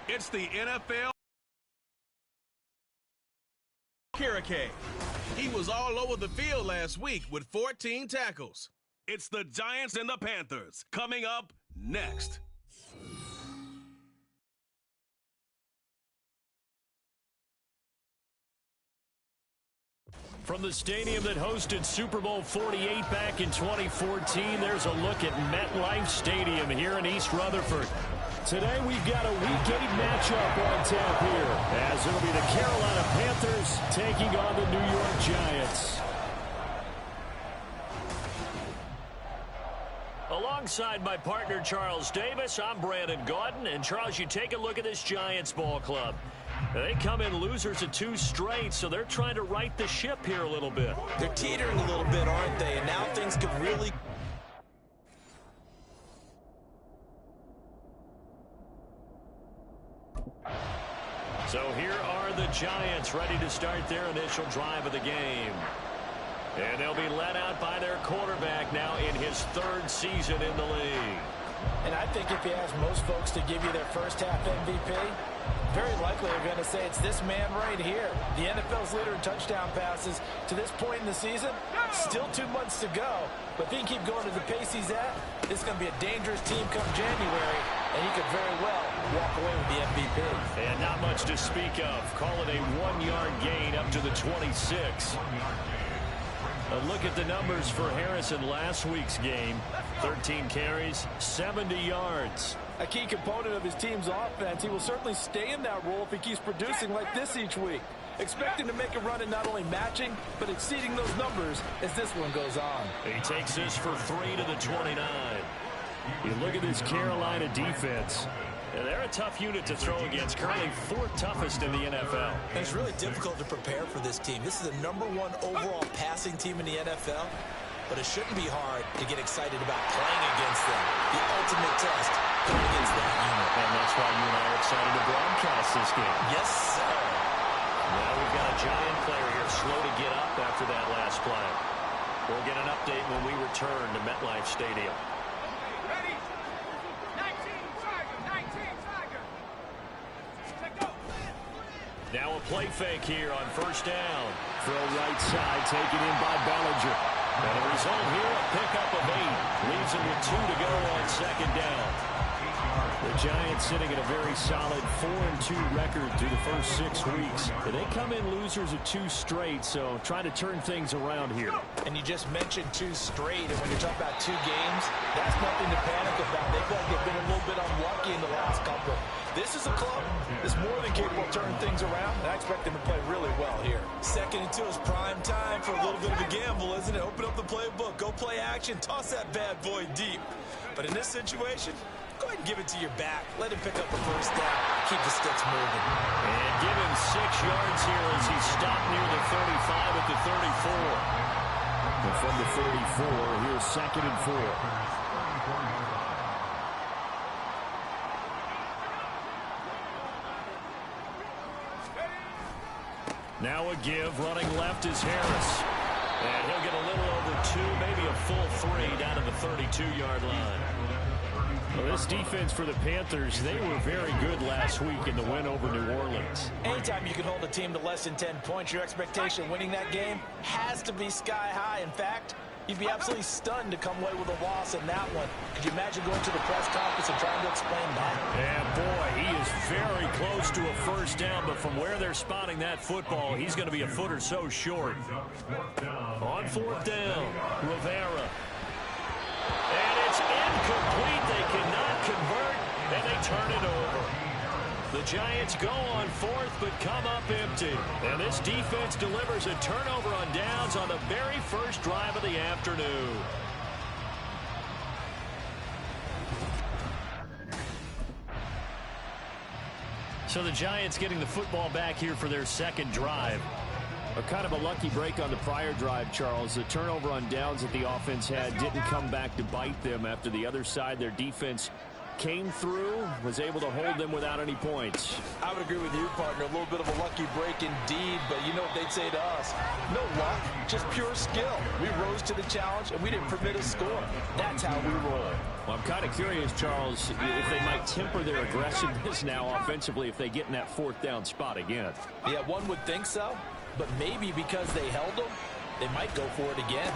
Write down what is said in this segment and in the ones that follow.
It's the NFL Kirike. He was all over the field last week with 14 tackles. It's the Giants and the Panthers coming up next. From the stadium that hosted Super Bowl 48 back in 2014, there's a look at MetLife Stadium here in East Rutherford. Today we've got a Week 8 matchup on tap here, as it'll be the Carolina Panthers taking on the New York Giants. Alongside my partner Charles Davis, I'm Brandon Gordon. And Charles, you take a look at this Giants ball club. They come in losers of 2 straight, so they're trying to right the ship here a little bit. They're teetering a little bit, aren't they? And now things could really... So here are the Giants ready to start their initial drive of the game. And they'll be led out by their quarterback now in his 3rd season in the league. And I think if you ask most folks to give you their first half MVP, very likely they're going to say it's this man right here. The NFL's leader in touchdown passes to this point in the season. Still 2 months to go. But if he can keep going at the pace he's at, this is going to be a dangerous team come January. And he could very well walk away with the MVP. And not much to speak of. Call it a 1-yard gain up to the 26. A look at the numbers for Harrison last week's game. 13 carries, 70 yards. A key component of his team's offense. He will certainly stay in that role if he keeps producing like this each week. Expect him to make a run at not only matching, but exceeding those numbers as this one goes on. He takes this for 3 to the 29. You look at this Carolina defense. And they're a tough unit to throw against, currently 4th toughest in the NFL. And it's really difficult to prepare for this team. This is the #1 overall passing team in the NFL, but it shouldn't be hard to get excited about playing against them. The ultimate test going against that unit. And that's why you and I are excited to broadcast this game. Yes, sir. Now we've got a Giant player here slow to get up after that last play. We'll get an update when we return to MetLife Stadium. Now a play fake here on 1st down. Throw right side, taken in by Bellinger. And the result here, a pickup of 8. Leaves him with 2 to go on 2nd down. The Giants sitting at a very solid 4-2 record through the first 6 weeks. They come in losers of 2 straight, so trying to turn things around here. And you just mentioned 2 straight, and when you're talking about 2 games, that's nothing to panic about. They feel like they've been a little bit unlucky in the last couple. This is a club that's more than capable of turning things around, and I expect them to play really well here. 2nd and 2 is prime time for a little bit of a gamble, isn't it? Open up the playbook, go play action, toss that bad boy deep. But in this situation, go ahead and give it to your back. Let him pick up the 1st down. Keep the sticks moving. And give him 6 yards here as he stopped near the 35 at the 34. And from the 34, here's 2nd and 4. Now a give, running left is Harris. And he'll get a little over 2, maybe a full 3 down to the 32-yard line. Well, this defense for the Panthers, they were very good last week in the win over New Orleans. Anytime you can hold a team to less than 10 points, your expectation of winning that game has to be sky high. In fact, you'd be absolutely stunned to come away with a loss in that one. Could you imagine going to the press conference and trying to explain that? Yeah, boy, he is very close to a 1st down, but from where they're spotting that football, he's going to be a foot or so short. On 4th down, Rivera. And it's incomplete. They cannot convert, and they turn it over. The Giants go on 4th, but come up empty. And this defense delivers a turnover on downs on the very first drive of the afternoon. So the Giants getting the football back here for their 2nd drive. A kind of a lucky break on the prior drive, Charles. The turnover on downs that the offense had didn't come back to bite them after the other side. Their defense came through, was able to hold them without any points. I would agree with you, partner. A little bit of a lucky break indeed, but you know what they'd say to us. No luck, just pure skill. We rose to the challenge, and we didn't permit a score. That's how we roll. Well, I'm kind of curious, Charles, if they might temper their aggressiveness now offensively if they get in that fourth down spot again. Yeah, one would think so, but maybe because they held them, they might go for it again.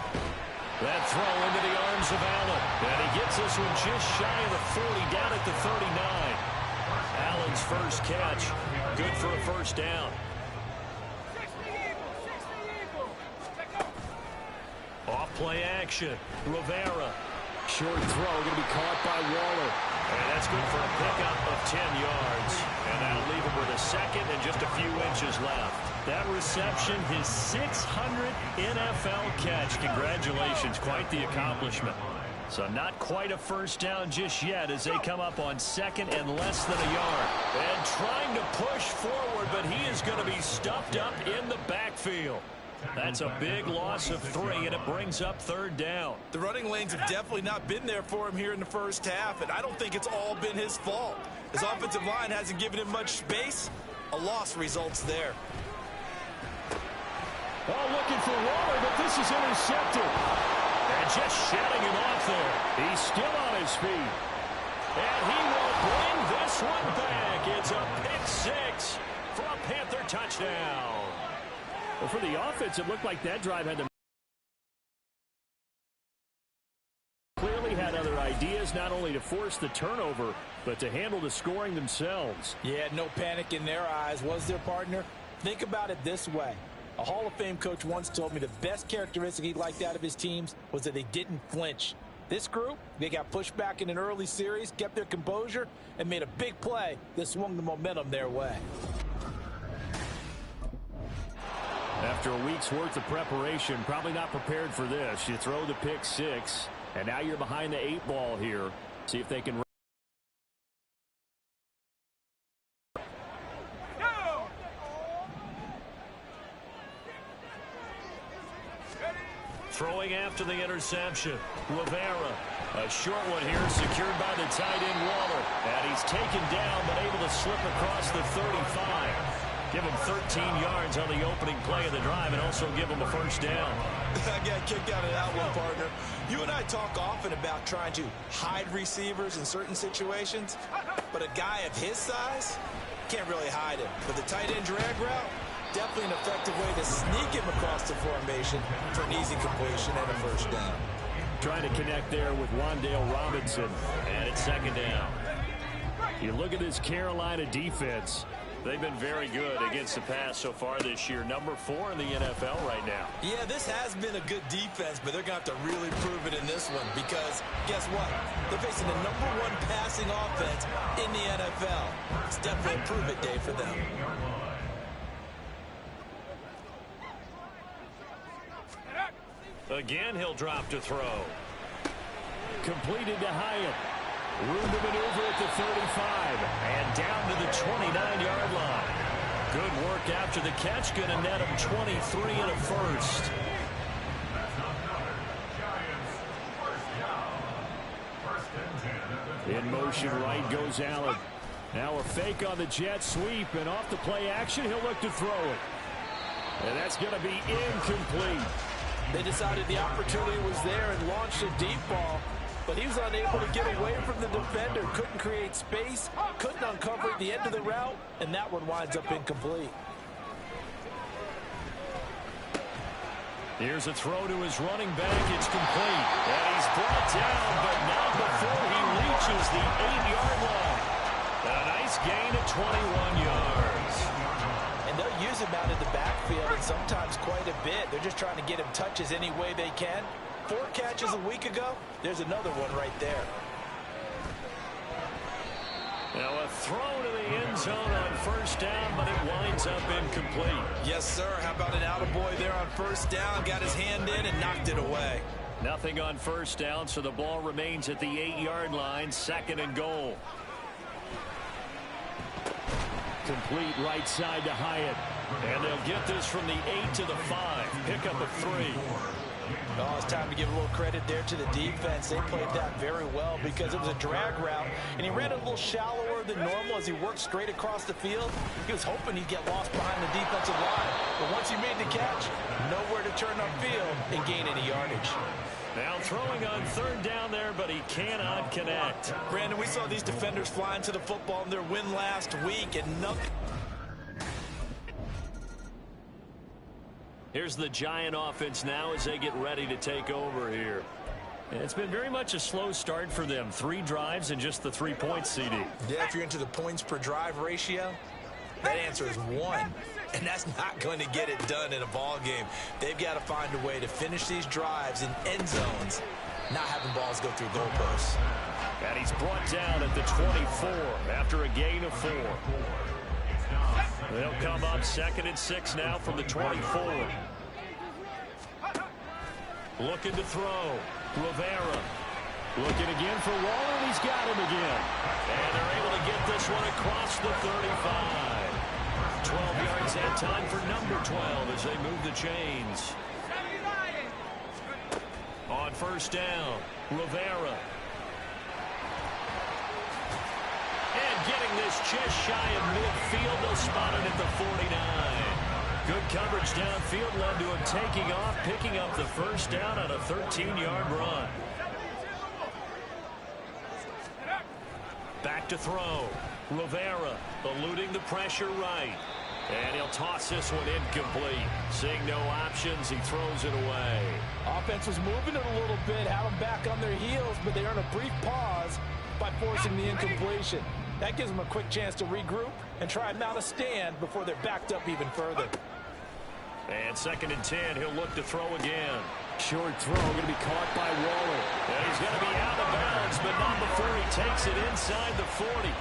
That throw into the arms of Allen. And he gets this one just shy of the 40, down at the 39. Allen's first catch, good for a first down. Off play action. Rivera. Short throw going to be caught by Waller. And that's good for a pickup of 10 yards. And that'll leave him with a second and just a few inches left. That reception, his 600th NFL catch. Congratulations, quite the accomplishment. So not quite a first down just yet as they come up on second and less than a yard. And trying to push forward, but he is going to be stuffed up in the backfield. That's a big loss of 3, and it brings up third down. The running lanes have definitely not been there for him here in the first half, and I don't think it's all been his fault. His offensive line hasn't given him much space. A loss results there. Oh, looking for Waller, but this is intercepted. And just shedding him off there. He's still on his feet. And he will bring this one back. It's a pick-6 for a Panther touchdown. Well, for the offense, it looked like that drive had to clearly had other ideas, not only to force the turnover, but to handle the scoring themselves. Yeah, no panic in their eyes, was there, partner? Think about it this way. A Hall of Fame coach once told me the best characteristic he liked out of his teams was that they didn't flinch. This group, they got pushed back in an early series, kept their composure, and made a big play that swung the momentum their way. After a week's worth of preparation, probably not prepared for this. You throw the pick-6, and now you're behind the 8 ball here. See if they can. Throwing after the interception. Rivera. A short one here secured by the tight end Waller. And he's taken down but able to slip across the 35. Give him 13 yards on the opening play of the drive and also give him a first down. I got kicked out of that one, partner. You and I talk often about trying to hide receivers in certain situations, but a guy of his size can't really hide him. But the tight end drag route, definitely an effective way to sneak him across the formation for an easy completion and a first down. Trying to connect there with Wan'Dale Robinson, and it's second down. You look at this Carolina defense. They've been very good against the pass so far this year. Number 4 in the NFL right now. Yeah, this has been a good defense, but they're going to have to really prove it in this one because, guess what? They're facing the number 1 passing offense in the NFL. It's definitely a prove-it day for them. Again, he'll drop to throw. Completed to Hyatt. Room to maneuver at the 35 and down to the 29-yard line. Good work after the catch. Going to net him 23 and a first. In motion right goes Allen. Now a fake on the jet sweep and off the play action. He'll look to throw it. And that's going to be incomplete. They decided the opportunity was there and launched a deep ball. But he was unable to get away from the defender. Couldn't create space. Couldn't uncover the end of the route. And that one winds up incomplete. Here's a throw to his running back. It's complete. And he's brought down, but not before he reaches the 8-yard line. A nice gain of 21 yards. And they'll use him out in the backfield, and sometimes quite a bit. They're just trying to get him touches any way they can. 4 catches a week ago, there's another one right there. Now a throw to the end zone on first down, but it winds up incomplete. Yes, sir. How about an attaboy there on first down? Got his hand in and knocked it away. Nothing on first down, so the ball remains at the 8-yard line, second and goal. Complete right side to Hyatt. And they'll get this from the 8 to the 5. Pickup of 3. Oh, it's time to give a little credit there to the defense. They played that very well because it was a drag route, and he ran a little shallower than normal as he worked straight across the field. He was hoping he'd get lost behind the defensive line, but once he made the catch, nowhere to turn upfield and gain any yardage. Now throwing on third down there, but he cannot connect. Brandon, we saw these defenders flying to the football in their win last week, and nothing. Here's the Giant offense now as they get ready to take over here. It's been very much a slow start for them. 3 drives and just the 3 points, CD. Yeah, if you're into the points per drive ratio, that answer is 1. And that's not going to get it done in a ball game. They've got to find a way to finish these drives in end zones, not having balls go through goalposts. And he's brought down at the 24 after a gain of 4. They'll come up 2nd and 6 now from the 24. Looking to throw. Rivera. Looking again for Waller, and he's got him again. And they're able to get this one across the 35. 12 yards that time for number 12 as they move the chains. On first down, Rivera. And getting this just shy of midfield, they'll spot it at the 49. Good coverage downfield led to him taking off, picking up the first down on a 13-yard run. Back to throw. Rivera eluding the pressure right. And he'll toss this one incomplete. Seeing no options, he throws it away. Offense was moving it a little bit, had them back on their heels, but they earn a brief pause by forcing the incompletion. That gives them a quick chance to regroup and try and mount a stand before they're backed up even further. And 2nd and 10, he'll look to throw again. Short throw, going to be caught by Waller. And he's going to be out of bounds, but not before he takes it inside the 40.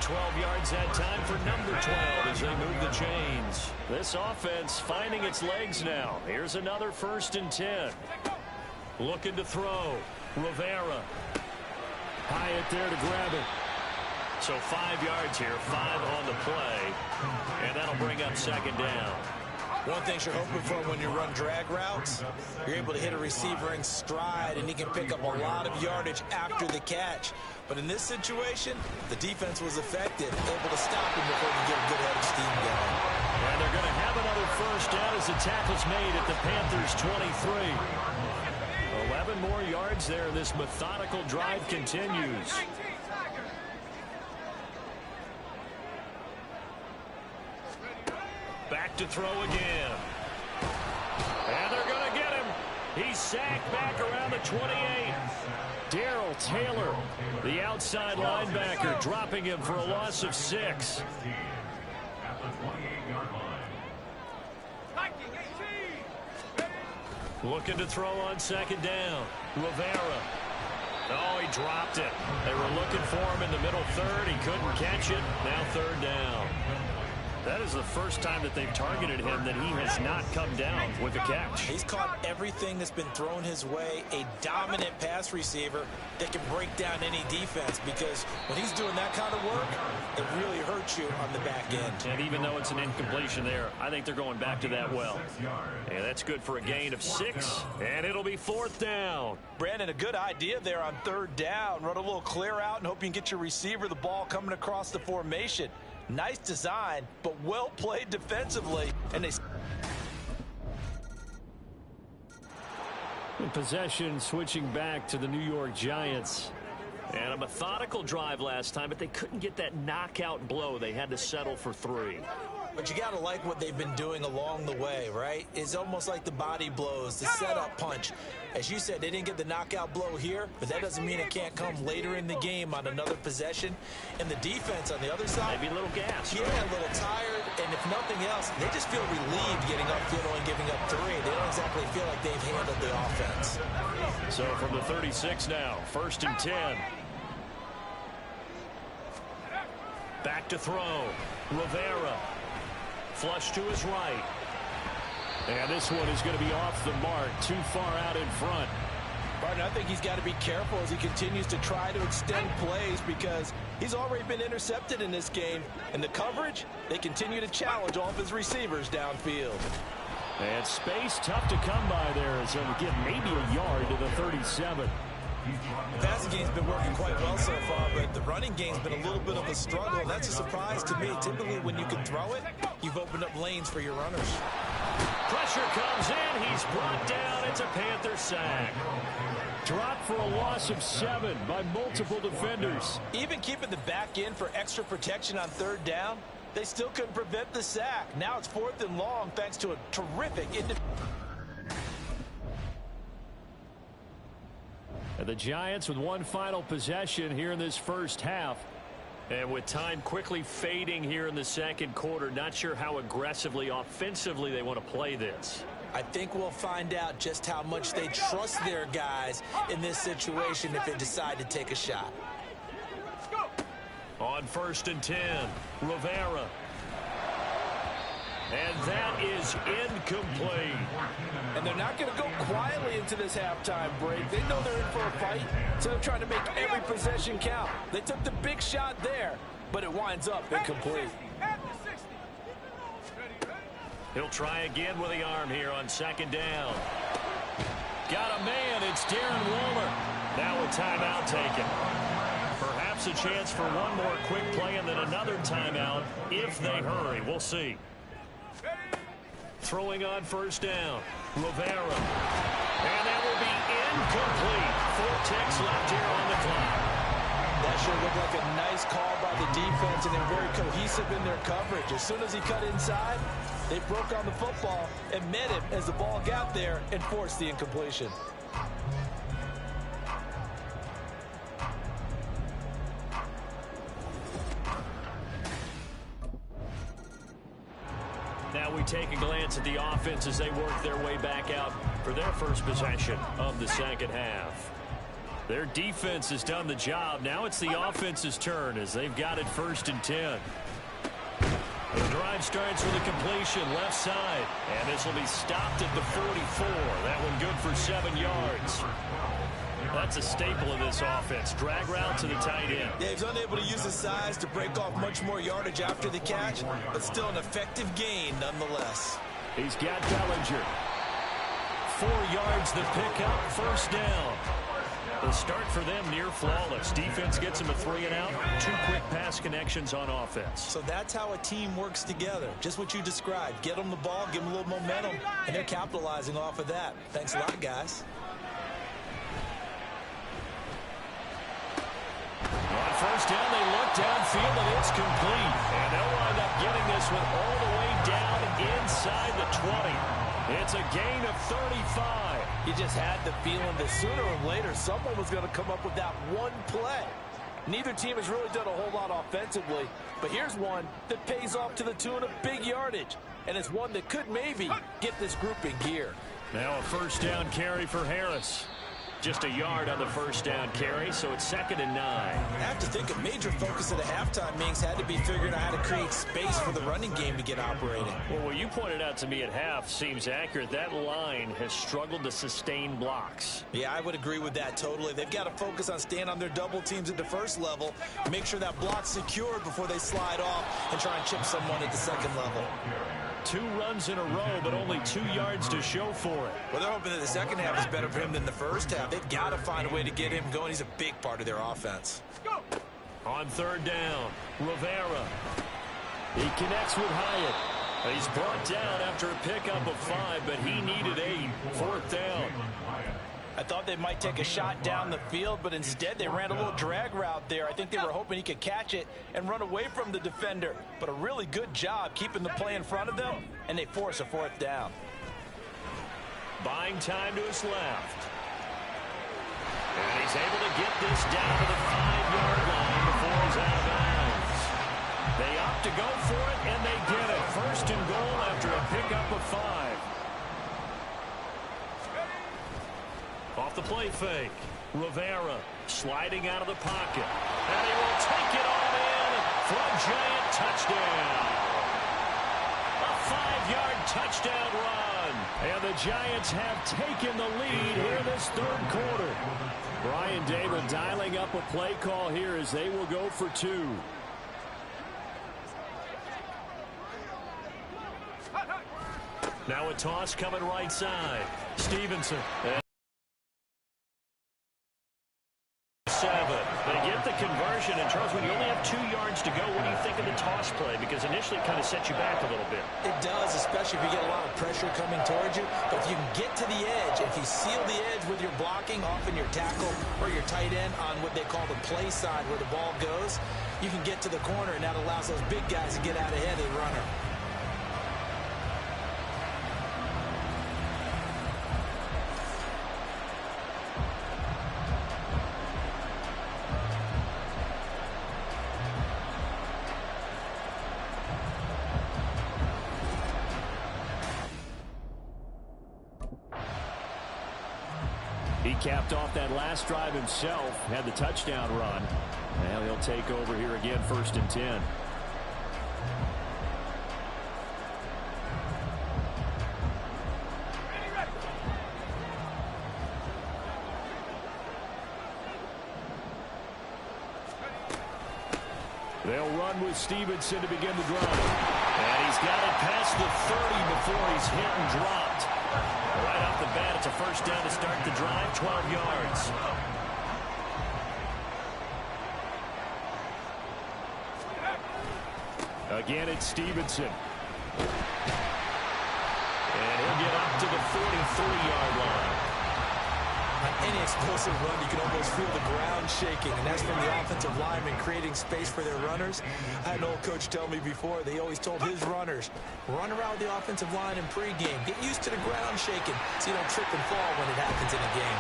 12 yards that time for number 12 as they move the chains. This offense finding its legs now. Here's another 1st and 10. Looking to throw. Rivera. Hyatt there to grab it. So 5 yards here, 5 on the play. And that'll bring up 2nd down. One thing you're hoping for when you run drag routes, you're able to hit a receiver in stride, and he can pick up a lot of yardage after the catch. But in this situation, the defense was effective, able to stop him before he get a good head of steam going. And they're going to have another first down as the tackle's made at the Panthers' 23. 11 more yards there. This methodical drive continues. Back to throw again. And they're going to get him. He's sacked back around the 28. Darrell Taylor, the outside linebacker, dropping him for a loss of 6. Looking to throw on 2nd down. Rivera. Oh, he dropped it. They were looking for him in the middle 3rd. He couldn't catch it. Now 3rd down. That is the first time that they've targeted him that he has not come down with a catch. He's caught everything that's been thrown his way. A dominant pass receiver that can break down any defense, because when he's doing that kind of work, it really hurts you on the back end. And even though it's an incompletion there, I think they're going back to that well. And that's good for a gain of 6, and it'll be 4th down. Brandon, a good idea there on 3rd down. Run a little clear out and hope you can get your receiver the ball coming across the formation. Nice design, but well played defensively. And they... In possession, switching back to the New York Giants. And a methodical drive last time, but they couldn't get that knockout blow. They had to settle for 3. But you got to like what they've been doing along the way, right? It's almost like the body blows, the setup punch. As you said, they didn't get the knockout blow here, but that doesn't mean it can't come later in the game on another possession. And the defense on the other side, maybe a little gas. Yeah, a little tired. And if nothing else, they just feel relieved getting upfield and giving up 3. They don't exactly feel like they've handled the offense. So from the 36 now, 1st and 10. Back to throw. Rivera. Flush to his right. And this one is going to be off the mark, too far out in front. Barton, I think he's got to be careful as he continues to try to extend plays, because he's already been intercepted in this game. And the coverage, they continue to challenge all of his receivers downfield. And space tough to come by there, so we get maybe a yard to the 37. The passing game's been working quite well so far, but the running game's been a little bit of a struggle. That's a surprise to me. Typically, when you can throw it, you've opened up lanes for your runners. Pressure comes in. He's brought down. It's a Panther sack. Dropped for a loss of 7 by multiple defenders. Even keeping the back in for extra protection on third down, they still couldn't prevent the sack. Now it's 4th and long thanks to a terrific And the Giants with one final possession here in this first half. And with time quickly fading here in the second quarter, not sure how aggressively, offensively they want to play this. I think we'll find out just how much they trust their guys in this situation if they decide to take a shot. On 1st and 10, Rivera. And that is incomplete. And they're not going to go quietly into this halftime break. They know they're in for a fight, so they're trying to make every possession count. They took the big shot there, but it winds up incomplete. He'll try again with the arm here on 2nd down. Got a man. It's Darren Waller. Now a timeout taken. Perhaps a chance for one more quick play and then another timeout if they hurry. We'll see. Throwing on 1st down. Rivera. And that will be incomplete. 4 ticks left here on the clock. That sure looked like a nice call by the defense, and they're very cohesive in their coverage. As soon as he cut inside, they broke on the football and met him as the ball got there and forced the incompletion. Now we take a glance at the offense as they work their way back out for their first possession of the second half. Their defense has done the job. Now it's the offense's turn as they've got it 1st and 10. The drive starts with a completion left side. And this will be stopped at the 44. That one good for 7 yards. That's a staple of this offense. Drag route to the tight end. Yeah, he's unable to use his size to break off much more yardage after the catch, but still an effective gain nonetheless. He's got Bellinger. 4 yards the pickup, 1st down. The start for them near flawless. Defense gets them a 3 and out. 2 quick pass connections on offense. So that's how a team works together. Just what you described. Get them the ball, give them a little momentum, and they're capitalizing off of that. Thanks a lot, guys. On 1st down, they look downfield, and it's complete. And they'll wind up getting this one all the way down inside the 20. It's a gain of 35. You just had the feeling that sooner or later someone was going to come up with that one play. Neither team has really done a whole lot offensively, but here's one that pays off to the tune of big yardage, and it's one that could maybe get this group in gear. Now a 1st down carry for Harris. Just a yard on the 1st down carry, so it's 2nd and 9. I have to think a major focus of the halftime meetings had to be figuring out how to create space for the running game to get operating. Well, what you pointed out to me at half seems accurate. That line has struggled to sustain blocks. Yeah, I would agree with that totally. They've got to focus on staying on their double teams at the 1st level, make sure that block's secured before they slide off and try and chip someone at the 2nd level. 2 runs in a row, but only 2 yards to show for it. Well, they're hoping that the second half is better for him than the first half. They've got to find a way to get him going. He's a big part of their offense. On 3rd down, Rivera. He connects with Hyatt. He's brought down after a pickup of 5, but he needed 8. 4th down. I thought they might take a shot down the field, but instead they ran a little drag route there. I think they were hoping he could catch it and run away from the defender. But a really good job keeping the play in front of them, and they force a 4th down. Buying time to his left. And he's able to get this down to the 5-yard line before he's out of bounds. They opt to go for it, and they get it. 1st and goal after a pickup of 5. Off the play fake. Rivera sliding out of the pocket. And he will take it all in for a giant touchdown. A 5-yard touchdown run. And the Giants have taken the lead here in this 3rd quarter. Brian Dable dialing up a play call here as they will go for 2. Now a toss coming right side. Stevenson. 7. They get the conversion and Charles when you only have 2 yards to go, what do you think of the toss play? Because initially it kind of sets you back a little bit. It does, especially if you get a lot of pressure coming towards you. But if you can get to the edge, if you seal the edge with your blocking, often your tackle or your tight end on what they call the play side where the ball goes, you can get to the corner, and that allows those big guys to get out ahead of the runner. He capped off that last drive himself, had the touchdown run. Now he'll take over here again, 1st and 10. They'll run with Stevenson to begin the drive. And he's got it past the 30 before he's hit and dropped. Right off the bat, it's a 1st down to start the drive, 12 yards. Again, it's Stevenson. And he'll get up to the 43-yard line. On any explosive run, you can almost feel the ground shaking, and that's from the offensive linemen creating space for their runners. I had an old coach tell me before, they always told his runners, run around the offensive line in pregame. Get used to the ground shaking so you don't trip and fall when it happens in a game.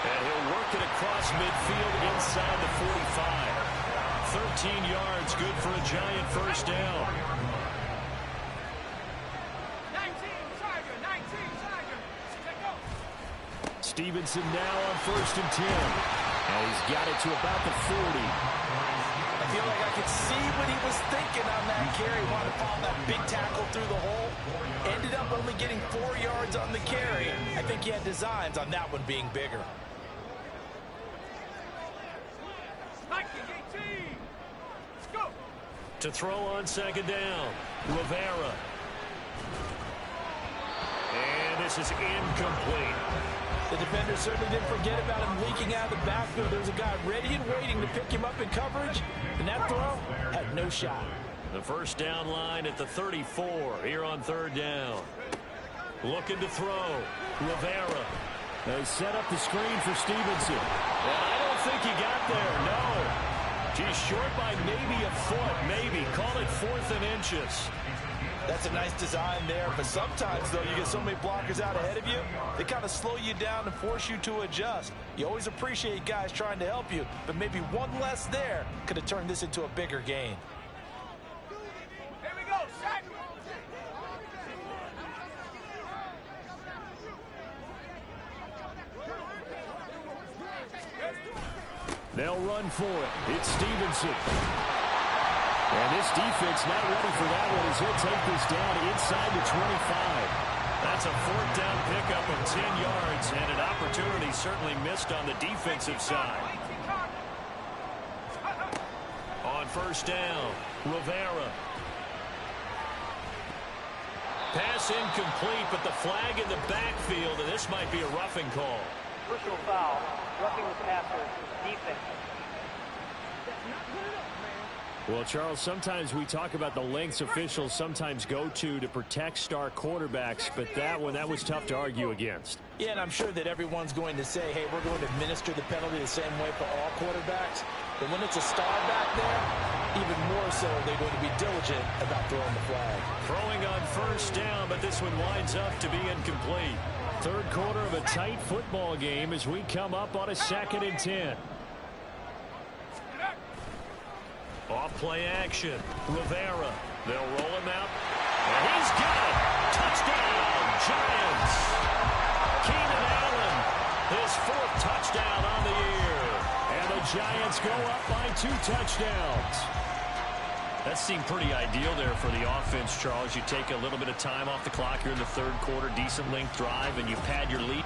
And he'll work it across midfield inside the 45. 13 yards, good for a Giant 1st down. 19, Tiger. Stevenson now on 1st and 10. And he's got it to about the 40. I feel like I could see what he was thinking on that carry. Wanted to follow that big tackle through the hole. Ended up only getting 4 yards on the carry. I think he had designs on that one being bigger. 19, 18. Let's go. To throw on 2nd down, Rivera. And this is incomplete. The defender certainly didn't forget about him leaking out of the backfield. There was a guy ready and waiting to pick him up in coverage, and that throw had no shot. The 1st down line at the 34 here on 3rd down. Looking to throw. Rivera. They set up the screen for Stevenson. And I don't think he got there, no. He's short by maybe a foot, maybe. Call it 4th and inches. That's a nice design there, but sometimes, though, you get so many blockers out ahead of you, they kind of slow you down and force you to adjust. You always appreciate guys trying to help you, but maybe one less there could have turned this into a bigger gain. Here we go, set. They'll run for it. It's Stevenson. And this defense not ready for that one as he'll take this down inside the 25. That's a 4th down pickup of 10 yards, and an opportunity certainly missed on the defensive side. On 1st down, Rivera. Pass incomplete, but the flag in the backfield, and this might be a roughing call. Personal foul, roughing the passer, defense. Well, Charles, sometimes we talk about the lengths officials sometimes go to protect star quarterbacks, but that one, that was tough to argue against. Yeah, and I'm sure that everyone's going to say, hey, we're going to administer the penalty the same way for all quarterbacks. But when it's a star back there, even more so, they're going to be diligent about throwing the flag. Throwing on 1st down, but this one winds up to be incomplete. 3rd quarter of a tight football game as we come up on a 2nd and 10. Off play action. Rivera. They'll roll him out. And he's got it. Touchdown, Giants. Keenan Allen, his 4th touchdown on the year. And the Giants go up by 2 touchdowns. That seemed pretty ideal there for the offense, Charles. You take a little bit of time off the clock here in the 3rd quarter, decent length drive, and you pad your lead.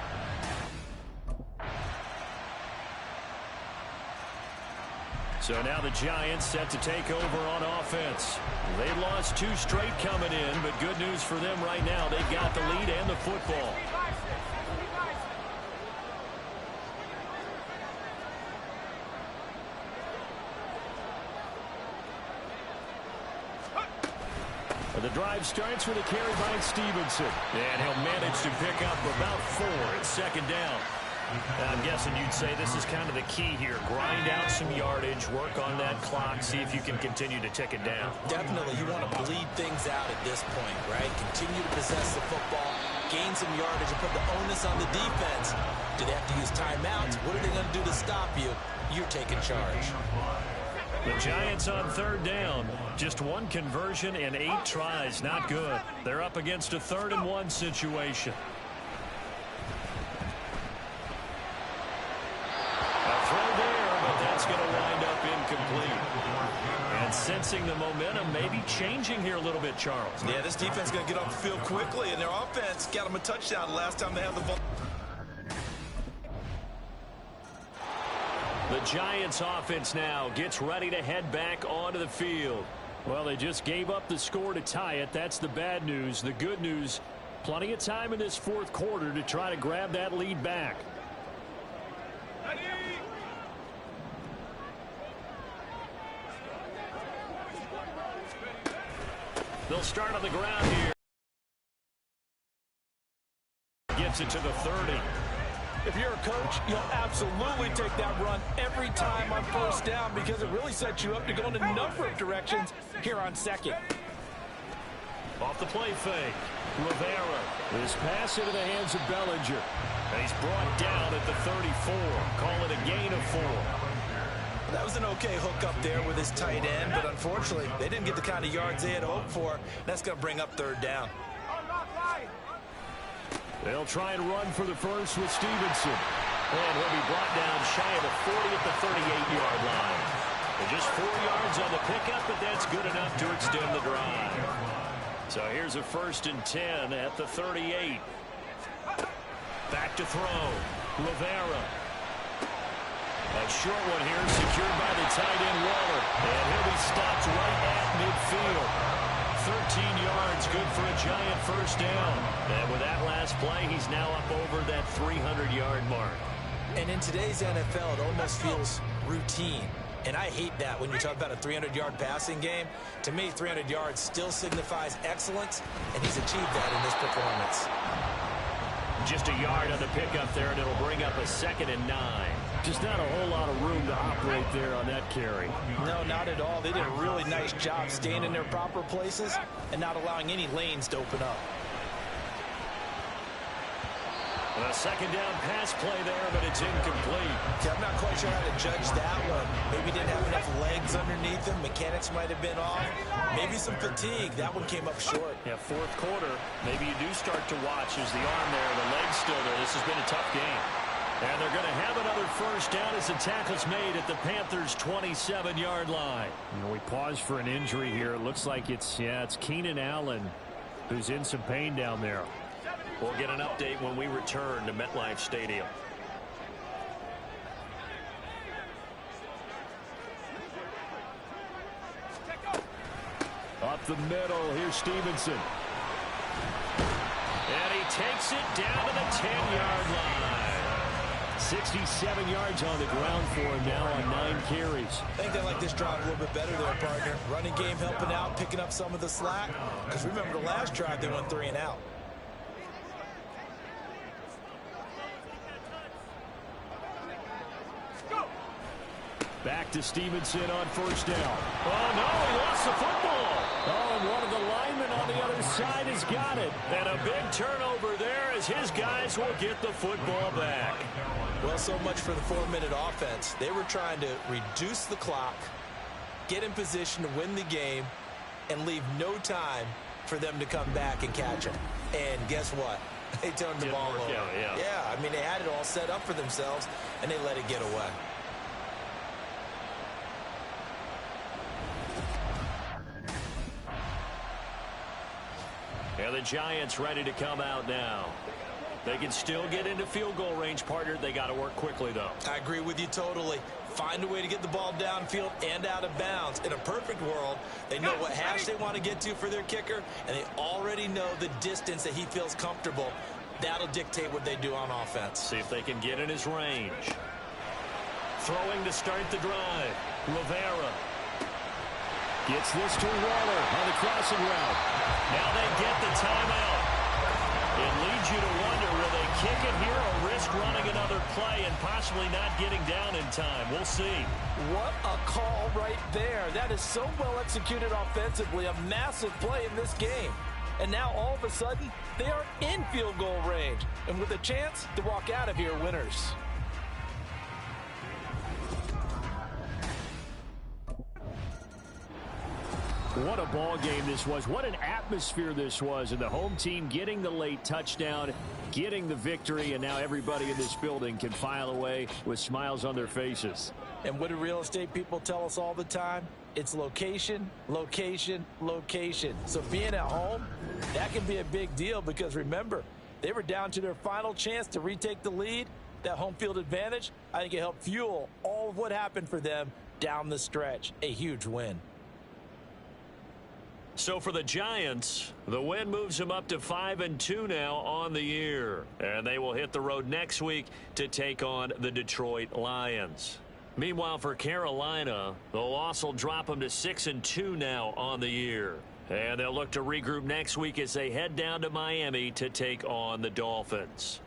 So now the Giants set to take over on offense. They lost 2 straight coming in, but good news for them right now. They've got the lead and the football. The drive starts with a carry by Stevenson. And he'll manage to pick up about 4 at second down. I'm guessing you'd say this is kind of the key here. Grind out some yardage, work on that clock, see if you can continue to tick it down. Definitely. You want to bleed things out at this point, right? Continue to possess the football, gain some yardage, and put the onus on the defense. Do they have to use timeouts? What are they going to do to stop you? You're taking charge. The Giants on third down. Just 1 conversion and 8 tries. Not good. They're up against a 3rd and 1 situation. A throw there, but that's going to wind up incomplete. And sensing the momentum, maybe changing here a little bit, Charles. Yeah, this defense is going to get off the field quickly, and their offense got them a touchdown the last time they had the ball. The Giants offense now gets ready to head back onto the field. Well, they just gave up the score to tie it. That's the bad news. The good news, plenty of time in this 4th quarter to try to grab that lead back. They'll start on the ground here. Gets it to the 30. If you're a coach, you'll absolutely take that run every time on 1st down because it really sets you up to go in a number of directions here on 2nd. Off the play fake. Rivera. This pass into the hands of Bellinger. And he's brought down at the 34. Call it a gain of 4. That was an okay hook up there with his tight end, but unfortunately, they didn't get the kind of yards they had hoped for. That's going to bring up 3rd down. They'll try and run for the first with Stevenson. And he'll be brought down shy of the 40 at the 38-yard line. And just 4 yards on the pickup, but that's good enough to extend the drive. So here's a 1st and 10 at the 38. Back to throw. Rivera. A short one here, secured by the tight end Waller. And he'll be stopped right at midfield. 13 yards, good for a Giant 1st down. And with that last play, he's now up over that 300-yard mark. And in today's NFL, it almost feels routine. And I hate that when you talk about a 300-yard passing game. To me, 300 yards still signifies excellence, and he's achieved that in this performance. Just a yard on the pickup there, and it'll bring up a 2nd and 9. Just not a whole lot of room to operate there on that carry. No, not at all. They did a really nice job staying in their proper places and not allowing any lanes to open up. A 2nd down pass play there, but it's incomplete. Yeah, I'm not quite sure how to judge that one. Maybe didn't have enough legs underneath him. Mechanics might have been off. Maybe some fatigue. That one came up short. Yeah, 4th quarter. Maybe you do start to watch as the arm there, the leg's still there. This has been a tough game. And they're going to have another 1st down as the tackle's made at the Panthers' 27-yard line. You know, we pause for an injury here. It looks like it's Keenan Allen who's in some pain down there. We'll get an update when we return to MetLife Stadium. Up the middle, here's Stevenson. And he takes it down to the 10-yard line. 67 yards on the ground for him now on 9 carries. I think they like this drive a little bit better there, partner. Running game helping out, picking up some of the slack. Because remember the last drive, they went 3 and out. Back to Stevenson on 1st down. Oh, no, he lost the football. Oh, and one of the linemen on the other side has got it. And a big turnover there as his guys will get the football back. Well, so much for the 4-minute offense. They were trying to reduce the clock, get in position to win the game, and leave no time for them to come back and catch them. And guess what? They turned the ball over. Yeah, I mean, they had it all set up for themselves, and they let it get away. And the Giants ready to come out now. They can still get into field goal range, partner. They got to work quickly, though. I agree with you totally. Find a way to get the ball downfield and out of bounds. In a perfect world, they know what hash they want to get to for their kicker, and they already know the distance that he feels comfortable. That'll dictate what they do on offense. See if they can get in his range. Throwing to start the drive. Rivera. Gets this to Waller on the crossing route. Now they get the timeout. It leads you to wonder, will they kick it here or risk running another play and possibly not getting down in time? We'll see. What a call right there. That is so well executed offensively. A massive play in this game. And now all of a sudden, they are in field goal range. And with a chance to walk out of here winners. What a ball game this was. What an atmosphere this was. And the home team getting the late touchdown, getting the victory, and now everybody in this building can file away with smiles on their faces. And what do real estate people tell us all the time? It's location, location, location. So being at home, that can be a big deal because remember, they were down to their final chance to retake the lead. That home field advantage, I think it helped fuel all of what happened for them down the stretch. A huge win. So for the Giants, the win moves them up to 5-2 now on the year. And they will hit the road next week to take on the Detroit Lions. Meanwhile, for Carolina, the loss will drop them to 6-2 now on the year. And they'll look to regroup next week as they head down to Miami to take on the Dolphins.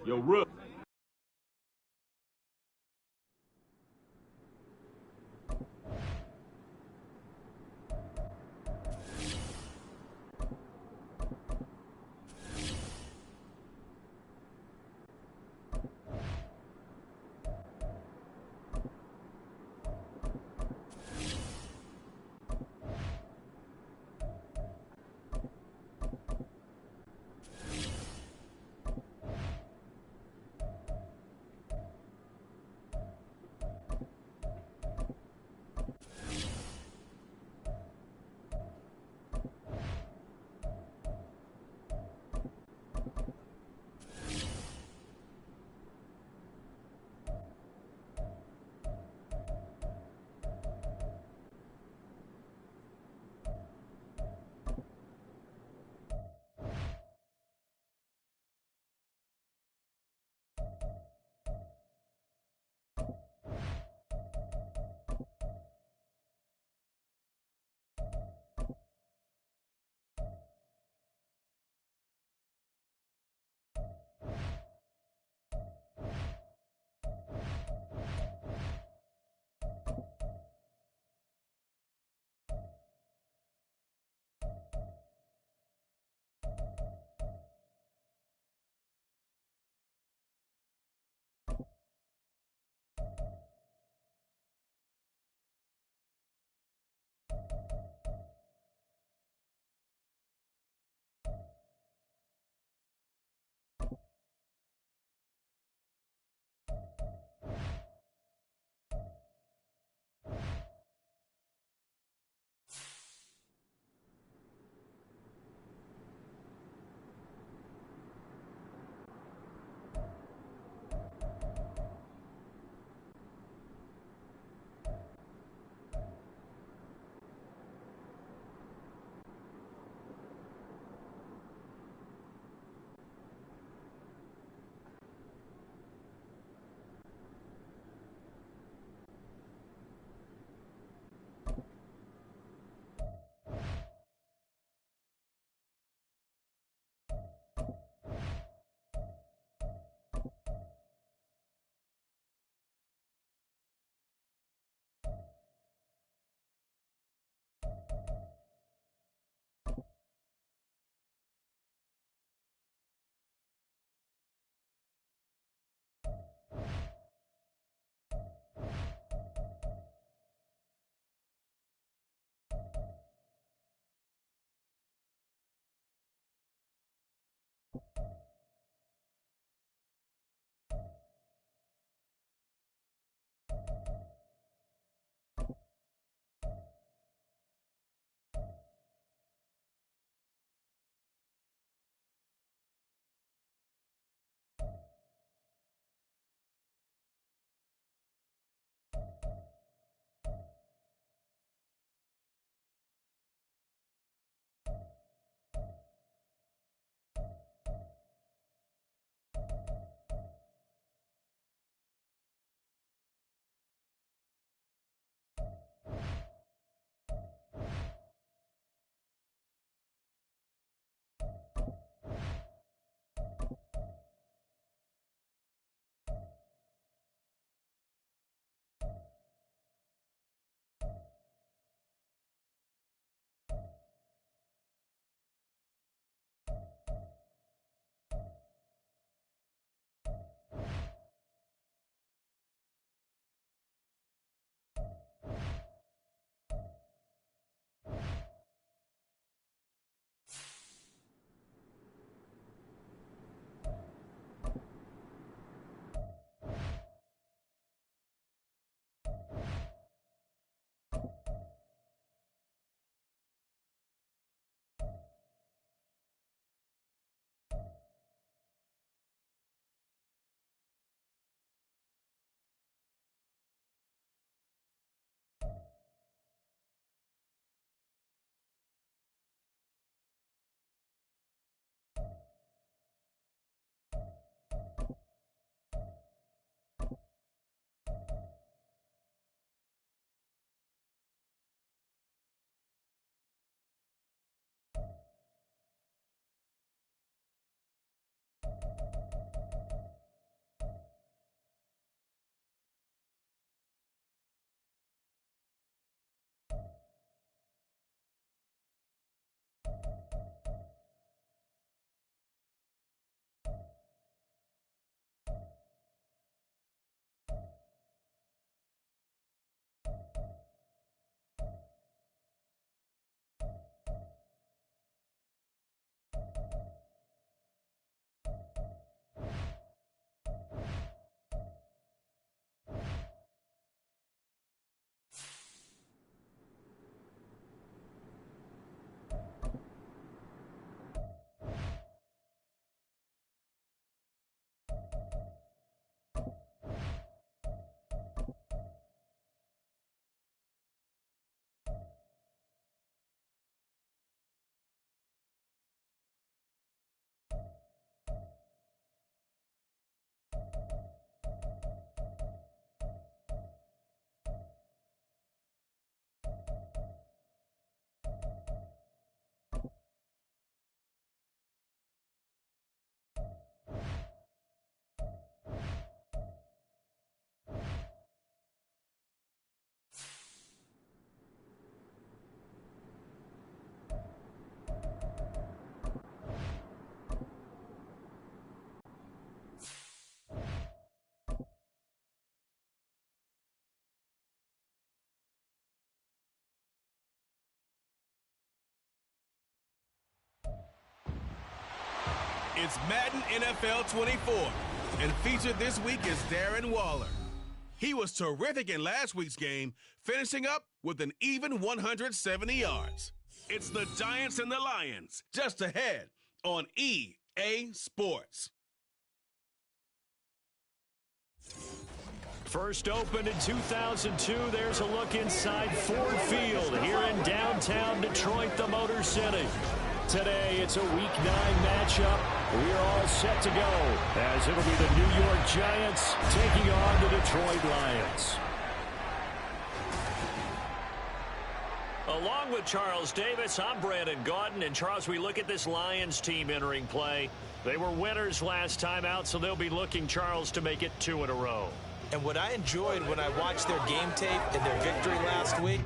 Yo, Rook. It's Madden NFL 24, and featured this week is Darren Waller. He was terrific in last week's game, finishing up with an even 170 yards. It's the Giants and the Lions, just ahead on EA Sports. First opened in 2002, there's a look inside Ford Field here in downtown Detroit, the Motor City. Today, it's a Week 9 matchup. We're all set to go, as it'll be the New York Giants taking on the Detroit Lions. Along with Charles Davis, I'm Brandon Gaudin. And Charles, we look at this Lions team entering play. They were winners last time out, so they'll be looking, Charles, to make it 2 in a row. And what I enjoyed when I watched their game tape and their victory last week,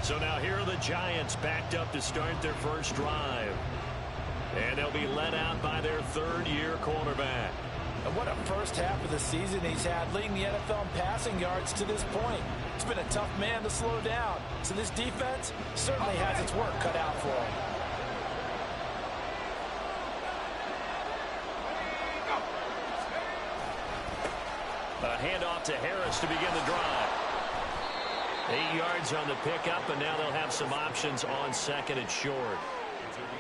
so now here are the Giants backed up to start their first drive. And they'll be led out by their third-year quarterback. and what a first half of the season he's had, leading the NFL in passing yards to this point. It's been a tough man to slow down, so this defense certainly has its work cut out for him. A handoff to Harris to begin the drive. 8 yards on the pickup, and now they'll have some options on second and short.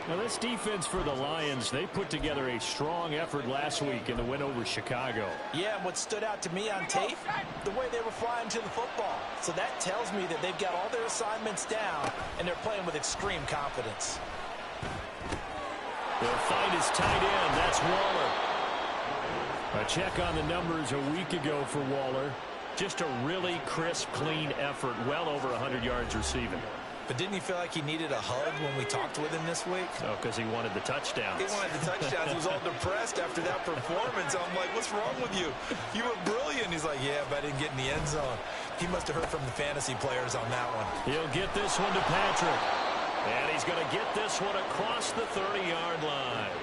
Now, this defense for the Lions, they put together a strong effort last week in the win over Chicago. Yeah, and what stood out to me on tape, the way they were flying to the football. So that tells me that they've got all their assignments down, and they're playing with extreme confidence. They'll find his tight end. That's Waller. A check on the numbers a week ago for Waller. Just a really crisp, clean effort, well over 100 yards receiving. But didn't he feel like he needed a hug when we talked with him this week? Oh, because he wanted the touchdowns. He wanted the touchdowns. He was all depressed after that performance. I'm like, what's wrong with you? You were brilliant. He's like, yeah, but I didn't get in the end zone. He must have heard from the fantasy players on that one. He'll get this one to Patrick. And he's going to get this one across the 30-yard line.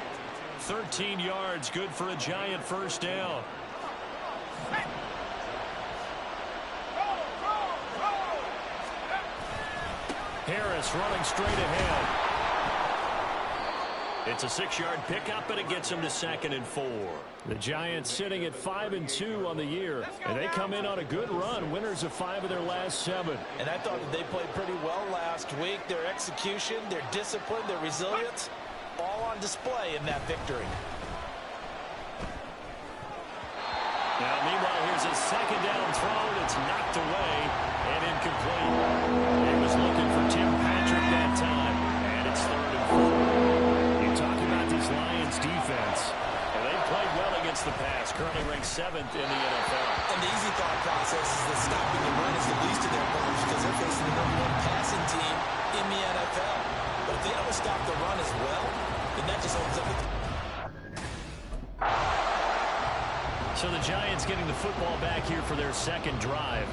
13 yards, good for a Giant first down. Harris running straight ahead. It's a 6-yard pickup, and it gets him to 2nd and 4. The Giants sitting at 5-2 on the year, and they come in on a good run, winners of 5 of their last 7. And I thought that they played pretty well last week. Their execution, their discipline, their resilience, all on display in that victory. Now, meanwhile, here's a 2nd down throw. It's knocked away and incomplete. He was looking for Tim Patrick that time, and it's 3rd and 4. You talk about this Lions defense, and they played well against the pass, currently ranked 7th in the NFL. And the easy thought process is that stopping the run is the least of their worries because they're facing the #1 passing team in the NFL. But if they don't stop the run as well, then that just opens up the... So the Giants getting the football back here for their 2nd drive.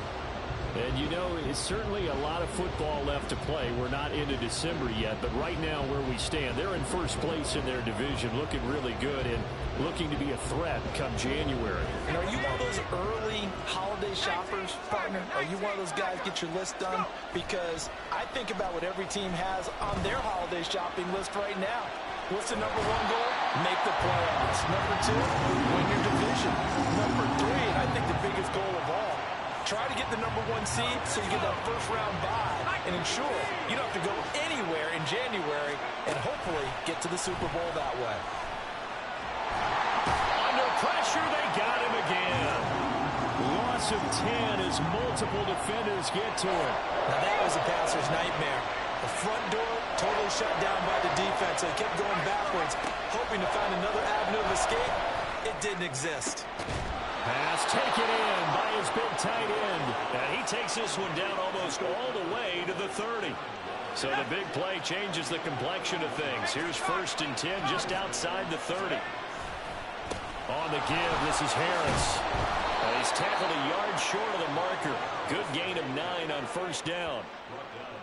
And, you know, it's certainly a lot of football left to play. We're not into December yet, but right now where we stand, they're in first place in their division, looking really good and looking to be a threat come January. And are you one of those early holiday shoppers, partner? Are you one of those guys get your list done? Because I think about what every team has on their holiday shopping list right now. What's the #1 goal? Make the playoffs. #2, win your division. #3, and I think the biggest goal of all, try to get the #1 seed so you get that first-round bye and ensure you don't have to go anywhere in January and hopefully get to the Super Bowl that way. Under pressure, they got him again. Loss of 10 as multiple defenders get to it. Now that was a passer's nightmare. The front door totally shut down by the defense. They kept going backwards, hoping to find another avenue of escape. It didn't exist. Pass taken in by his big tight end. And he takes this one down almost all the way to the 30. So the big play changes the complexion of things. Here's 1st and 10 just outside the 30. On the give, this is Harris. He's tackled a yard short of the marker. Good gain of 9 on 1st down.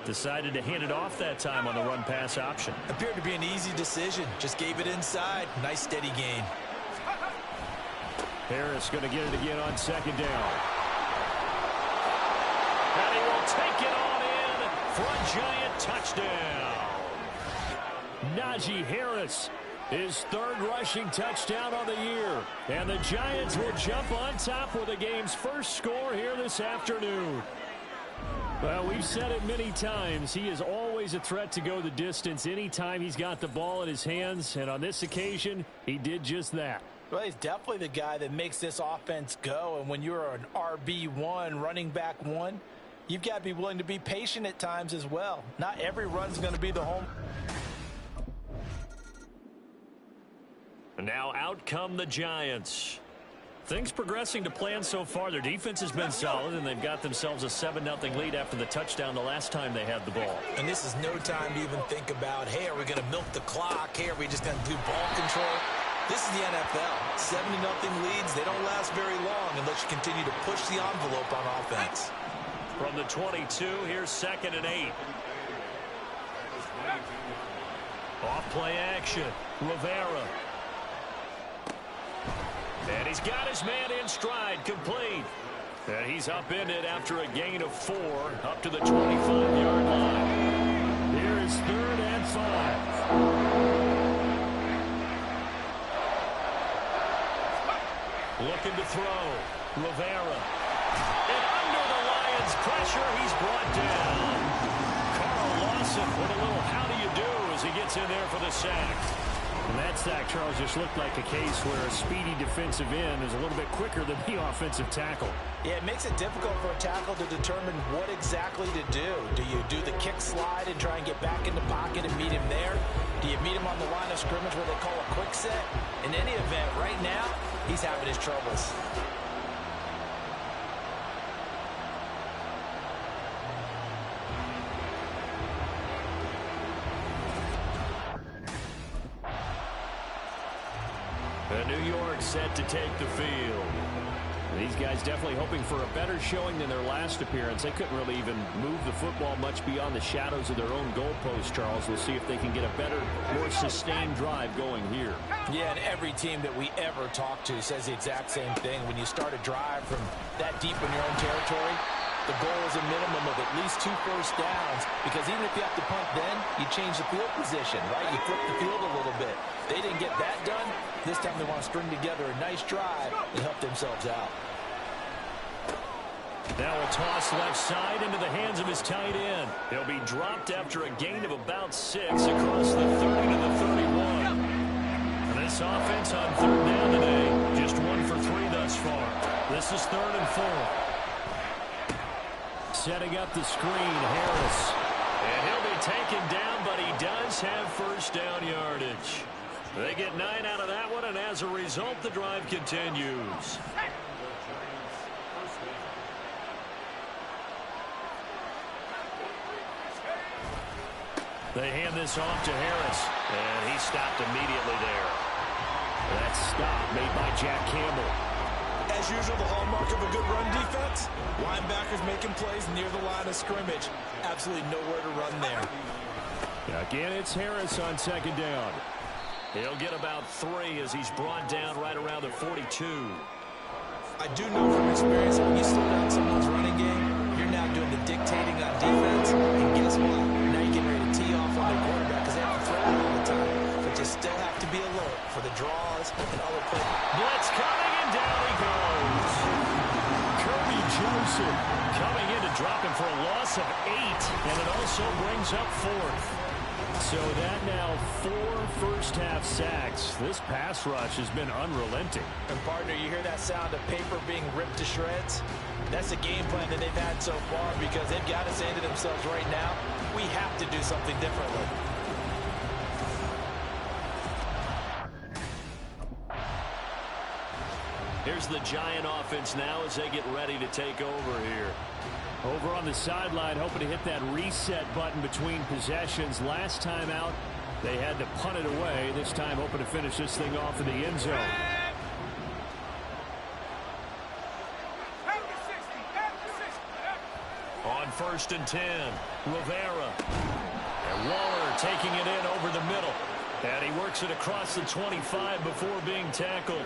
Decided to hand it off that time on the run-pass option. Appeared to be an easy decision. Just gave it inside. Nice steady gain. Harris going to get it again on second down. And he will take it on in for a Giant touchdown. Najee Harris, his third rushing touchdown on the year. And the Giants will jump on top with the game's first score here this afternoon. Well, we've said it many times. He is always a threat to go the distance anytime he's got the ball in his hands. And on this occasion, he did just that. Well, he's definitely the guy that makes this offense go. And when you're an RB1, running back one, you've got to be willing to be patient at times as well. Not every run's going to be the home. And now out come the Giants. Things progressing to plan so far. Their defense has been solid, and they've got themselves a 7-0 lead after the touchdown the last time they had the ball. And this is no time to even think about, hey, are we going to milk the clock? Hey, are we just going to do ball control? This is the NFL. 7-0 leads, they don't last very long unless you continue to push the envelope on offense. From the 22, here's 2nd and 8. Off play action. Rivera. And he's got his man in stride, complete. And he's upended after a gain of 4 up to the 25-yard line. Here is 3rd and 5. Looking to throw. Rivera. And under the Lions' pressure, he's brought down. Carl Lawson with a little how do you do as he gets in there for the sack. And that sack, Charles, just looked like a case where a speedy defensive end is a little bit quicker than the offensive tackle. Yeah, it makes it difficult for a tackle to determine what exactly to do. Do you do the kick slide and try and get back in the pocket and meet him there? Do you meet him on the line of scrimmage where they call a quick set? In any event, right now, he's having his troubles. New York set to take the field. These guys definitely hoping for a better showing than their last appearance. They couldn't really even move the football much beyond the shadows of their own goalpost, Charles. We'll see if they can get a better, more sustained drive going here. Yeah, and every team that we ever talk to says the exact same thing. When you start a drive from that deep in your own territory, the goal is a minimum of at least 2 first downs, because even if you have to punt then, you change the field position, right? You flip the field a little bit. They didn't get that done. This time they want to string together a nice drive and help themselves out. Now a toss left side into the hands of his tight end. He'll be dropped after a gain of about 6 across the 30 to the 31. And this offense on 3rd down today, just 1 for 3 thus far. This is 3rd and 4. Setting up the screen, Harris. And he'll be taken down, but he does have first down yardage. They get 9 out of that one, and as a result, the drive continues. They hand this off to Harris, and he stopped immediately there. That stop made by Jack Campbell. As usual, the hallmark of a good run defense, linebackers making plays near the line of scrimmage. Absolutely nowhere to run there. Again, it's Harris on 2nd down. He'll get about 3 as he's brought down right around the 42. I do know from experience, when you slow down someone's running game, you're now doing the dictating on defense. And guess what? Now you're getting ready to tee off on their quarterback because they have to throw it all the time. But you still have to be alert for the draws and other plays. Blitz coming, and down he goes. Kirby Joseph coming in to drop him for a loss of 8. And it also brings up 4th. So that now 4 first-half sacks. This pass rush has been unrelenting. And, partner, you hear that sound of paper being ripped to shreds? That's the game plan that they've had so far, because they've got to say to themselves right now, we have to do something differently. Here's the Giant offense now as they get ready to take over here. Over on the sideline, hoping to hit that reset button between possessions. Last time out, they had to punt it away. This time, hoping to finish this thing off in the end zone. On 1st and 10, Rivera. And Waller taking it in over the middle. And he works it across the 25 before being tackled.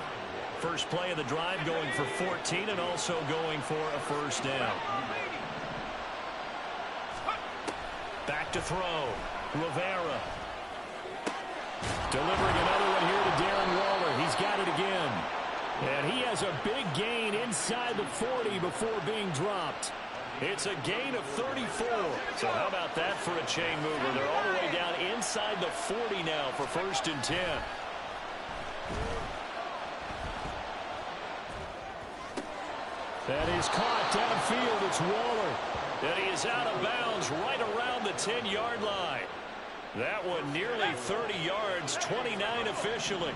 First play of the drive going for 14 and also going for a first down. Back to throw. Rivera. Delivering another one here to Darren Waller. He's got it again. And he has a big gain inside the 40 before being dropped. It's a gain of 34. So how about that for a chain mover? They're all the way down inside the 40 now for 1st and 10. That is caught downfield. It's Waller. And he is out of bounds right around the 10-yard line. That one nearly 30 yards, 29 officially.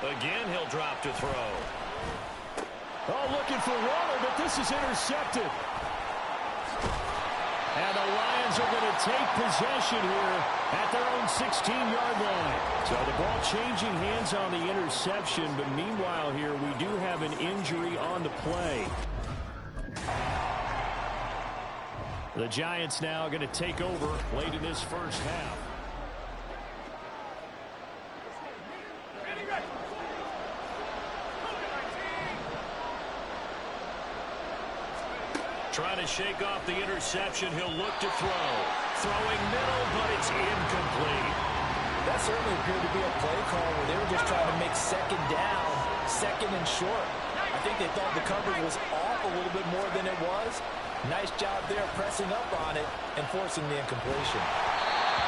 Again, he'll drop to throw. Oh, looking for Waller, but this is intercepted. And the Lions are going to take possession here at their own 16-yard line. So the ball changing hands on the interception, but meanwhile here we do have an injury on the play. The Giants now going to take over late in this first half. Trying to shake off the interception. He'll look to throw. Throwing middle, but it's incomplete. That certainly appeared to be a play call where they were just trying to make second down, second and short. I think they thought the coverage was off a little bit more than it was. Nice job there pressing up on it and forcing the incompletion.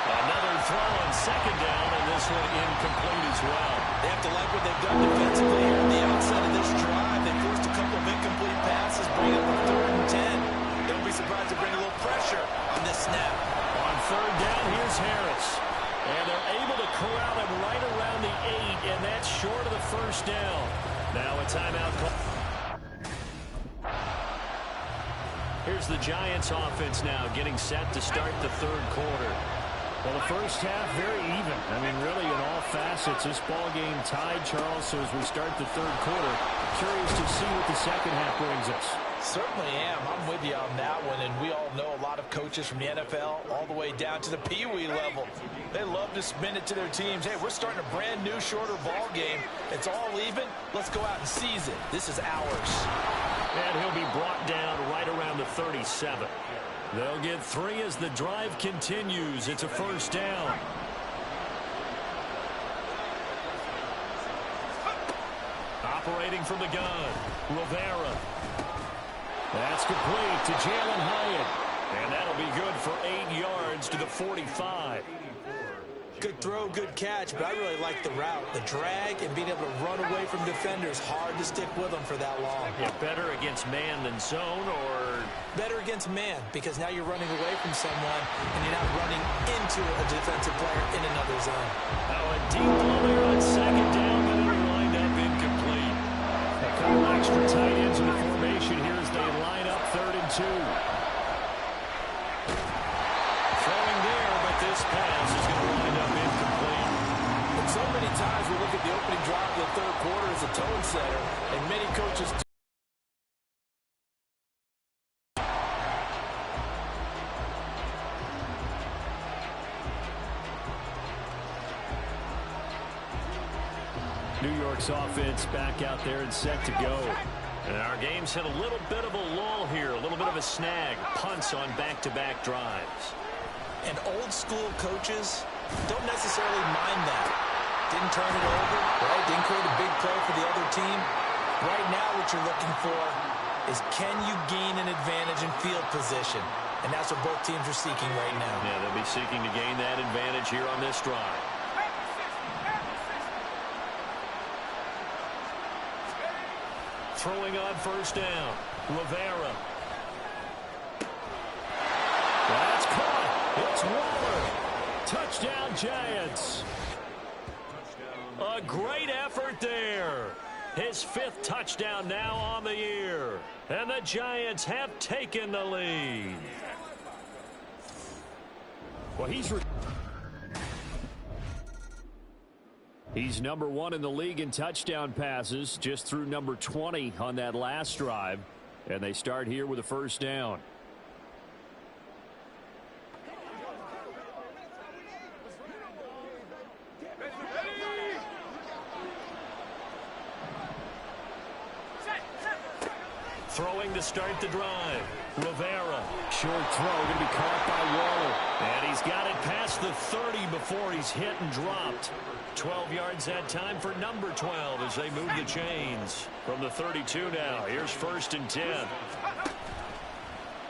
Another throw on second down, and this one incomplete as well. They have to like what they've done defensively here at the outset of this drive. They forced a couple of incomplete passes, bring up a 3rd and 10. Don't be surprised to bring a little pressure on this snap. On 3rd down, here's Harris. And they're able to corral him right around the 8, and that's short of the first down. Now a timeout call. Here's the Giants offense now getting set to start the 3rd quarter. Well, the first half very even. I mean, really in all facets, this ball game tied, Charles. So as we start the 3rd quarter, curious to see what the second half brings us. Certainly am. I'm with you on that one, and we all know a lot of coaches from the NFL all the way down to the Pee Wee level. They love to spin it to their teams. Hey, we're starting a brand new, shorter ball game. It's all even. Let's go out and seize it. This is ours. And he'll be brought down right around the 37. They'll get 3 as the drive continues. It's a first down. Operating from the gun, Rivera. That's complete to Jalen Hyatt. And that'll be good for 8 yards to the 45. Good throw, good catch, but I really like the route. The drag and being able to run away from defenders. Hard to stick with them for that long. Yeah, better against man than zone, or? Better against man, because now you're running away from someone and you're not running into a defensive player in another zone. Oh, a deep ball there on second down, but it'll wind up incomplete. A couple extra tight ends in the formation here as they line up 3rd and 2. Throwing there, but this pass is going to wind up incomplete. And so many times we look at the opening drive of the 3rd quarter as a tone setter, and many coaches do. New York's offense back out there and set to go. And our game's hit a little bit of a lull here, a little bit of a snag. Punts on back-to-back drives. And old-school coaches don't necessarily mind that. Didn't turn it over, right? Didn't create a big play for the other team. Right now what you're looking for is, can you gain an advantage in field position? And that's what both teams are seeking right now. Yeah, they'll be seeking to gain that advantage here on this drive. Throwing on first down, Rivera. That's caught. It's Waller. Touchdown, Giants. A great effort there. His 5th touchdown now on the year. And the Giants have taken the lead. Well, he's number 1 in the league in touchdown passes, just through number 20 on that last drive. And they start here with a first down. Throwing to start the drive. Rivera. Short throw going to be caught by Waller. And he's got it past the 30 before he's hit and dropped. 12 yards that time for number 12 as they move the chains. From the 32 now. Here's 1st and 10.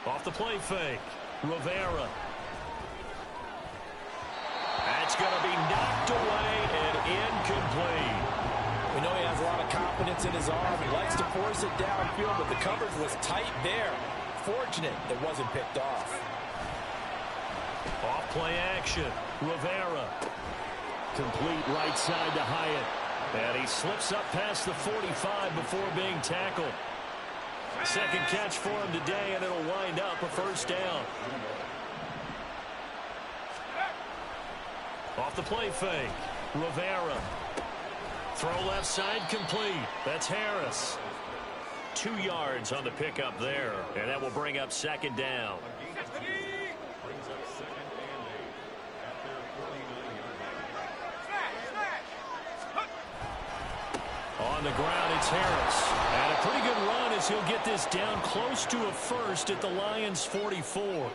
Off the play fake. Rivera. That's going to be knocked away and incomplete. We know he has a lot of confidence in his arm. He likes to force it downfield, but the coverage was tight there. Fortunate it wasn't picked off. Off play action. Rivera. Complete right side to Hyatt. And he slips up past the 45 before being tackled. Second catch for him today, and it'll wind up a 1st down. Off the play fake. Rivera. Throw left side complete. That's Harris. 2 yards on the pickup there, and that will bring up 2nd down. On the ground, it's Harris. And a pretty good run as he'll get this down close to a 1st at the Lions' 44.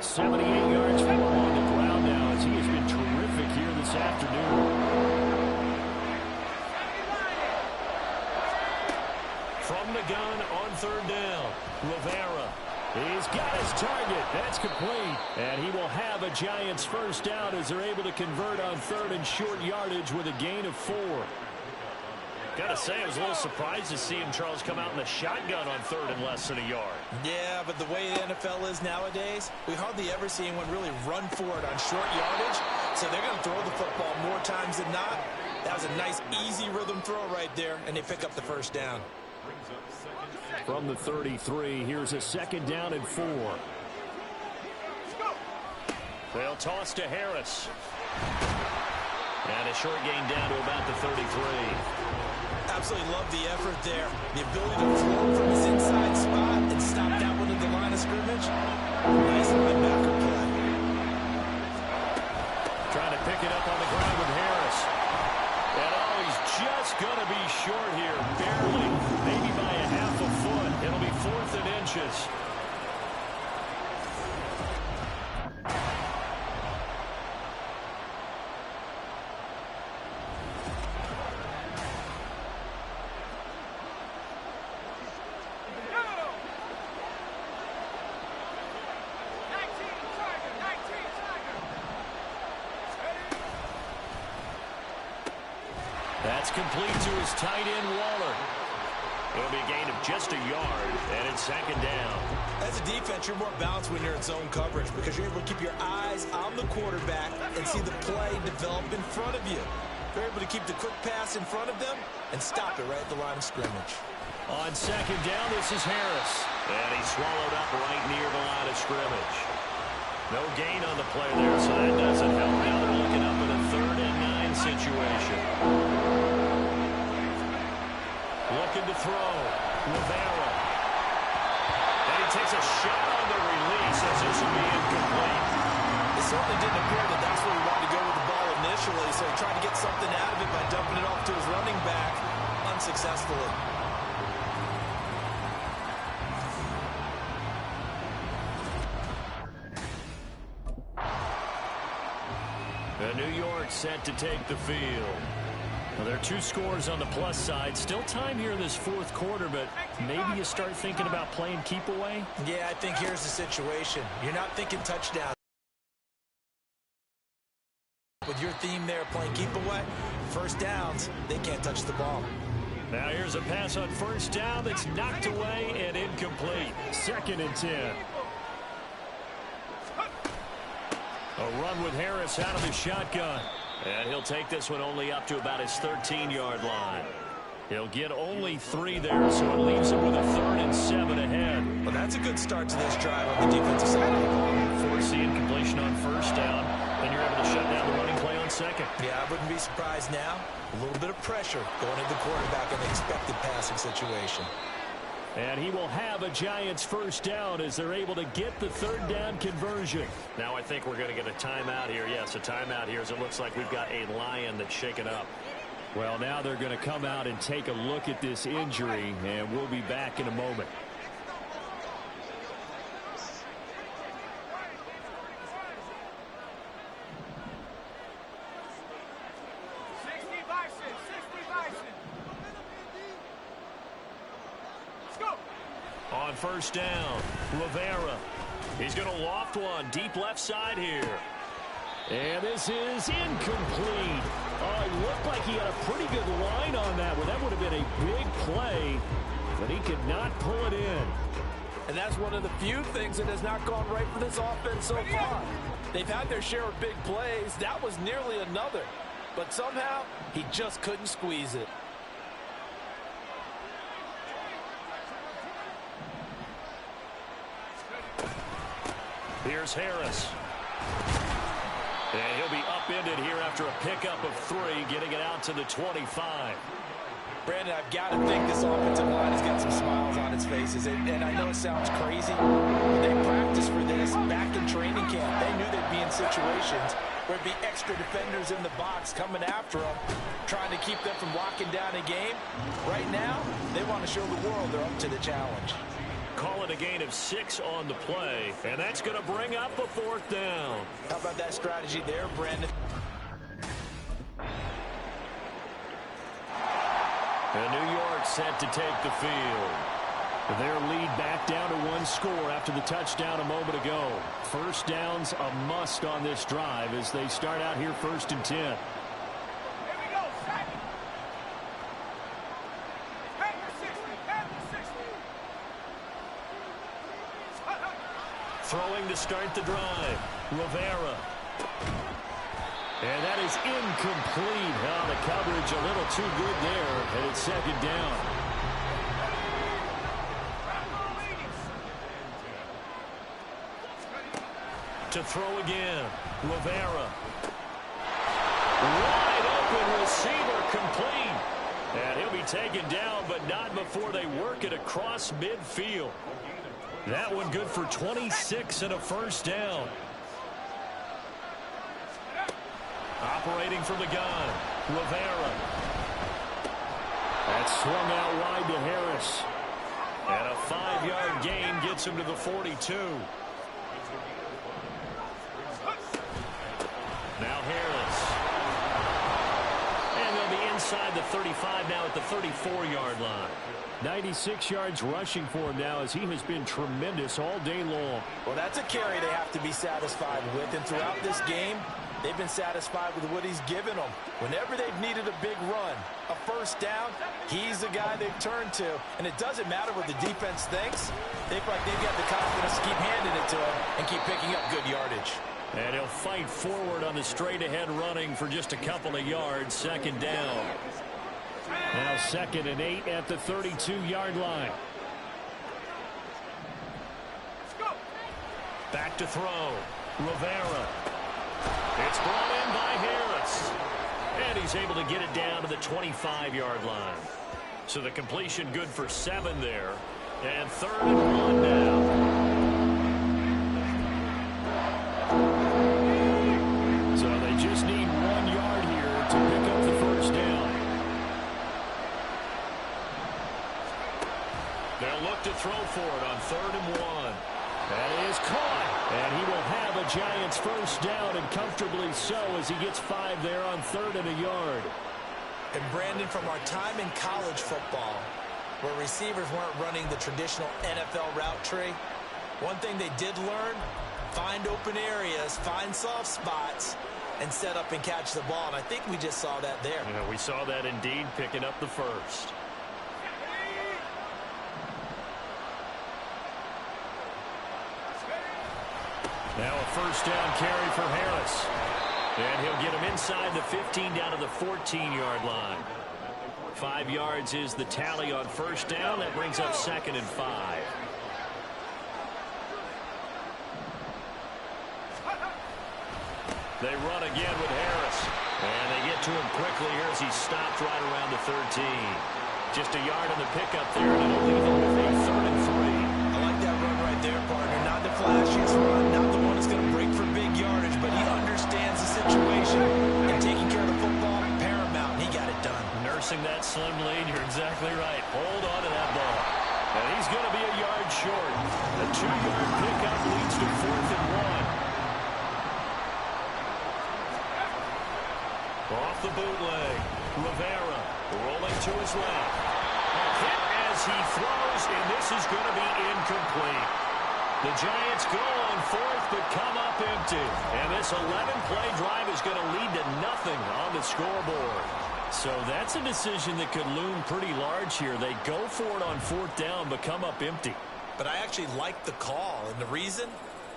78 yards for him on the ground now as he has been terrific here this afternoon. From the gun on 3rd down. Rivera. He's got his target. That's complete. And he will have a Giants 1st down as they're able to convert on 3rd and short yardage with a gain of 4. Got to say, I was a little surprised to see him, Charles, come out in the shotgun on 3rd and less than a yard. Yeah, but the way the NFL is nowadays, we hardly ever see anyone really run for it on short yardage. So they're going to throw the football more times than not. That was a nice, easy rhythm throw right there, and they pick up the 1st down. From the 33, here's a 2nd down and 4. They'll toss to Harris. And a short gain down to about the 33. Absolutely love the effort there. The ability to float from his inside spot and stop that one at the line of scrimmage. Nice linebacker play. Trying to pick it up on the ground with Harris. And oh, he's just going to be short here. Barely. Maybe by a half a foot. It'll be 4th and inches. That's complete to his tight end, Waller. It'll be a gain of just a yard, and it's 2nd down. As a defense, you're more balanced when you're in zone coverage because you're able to keep your eyes on the quarterback and see the play develop in front of you. You're able to keep the quick pass in front of them and stop it right at the line of scrimmage. On 2nd down, this is Harris. And he's swallowed up right near the line of scrimmage. No gain on the play there, so that doesn't help. Now they're looking up in a 3rd and 9 situation. Looking to throw. Rivera. And he takes a shot on the release as this will be incomplete. It certainly didn't appear that that's where he wanted to go with the ball initially, so he tried to get something out of it by dumping it off to his running back unsuccessfully. New York set to take the field. Well, there are 2 scores on the plus side. Still time here in this 4th quarter, but maybe you start thinking about playing keep away? Yeah, I think here's the situation. You're not thinking touchdown. With your theme there playing keep away, 1st downs, they can't touch the ball. Now here's a pass on 1st down that's knocked away and incomplete. 2nd and 10. A run with Harris out of the shotgun. And he'll take this one only up to about his 13-yard line. He'll get only 3 there, so it leaves him with a 3rd and 7 ahead. Well, that's a good start to this drive on the defensive side of the ball. Force the incompletion on 1st down, and you're able to shut down the running play on 2nd. Yeah, I wouldn't be surprised now. A little bit of pressure going into the quarterback in the expected passing situation. And he will have a Giants 1st down as they're able to get the 3rd down conversion. Now I think we're going to get a timeout here. Yes, a timeout here as it looks like we've got a Lion that's shaken up. Well, now they're going to come out and take a look at this injury, and we'll be back in a moment. first down. Rivera. He's going to loft one deep left side here. And this is incomplete. Oh, it looked like he had a pretty good line on that one. That would have been a big play, but he could not pull it in. And that's one of the few things that has not gone right for this offense so far. They've had their share of big plays. That was nearly another. But somehow, he just couldn't squeeze it. Here's Harris. And he'll be upended here after a pickup of 3, getting it out to the 25. Brandon, I've got to think this offensive line has got some smiles on its faces. And I know it sounds crazy, but they practiced for this back in training camp. They knew they'd be in situations where there'd be extra defenders in the box coming after them, trying to keep them from locking down a game. Right now, they want to show the world they're up to the challenge. Call it a gain of 6 on the play, and that's going to bring up a 4th down. How about that strategy there, Brandon? And New York set to take the field. Their lead back down to 1 score after the touchdown a moment ago. First down's a must on this drive as they start out here 1st and 10. Here we go, sack. Head to 60, head to 60. Throwing to start the drive. Rivera. And that is incomplete. Oh, the coverage a little too good there, and it's 2nd down. To throw again. Rivera. Wide open receiver complete. And he'll be taken down, but not before they work it across midfield. That one good for 26 and a 1st down. Operating from the gun. Rivera. That's swung out wide to Harris. And a 5-yard gain gets him to the 42. Now Harris. And they'll be inside the 35 now at the 34-yard line. 96 yards rushing for him now as he has been tremendous all day long. Well, that's a carry they have to be satisfied with. And throughout this game, they've been satisfied with what he's given them. Whenever they've needed a big run, a 1st down, he's the guy they've turned to. And it doesn't matter what the defense thinks. They feel like they've got the confidence to keep handing it to him and keep picking up good yardage. And he'll fight forward on the straight-ahead running for just a couple of yards. 2nd down. Now 2nd and 8 at the 32-yard line. Back to throw. Rivera. It's brought in by Harris. And he's able to get it down to the 25-yard line. So the completion good for 7 there. And 3rd and 1 now. So they just need 1 yard here to pick up the 1st down. They'll look to throw for it on 3rd and 1. That is caught. And he will have a Giants 1st down, and comfortably so as he gets 5 there on 3rd and a yard. And Brandon, from our time in college football, where receivers weren't running the traditional NFL route tree, one thing they did learn, find open areas, find soft spots, and set up and catch the ball. And I think we just saw that there. Yeah, we saw that indeed, picking up the 1st. Now a 1st down carry for Harris. And he'll get him inside the 15 down to the 14-yard line. 5 yards is the tally on 1st down. That brings up 2nd and 5. They run again with Harris. And they get to him quickly here as he stopped right around the 13. Just a yard on the pickup there, and it'll leave him with a 3rd and 3. I like that run right there, partner. Not the flashiest run, not the one that's going to break for big yardage, but he understands the situation, and taking care of the football, paramount, and he got it done. Nursing that slim lead, you're exactly right. Hold on to that ball. And he's going to be a yard short. The 2-yard pickup leads to 4th and 1. Off the bootleg, Rivera rolling to his left. Hit as as he throws, and this is going to be incomplete. The Giants go on fourth, but come up empty. And this 11-play drive is going to lead to nothing on the scoreboard. So that's a decision that could loom pretty large here. They go for it on fourth down, but come up empty. But I actually like the call, and the reason?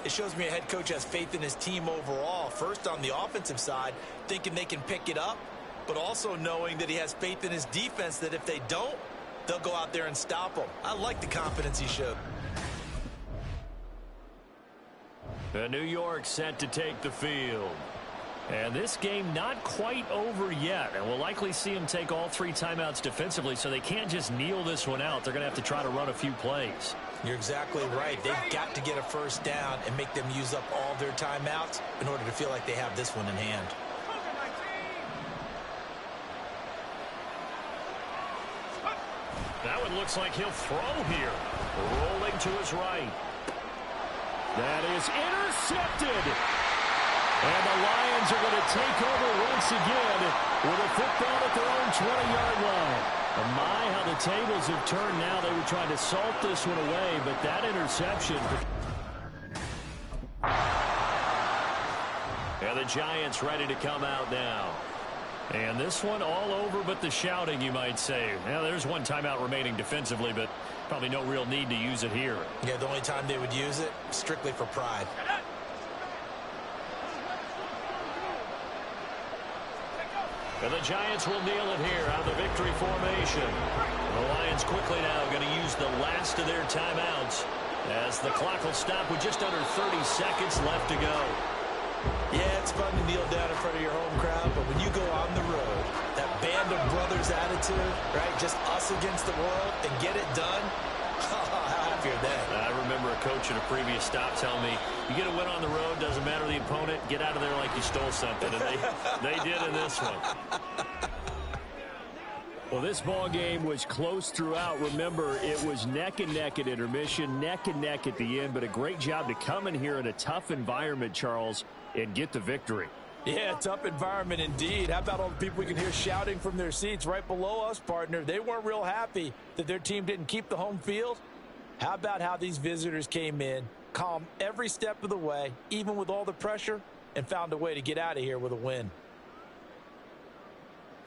It shows me a head coach has faith in his team overall. First, on the offensive side, thinking they can pick it up, but also knowing that he has faith in his defense that if they don't, they'll go out there and stop them. I like the confidence he showed. The New York set to take the field. And this game not quite over yet. And we'll likely see them take all 3 timeouts defensively, so they can't just kneel this one out. They're going to have to try to run a few plays. You're exactly right. They've got to get a first down and make them use up all their timeouts in order to feel like they have this one in hand. That one looks like he'll throw here. Rolling to his right. That is intercepted. And the Lions are going to take over once again with a football at their own 20-yard line. My, how the tables have turned now. They were trying to salt this one away, but that interception. And the Giants ready to come out now. And this one all over but the shouting, you might say. Now, there's one timeout remaining defensively, but probably no real need to use it here. Yeah, the only time they would use it, strictly for pride. And the Giants will kneel it here out of the victory formation. The Lions quickly now going to use the last of their timeouts as the clock will stop with just under 30 seconds left to go. Yeah, it's fun to kneel down in front of your home crowd, but when you go on the road, that band of brothers attitude, right, just us against the world and get it done, how happy are they? I remember a coach at a previous stop telling me, you get a win on the road, doesn't matter the opponent, get out of there like you stole something, and they did in this one. Well, this ball game was close throughout. Remember, it was neck and neck at intermission, neck and neck at the end, but a great job to come in here in a tough environment, Charles, and get the victory. Yeah, tough environment indeed. How about all the people we can hear shouting from their seats right below us, partner? They weren't real happy that their team didn't keep the home field. How about how these visitors came in, calm every step of the way, even with all the pressure, and found a way to get out of here with a win.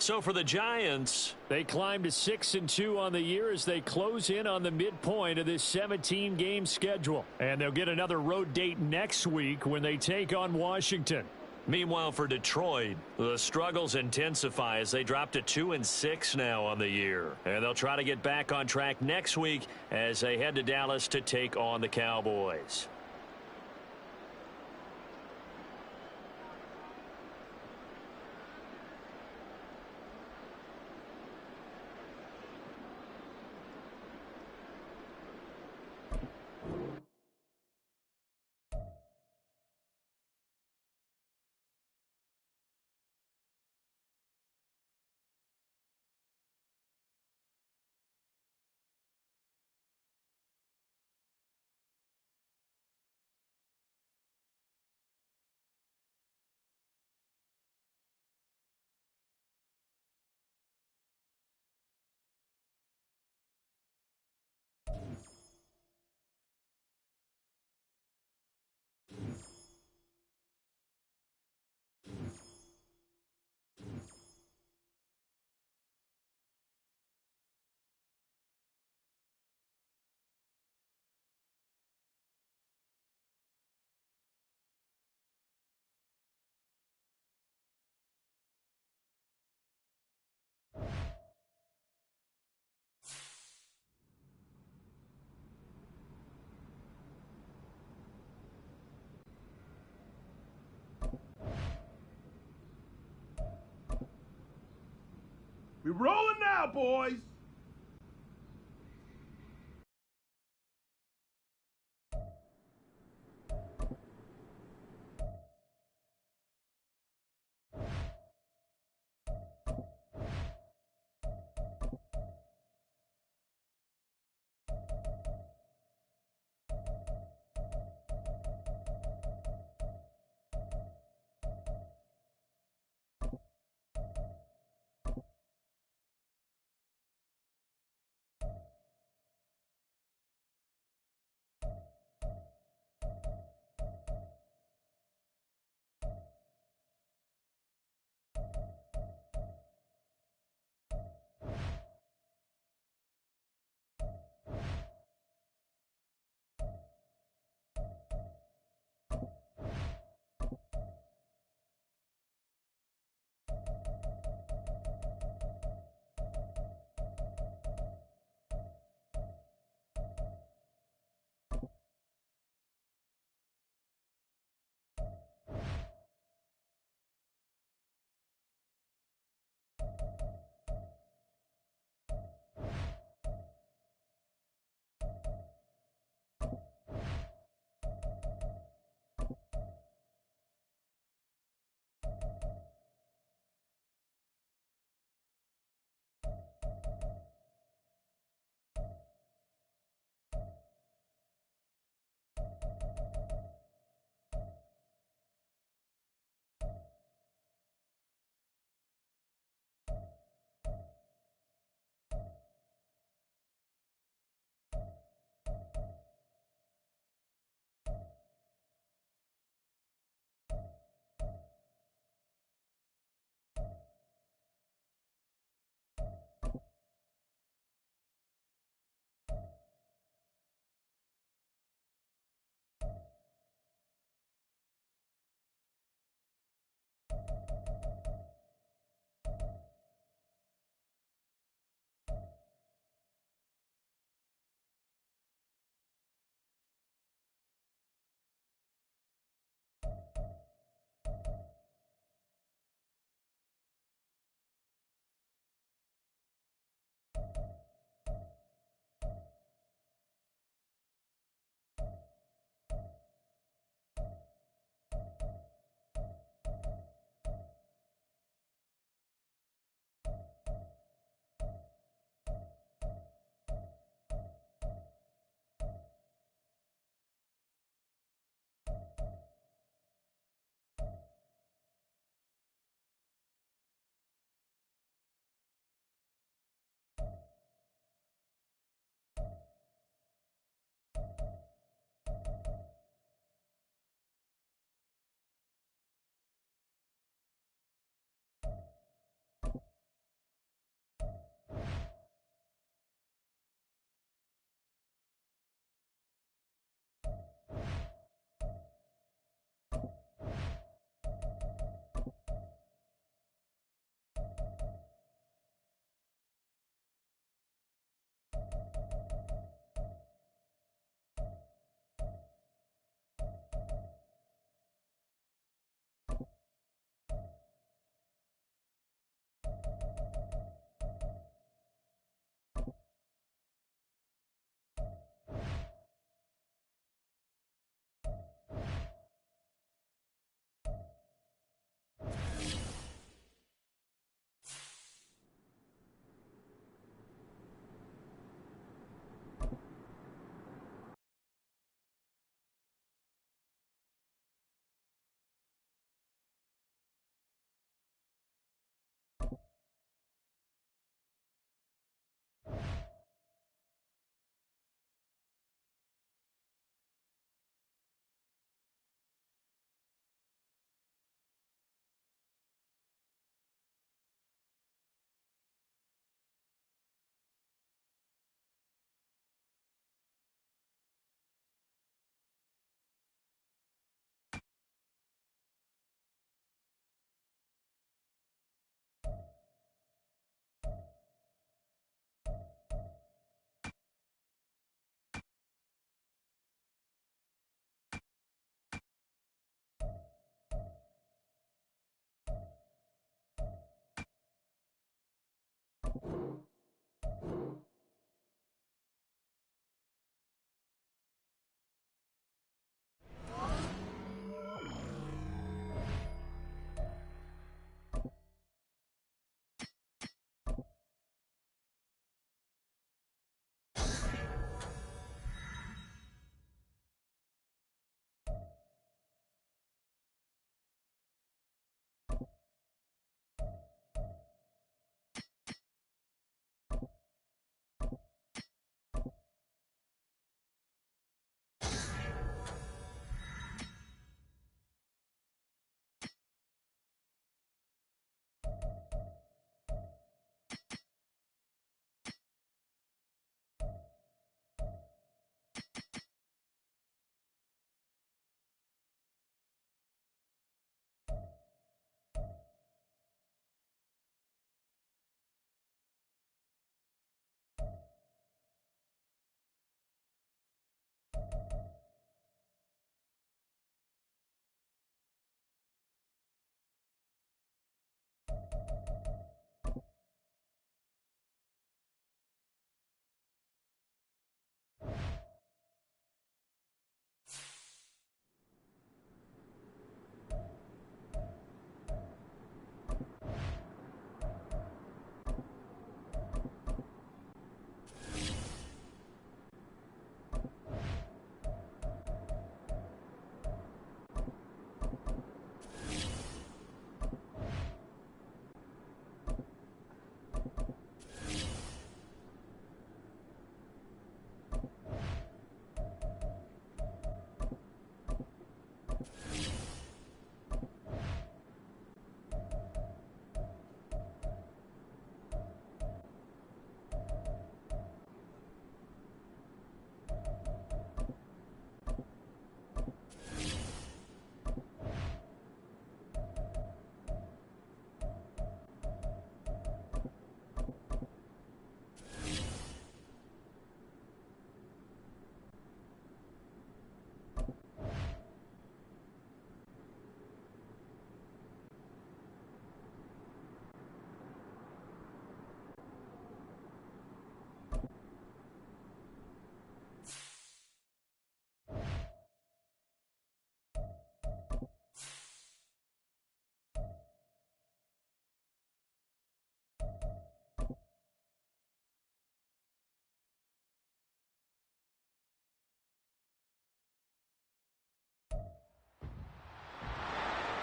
So for the Giants, they climb to 6-2 on the year as they close in on the midpoint of this 17-game schedule. And they'll get another road date next week when they take on Washington. Meanwhile, for Detroit, the struggles intensify as they drop to 2-6 now on the year. And they'll try to get back on track next week as they head to Dallas to take on the Cowboys. We rolling now, boys.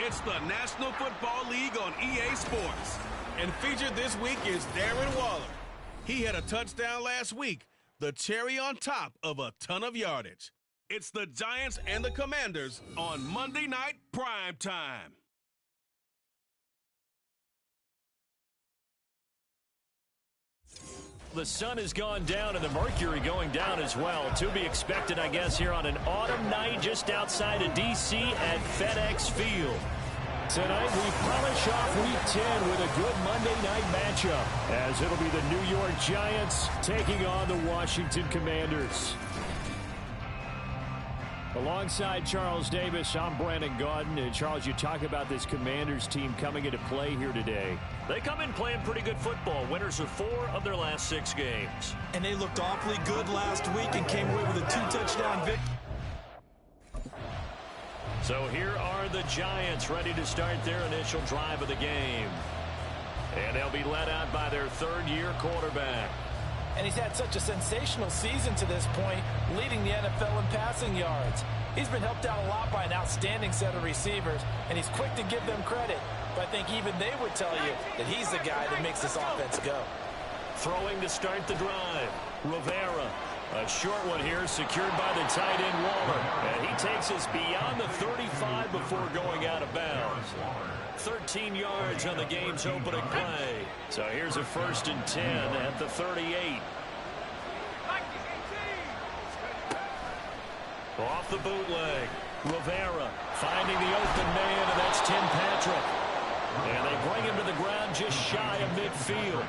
It's the National Football League on EA Sports. And featured this week is Darren Waller. He had a touchdown last week, the cherry on top of a ton of yardage. It's the Giants and the Commanders on Monday Night Prime Time. The sun has gone down and the mercury going down as well. To be expected, I guess, here on an autumn night just outside of D.C. at FedEx Field. Tonight, we polish off Week 10 with a good Monday night matchup, as it'll be the New York Giants taking on the Washington Commanders. Alongside Charles Davis, I'm Brandon Gaudin. And Charles, you talk about this Commanders team coming into play here today. They come in playing pretty good football. Winners of 4 of their last 6 games. And they looked awfully good last week and came away with a 2-touchdown victory. So here are the Giants ready to start their initial drive of the game. And they'll be led out by their third-year quarterback. And he's had such a sensational season to this point, leading the NFL in passing yards. He's been helped out a lot by an outstanding set of receivers, and he's quick to give them credit. But I think even they would tell you that he's the guy that makes this offense go. Throwing to start the drive, Rivera. A short one here, secured by the tight end Waller. And he takes us beyond the 35 before going out of bounds. 13 yards on the game's opening play. So here's a 1st and 10 at the 38. Off the bootleg, Rivera finding the open man, and that's Tim Patrick. And they bring him to the ground just shy of midfield.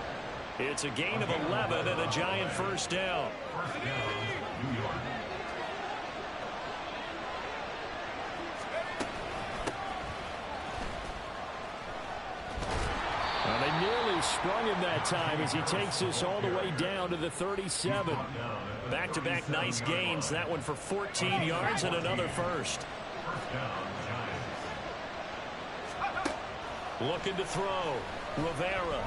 It's a gain of 11 and a Giant 1st down. Well, they nearly sprung him that time as he takes us all the way down to the 37. Back-to-back nice gains. That one for 14 yards and another 1st. Looking to throw. Rivera.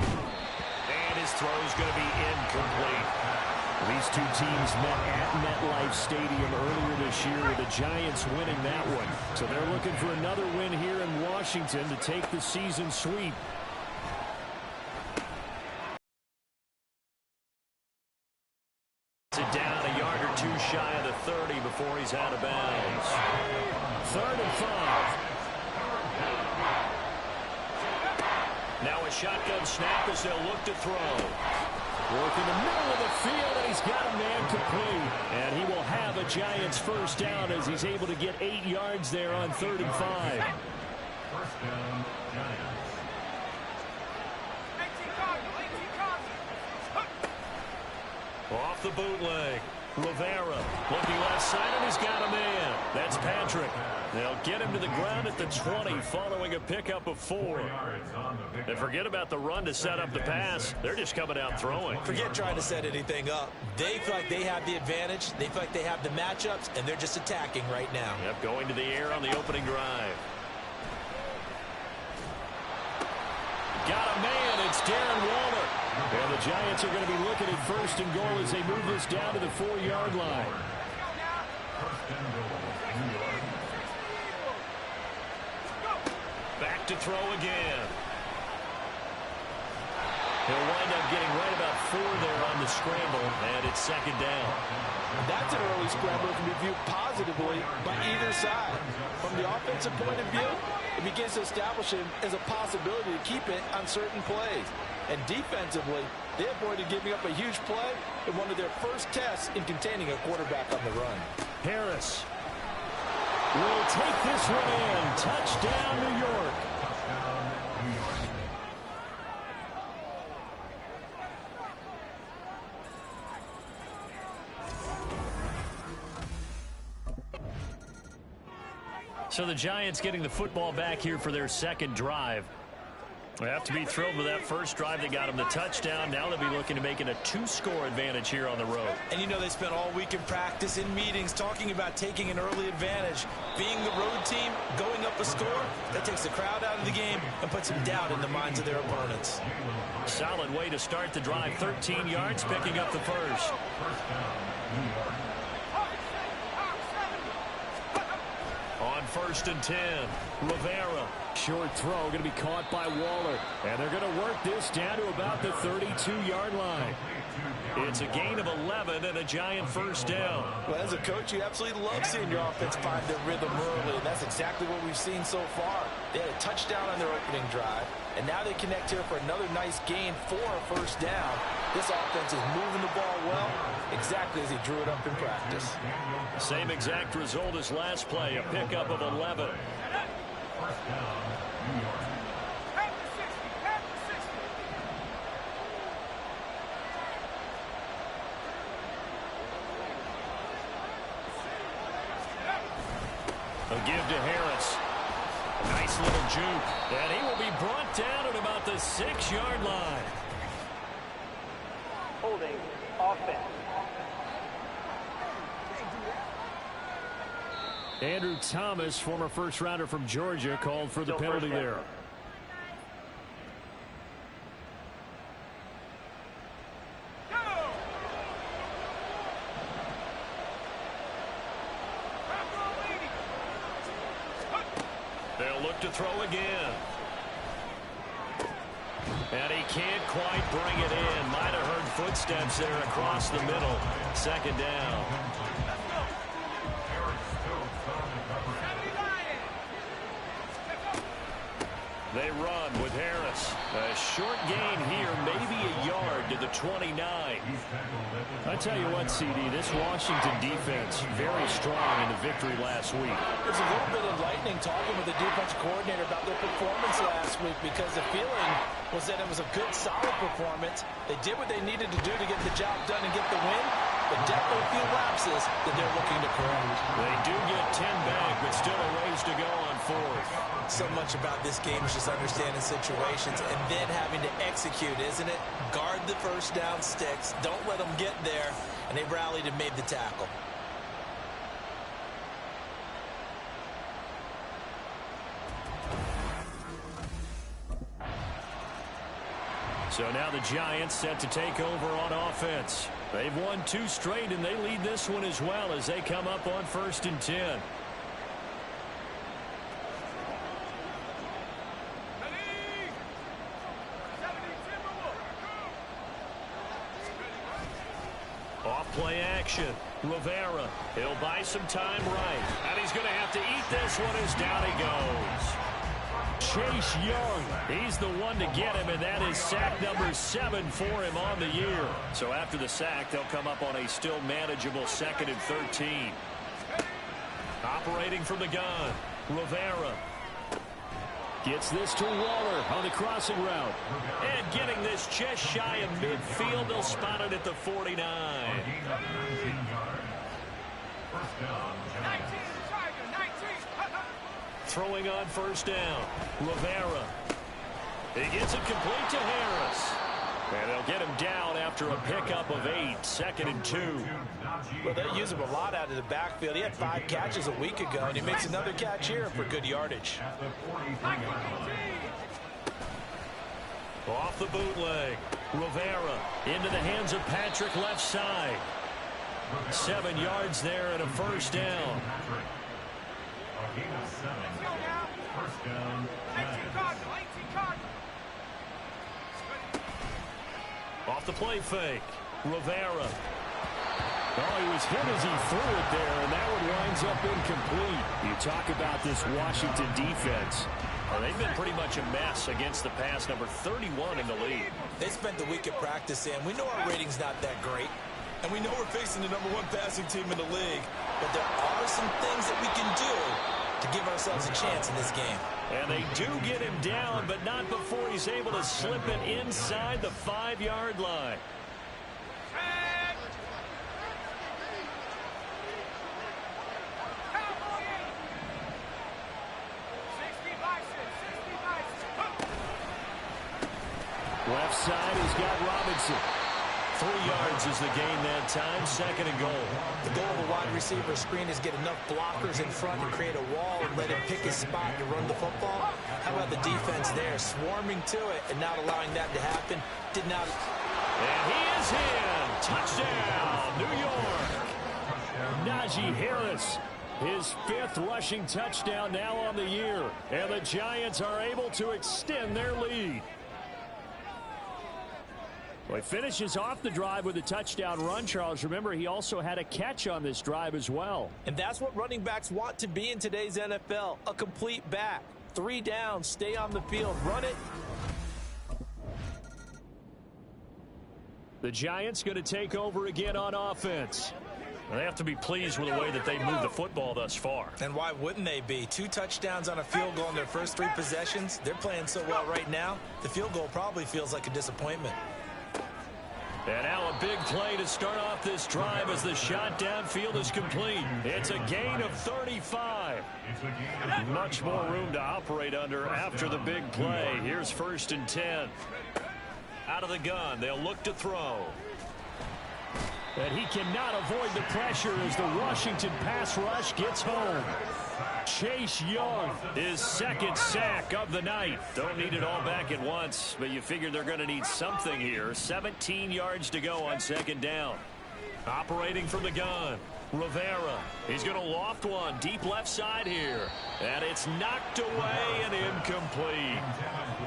And his throw is going to be incomplete. These two teams met at MetLife Stadium earlier this year with the Giants winning that one. So they're looking for another win here in Washington to take the season sweep. It's down a yard or 2 shy of the 30 before he's out of bounds. 3rd and 5. Now a shotgun snap as they'll look to throw. Work in the middle of the field, and he's got a man complete. And he will have a Giants 1st down as he's able to get 8 yards there on 3rd and 5. 1st down, Giants. Off the bootleg. Rivera looking left side, and he's got a man. That's Patrick. They'll get him to the ground at the 20 following a pickup of 4. And forget about the run to set up the pass. They're just coming out throwing. Forget trying to set anything up. They feel like they have the advantage. They feel like they have the matchups, and they're just attacking right now. Yep, going to the air on the opening drive. Got a man. It's Darren Waller. And the Giants are going to be looking at 1st and goal as they move this down to the 4-yard line. Back to throw again. He'll wind up getting right about 4 there on the scramble, and it's 2nd down. That's an early scramble that can be viewed positively by either side. From the offensive point of view, it begins to establish him as a possibility to keep it on certain plays. And defensively, they avoided giving up a huge play in one of their first tests in containing a quarterback on the run. Harris will take this one in. Touchdown, New York. So the Giants getting the football back here for their 2nd drive. They have to be thrilled with that 1st drive. They got him the touchdown. Now they'll be looking to make it a 2-score advantage here on the road. And you know they spent all week in practice, in meetings, talking about taking an early advantage. Being the road team, going up a score, that takes the crowd out of the game and puts some doubt in the minds of their opponents. Solid way to start the drive. 13 yards, picking up the 1st. On 1st and 10, Rivera Short throw going to be caught by Waller. And they're going to work this down to about the 32-yard line. It's a gain of 11 and a Giant first down. Well, as a coach, you absolutely love seeing your offense find their rhythm early, and that's exactly what we've seen so far. They had a touchdown on their opening drive, and now they connect here for another nice gain for a first down. This offense is moving the ball well, exactly as he drew it up in practice. Same exact result as last play, a pickup of 11. First down, New York. A give to Harris. Nice little juke. And he will be brought down at about the 6-yard line. Holding offense. Andrew Thomas, former first-rounder from Georgia, called for the penalty there. They'll look to throw again. And he can't quite bring it in. Might have heard footsteps there across the middle. Second down. They run with Harris. A short gain here, maybe a yard to the 29. I tell you what, CD, this Washington defense, very strong in the victory last week. It's a little bit enlightening talking with the defense coordinator about their performance last week, because the feeling was that it was a good, solid performance. They did what they needed to do to get the job done and get the win, but definitely a few lapses that they're looking to correct. They do get 10 back, but still a ways to go on fourth. So much about this game is just understanding situations and then having to execute, isn't it? Guard the first down sticks. Don't let them get there. And they rallied and made the tackle. So now the Giants set to take over on offense. They've won 2 straight, and they lead this one as well as they come up on 1st and 10. Off-play action. Rivera. He'll buy some time right. And he's going to have to eat this one as down he goes. Chase Young, he's the one to get him, and that is sack number 7 for him on the year. So after the sack, they'll come up on a still manageable 2nd and 13. Operating from the gun, Rivera. Gets this to Waller on the crossing route. And getting this just shy of midfield, they'll spot it at the 49. First down, Giants. Throwing on 1st down, Rivera. He gets it complete to Harris. And they'll get him down after a pickup of 8, 2nd and 2. Well, they use him a lot out of the backfield. He had 5 catches a week ago, and he makes another catch here for good yardage. Off the bootleg, Rivera into the hands of Patrick left side. 7 yards there and a first down. First down, Off the play fake, Rivera. Oh, he was hit as he threw it there, and that one winds up incomplete. You talk about this Washington defense. Well, they've been pretty much a mess against the pass, number 31 in the league. They spent the week at practice, and we know our rating's not that great. And we know we're facing the number 1 passing team in the league. But there are some things that we can do to give ourselves a chance in this game. And they do get him down, but not before he's able to slip it inside the 5-yard line. Left side has got Robinson. 3 yards is the gain that time, 2nd and goal. The goal of a wide receiver screen is get enough blockers in front to create a wall and let him pick his spot to run the football. How about the defense there, swarming to it and not allowing that to happen? Did not. And he is in. Touchdown, New York. Najee Harris His 5th rushing touchdown now on the year. And the Giants are able to extend their lead. Well, he finishes off the drive with a touchdown run, Charles. Remember, he also had a catch on this drive as well. And that's what running backs want to be in today's NFL, a complete back. 3 downs, stay on the field, run it. The Giants going to take over again on offense. Well, they have to be pleased with the way that they moved the football thus far. And why wouldn't they be? 2 touchdowns on a field goal in their first 3 possessions. They're playing so well right now, the field goal probably feels like a disappointment. And now a big play to start off this drive as the shot downfield is complete. It's a gain of 35. Much more room to operate under after the big play. Here's 1st and 10. Out of the gun, they'll look to throw. And he cannot avoid the pressure as the Washington pass rush gets home. Chase Young, his 2nd sack of the night. Don't need it all back at once, but you figure they're going to need something here. 17 yards to go on 2nd down. Operating from the gun, Rivera. He's going to loft one deep left side here. And it's knocked away and incomplete.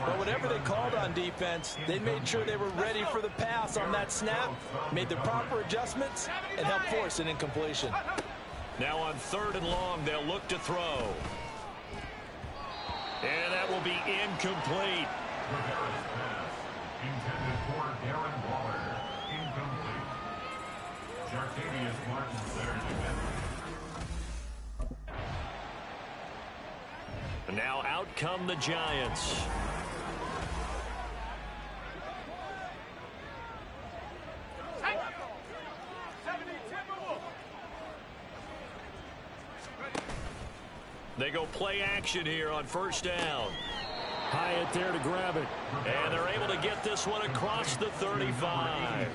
But whatever they called on defense, they made sure they were ready for the pass on that snap, made the proper adjustments, and helped force an incompletion. Now on 3rd and long, they'll look to throw. And that will be incomplete. Rivera's pass, intended for Darren Waller, incomplete. Jartavius Martin's there to defend. And now out come the Giants. They go play action here on 1st down. Hyatt there to grab it. And they're able to get this one across the 35.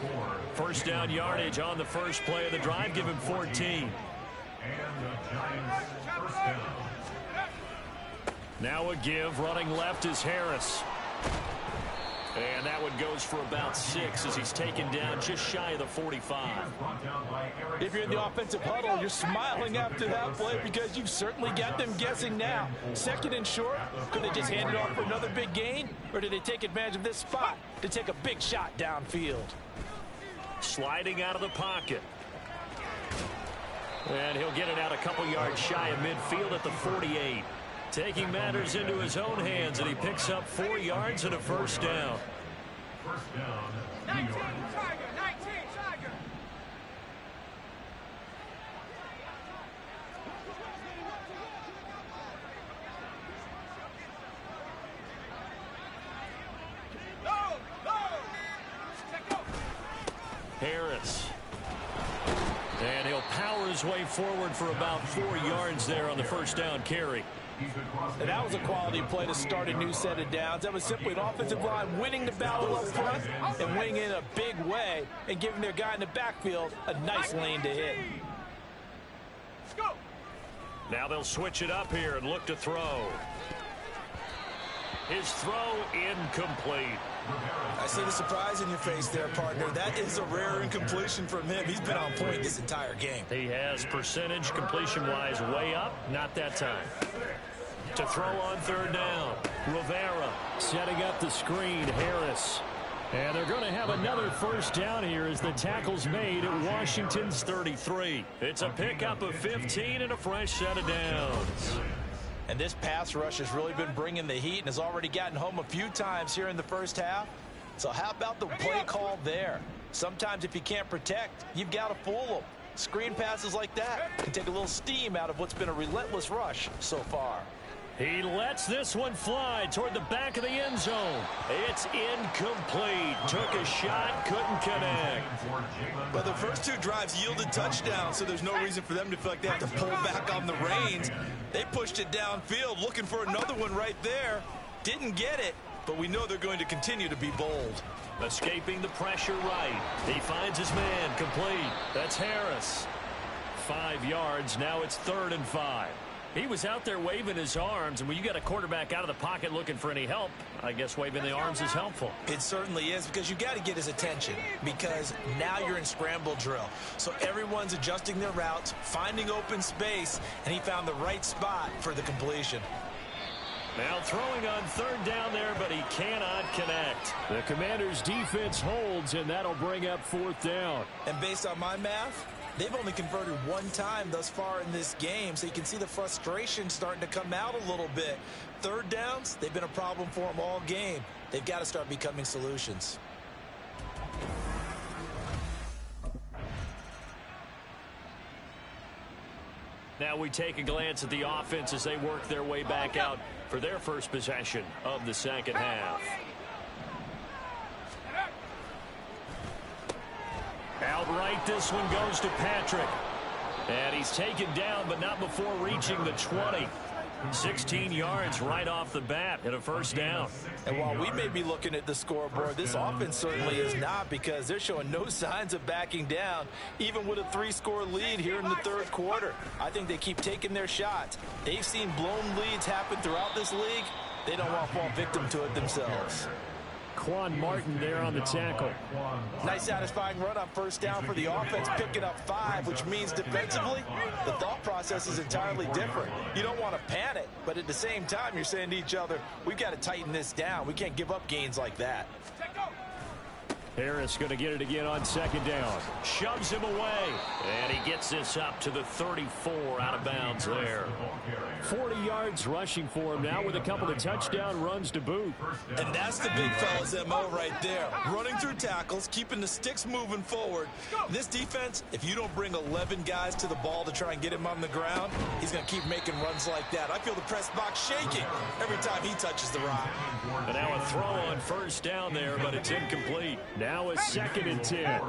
1st down yardage on the first play of the drive. Give him 14. And the Giants' 1st down. Now a give. Running left is Harris. And that one goes for about 6 as he's taken down just shy of the 45. If you're in the offensive huddle, you're smiling after that play because you've certainly got them guessing now. 2nd and short, could they just hand it off for another big gain? Or did they take advantage of this spot to take a big shot downfield? Sliding out of the pocket. And he'll get it out a couple yards shy of midfield at the 48. Taking matters into his own hands, and he picks up 4 yards and a 1st down. 1st down, New York. Harris. And he'll power his way forward for about 4 yards there on the 1st down carry. And that was a quality play to start a new set of downs. That was simply an offensive line winning the battle up front and winning in a big way and giving their guy in the backfield a nice lane to hit. Now they'll switch it up here and look to throw. His throw incomplete. I see the surprise in your face there, partner. That is a rare incompletion from him. He's been on point this entire game. He has percentage completion-wise way up. Not that time. To throw on 3rd down. Rivera setting up the screen. Harris. And they're going to have another 1st down here as the tackle's made at Washington's 33. It's a pickup of 15 and a fresh set of downs. And this pass rush has really been bringing the heat and has already gotten home a few times here in the 1st half. So how about the play call there? Sometimes if you can't protect, you've got to fool them. Screen passes like that can take a little steam out of what's been a relentless rush so far. He lets this one fly toward the back of the end zone. It's incomplete. Took a shot, couldn't connect. But the first 2 drives yielded touchdowns, so there's no reason for them to feel like they have to pull back on the reins. They pushed it downfield, looking for another one right there. Didn't get it, but we know they're going to continue to be bold. Escaping the pressure right. He finds his man complete. That's Harris. 5 yards. Now it's 3rd and 5. He was out there waving his arms, and when you got a quarterback out of the pocket looking for any help, I guess waving the arms is helpful. It certainly is, because you got to get his attention, because now you're in scramble drill. So everyone's adjusting their routes, finding open space, and he found the right spot for the completion. Now throwing on third down there, but he cannot connect. The Commanders' defense holds, and that'll bring up fourth down. And based on my math, they've only converted one time thus far in this game, so you can see the frustration starting to come out a little bit. Third downs, they've been a problem for them all game. They've got to start becoming solutions. Now we take a glance at the offense as they work their way back out for their first possession of the second half. Outright, this one goes to Patrick. And he's taken down, but not before reaching the 20. 16 yards right off the bat and a first down. And while we may be looking at the scoreboard, this offense certainly is not, because they're showing no signs of backing down, even with a 3-score lead here in the third quarter. I think they keep taking their shots. They've seen blown leads happen throughout this league. They don't want to fall victim to it themselves. Quan Martin there on the tackle. Nice satisfying run on first down for the offense, picking up 5, which means defensively, the thought process is entirely different. You don't want to panic, but at the same time, you're saying to each other, we've got to tighten this down. We can't give up gains like that. Harris going to get it again on second down. Shoves him away. And he gets this up to the 34 out of bounds there. 40 yards rushing for him now with a couple of touchdown runs to boot. And that's the big fella's MO right there. Running through tackles, keeping the sticks moving forward. This defense, if you don't bring 11 guys to the ball to try and get him on the ground, he's going to keep making runs like that. I feel the press box shaking every time he touches the rock. And now a throw on first down there, but it's incomplete. Now a 2nd and 10.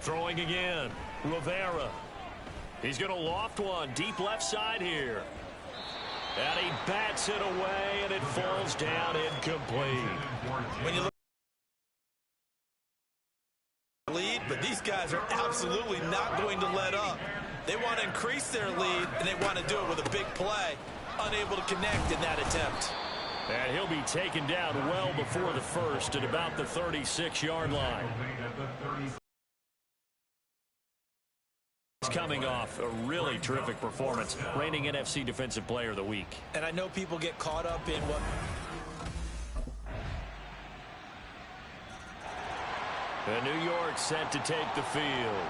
Throwing again. Rivera. He's going to loft one deep left side here. And he bats it away, and it falls down incomplete. When you look at the lead, but these guys are absolutely not going to let up. They want to increase their lead, and they want to do it with a big play. Unable to connect in that attempt. And he'll be taken down well before the first at about the 36-yard line. He's coming off a really terrific performance, reigning NFC Defensive Player of the Week. And I know people get caught up in what... And New York set to take the field.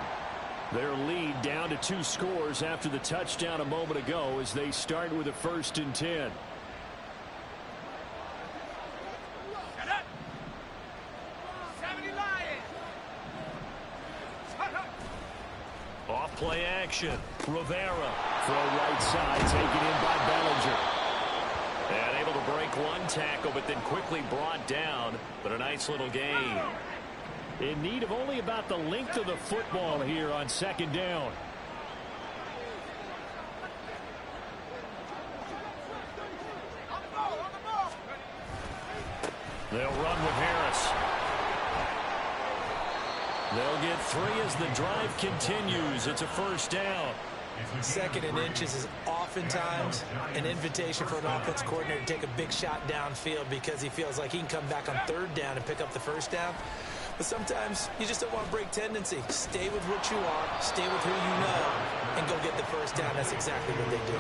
Their lead down to 2 scores after the touchdown a moment ago as they start with a 1st and 10. Off play action. Rivera. Throw right side, taken in by Bellinger. And able to break one tackle, but then quickly brought down. But a nice little gain. In need of only about the length of the football here on 2nd down. They'll run with Harris. They'll get 3 as the drive continues. It's a first down. 2nd and inches is oftentimes an invitation for an offense coordinator to take a big shot downfield because he feels like he can come back on 3rd down and pick up the first down. But sometimes you just don't want to break tendency. Stay with what you are, stay with who you know, and go get the first down. That's exactly what they do.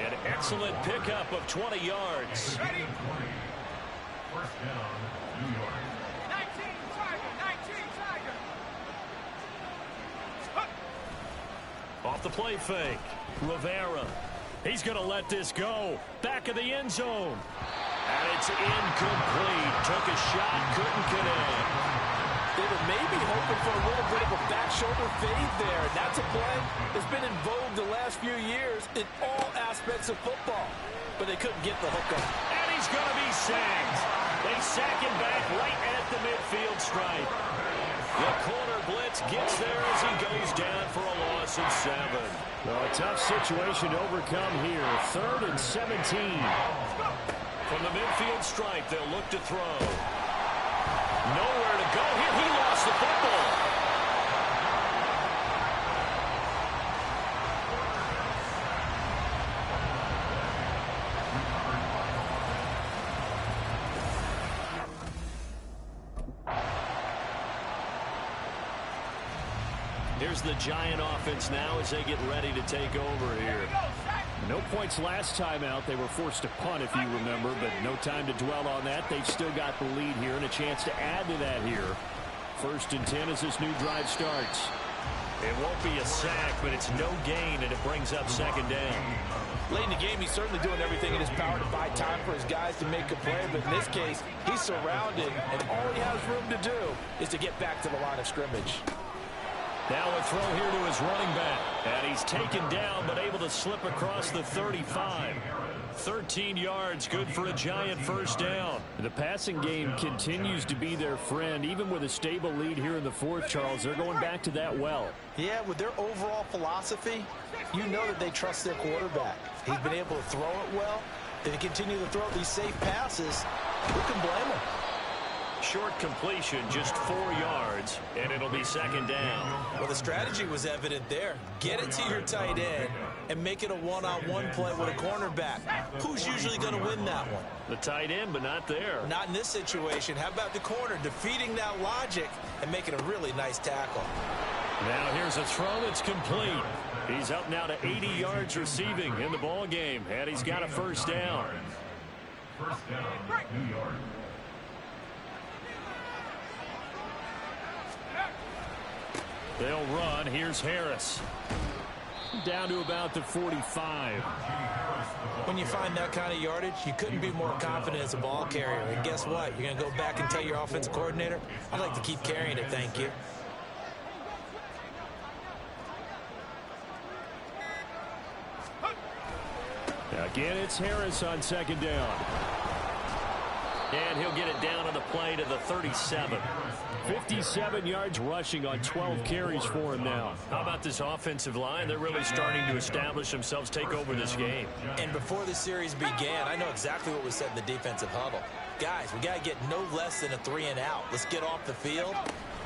An excellent pickup of 20 yards. First down, New York. Off the play fake. Rivera. He's going to let this go. Back of the end zone. And it's incomplete. Took a shot, couldn't connect. They were maybe hoping for a little bit of a back shoulder fade there. That's a play that's been in vogue the last few years in all aspects of football. But they couldn't get the hook up. And he's going to be sacked. They sack him back right at the midfield stripe. The corner blitz gets there as he goes down for a loss of 7. Well, a tough situation to overcome here. 3rd and 17. From the midfield stripe, they'll look to throw. Nowhere to go here. He lost the football. Here's the Giant offense now as they get ready to take over here. No points last time out. They were forced to punt, if you remember, but no time to dwell on that. They've still got the lead here and a chance to add to that here. 1st and 10 as this new drive starts. It won't be a sack, but it's no gain, and it brings up 2nd down. Late in the game, he's certainly doing everything in his power to buy time for his guys to make a play, but in this case, he's surrounded, and all he has room to do is to get back to the line of scrimmage. Now a throw here to his running back. And he's taken down, but able to slip across the 35. 13 yards, good for a Giant 1st down. The passing game continues to be their friend. Even with a stable lead here in the 4th, Charles, they're going back to that well. Yeah, with their overall philosophy, you know that they trust their quarterback. He's been able to throw it well. They continue to throw these safe passes. Who can blame them? Short completion, just 4 yards, and it'll be 2nd down. Well, the strategy was evident there. Get it to your tight end and make it a one-on-one play with a cornerback. Who's usually going to win that one? The tight end, but not there. Not in this situation. How about the corner defeating that logic and making a really nice tackle? Now here's a throw that's complete. He's up now to 80 yards receiving in the ball game, and he's got a 1st down. 1st down, New York. They'll run. Here's Harris. Down to about the 45. When you find that kind of yardage, you couldn't be more confident as a ball carrier. And guess what? You're going to go back and tell your offensive coordinator, I'd like to keep carrying it, thank you. Again, it's Harris on 2nd down. And he'll get it down on the play to the 37. 57 yards rushing on 12 carries for him now. How about this offensive line? They're really starting to establish themselves, take over this game. And before the series began, I know exactly what was said in the defensive huddle. Guys, we got to get no less than a 3-and-out. Let's get off the field.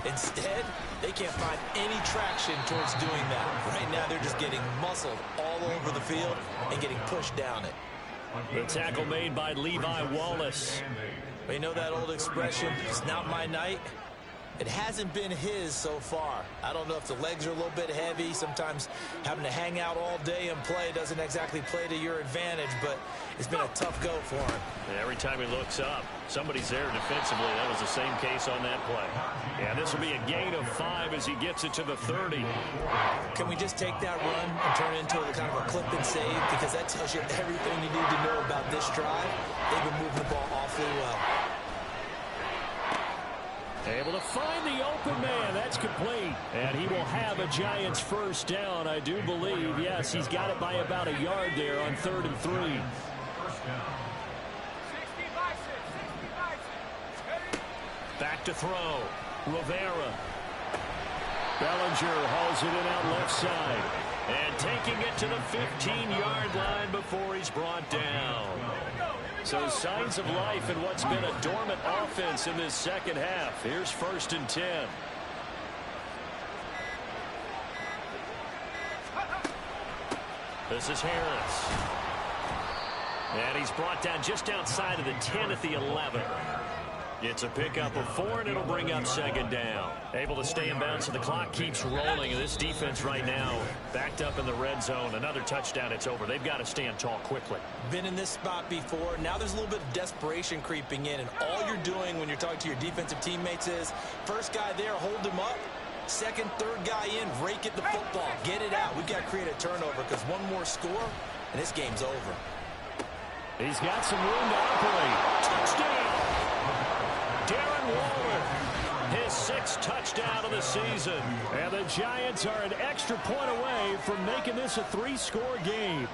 Instead, they can't find any traction towards doing that. Right now, they're just getting muscled all over the field and getting pushed down it. The tackle made by Levi Wallace. You know that old expression, it's not my night? It hasn't been his so far. I don't know if the legs are a little bit heavy. Sometimes having to hang out all day and play doesn't exactly play to your advantage, but it's been a tough go for him. And every time he looks up, somebody's there defensively. That was the same case on that play. And this will be a gain of 5 as he gets it to the 30. Can we just take that run and turn it into a kind of a clip and save? Because that tells you everything you need to know about this drive. They've been moving the ball awfully well. Able to find the open man. That's complete. And he will have a Giants 1st down, I do believe. Yes, he's got it by about a yard there on 3rd and 3. Back to throw. Rivera. Bellinger hauls it in out left side. And taking it to the 15-yard line before he's brought down. So signs of life in what's been a dormant offense in this 2nd half. Here's 1st and 10. This is Harris. And he's brought down just outside of the 10 at the 11. It's a pickup of 4, and it'll bring up 2nd down. Able to stay in bounds, so the clock keeps rolling. And this defense right now backed up in the red zone. Another touchdown, it's over. They've got to stand tall quickly. Been in this spot before. Now there's a little bit of desperation creeping in. And all you're doing when you're talking to your defensive teammates is, first guy there, hold him up. Second, third guy in, rake at the football. Get it out. We've got to create a turnover because one more score, and this game's over. He's got some room to operate. Touchdown! Darren Waller, his 6th touchdown of the season. And the Giants are an extra point away from making this a 3-score game.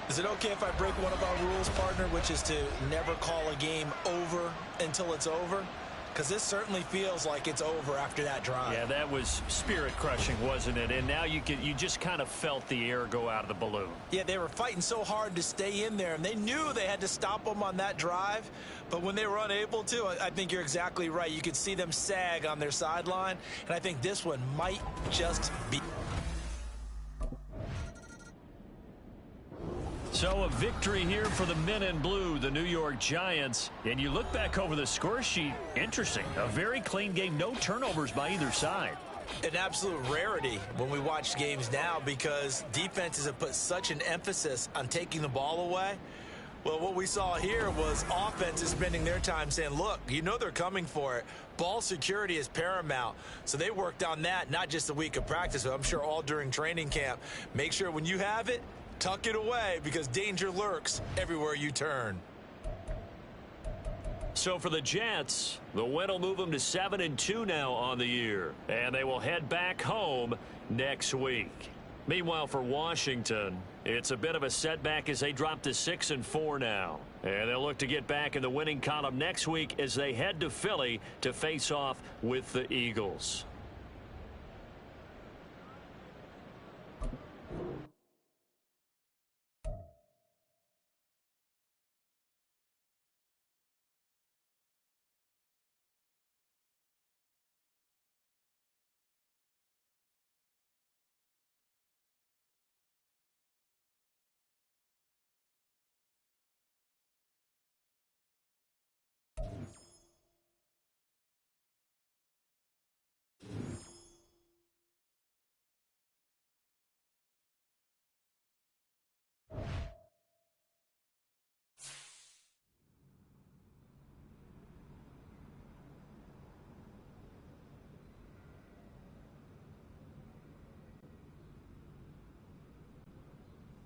Is it okay if I break one of our rules, partner, which is to never call a game over until it's over? Because this certainly feels like it's over after that drive. Yeah, that was spirit-crushing, wasn't it? And now you just kind of felt the air go out of the balloon. Yeah, they were fighting so hard to stay in there, and they knew they had to stop them on that drive. But when they were unable to, I think you're exactly right. You could see them sag on their sideline, and I think this one might just be. So a victory here for the men in blue, the New York Giants. And you look back over the score sheet, interesting. A very clean game, no turnovers by either side. An absolute rarity when we watch games now because defenses have put such an emphasis on taking the ball away. Well, what we saw here was offenses spending their time saying, look, you know they're coming for it. Ball security is paramount. So they worked on that not just a week of practice, but I'm sure all during training camp. Make sure when you have it, tuck it away because danger lurks everywhere you turn. So for the Jets, the win will move them to 7-2 now on the year. And they will head back home next week. Meanwhile, for Washington, it's a bit of a setback as they drop to 6-4 now. And they'll look to get back in the winning column next week as they head to Philly to face off with the Eagles.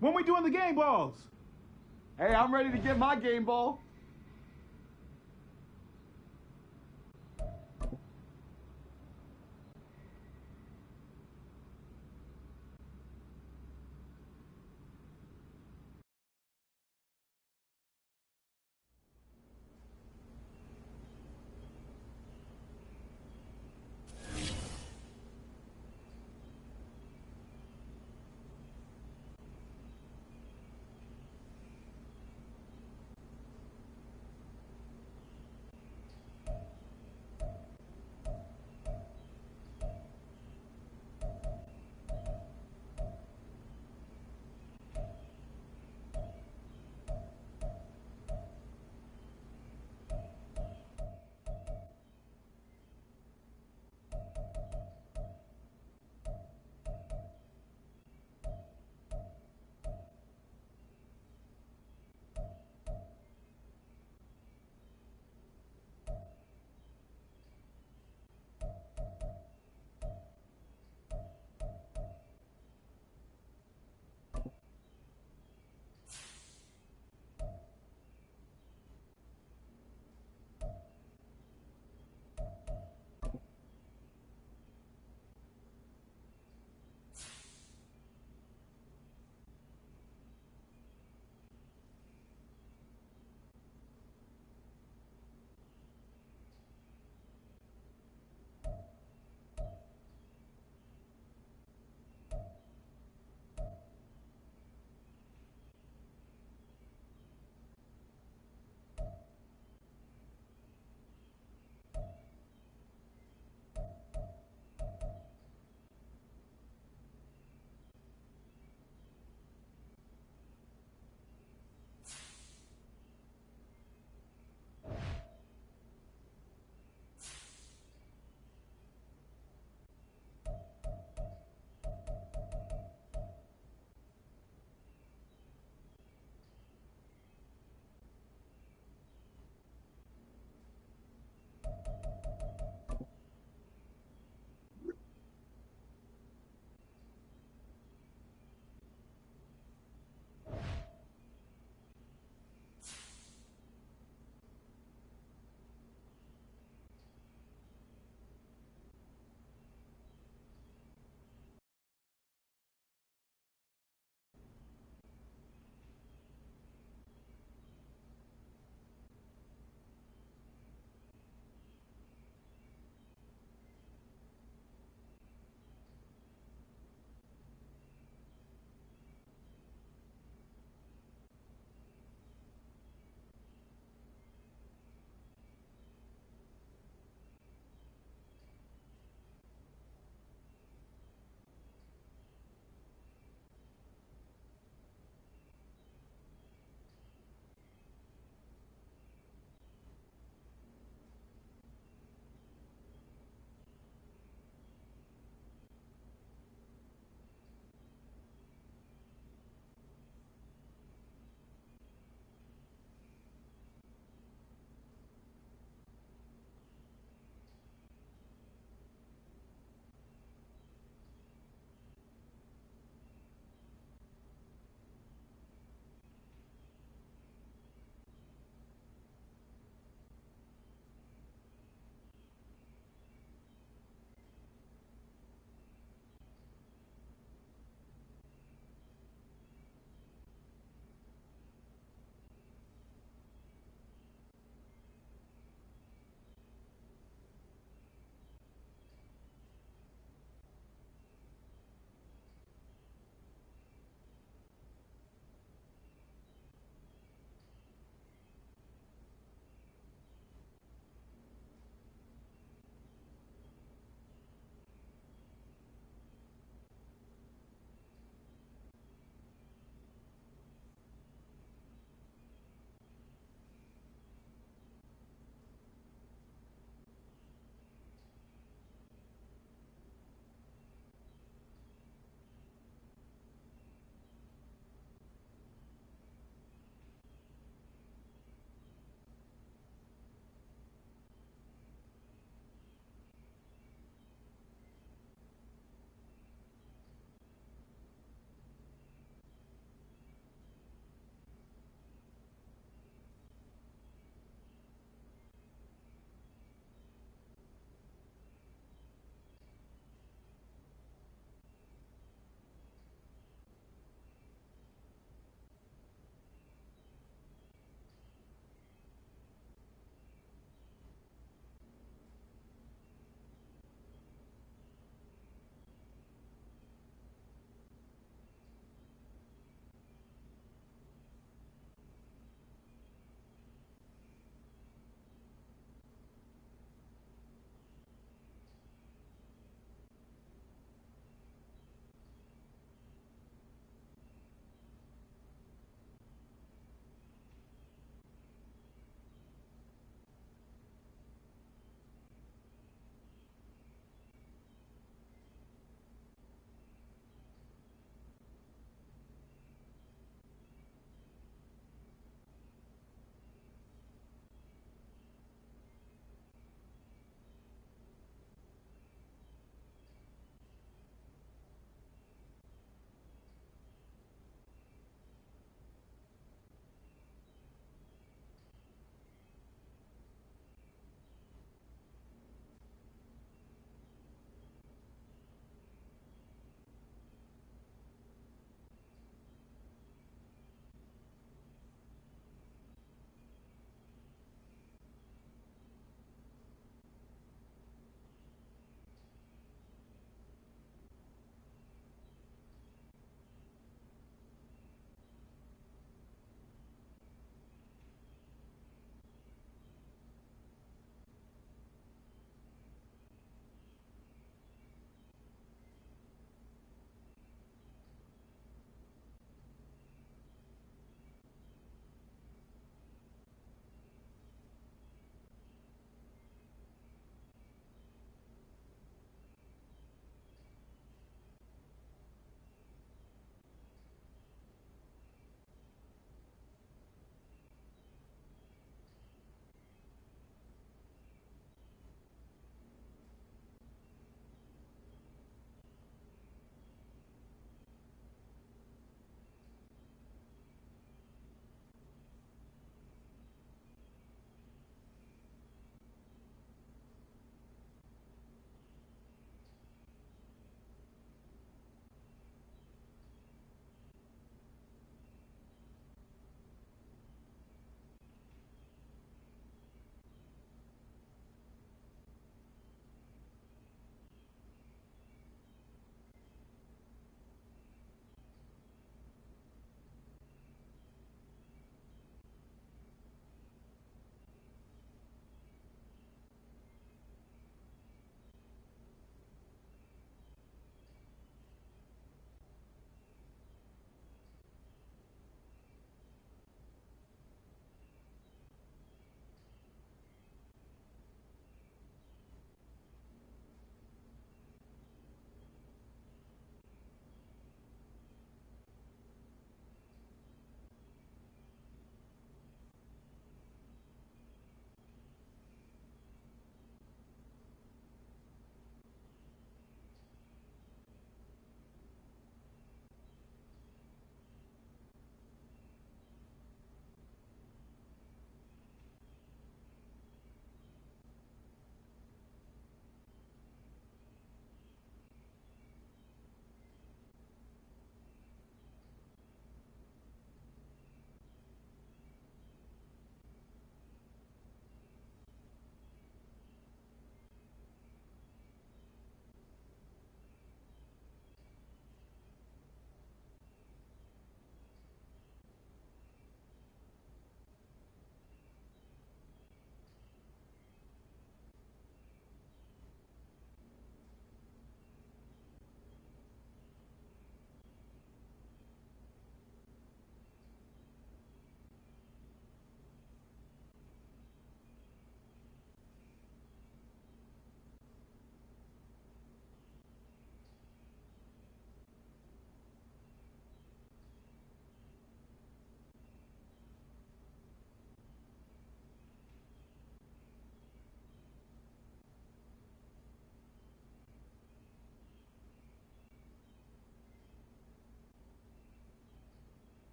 When we doing the game balls? Hey, I'm ready to get my game ball.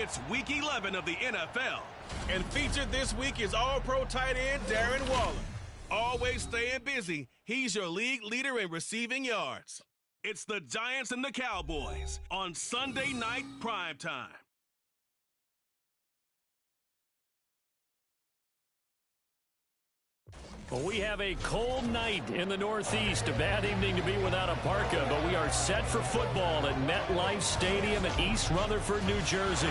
It's Week 11 of the NFL. And featured this week is All-Pro tight end Darren Waller. Always staying busy, he's your league leader in receiving yards. It's the Giants and the Cowboys on Sunday night primetime. Well, we have a cold night in the Northeast. A bad evening to be without a parka, but we are set for football at MetLife Stadium in East Rutherford, New Jersey.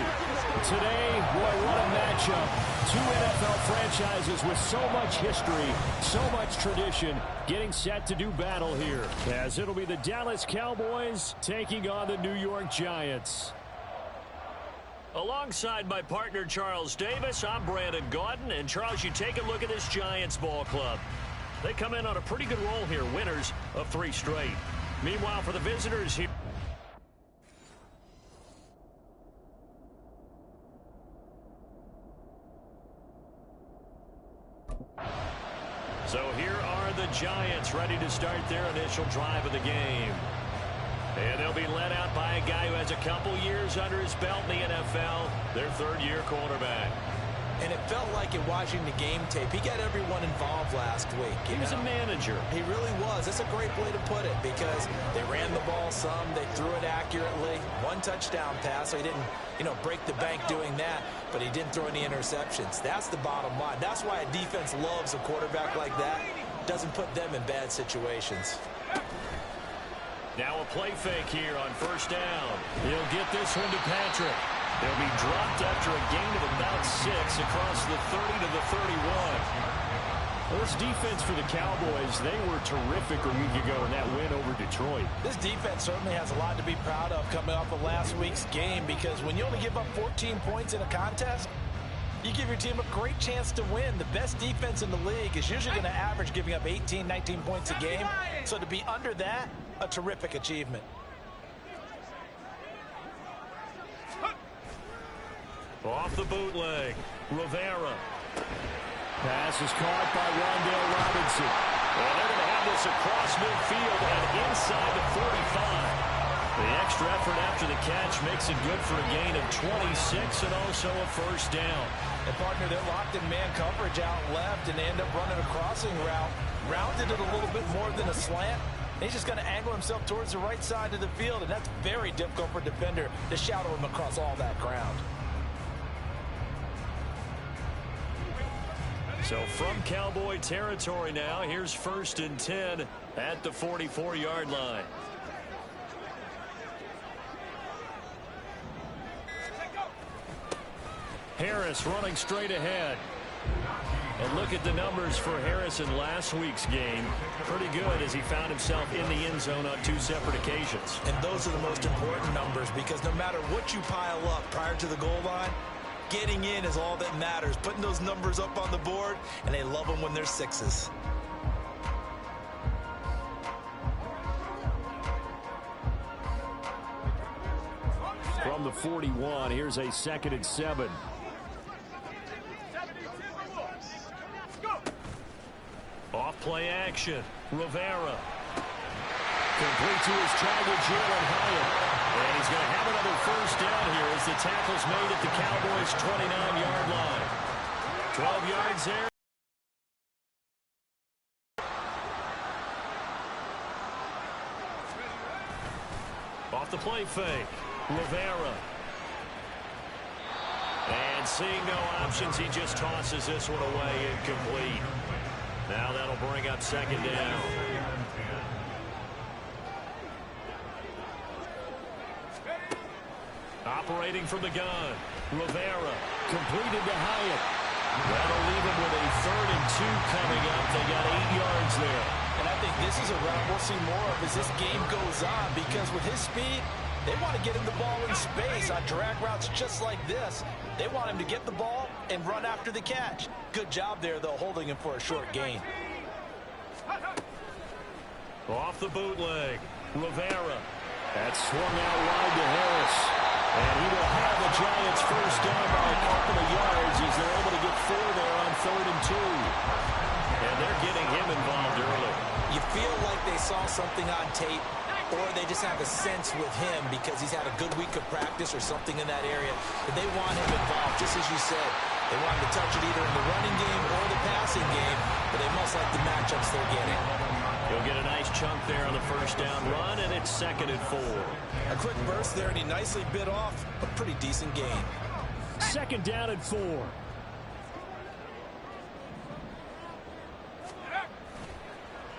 Today, boy, what a matchup. Two NFL franchises with so much history, so much tradition, getting set to do battle here, as it'll be the Dallas Cowboys taking on the New York Giants. Alongside my partner, Charles Davis, I'm Brandon Gaudin. And, Charles, you take a look at this Giants ball club. They come in on a pretty good roll here, winners of 3 straight. Meanwhile, for the visitors here. So here are the Giants ready to start their initial drive of the game. And they'll be led out by a guy who has a couple years under his belt in the NFL, their 3rd-year quarterback. And it felt like in watching the game tape, he got everyone involved last week. He was a manager. He really was. That's a great way to put it because they ran the ball some, they threw it accurately. 1 touchdown pass, so he didn't, break the bank doing that, but he didn't throw any interceptions. That's the bottom line. That's why a defense loves a quarterback like that. Doesn't put them in bad situations. Now a play fake here on 1st down. He'll get this one to Patrick. They'll be dropped after a gain of about 6 across the 30 to the 31. Well, this defense for the Cowboys, they were terrific a week ago in that win over Detroit. This defense certainly has a lot to be proud of coming off of last week's game because when you only give up 14 points in a contest, you give your team a great chance to win. The best defense in the league is usually going to average giving up 18, 19 points a game. So to be under that, a terrific achievement. Off the bootleg, Rivera. Pass is caught by Rondale Robinson. Well, they're going to have this across midfield and inside the 45. The extra effort after the catch makes it good for a gain of 26 and also a 1st down. And, partner, they're locked in man coverage out left, and they end up running a crossing route. Rounded it a little bit more than a slant. He's just going to angle himself towards the right side of the field, and that's very difficult for a defender to shadow him across all that ground. So from Cowboy territory now, here's 1st and 10 at the 44-yard line. Harris running straight ahead. And look at the numbers for Harris in last week's game. Pretty good as he found himself in the end zone on 2 separate occasions. And those are the most important numbers because no matter what you pile up prior to the goal line, getting in is all that matters. Putting those numbers up on the board, and they love them when they're 6s. From the 41, here's a 2nd and 7. Off play action. Rivera. Complete to his target, Jalen Hyatt. And he's going to have another 1st down here as the tackle's made at the Cowboys' 29-yard line. 12 yards there. Off the play fake. Rivera. And seeing no options, he just tosses this one away incomplete. Now that'll bring up 2nd down. Operating from the gun. Rivera. Completed to Hyatt. That'll leave him with a 3rd and 2 coming up. They got 8 yards there. And I think this is a route we'll see more of as this game goes on because with his speed, they want to get him the ball in space on drag routes just like this. They want him to get the ball and run after the catch. Good job there, though, holding him for a short gain. Off the bootleg. Rivera. That's swung out wide to Harris. And he will have the Giants 1st down by a couple of yards as they're able to get 4 there on 3rd and 2. And they're getting him involved early. You feel like they saw something on tape or they just have a sense with him because he's had a good week of practice or something in that area, and they want him involved, just as you said. They want him to touch it either in the running game or the passing game, but they must like the matchups they're getting. He'll get a nice chunk there on the first down run, and it's 2nd and 4. A quick burst there, and he nicely bit off a pretty decent gain. 2nd down and 4.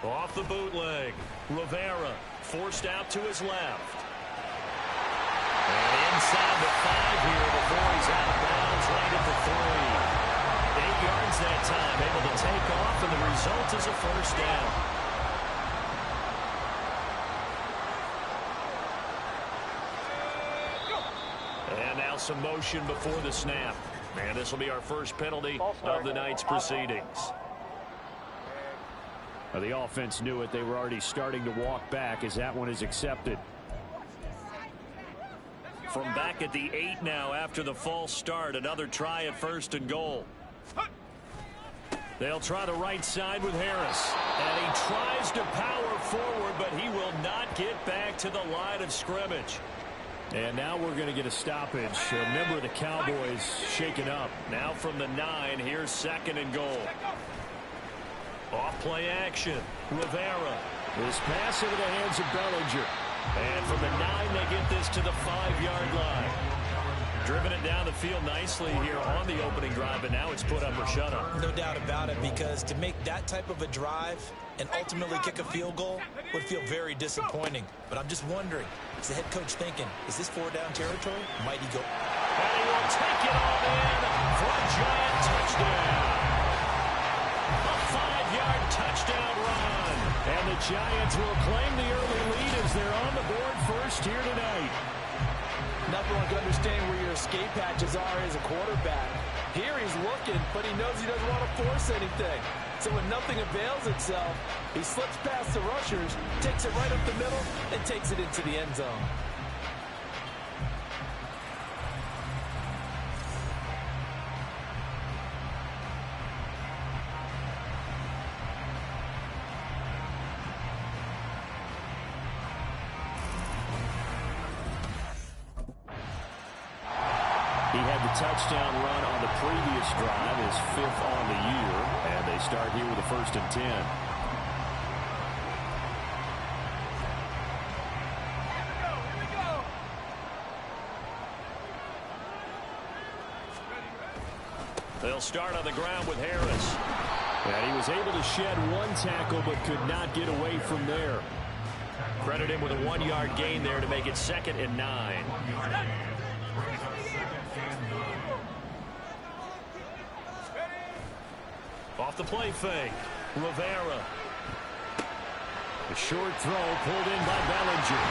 Off the bootleg. Rivera forced out to his left. And inside the 5 here before he's out of bounds right at the 3. 8 yards that time, able to take off, and the result is a first down. And now some motion before the snap. And this will be our first penalty of the night's proceedings. Well, the offense knew it. They were already starting to walk back as that one is accepted. From back at the 8 now after the false start, another try at 1st and goal. They'll try the right side with Harris. And he tries to power forward, but he will not get back to the line of scrimmage. And now we're going to get a stoppage. A member of the Cowboys shaken up. Now from the 9, here's 2nd and goal. Off play action. Rivera. This pass into the hands of Bellinger. And from the 9, they get this to the 5-yard line. Driven it down the field nicely here on the opening drive, but now it's put up or shut up. No doubt about it, because to make that type of a drive and ultimately kick a field goal would feel very disappointing. But I'm just wondering, is the head coach thinking, is this 4-down territory? Might he go? And he will take it all in for a giant touchdown. A 5-yard touchdown run. And the Giants will claim the early lead as they're on the board first here tonight. Nothing like understanding where your escape hatches are as a quarterback. Here he's looking, but he knows he doesn't want to force anything. So when nothing avails itself, he slips past the rushers, takes it right up the middle, and takes it into the end zone. He had the touchdown run on the previous drive, his 5th on the year, and they start here with a 1st and 10. They'll start on the ground with Harris. And he was able to shed 1 tackle but could not get away from there. Credit him with a 1-yard gain there to make it 2nd and 9. Off the play fake. Rivera. A short throw pulled in by Bellinger.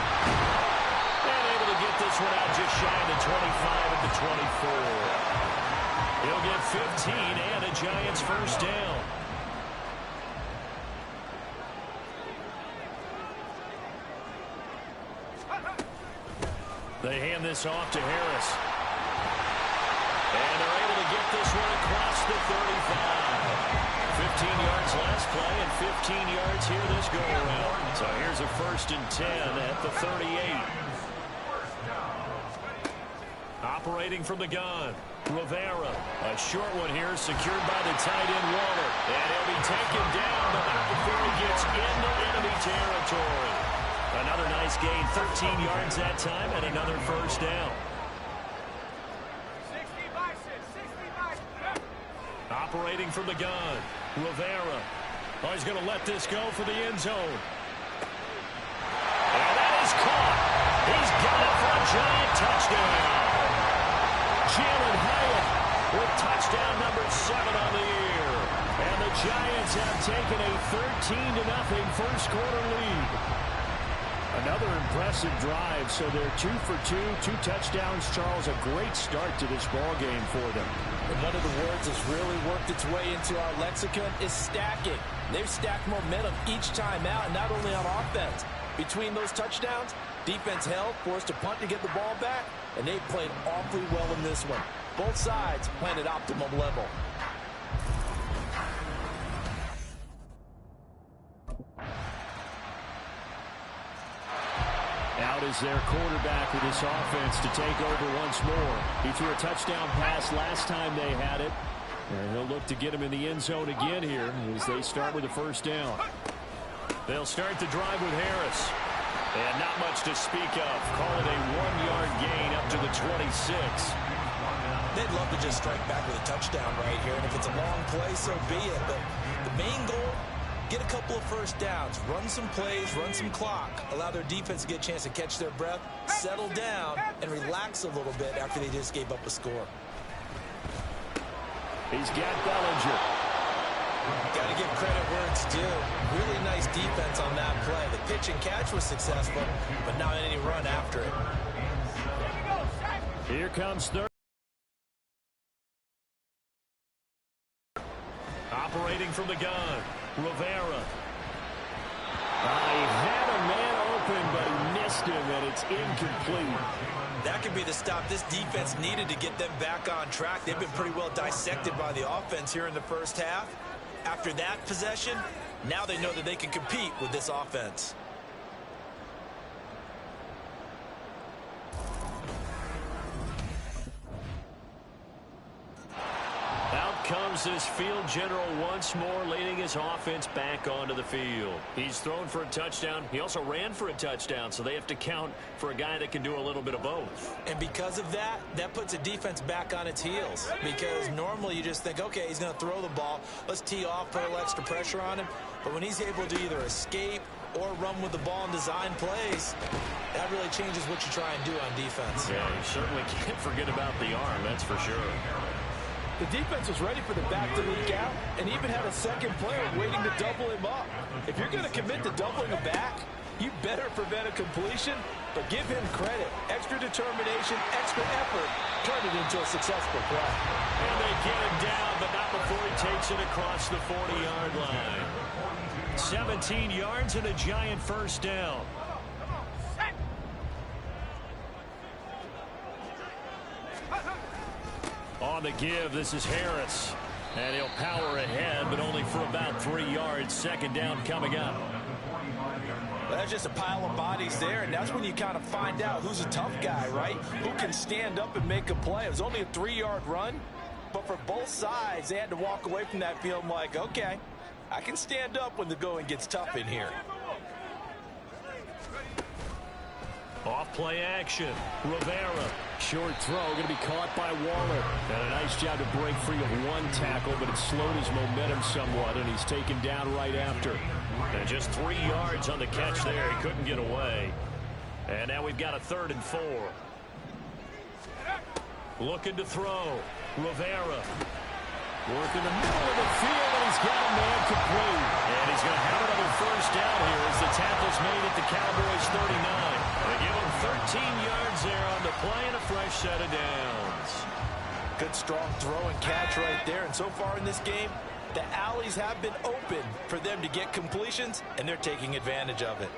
And able to get this one out just shy of the 25 at the 24. He'll get 15 and a Giants first down. They hand this off to Harris. And they're able to get this one across the 35. 15 yards last play and 15 yards here this go-around. So here's a 1st and 10 at the 38. Operating from the gun. Rivera. A short one here secured by the tight end Waller. And he'll be taken down, but not before he gets into enemy territory. Another nice gain, 13 yards that time, and another first down. Operating from the gun. Rivera. Oh, he's going to let this go for the end zone. And that is caught. He's got it for a giant touchdown. Jalen Hyatt with touchdown number 7 on the year. And the Giants have taken a 13-0 first quarter lead. Another impressive drive, so they're 2 for 2, 2 touchdowns. Charles, a great start to this ball game for them. And one of the words that's really worked its way into our lexicon is stacking. They've stacked momentum each time out, and not only on offense. Between those touchdowns, defense held, forced a punt to get the ball back, and they played awfully well in this one. Both sides playing at optimum level. is their quarterback with this offense to take over once more. He threw a touchdown pass last time they had it. And he'll look to get him in the end zone again here as they start with a first down. They'll start the drive with Harris. And not much to speak of. Call it a 1-yard gain up to the 26. They'd love to just strike back with a touchdown right here. And if it's a long play, so be it. But the main goal, get a couple of first downs, run some plays, run some clock, allow their defense to get a chance to catch their breath, settle down, and relax a little bit after they just gave up a score. He's got Bellinger. Got to give credit where it's due. Really nice defense on that play. The pitch and catch was successful, but not any run after it. Here comes third. Operating from the gun, Rivera. He had a man open, but he missed him, and it's incomplete. That could be the stop this defense needed to get them back on track. They've been pretty well dissected by the offense here in the first half. After that possession, now they know that they can compete with this offense. Out comes this field general once more, leading his offense back onto the field. He's thrown for a touchdown. He also ran for a touchdown, so they have to count for a guy that can do a little bit of both. And because of that, that puts a defense back on its heels. Because normally you just think, okay, he's going to throw the ball. Let's tee off, put a little extra pressure on him. But when he's able to either escape or run with the ball and design plays, that really changes what you try and do on defense. Yeah, you certainly can't forget about the arm, that's for sure. The defense was ready for the back to leak out and even had a second player waiting to double him up. If you're going to commit to doubling a back, you better prevent a completion, but give him credit. Extra determination, extra effort, turn it into a successful play. And they get him down, but not before he takes it across the 40-yard line. 17 yards and a giant first down. On the give, this is Harris. And he'll power ahead, but only for about 3 yards. Second down coming up. Well, that's just a pile of bodies there, and that's when you kind of find out who's a tough guy, right? Who can stand up and make a play. It was only a 3-yard run, but for both sides, they had to walk away from that field like, okay, I can stand up when the going gets tough in here. Off play action. Rivera. Short throw, going to be caught by Waller. And a nice job to break free of one tackle, but it slowed his momentum somewhat, and he's taken down right after. And just 3 yards on the catch there. He couldn't get away. And now we've got a 3rd and 4. Looking to throw. Rivera. Work in the middle of the field, and he's got a man complete. And he's going to have another first down here as the tackle's made at the Cowboys' 39. They give him 13 yards there on the play and a fresh set of downs. Good strong throw and catch right there. And so far in this game, the alleys have been open for them to get completions, and they're taking advantage of it.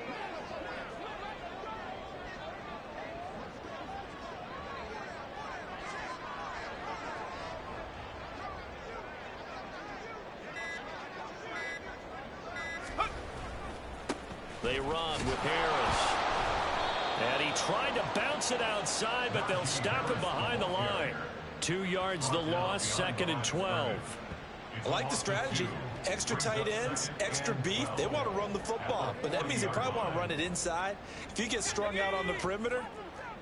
They run with Harris. And he tried to bounce it outside, but they'll stop him behind the line. 2 yards the loss, 2nd and 12. I like the strategy. Extra tight ends, extra beef. They want to run the football, but that means they probably want to run it inside. If you get strung out on the perimeter,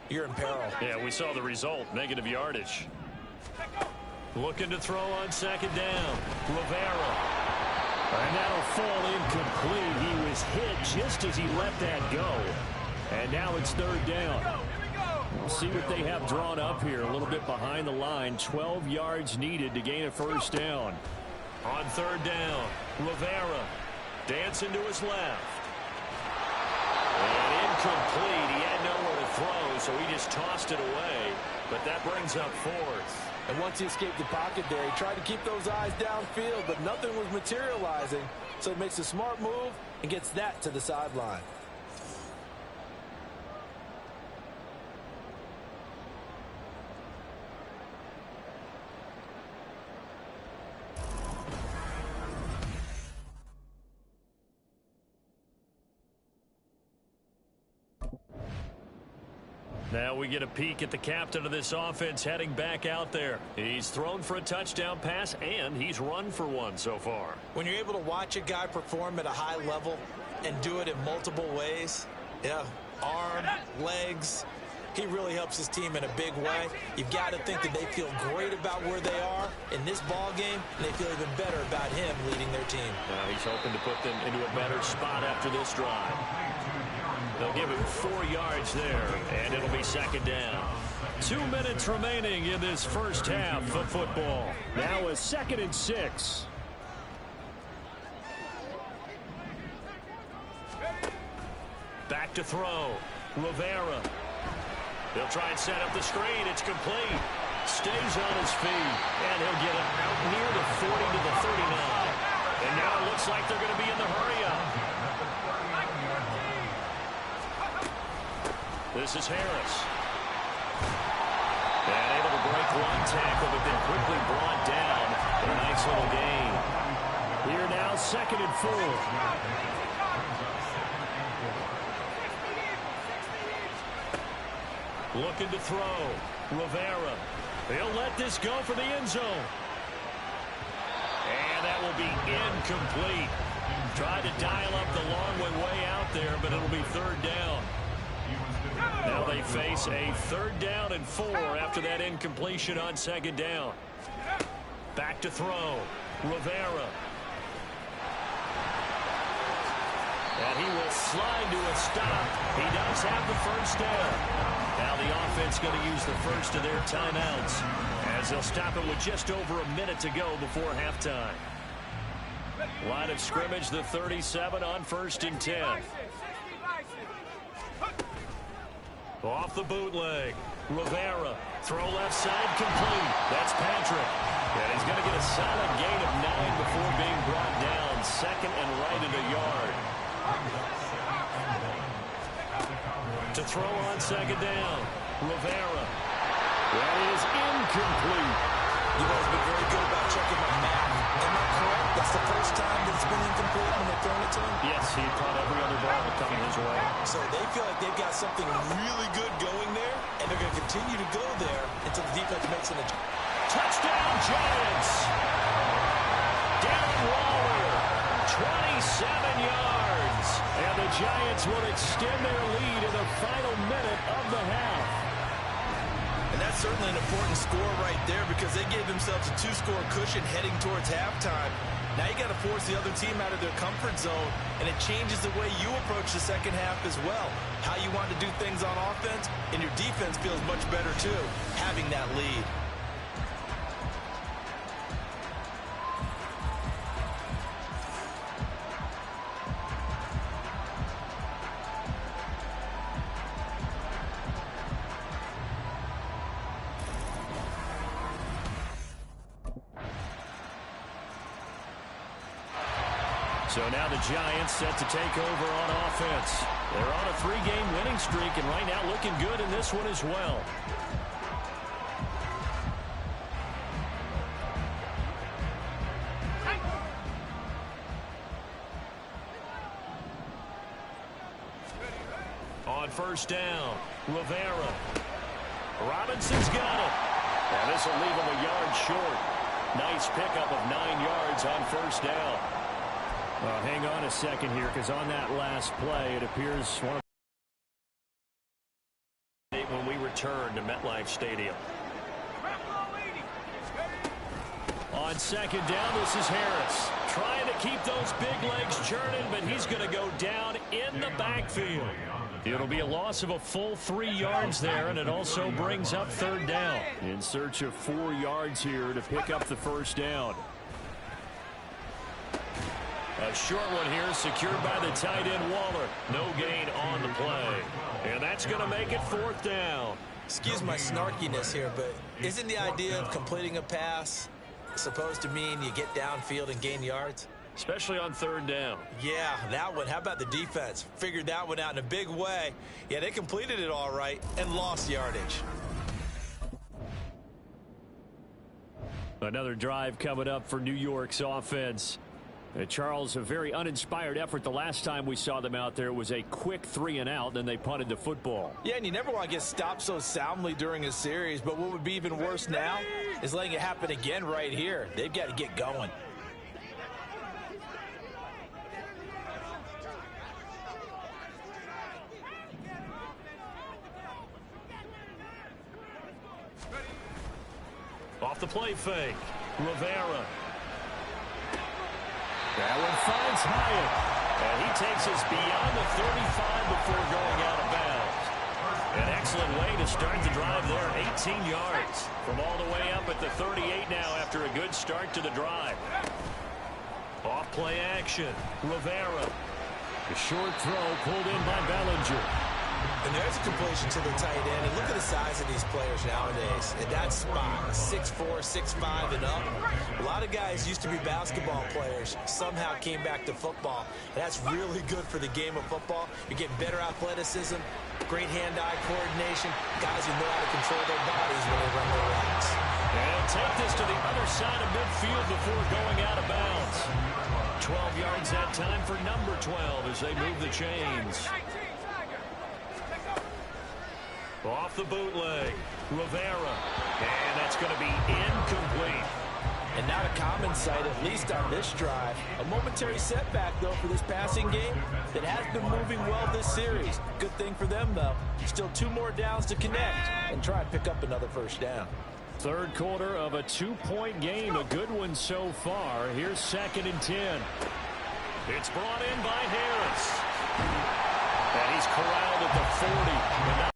you're in peril. Yeah, we saw the result, negative yardage. Looking to throw on 2nd down. Rivera. And that'll fall incomplete. He was hit just as he let that go. And now it's 3rd down. We'll see what they have drawn up here. A little bit behind the line. 12 yards needed to gain a first down. On 3rd down, Rivera dancing to his left. And incomplete. He had nowhere to throw, so he just tossed it away. But that brings up 4th. And once he escaped the pocket there, he tried to keep those eyes downfield, but nothing was materializing. So he makes a smart move and gets that to the sideline. Now we get a peek at the captain of this offense heading back out there. He's thrown for a touchdown pass, and he's run for one so far. When you're able to watch a guy perform at a high level and do it in multiple ways, yeah, arm, legs, he really helps his team in a big way. You've got to think that they feel great about where they are in this ball game, and they feel even better about him leading their team. Now he's hoping to put them into a better spot after this drive. They'll give him 4 yards there, and it'll be second down. 2 minutes remaining in this first half of football. Now a 2nd and 6. Back to throw. Rivera. They'll try and set up the screen. It's complete. Stays on his feet, and he'll get it out near the 40 to the 39. And now it looks like they're going to be in the hurry-up. This is Harris. And able to break one tackle, but then quickly brought down. A nice little gain. Here now, 2nd and 4. Looking to throw. Rivera. He'll let this go for the end zone. And that will be incomplete. Tried to dial up the long way out there, but it'll be 3rd down. Now they face a 3rd down and 4 after that incompletion on 2nd down. Back to throw. Rivera. And he will slide to a stop. He does have the 1st down. Now the offense going to use the first of their timeouts as they'll stop it with just over a minute to go before halftime. Line of scrimmage, the 37 on 1st and 10. Off the bootleg. Rivera. Throw left side complete. That's Patrick. And he's going to get a solid gain of 9 before being brought down. 2nd and right at a yard. To throw on 2nd down. Rivera. That is incomplete. You guys have been very good about checking my math. Am I correct? That's the first time that it's been incomplete when they've thrown it to him? Yes, he caught every other ball coming his way. So they feel like they've got something really good going there, and they're going to continue to go there until the defense makes an adjustment. Touchdown, Giants! Darren Waller, 27 yards. And the Giants will extend their lead in the final minute of the half. And that's certainly an important score right there because they gave themselves a 2-score cushion heading towards halftime. Now you got to force the other team out of their comfort zone, and it changes the way you approach the second half as well. How you want to do things on offense, and your defense feels much better too, having that lead. So now the Giants set to take over on offense. They're on a 3-game winning streak, and right now looking good in this one as well. On 1st down, Rivera. Robinson's got it. And this will leave him a yard short. Nice pickup of 9 yards on 1st down. Hang on a second here, because on that last play, it appears one of when we return to MetLife Stadium. On 2nd down, this is Harris. Trying to keep those big legs churning, but he's going to go down in the backfield. It'll be a loss of a full 3 yards there, and it also brings up 3rd down. in search of 4 yards here to pick up the 1st down. A short one here secured by the tight end Waller. No gain on the play. And that's going to make it 4th down. Excuse my snarkiness here, but isn't the idea of completing a pass supposed to mean you get downfield and gain yards? Especially on 3rd down. Yeah, that one. How about the defense? Figured that one out in a big way. Yeah, they completed it all right and lost yardage. Another drive coming up for New York's offense. Charles, a very uninspired effort. The last time we saw them out there was a quick 3-and-out, then they punted the football. Yeah, and you never want to get stopped so soundly during a series, but what would be even worse now is letting it happen again right here. They've got to get going. Off the play fake, Rivera. That one finds Hyatt. And he takes us beyond the 35 before going out of bounds. An excellent way to start the drive there, 18 yards. From all the way up at the 38 now after a good start to the drive. Off play action, Rivera. The short throw pulled in by Bellinger. And there's a completion to the tight end. And look at the size of these players nowadays. At that spot, 6'4", 6'5", and up. A lot of guys used to be basketball players, somehow came back to football. And that's really good for the game of football. You're getting better athleticism, great hand-eye coordination, guys who know how to control their bodies when they run their routes. And take this to the other side of midfield before going out of bounds. 12 yards that time for number 12 as they move the chains. Off the bootleg, Rivera, and that's going to be incomplete. And not a common sight, at least on this drive. A momentary setback, though, for this passing game that has been moving well this series. Good thing for them, though. Still 2 more downs to connect and try and pick up another first down. Third quarter of a 2-point game, a good one so far. Here's 2nd and 10. It's brought in by Harris. And he's corralled at the 40. And now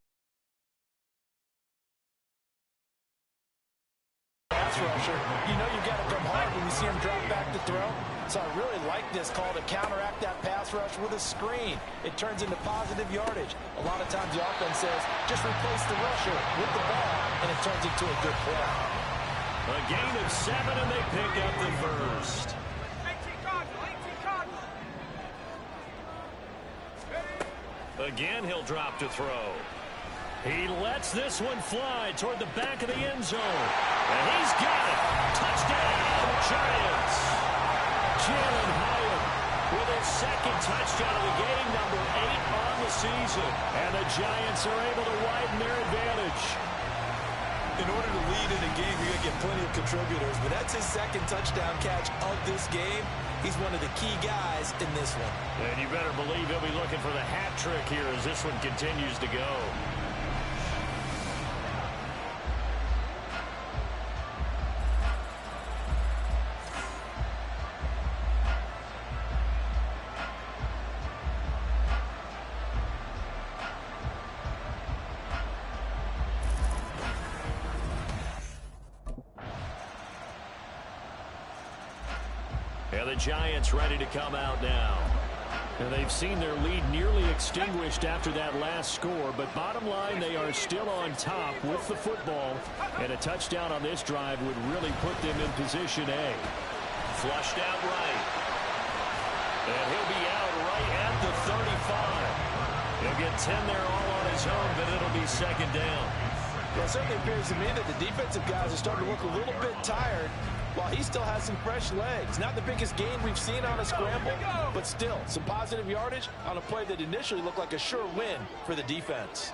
rusher, you know you've got to come hard when you see him drop back to throw. So I really like this call to counteract that pass rush with a screen. It turns into positive yardage. A lot of times the offense says, just replace the rusher with the ball, and it turns into a good play. A gain of 7, and they pick up the first. Again, he'll drop to throw. He lets this one fly toward the back of the end zone. And he's got it. Touchdown, Giants. Jalen Hyatt with his 2nd touchdown of the game, number 8 on the season. And the Giants are able to widen their advantage. In order to lead in a game, you're going to get plenty of contributors, but that's his 2nd touchdown catch of this game. He's one of the key guys in this one. And you better believe he'll be looking for the hat trick here as this one continues to go. And the Giants ready to come out now. And they've seen their lead nearly extinguished after that last score. But bottom line, they are still on top with the football. And a touchdown on this drive would really put them in position A. Flushed out right. And he'll be out right at the 35. He'll get 10 there all on his own, but it'll be 2nd down. Well, it certainly appears to me that the defensive guys are starting to look a little bit tired while he still has some fresh legs. Not the biggest gain we've seen on a scramble, but still some positive yardage on a play that initially looked like a sure win for the defense.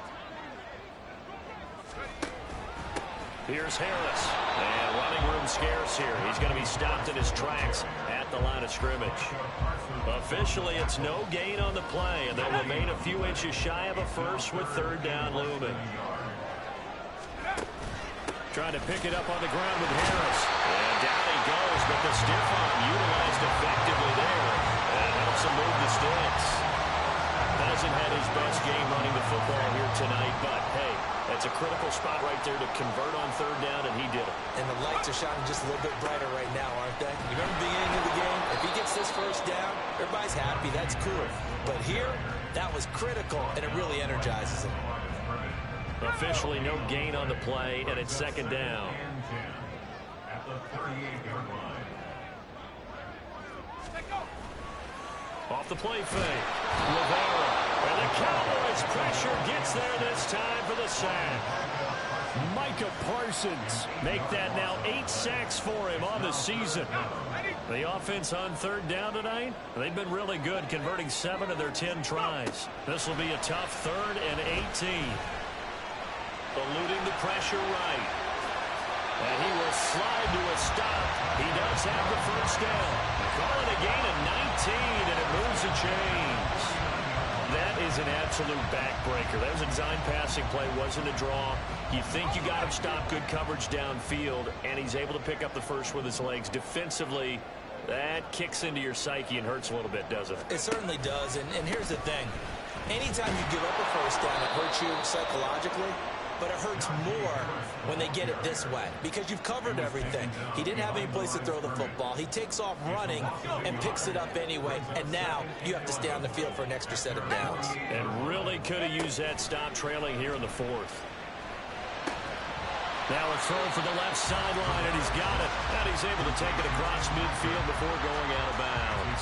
Here's Harris. And running room scarce here. He's going to be stopped in his tracks at the line of scrimmage. Officially, it's no gain on the play, and they'll remain a few inches shy of a first with 3rd down looming. Trying to pick it up on the ground with Harris. And down he goes, but the stiff arm utilized effectively there. And helps him move the sticks. Hasn't had his best game running the football here tonight, but hey, that's a critical spot right there to convert on 3rd down, and he did it. And the lights are shining just a little bit brighter right now, aren't they? You remember the beginning of the game? If he gets this first down, everybody's happy. That's cool. But here, that was critical, and it really energizes him. Officially no gain on the play, and it's 2nd down. At the 38-yard line. Off the play fake. Rivera. And the Cowboys pressure gets there this time for the sack. Micah Parsons. Make that now 8 sacks for him on the season. The offense on third down tonight, they've been really good, converting 7 of their 10 tries. This will be a tough 3rd and 18. Eluding the pressure right. And he will slide to a stop. He does have the first down. Call it a gain of 19, and it moves the chains. That is an absolute backbreaker. That was a design passing play, wasn't a draw. You think you got him stopped, good coverage downfield, and he's able to pick up the first with his legs. Defensively, that kicks into your psyche and hurts a little bit, doesn't it? It certainly does, and here's the thing. Anytime you give up a first down, it hurts you psychologically, but it hurts more when they get it this way because you've covered everything. He didn't have any place to throw the football. He takes off running and picks it up anyway, and now you have to stay on the field for an extra set of downs. And really could have used that stop trailing here in the 4th. Now a throw for the left sideline, and he's got it. And he's able to take it across midfield before going out of bounds.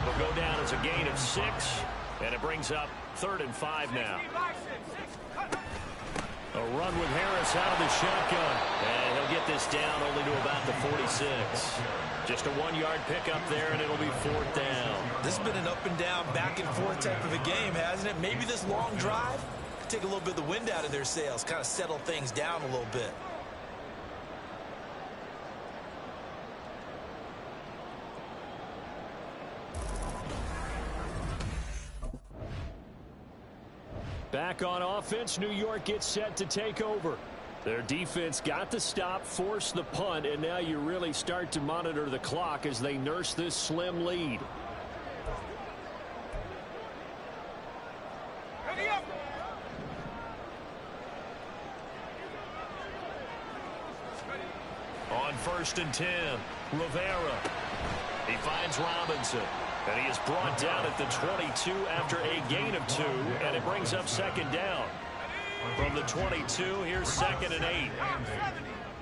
It'll go down as a gain of 6, and it brings up 3rd and 5 now. A run with Harris out of the shotgun. And he'll get this down only to about the 46. Just a 1-yard pickup there, and it'll be 4th down. This has been an up and down, back and forth type of a game, hasn't it? Maybe this long drive could take a little bit of the wind out of their sails, kind of settle things down a little bit. Back on offense, New York gets set to take over. Their defense got the stop, forced the punt, and now you really start to monitor the clock as they nurse this slim lead. On 1st and 10, Rivera. He finds Robinson. And he is brought down at the 22 after a gain of 2, and it brings up 2nd down. From the 22, here's 2nd and 8.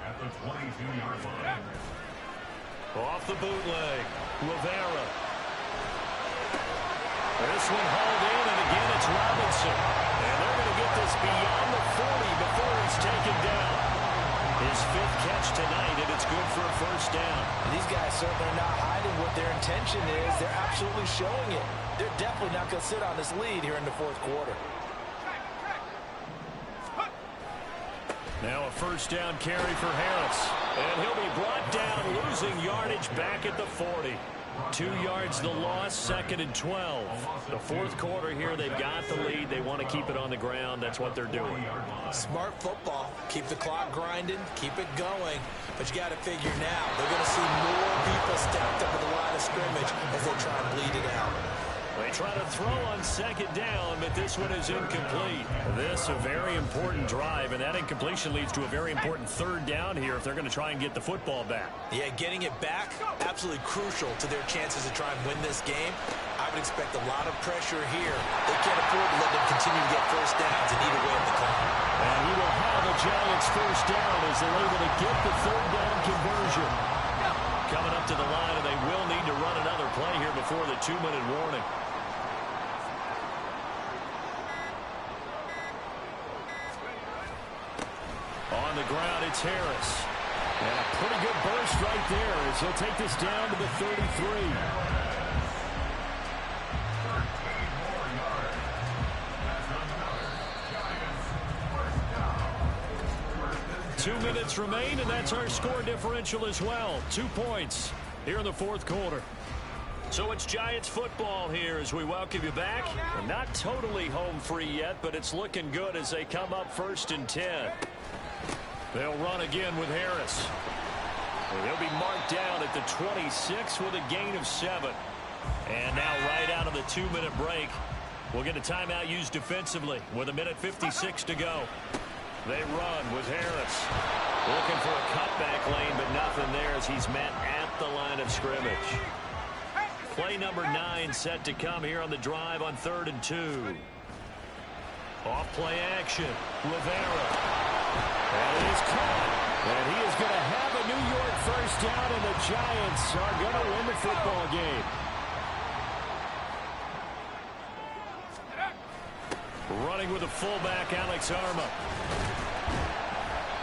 At the 22-yard line. Off the bootleg, Rivera. This one hauled in, and again it's Robinson. And they're going to get this beyond the 40 before he's taken down. His 5th catch tonight, and it's good for a 1st down. These guys certainly are not hiding what their intention is. They're absolutely showing it. They're definitely not going to sit on this lead here in the 4th quarter. Now a 1st down carry for Harris. And he'll be brought down, losing yardage back at the 40. 2 yards the loss, 2nd and 12. The 4th quarter here, they've got the lead. They want to keep it on the ground. That's what they're doing. Smart football. Keep the clock grinding, keep it going. But you got to figure now, they're going to see more people stacked up at the line of scrimmage as they try and bleed it out. They try to throw on 2nd down, but this one is incomplete. This a very important drive, and that incompletion leads to a very important 3rd down here if they're going to try and get the football back. Yeah, getting it back, absolutely crucial to their chances to try and win this game. I would expect a lot of pressure here. They can't afford to let them continue to get 1st downs and eat away at the clock. And he will have the Giants 1st down as they're able to get the 3rd down conversion. Coming up to the line, and they will need to run another play here before the 2-minute warning. On the ground, it's Harris. And a pretty good burst right there as he'll take this down to the 33. 2 minutes remain, and that's our score differential as well. 2 points here in the 4th quarter. So it's Giants football here as we welcome you back. We're not totally home free yet, but it's looking good as they come up 1st and 10. They'll run again with Harris. And they'll be marked down at the 26 with a gain of 7. And now right out of the 2-minute break, we'll get a timeout used defensively with 1:56 to go. They run with Harris. Looking for a cutback lane, but nothing there as he's met at the line of scrimmage. Play number 9 set to come here on the drive on 3rd and 2. Off play action. Rivera. And it is caught. And he is going to have a New York 1st down, and the Giants are going to win the football game. Running with the fullback, Alex Arma.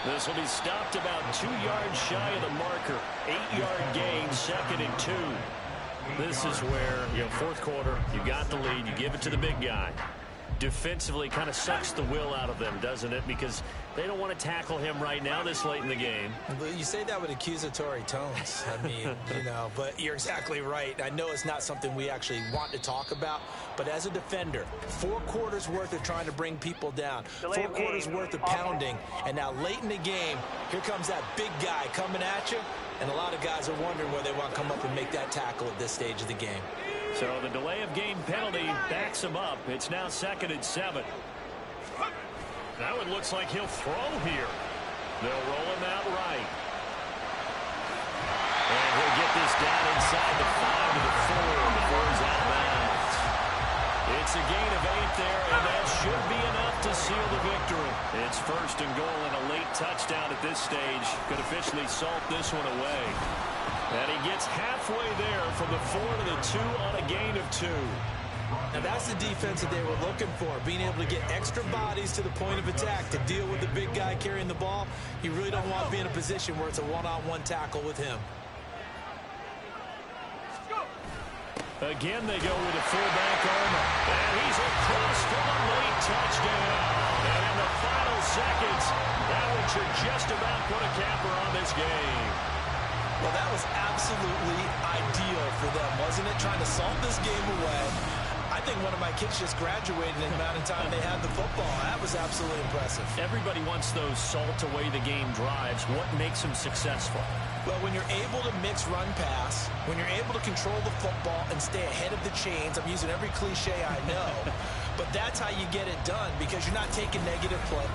This will be stopped about 2 yards shy of the marker. 8-yard gain, 2nd and 2. This is where, fourth quarter, you got the lead, you give it to the big guy. Defensively kind of sucks the will out of them, doesn't it? Because they don't want to tackle him right now this late in the game. You say that with accusatory tones. I mean, but you're exactly right. I know it's not something we actually want to talk about, but as a defender, 4 quarters worth of trying to bring people down, 4 quarters worth of pounding, and now late in the game, here comes that big guy coming at you, and a lot of guys are wondering whether they want to come up and make that tackle at this stage of the game. So the delay of game penalty backs him up. It's now 2nd and 7. Now it looks like he'll throw here. They'll roll him out right. And he'll get this down inside the 5 to the 4 before he's out of bounds. It's a gain of 8 there, and that should be enough to seal the victory. It's 1st and goal and a late touchdown at this stage. Could officially salt this one away. And he gets halfway there from the 4 to the 2 on a gain of 2. Now that's the defense that they were looking for, being able to get extra bodies to the point of attack to deal with the big guy carrying the ball. You really don't want to be in a position where it's a one-on-one tackle with him. Again, they go with a fullback armor. And he's across for a late touchdown. And in the final seconds, that one should just about put a capper on this game. Well, that was absolutely ideal for them, wasn't it? Trying to salt this game away. I think one of my kids just graduated in the amount of time they had the football. That was absolutely impressive. Everybody wants those salt-away-the-game drives. What makes them successful? Well, when you're able to mix run-pass, when you're able to control the football and stay ahead of the chains, I'm using every cliche I know, but that's how you get it done because you're not taking negative play.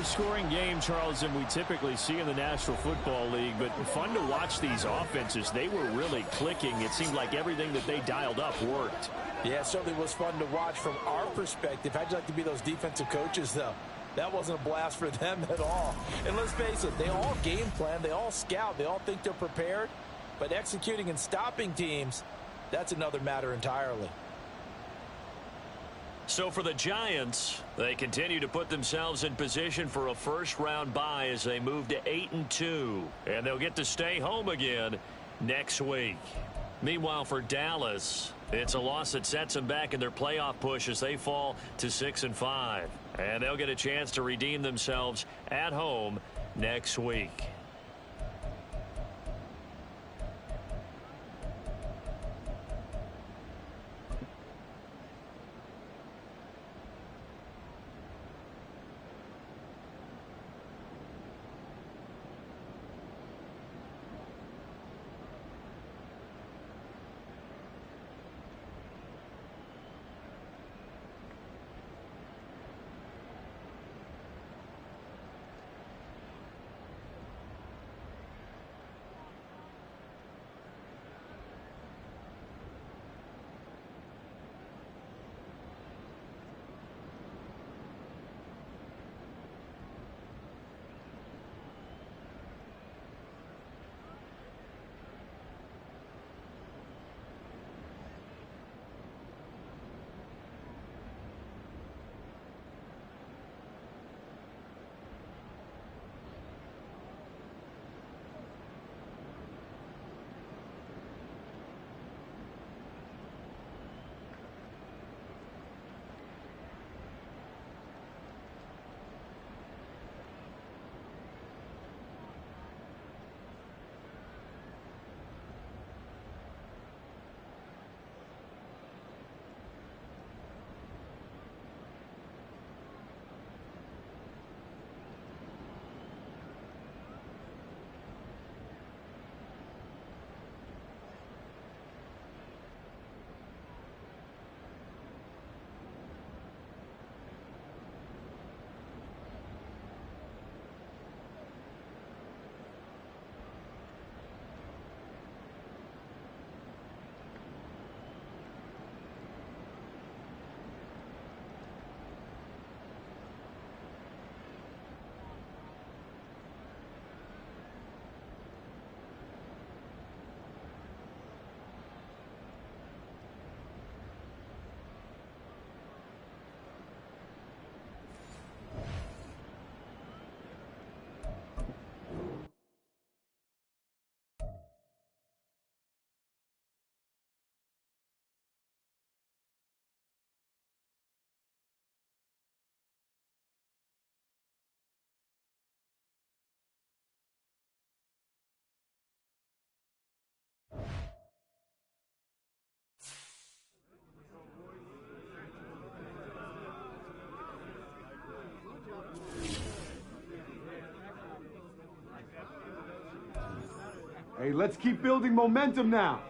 Scoring game, Charles, than we typically see in the National Football League, but fun to watch these offenses. They were really clicking. It seemed like everything that they dialed up worked. Yeah, it certainly was fun to watch from our perspective. How'd you like to be those defensive coaches, though? That wasn't a blast for them at all. And let's face it, they all game plan, they all scout, they all think they're prepared, but executing and stopping teams, that's another matter entirely. So for the Giants, they continue to put themselves in position for a first-round bye as they move to 8-2. And they'll get to stay home again next week. Meanwhile, for Dallas, it's a loss that sets them back in their playoff push as they fall to 6-5. And they'll get a chance to redeem themselves at home next week. Hey, let's keep building momentum now.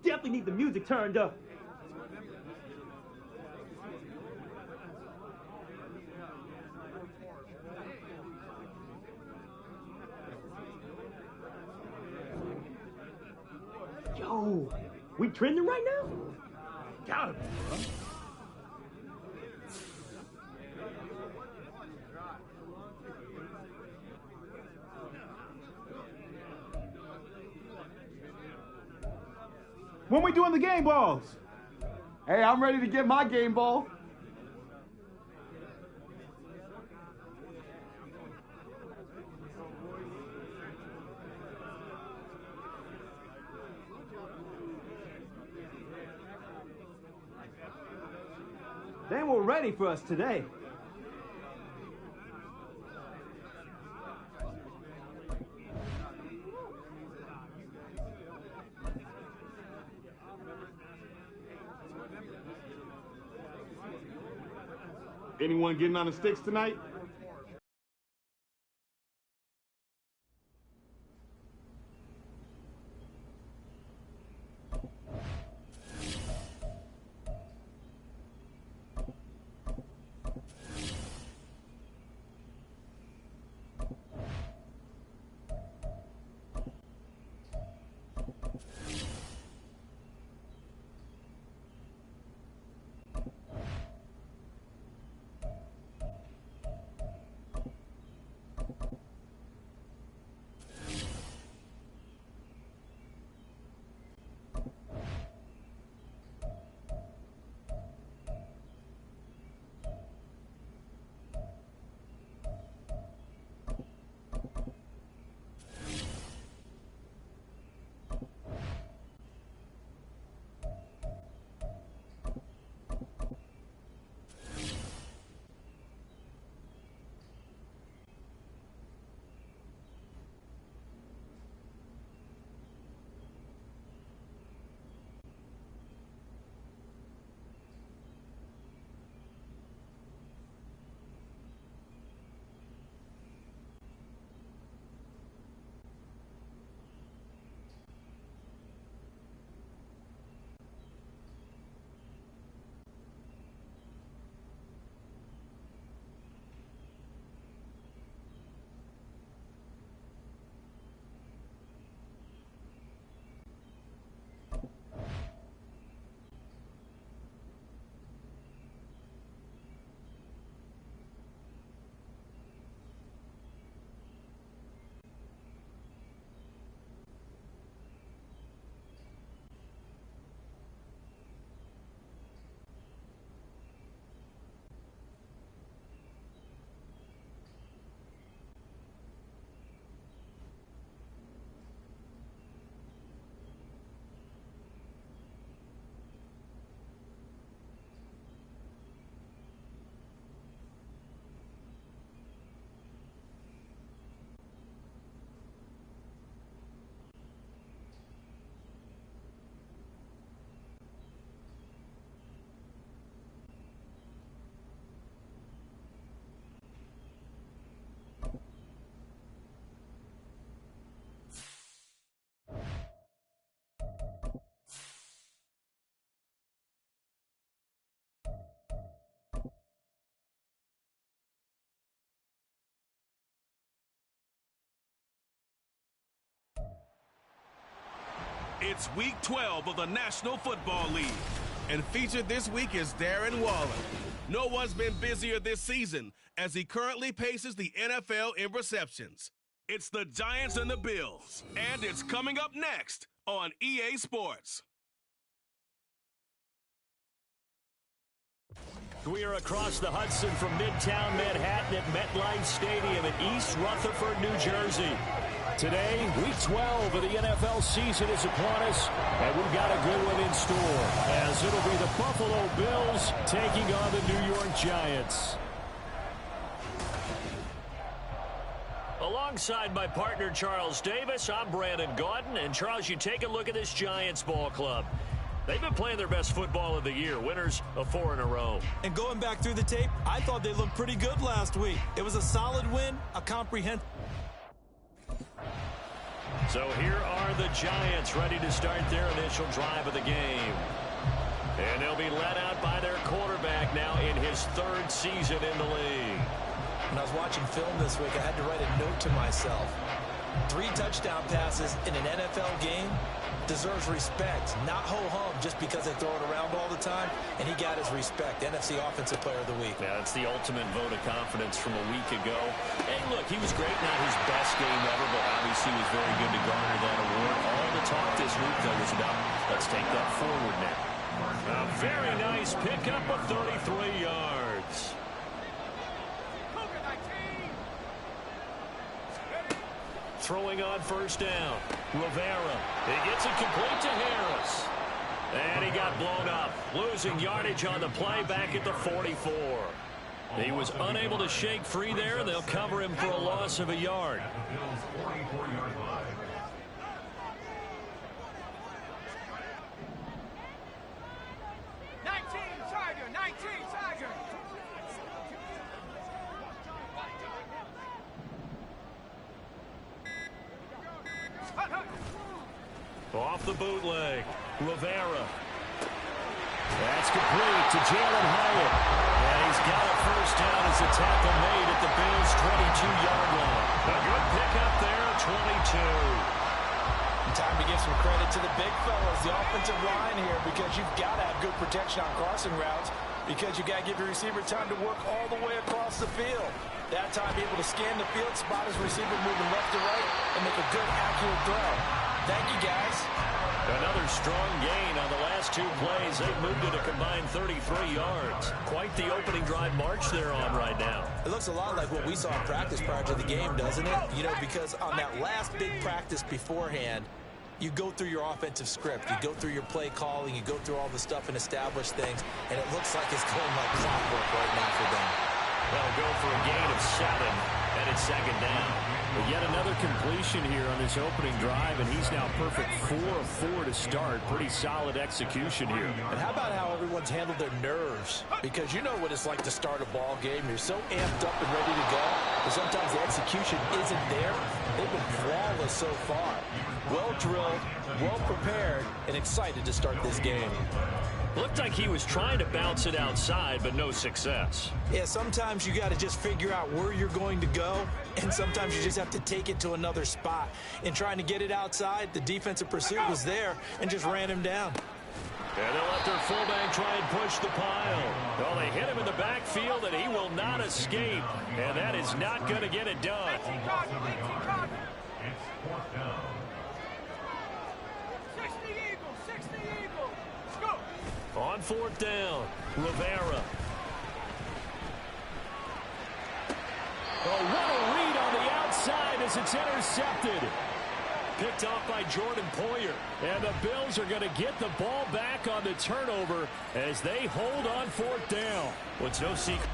Definitely need the music turned up. Yo, we trending right now? Gotta be, bro. When we doing the game balls? Hey, I'm ready to get my game ball. They were ready for us today. Anyone getting on the sticks tonight? It's week 12 of the National Football League, and featured this week is Darren Waller. No one's been busier this season as he currently paces the NFL in receptions. It's the Giants and the Bills, and it's coming up next on EA Sports. We are across the Hudson from Midtown Manhattan at MetLife Stadium in East Rutherford, New Jersey. Today, week 12 of the NFL season is upon us, and we've got a good one in store, as it'll be the Buffalo Bills taking on the New York Giants. Alongside my partner, Charles Davis, I'm Brandon Gaudin. And, Charles, you take a look at this Giants ball club. They've been playing their best football of the year. Winners of 4 in a row. And going back through the tape, I thought they looked pretty good last week. It was a solid win, a comprehensive. So here are the Giants ready to start their initial drive of the game. And they'll be led out by their quarterback now in his 3rd season in the league. When I was watching film this week, I had to write a note to myself. 3 touchdown passes in an NFL game deserves respect, not ho-hum just because they throw it around all the time, and he got his respect. NFC Offensive Player of the Week. Yeah, that's the ultimate vote of confidence from a week ago. Hey, look, he was great, not his best game ever, but obviously was very good to garner that award. All the talk this week, though, was about let's take that forward now. A very nice pickup of 33 yards. Throwing on 1st down. Rivera. He gets it complete to Harris. And he got blown up. Losing yardage on the play back at the 44. He was unable to shake free there. They'll cover him for a loss of a yard. Off the bootleg. Rivera. That's complete to Jalen Hyatt. And he's got a 1st down as a tackle made at the Bills' 22-yard line. A good pickup there at 22. Time to give some credit to the big fellas, the offensive line here, because you've got to have good protection on crossing routes, because you've got to give your receiver time to work all the way across the field. That time, be able to scan the field, spot his receiver moving left to right, and make a good, accurate throw. Thank you, guys. Another strong gain on the last 2 plays. They've moved it a combined 33 yards. Quite the opening drive march they're on right now. It looks a lot like what we saw in practice prior to the game, doesn't it? You know, because on that last big practice beforehand, you go through your offensive script. You go through your play calling. You go through all the stuff and establish things. And it looks like it's going like clockwork right now for them. They'll go for a gain of 7, and it's 2nd down. But yet another completion here on this opening drive, and he's now perfect 4 of 4 to start. Pretty solid execution here. And how about how everyone's handled their nerves? Because you know what it's like to start a ball game. You're so amped up and ready to go, but sometimes the execution isn't there. They've been flawless so far. Well drilled, well prepared, and excited to start this game. Looked like he was trying to bounce it outside, but no success. Yeah, sometimes you got to just figure out where you're going to go, and sometimes you just have to take it to another spot. In trying to get it outside, the defensive pursuit was there and just ran him down. And they'll let their fullback try and push the pile. Well, they hit him in the backfield, and he will not escape. And that is not going to get it done. It's 4th down. 60 Eagles. Go. On 4th down, Rivera. Oh, what a read on the outside as it's intercepted. Picked off by Jordan Poyer. And the Bills are going to get the ball back on the turnover as they hold on 4th down. Well, it's no secret.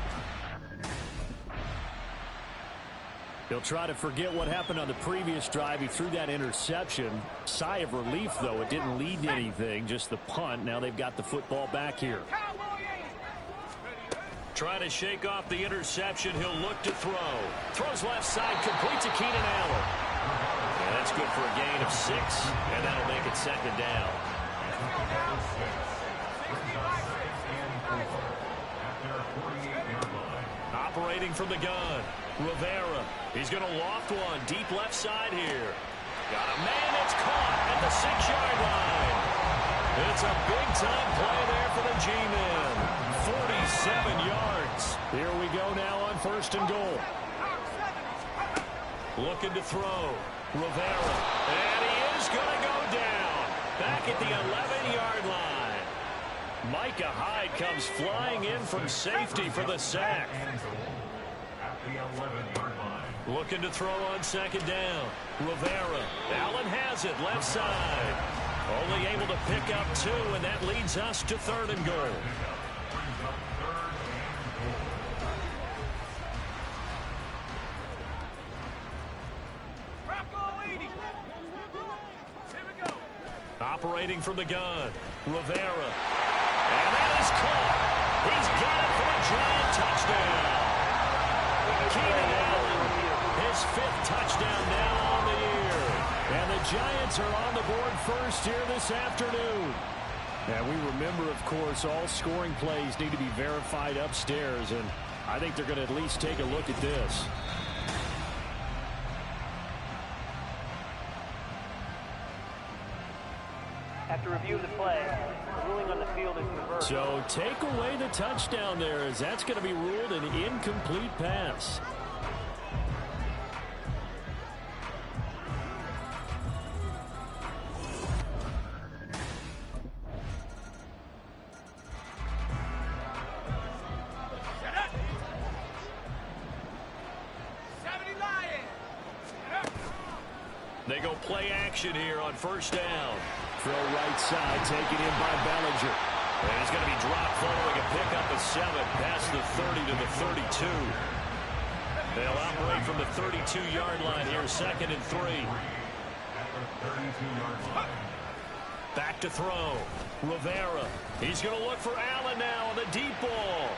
He'll try to forget what happened on the previous drive. He threw that interception. Sigh of relief, though. It didn't lead to anything, just the punt. Now they've got the football back here. Trying to shake off the interception. He'll look to throw. Throws left side, complete to Keenan Allen. And that's good for a gain of 6, and that'll make it 2nd down. Operating from the gun, Rivera. He's going to loft one deep left side here. Got a man that's caught at the 6-yard line. It's a big-time play there for the G-men. 47 yards. Here we go now on 1st and goal. Looking to throw. Rivera. And he is going to go down. Back at the 11-yard line. Micah Hyde comes flying in from safety for the sack. Looking to throw on 2nd down. Rivera. Allen has it left side. Only able to pick up 2, and that leads us to 3rd and goal. Operating from the gun, Rivera. And that is caught. He's got it for a giant touchdown. Keenan Allen, his 5th touchdown now on the year. And the Giants are on the board first here this afternoon. And we remember, of course, all scoring plays need to be verified upstairs, and I think they're going to at least take a look at this. After review of the play, the ruling on the field is reversed. So take away the touchdown there, as that's going to be ruled an incomplete pass. They go play action here on first down. Throw right side, taken in by Bellinger. And he's going to be dropped following a pickup of 7 past the 30 to the 32. They'll operate from the 32-yard line here, 2nd and 3. Back to throw. Rivera. He's going to look for Allen now on the deep ball.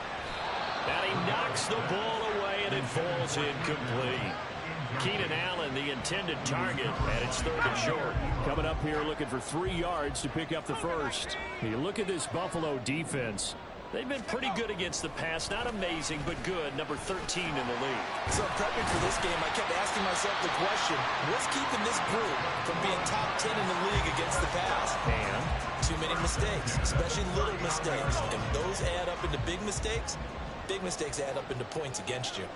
And he knocks the ball away, and it falls incomplete. Keenan Allen, the intended target, and it's 3rd and short. Coming up here looking for 3 yards to pick up the first. You look at this Buffalo defense. They've been pretty good against the pass. Not amazing, but good. Number 13 in the league. So prepping for this game, I kept asking myself the question, what's keeping this group from being top 10 in the league against the pass? And too many mistakes, especially little mistakes. And those add up into big mistakes. Big mistakes add up into points against you.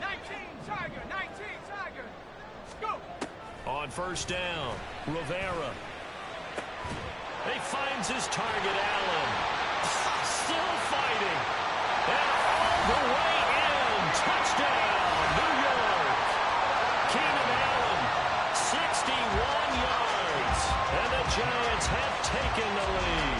19 Tiger. Go. on first down, Rivera. He finds his target, Allen. Still fighting. And all the way in. Touchdown, New York. Keenan Allen, 61 yards. And the Giants have taken the lead.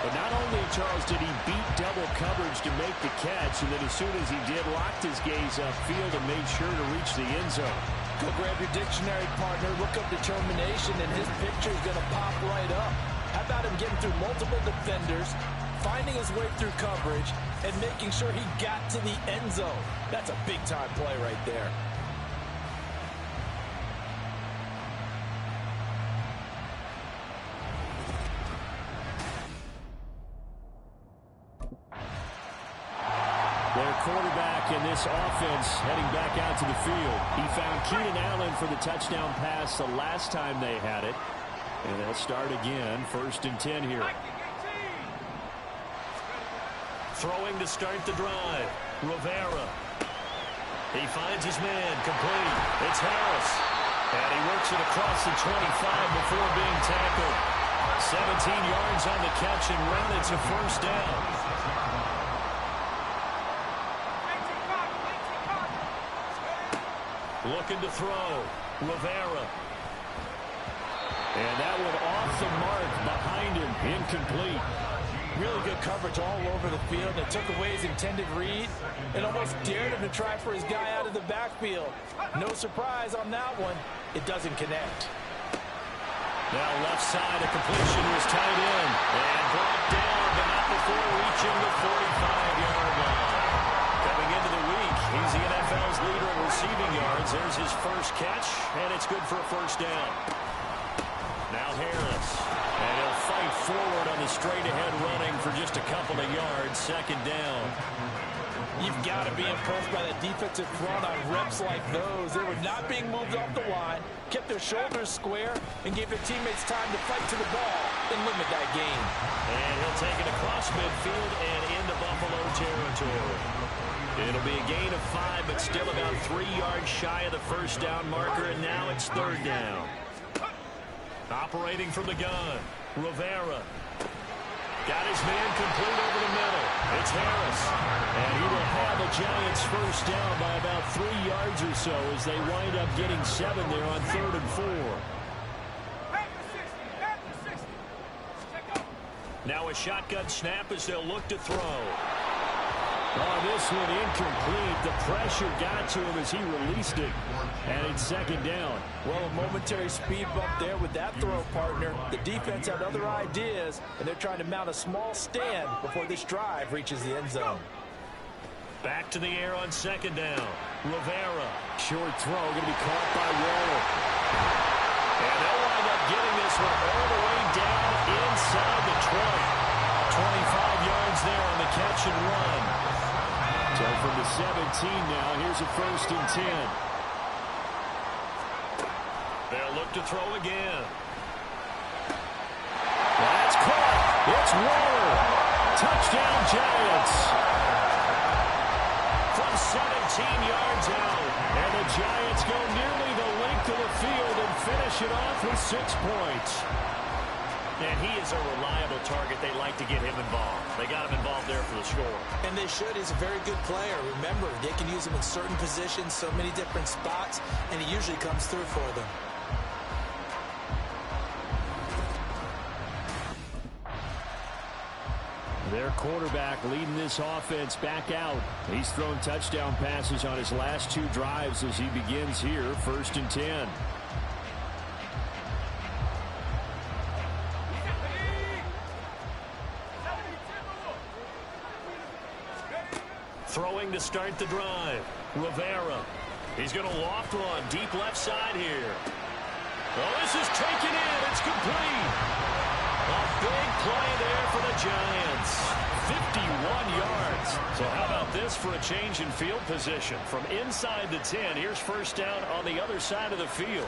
But not only, Charles, did he beat double coverage to make the catch, and then as soon as he did, locked his gaze upfield and made sure to reach the end zone. Go grab your dictionary, partner. Look up determination, and his picture is going to pop right up. How about him getting through multiple defenders, finding his way through coverage, and making sure he got to the end zone? That's a big-time play right there. Their quarterback in this offense heading back out to the field. He found Keenan Allen for the touchdown pass the last time they had it. And they'll start again. 1st and 10 here. Throwing to start the drive. Rivera. He finds his man. Complete. It's Harris. And he works it across the 25 before being tackled. 17 yards on the catch and run. It's a 1st down. Looking to throw. Rivera. And that one off the mark behind him. Incomplete. Really good coverage all over the field. It took away his intended read and almost dared him to try for his guy out of the backfield. No surprise on that one. It doesn't connect. Now left side, a completion was tied in. And brought down, but not before reaching the 45-yard line. Coming into the week, he's the NFL's leader in receiving yards. There's his first catch, and it's good for a 1st down. Now Harris, and he'll fight forward on the straight-ahead running for just a couple of yards. 2nd down. You've got to be impressed by that defensive front on reps like those. They were not being moved off the line, kept their shoulders square, and gave their teammates time to fight to the ball and limit that gain. And he'll take it across midfield and into Buffalo territory. It'll be a gain of 5, but still about 3 yards shy of the 1st down marker, and now it's 3rd down. Operating from the gun, Rivera. Got his man complete over the middle. It's Harris. And he will have the Giants 1st down by about 3 yards or so as they wind up getting 7 there on 3rd and 4. Now a shotgun snap as they'll look to throw. Oh, this one incomplete. The pressure got to him as he released it. And it's second down. Well, a momentary speed bump there with that throw, partner. The defense had other ideas, and they're trying to mount a small stand before this drive reaches the end zone. Back to the air on second down. Rivera. Short throw going to be caught by Waller. And they'll wind up getting this one all the way down inside the 20. 25 yards there on the catch and run. So from the 17 now, here's a 1st and 10. They'll look to throw again. That's caught. It's Waller. Touchdown, Giants. From 17 yards out. And the Giants go nearly the length of the field and finish it off with 6 points. And he is a reliable target. They like to get him involved. They got him involved there for the score. And they should. He's a very good player. Remember, they can use him in certain positions, so many different spots, and he usually comes through for them. Their quarterback leading this offense back out. He's thrown touchdown passes on his last 2 drives as he begins here, 1st and 10. Throwing to start the drive. Rivera. He's going to loft one deep left side here. Oh, this is taken in. It's complete. A big play there for the Giants. 51 yards. So how about this for a change in field position? From inside the 10, here's 1st down on the other side of the field.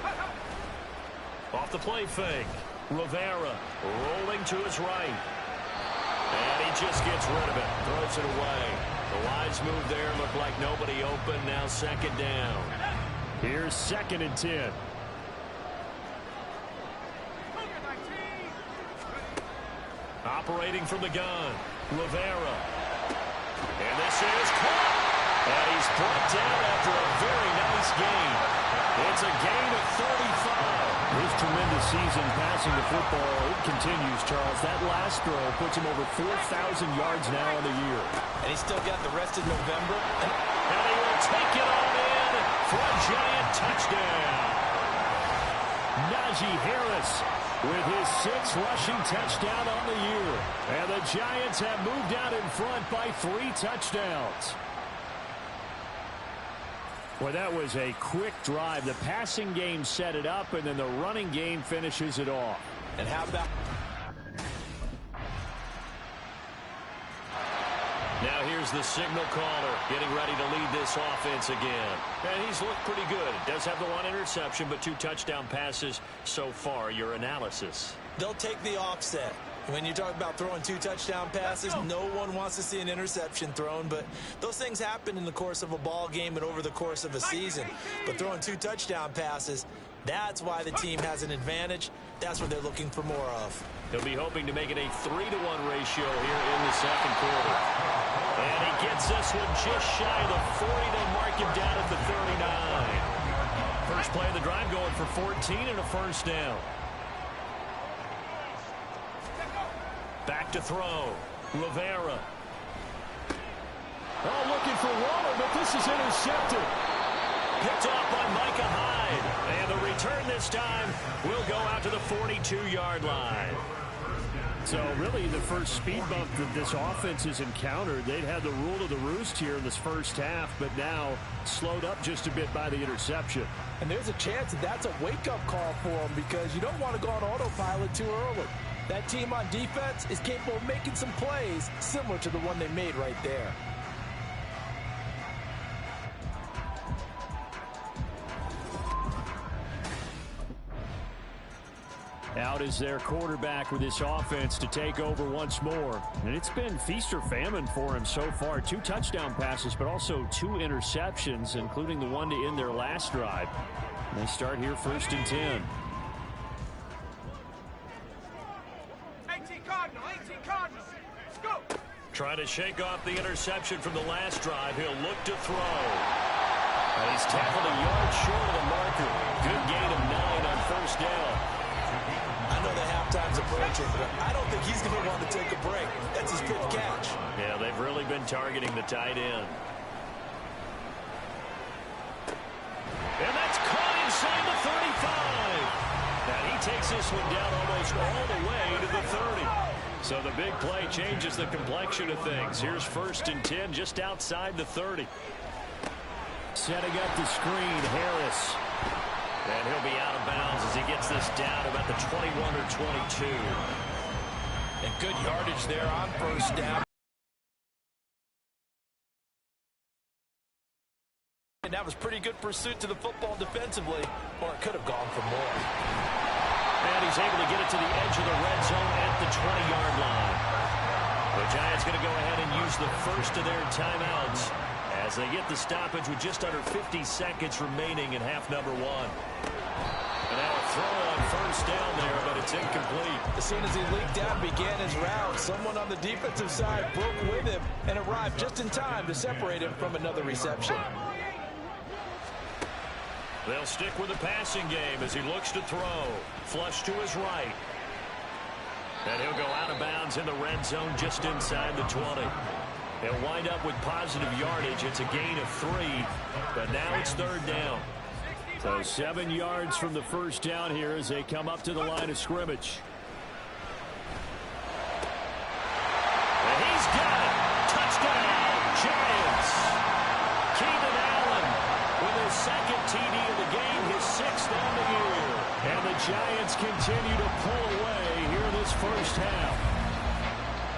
Off the play fake. Rivera rolling to his right. And he just gets rid of it. Throws it away. The wise move there. Looked like nobody open. Now 2nd down. Here's 2nd and 10. Operating from the gun. Rivera. And this is caught. And he's brought down after a very nice gain. It's a gain of 35. His tremendous season passing the football, it continues, Charles. That last throw puts him over 4,000 yards now on the year. And he's still got the rest of November. And he will take it on in for a Giant touchdown. Najee Harris with his 6th rushing touchdown on the year. And the Giants have moved out in front by 3 touchdowns. Well, that was a quick drive. The passing game set it up, and then the running game finishes it off. And how about... Now here's the signal caller getting ready to lead this offense again. And he's looked pretty good. Does have the 1 interception, but 2 touchdown passes so far. Your analysis. They'll take the offset. When you talk about throwing 2 touchdown passes, no one wants to see an interception thrown, but those things happen in the course of a ball game and over the course of a season. But throwing 2 touchdown passes, that's why the team has an advantage. That's what they're looking for more of. He'll be hoping to make it a 3-to-1 ratio here in the 2nd quarter. And he gets this one just shy of the 40. They'll mark him down at the 39. First play of the drive going for 14 and a 1st down. Back to throw. Rivera. Oh, looking for Waller, but this is intercepted. Picked off by Micah Hyde. And the return this time will go out to the 42-yard line. So really the first speed bump that this offense has encountered, they'd had the rule of the roost here in this first half, but now slowed up just a bit by the interception. And there's a chance that that's a wake-up call for them because you don't want to go on autopilot too early. That team on defense is capable of making some plays similar to the one they made right there. Out is their quarterback with this offense to take over once more. And it's been feast or famine for him so far. 2 touchdown passes, but also 2 interceptions, including the one to end their last drive. And they start here 1st and 10. 18 Cardinals. Let's go. Trying to shake off the interception from the last drive. He'll look to throw. And he's tackled a yard short of the marker. Good gain of 9 on 1st down. know the halftime's approaching, but I don't think he's going to want to take a break. That's his fifth catch. Yeah, they've really been targeting the tight end. And that's caught inside the 35. And he takes this one down almost all the way to the 30. So the big play changes the complexion of things. Here's 1st and 10 just outside the 30. Setting up the screen, Harris. And he'll be out of bounds as he gets this down about the 21 or 22. And good yardage there on 1st down. And that was pretty good pursuit to the football defensively, or it could have gone for more. And he's able to get it to the edge of the red zone at the 20-yard line. The Giants going to go ahead and use the first of their timeouts as they get the stoppage with just under 50 seconds remaining in half number 1. And now a throw on 1st down there, but it's incomplete. As soon as he leaked out and began his route, someone on the defensive side broke with him and arrived just in time to separate him from another reception. They'll stick with the passing game as he looks to throw. Flush to his right. And he'll go out of bounds in the red zone just inside the 20. He'll wind up with positive yardage. It's a gain of 3, but now it's 3rd down. So 7 yards from the 1st down here as they come up to the line of scrimmage. And he's got it. Touchdown, Giants. Keenan Allen with his 2nd TD of the game, his 6th on the year. And the Giants continue to pull away here this 1st half.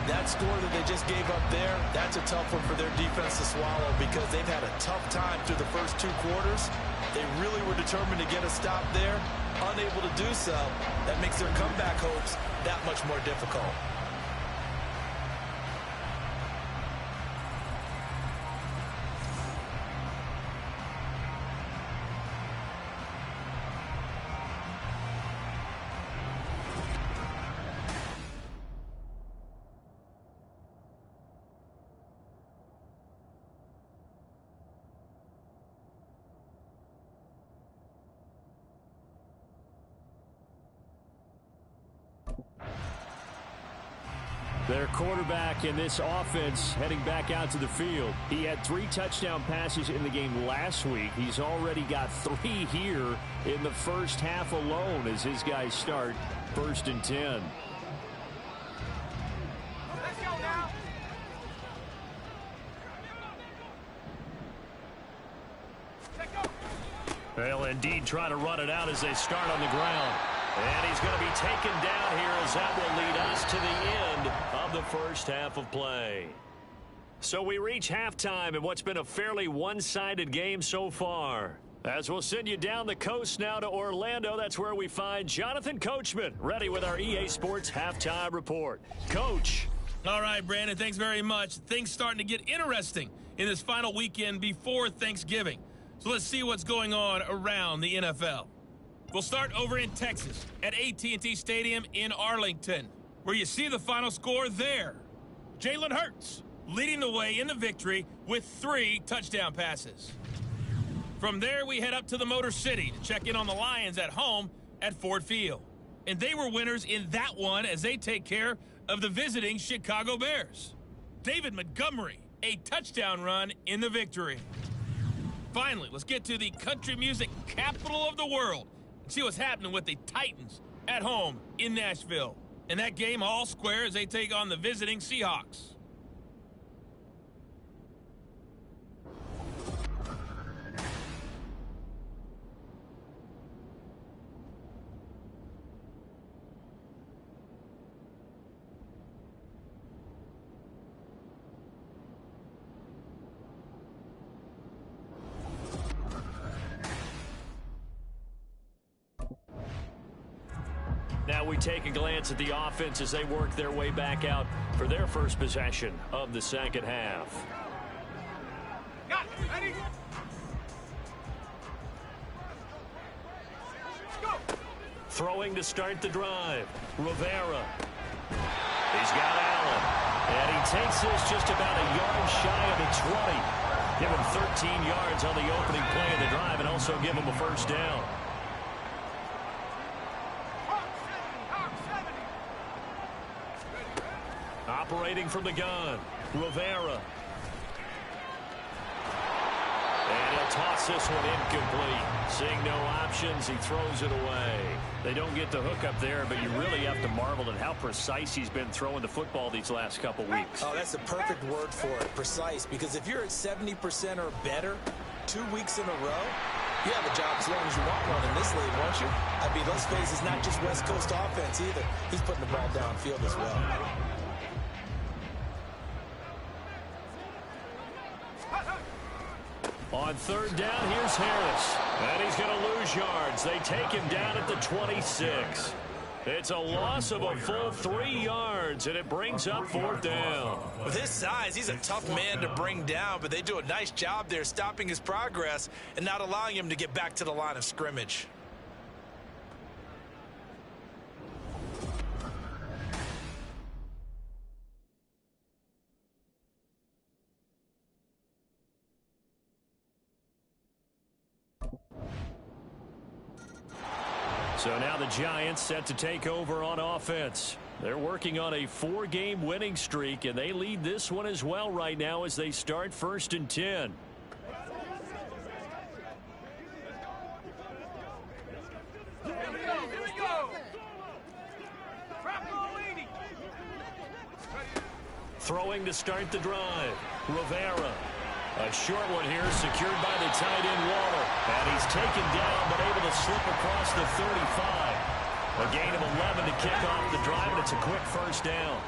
That score that they just gave up there, that's a tough one for their defense to swallow because they've had a tough time through the first 2 quarters. They really were determined to get a stop there, unable to do so. That makes their comeback hopes that much more difficult. Their quarterback in this offense heading back out to the field. He had 3 touchdown passes in the game last week. He's already got 3 here in the 1st half alone as his guys start 1st and 10. Let's go now. They'll indeed try to run it out as they start on the ground. And he's going to be taken down here as that will lead us to the end of the 1st half of play. So we reach halftime in what's been a fairly one-sided game so far. As we'll send you down the coast now to Orlando, that's where we find Jonathan Coachman, ready with our EA Sports Halftime Report. Coach. All right, Brandon, thanks very much. Things starting to get interesting in this final weekend before Thanksgiving. So let's see what's going on around the NFL. We'll start over in Texas at AT&T Stadium in Arlington, where you see the final score there. Jalen Hurts leading the way in the victory with 3 touchdown passes. From there, we head up to the Motor City to check in on the Lions at home at Ford Field. And they were winners in that one as they take care of the visiting Chicago Bears. David Montgomery, a touchdown run in the victory. Finally, let's get to the country music capital of the world. See what's happening with the Titans at home in Nashville. And that game all square as they take on the visiting Seahawks. Now we take a glance at the offense as they work their way back out for their first possession of the 2nd half. Got it. Ready? Go. Throwing to start the drive. Rivera. He's got Allen. And he takes this just about a yard shy of the 20. Give him 13 yards on the opening play of the drive and also give him a 1st down. Operating from the gun, Rivera. And he'll toss this one incomplete. Seeing no options, he throws it away. They don't get the hook up there, but you really have to marvel at how precise he's been throwing the football these last couple weeks. Oh, that's the perfect word for it, precise. Because if you're at 70% or better 2 weeks in a row, you have a job as long as you want one in this league, won't you? I mean, let's face it, it's not just West Coast offense either. He's putting the ball downfield as well. On third down, here's Harris. And he's going to lose yards. They take him down at the 26. It's a loss of a full 3 yards, and it brings up fourth down. With his size, he's a tough man to bring down, but they do a nice job there stopping his progress and not allowing him to get back to the line of scrimmage. So now the Giants set to take over on offense. They're working on a 4-game winning streak, and they lead this one as well right now as they start 1st and 10. Throwing to start the drive, Rivera. A short one here, secured by the tight end Waller. And he's taken down, but able to slip across the 35. A gain of 11 to kick off the drive, and it's a quick first down.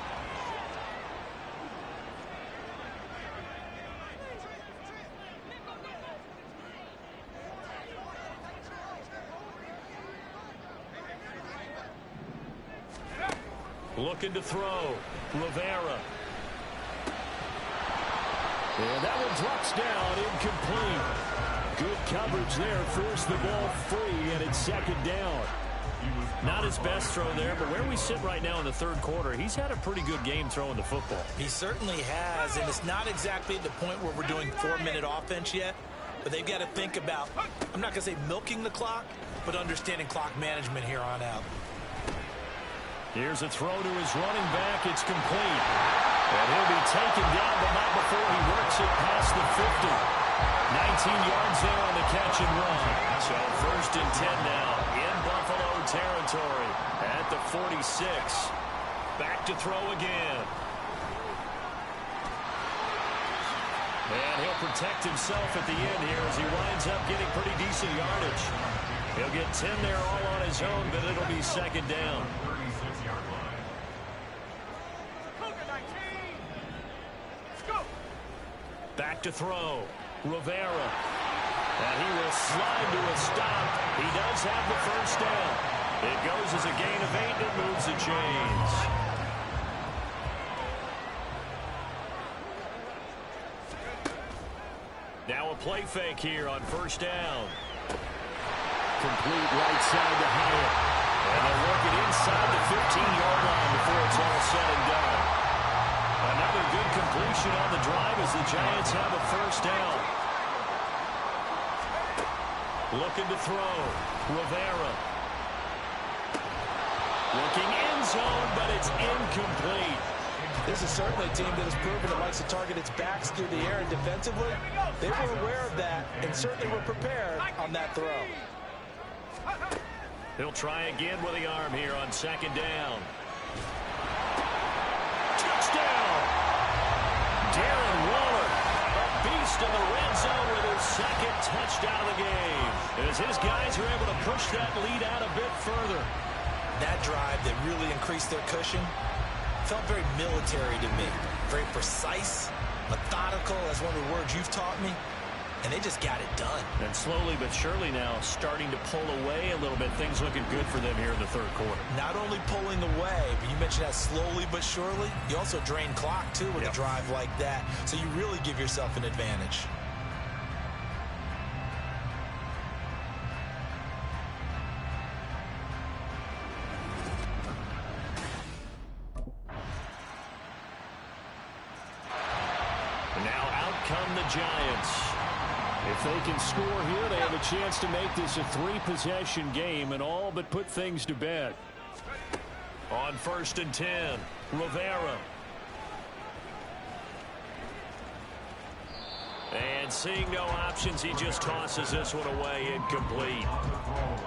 Looking to throw, Rivera. And that one drops down, incomplete. Good coverage there, forced the ball free, and it's 2nd down. Not his best throw there, but where we sit right now in the 3rd quarter, he's had a pretty good game throwing the football. He certainly has, and it's not exactly at the point where we're doing 4-minute offense yet, but they've got to think about, I'm not going to say milking the clock, but understanding clock management here on out. Here's a throw to his running back. It's complete. And he'll be taken down, but not before he works it past the 50. 19 yards there on the catch and run. So 1st and 10 now in Buffalo territory at the 46. Back to throw again. And he'll protect himself at the end here as he winds up getting pretty decent yardage. He'll get 10 there all on his own, but it'll be 2nd down. Back to throw, Rivera. And he will slide to a stop. He does have the first down. It goes as a gain of 8 and moves the chains. Now a play fake here on 1st down. Complete right side to Hyatt. And they'll work it inside the 15-yard line before it's all said and done. Another good completion on the drive as the Giants have a first down. Looking to throw, Rivera. Looking end zone, but it's incomplete. This is certainly a team that has proven it likes to target its backs through the air, and defensively, they were aware of that and certainly were prepared on that throw. He'll try again with the arm here on 2nd down. Touchdown! Darren Waller, a beast in the red zone with his 2nd touchdown of the game. As his guys are able to push that lead out a bit further. That drive that really increased their cushion felt very military to me. Very precise, methodical, that's one of the words you've taught me. And they just got it done. And slowly but surely now starting to pull away a little bit. Things looking good for them here in the 3rd quarter. Not only pulling away, but you mentioned that slowly but surely. You also drain clock, too, with a drive like that. So you really give yourself an advantage. And now out come the Giants. If they can score here, they have a chance to make this a 3-possession game and all but put things to bed. On 1st and 10, Rivera. And seeing no options, he just tosses this one away, incomplete.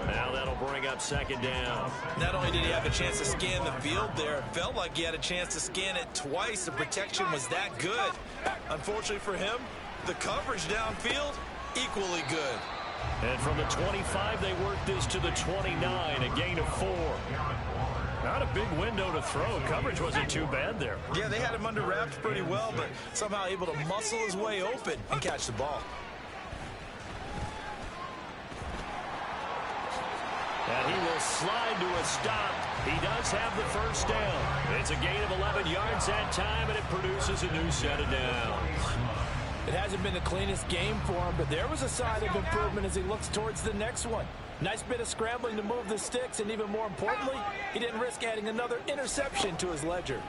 Now that'll bring up second down. Not only did he have a chance to scan the field there, it felt like he had a chance to scan it twice. The protection was that good. Unfortunately for him, the coverage downfield, equally good. And from the 25, they work this to the 29, a gain of 4. Not a big window to throw. Coverage wasn't too bad there. Yeah, they had him under wraps pretty well, but somehow able to muscle his way open and catch the ball. And he will slide to a stop. He does have the first down. It's a gain of 11 yards that time, and it produces a new set of downs. It hasn't been the cleanest game for him, but there was a sign of improvement as he looks towards the next one. Nice bit of scrambling to move the sticks, and even more importantly, he didn't risk adding another interception to his ledger.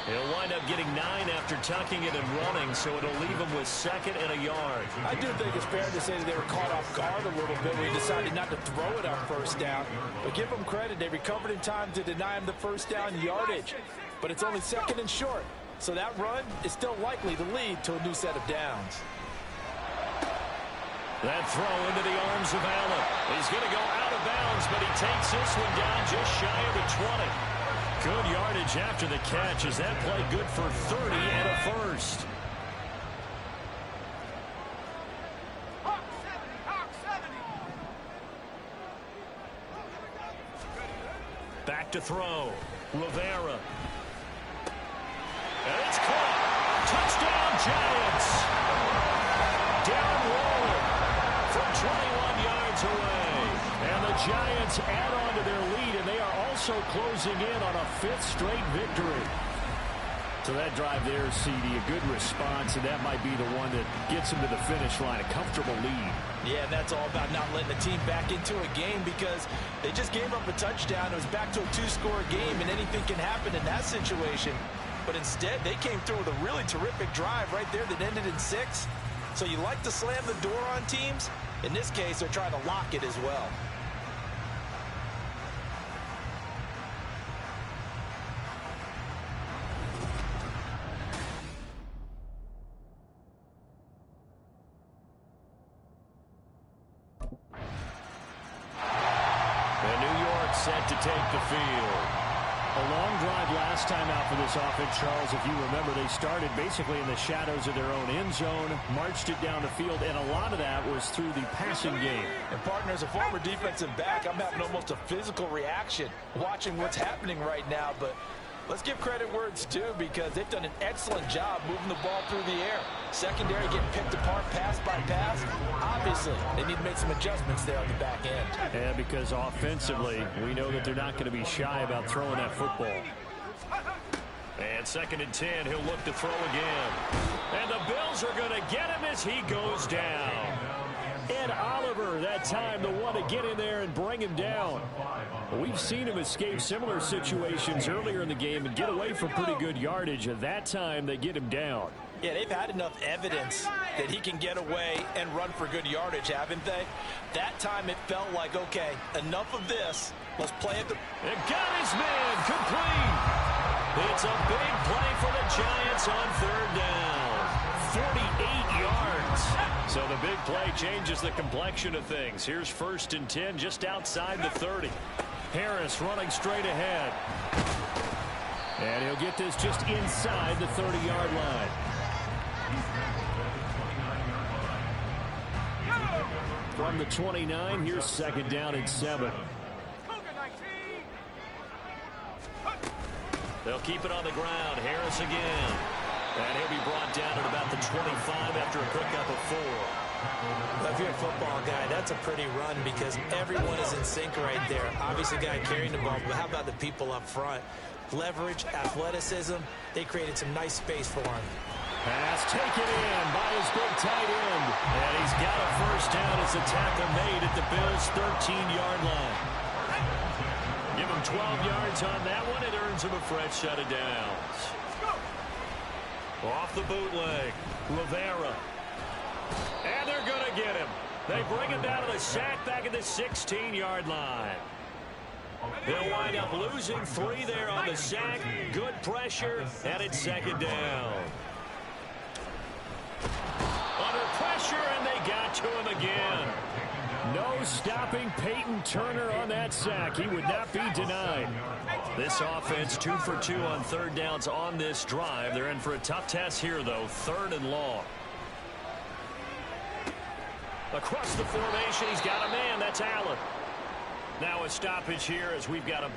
He'll wind up getting 9 after tucking it and running, so it'll leave him with 2nd and a yard. I do think it's fair to say that they were caught off guard a little bit when he decided not to throw it on first down. But give them credit, they recovered in time to deny him the first down yardage. But it's only 2nd and short, so that run is still likely to lead to a new set of downs. That throw into the arms of Allen. He's going to go out of bounds, but he takes this one down just shy of the 20. Good yardage after the catch. Is that play good for 30 and a first? Back to throw. Rivera. And it's caught. Touchdown, Giants. Darren Waller from 21 yards away. And the Giants add on to their lead, and they are also closing in on a 5th straight victory. So that drive there, CD, a good response, and that might be the one that gets them to the finish line, a comfortable lead. Yeah, that's all about not letting the team back into a game because they just gave up a touchdown. It was back to a 2-score game, and anything can happen in that situation. But instead, they came through with a really terrific drive right there that ended in 6. So you like to slam the door on teams? In this case, they're trying to lock it as well. Set to take the field. A long drive last time out for this offense, Charles. If you remember, they started basically in the shadows of their own end zone, marched it down the field, and a lot of that was through the passing game. And partner, as a former defensive back, I'm having almost a physical reaction watching what's happening right now. But let's give credit where it's due because they've done an excellent job moving the ball through the air. Secondary getting picked apart pass by pass. Obviously, they need to make some adjustments there on the back end. Yeah, because offensively, we know that they're not going to be shy about throwing that football. And 2nd and 10, he'll look to throw again. And the Bills are going to get him as he goes down. Ed Oliver, that time, the one to get in there and bring him down. We've seen him escape similar situations earlier in the game and get away from pretty good yardage. At that time, they get him down. Yeah, they've had enough evidence that he can get away and run for good yardage, haven't they? That time it felt like, okay, enough of this. Let's play it. And got his man complete. It's a big play for the Giants on 3rd down. 48 yards. So the big play changes the complexion of things. Here's 1st and 10 just outside the 30. Harris running straight ahead. And he'll get this just inside the 30-yard line. From the 29, here's 2nd down and 7. They'll keep it on the ground. Harris again. And he'll be brought down at about the 25 after a pickup of 4. Well, if you're a football guy, that's a pretty run because everyone is in sync right there. Obviously, the guy carrying the ball, but how about the people up front? Leverage, athleticism, they created some nice space for him. Pass taken in by his big tight end. And he's got a first down as the tackle made at the Bills' 13-yard line. Give him 12 yards on that one. It earns him a fresh set of downs. Off the bootleg, Rivera. And they're going to get him. They bring him down to the sack back at the 16-yard line. They'll wind up losing 3 there on the sack. Good pressure, and it's second down. Under pressure, and they got to him again. No stopping Peyton Turner on that sack. He would not be denied. This offense 2 for 2 on third downs on this drive. They're in for a tough test here, though. 3rd and long. Across the formation, he's got a man. That's Allen. Now a stoppage here as we've got a...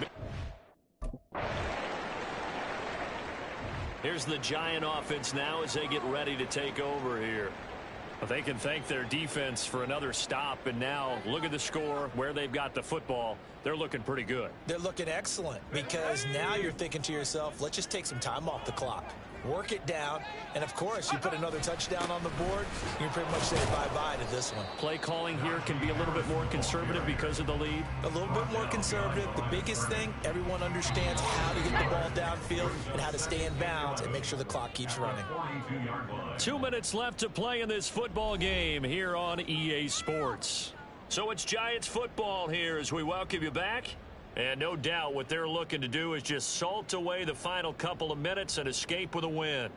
Here's the Giant offense now as they get ready to take over here. They can thank their defense for another stop, and now look at the score, where they've got the football. They're looking pretty good. They're looking excellent because now you're thinking to yourself, let's just take some time off the clock. Work it down, and of course, you put another touchdown on the board, you pretty much say bye-bye to this one. Play calling here can be a little bit more conservative because of the lead. A little bit more conservative. The biggest thing, everyone understands how to get the ball downfield and how to stay in bounds and make sure the clock keeps running. 2 minutes left to play in this football game here on EA Sports. So it's Giants football here as we welcome you back. And no doubt what they're looking to do is just salt away the final couple of minutes and escape with a win.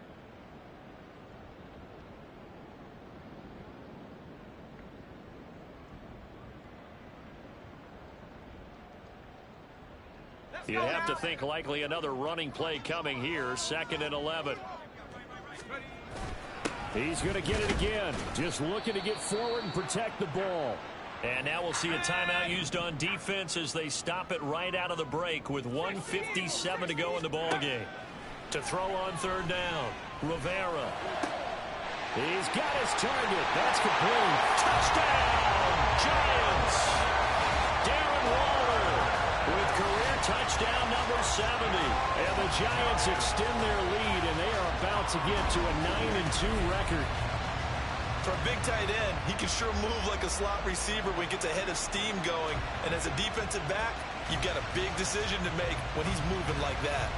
You have to think likely another running play coming here. 2nd and 11. He's going to get it again. Just looking to get forward and protect the ball. And now we'll see a timeout used on defense as they stop it right out of the break with 1:57 to go in the ball game. To throw on 3rd down, Rivera. He's got his target. That's complete. Touchdown, Giants. Darren Waller with career touchdown number 70. And the Giants extend their lead, and they are about to get to a 9-2 record. For a big tight end, he can sure move like a slot receiver when he gets a head of steam going. And as a defensive back, you've got a big decision to make when he's moving like that.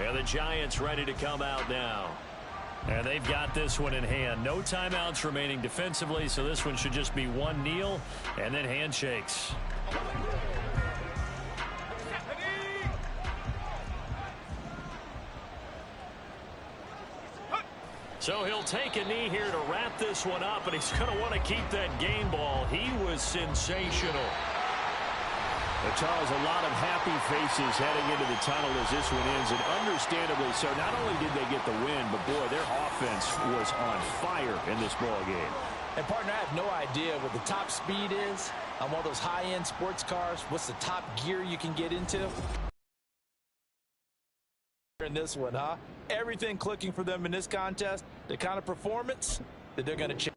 And the Giants ready to come out now. And they've got this one in hand. No timeouts remaining defensively, so this one should just be one kneel and then handshakes. So he'll take a knee here to wrap this one up, and he's going to want to keep that game ball. He was sensational. Charles, a lot of happy faces heading into the tunnel as this one ends, and understandably so. Not only did they get the win, but boy, their offense was on fire in this ball game. And partner, I have no idea what the top speed is on one of those high-end sports cars. What's the top gear you can get into? In this one, huh? Everything clicking for them in this contest, the kind of performance that they're going to change.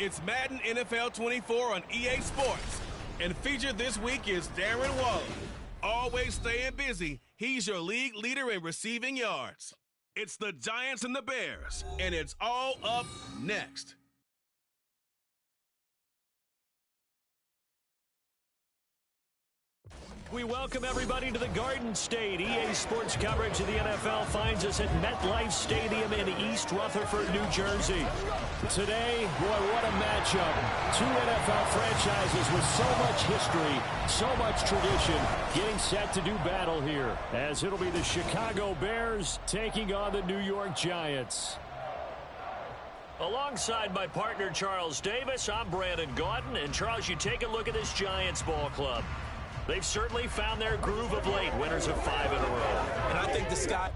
It's Madden NFL 24 on EA Sports. And featured this week is Darren Waller. Always staying busy, he's your league leader in receiving yards. It's the Giants and the Bears, and it's all up next. We welcome everybody to the Garden State. EA Sports coverage of the NFL finds us at MetLife Stadium in East Rutherford, New Jersey. Today, boy, what a matchup. Two NFL franchises with so much history, so much tradition, getting set to do battle here, as it'll be the Chicago Bears taking on the New York Giants. Alongside my partner, Charles Davis, I'm Brandon Gaudin. And, Charles, you take a look at this Giants ball club. They've certainly found their groove of late, winners of 5 in a row. And I think the sky...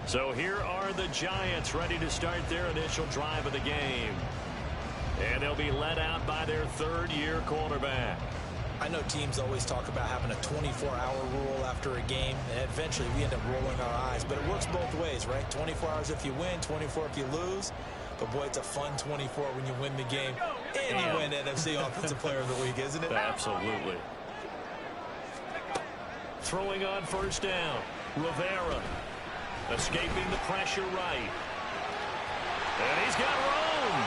So here are the Giants ready to start their initial drive of the game. And they'll be led out by their third-year quarterback. I know teams always talk about having a 24-hour rule after a game, and eventually we end up rolling our eyes. But it works both ways, right? 24 hours if you win, 24 if you lose. But, boy, it's a fun 24 when you win the game and you win NFC Offensive Player of the Week, isn't it? Absolutely. Throwing on first down. Rivera escaping the pressure right. And he's got room.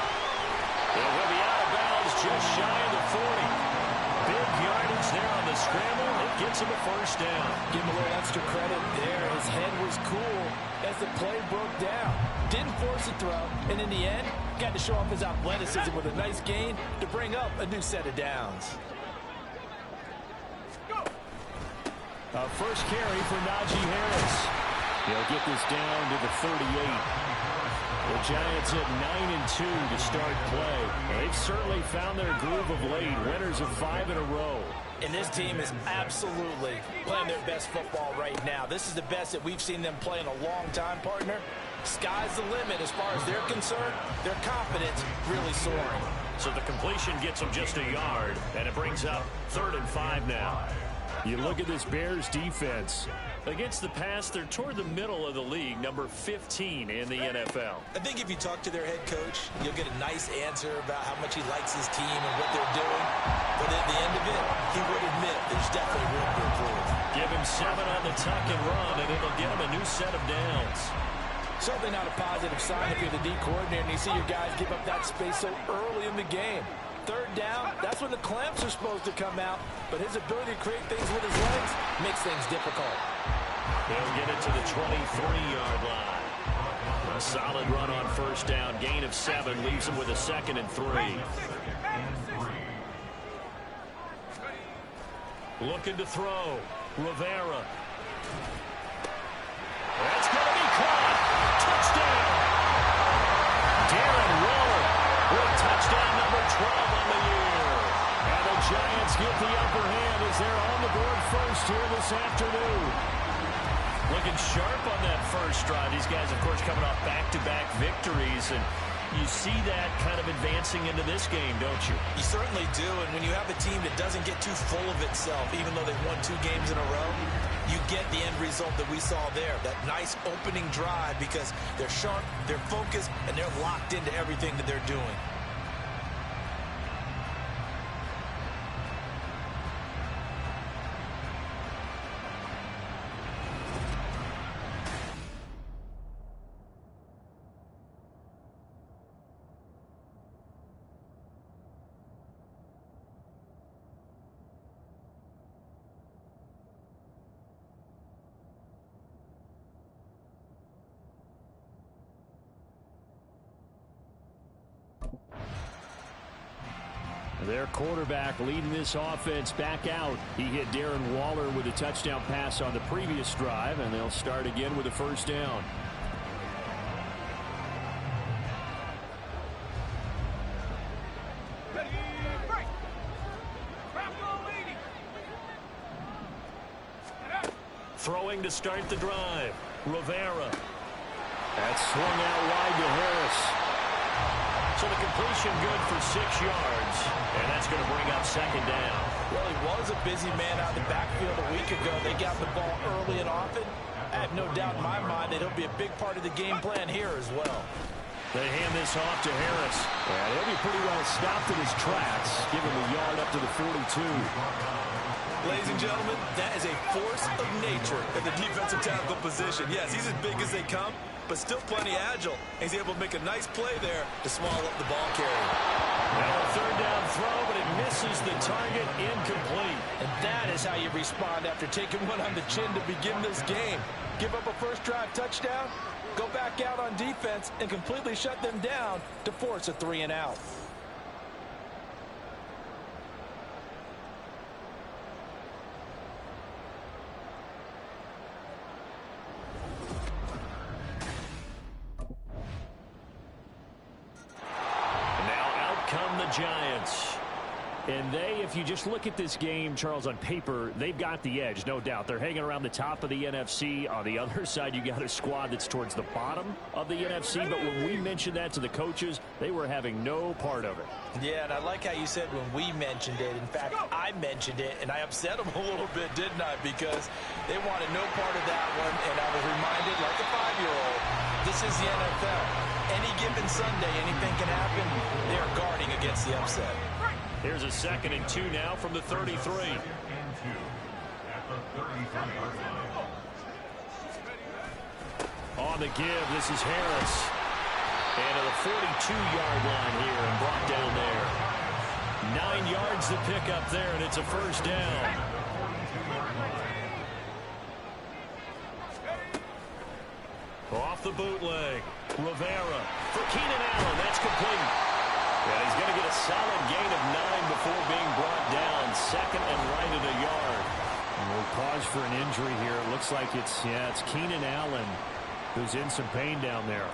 And he'll be out of bounds just shy of the 40. Big yardage there on the scramble. It gets him a first down. Give him a little extra credit there. His head was cool as the play broke down. Didn't force a throw, and in the end, got to show off his athleticism with a nice gain to bring up a new set of downs. First carry for Najee Harris. He'll get this down to the 38. The Giants at 9-2 to start play. They've certainly found their groove of late. Winners of 5 in a row. And this team is absolutely playing their best football right now. This is the best that we've seen them play in a long time, partner. Sky's the limit as far as they're concerned. Their confidence really soaring. So the completion gets them just a yard, and it brings up 3rd and 5 now. You look at this Bears defense. Against the pass, they're toward the middle of the league, number 15 in the NFL. I think if you talk to their head coach, you'll get a nice answer about how much he likes his team and what they're doing. But at the end of it, he would admit there's definitely room to improve. Give him 7 on the tuck and run, and it'll get him a new set of downs. Certainly not a positive sign if you're the D coordinator and you see your guys give up that space so early in the game. 3rd down, that's when the clamps are supposed to come out. But his ability to create things with his legs makes things difficult. He'll get it to the 23-yard line. A solid run on first down. Gain of 7 leaves him with a 2nd and 3. Looking to throw. Rivera. That's going to be caught. Touchdown. Darren Waller with touchdown number 12 on the year. And the Giants get the upper hand as they're on the board first here this afternoon. Looking sharp on that first drive. These guys, of course, coming off back-to-back victories, and you see that kind of advancing into this game, don't you? You certainly do, and when you have a team that doesn't get too full of itself, even though they've won 2 games in a row, you get the end result that we saw there, that nice opening drive, because they're sharp, they're focused, and they're locked into everything that they're doing. Their quarterback leading this offense back out. He hit Darren Waller with a touchdown pass on the previous drive, and they'll start again with a first down. Throwing to start the drive. Rivera. That's swung out wide to Harris. So the completion good for 6 yards, and that's going to bring up 2nd down. Well, he was a busy man out of the backfield a week ago. They got the ball early and often. I have no doubt in my mind that he'll be a big part of the game plan here as well. They hand this off to Harris. Yeah, he'll be pretty well stopped in his tracks, giving the yard up to the 42. Ladies and gentlemen, that is a force of nature at the defensive tackle position. Yes, he's as big as they come, but still plenty agile. He's able to make a nice play there to swallow up the ball carrier. Now a 3rd down throw, but it misses the target, incomplete. And that is how you respond after taking one on the chin to begin this game. Give up a first drive touchdown, go back out on defense, and completely shut them down to force a 3 and out. Giants. And if you just look at this game, Charles, on paper, they've got the edge, no doubt. They're hanging around the top of the NFC. On the other side, you got a squad that's towards the bottom of the NFC. But when we mentioned that to the coaches, they were having no part of it. Yeah, and I like how you said when we mentioned it. In fact, I mentioned it, and I upset them a little bit, didn't I? Because they wanted no part of that one, and I was reminded, like a 5-year-old, this is the NFL. Any given Sunday, anything can happen. They're guarding against the upset. Here's a 2nd and 2 now from the 33. On the give, this is Harris. And to the 42-yard line here and brought down there. 9 yards to pick up there, and it's a first down. Off the bootleg. Rivera for Keenan Allen. That's complete. And he's going to get a solid gain of 9 before being brought down. 2nd and right at a yard. And we'll pause for an injury here. It looks like it's Keenan Allen who's in some pain down there.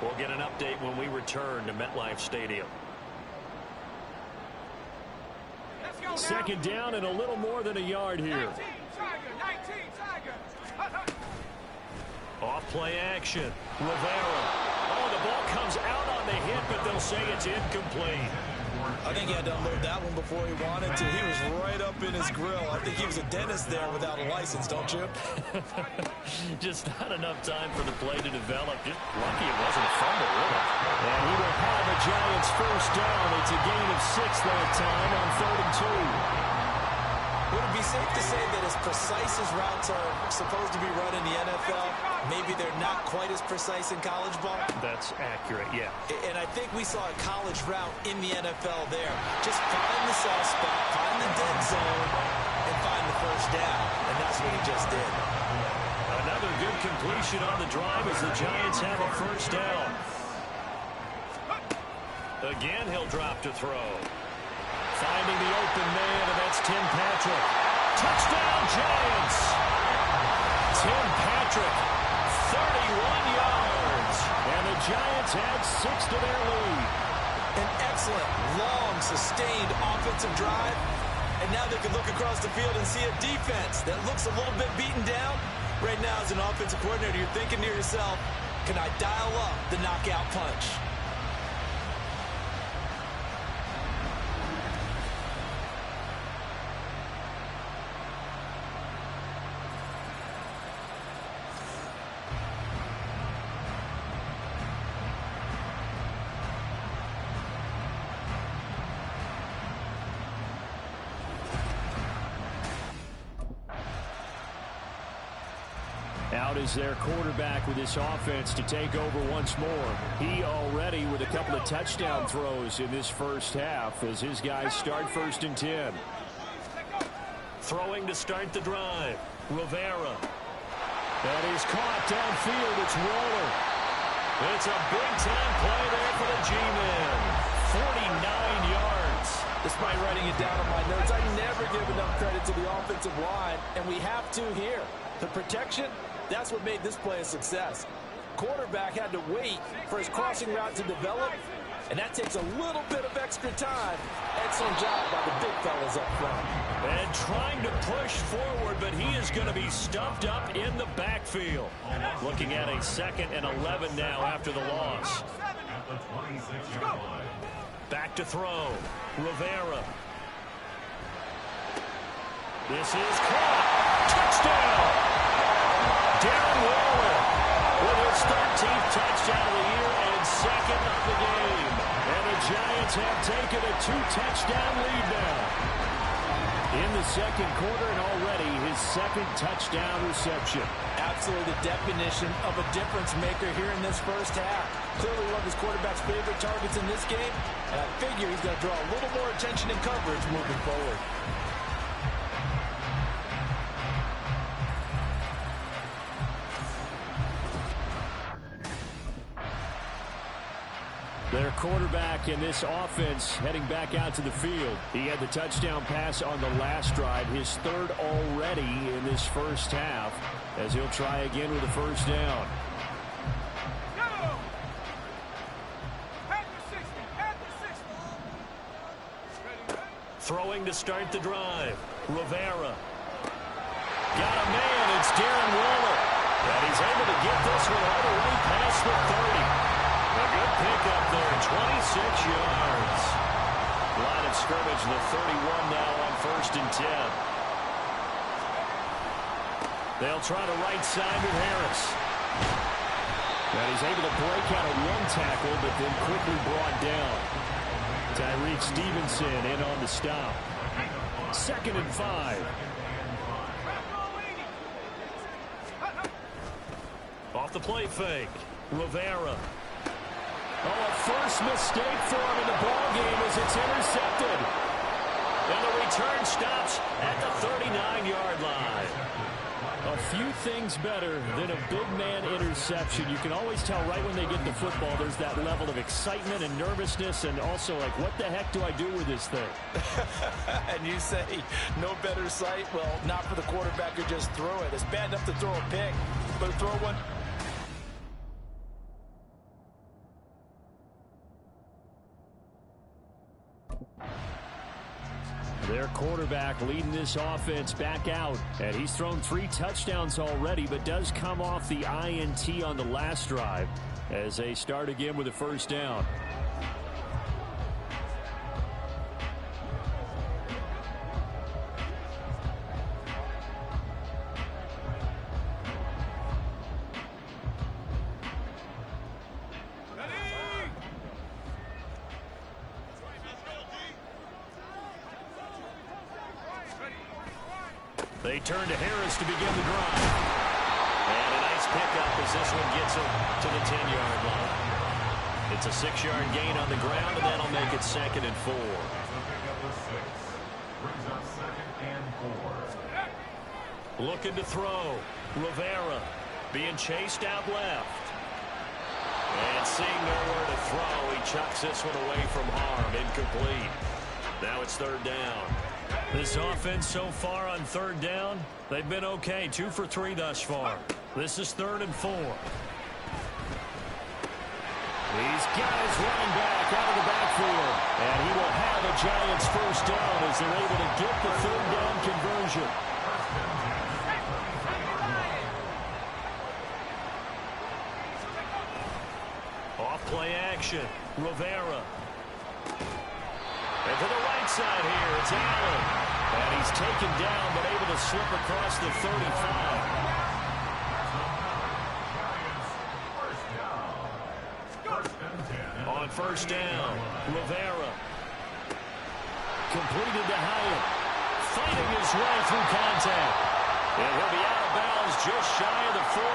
We'll get an update when we return to MetLife Stadium. 2nd down and a little more than a yard here. Off play action. Rivera. Oh, the ball comes out on the hit, but they'll say it's incomplete. I think he had to unload that one before he wanted to. He was right up in his grill. I think he was a dentist there without a license, don't you? Just not enough time for the play to develop. Just lucky it wasn't a fumble, really. And he will have a Giants first down. It's a gain of 6 that time on 3rd and 2. Would it be safe to say that as precise as routes are supposed to be run in the NFL, maybe they're not quite as precise in college ball? That's accurate, yeah. And I think we saw a college route in the NFL there. Just find the soft spot, find the dead zone, and find the first down. And that's what he just did. Another good completion on the drive as the Giants have a first down. Again, he'll drop to throw. Finding the open man, and that's Tim Patrick. Touchdown, Giants! Tim Patrick, 31 yards. And the Giants add 6 to their lead. An excellent, long, sustained offensive drive. And now they can look across the field and see a defense that looks a little bit beaten down. Right now, as an offensive coordinator, you're thinking to yourself, can I dial up the knockout punch? Out is their quarterback with this offense to take over once more. He already with a couple of touchdown throws in this first half as his guys start 1st and 10. Throwing to start the drive. Rivera. That is caught downfield. It's Waller. It's a big-time play there for the G-Men. 49 yards. Despite writing it down on my notes, I never give enough credit to the offensive line, and we have to here. The protection, that's what made this play a success. Quarterback had to wait for his crossing route to develop, and that takes a little bit of extra time. Excellent job by the big fellas up front. And trying to push forward, but he is going to be stuffed up in the backfield. Looking at a 2nd and 11 now after the loss. Back to throw. Rivera. This is caught. Touchdown! Darren Waller with his 13th touchdown of the year and 2nd of the game. And the Giants have taken a 2-touchdown lead now. In the 2nd quarter and already his 2nd touchdown reception. Absolutely the definition of a difference maker here in this first half. Clearly one of his quarterback's favorite targets in this game, and I figure he's going to draw a little more attention and coverage moving forward. Their quarterback in this offense heading back out to the field. He had the touchdown pass on the last drive, his 3rd already in this first half, as he'll try again with a first down. Throwing to start the drive. Rivera. Got a man. It's Darren Waller. And he's able to get this one all the way past the 30. A good pickup there. 26 yards. Line of scrimmage, the 31 now on 1st and 10. They'll try to right side with Harris. And he's able to break out of one tackle, but then quickly brought down. Tyreek Stevenson in on the stop. 2nd and 5. Off the play fake. Rivera. Oh, a first mistake for him in the ballgame as it's intercepted. And the return stops at the 39-yard line. A few things better than a big man interception. You can always tell right when they get the football, there's that level of excitement and nervousness, and also like, what the heck do I do with this thing? And you say, no better sight? Well, not for the quarterback who just threw it. It's bad enough to throw a pick, but throw one. Their quarterback leading this offense back out. And he's thrown 3 touchdowns already, but does come off the INT on the last drive as they start again with a 1st down. They turn to Harris to begin the drive. And a nice pickup as this one gets him to the 10-yard line. It's a 6-yard gain on the ground, and that'll make it 2nd and 4. Looking to throw. Rivera being chased out left. And seeing nowhere to throw, he chucks this one away from harm. Incomplete. Now it's 3rd down. This offense so far on 3rd down, they've been okay. 2 for 3 thus far. This is 3rd and 4. These guys running back out of the backfield. And he will have a Giants 1st down as they're able to get the 3rd down conversion. Off play action. Rivera. And to the right side here, it's Allen. And he's taken down, but able to slip across the 35. On 1st down, Rivera. Completed to Hyatt. Fighting his way through contact. And he'll be out of bounds just shy of the 40.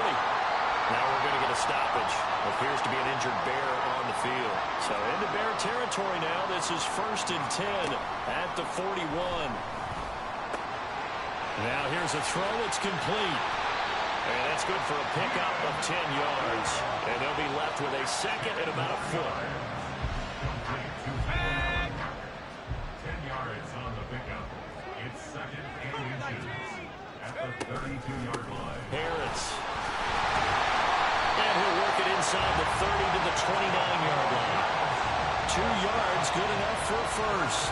Now we're going to get a stoppage. Appears to be an injured Bear on the field. So into Bear territory now. This is 1st and 10 at the 41. Now here's a throw. It's complete. And that's good for a pickup of 10 yards. And they'll be left with a 2nd and about a foot. 10 yards on the pickup. It's 2nd and inches at the 32-yard line. Harris. And he'll work it inside the 30 to the 29-yard line. 2 yards, good enough for a 1st.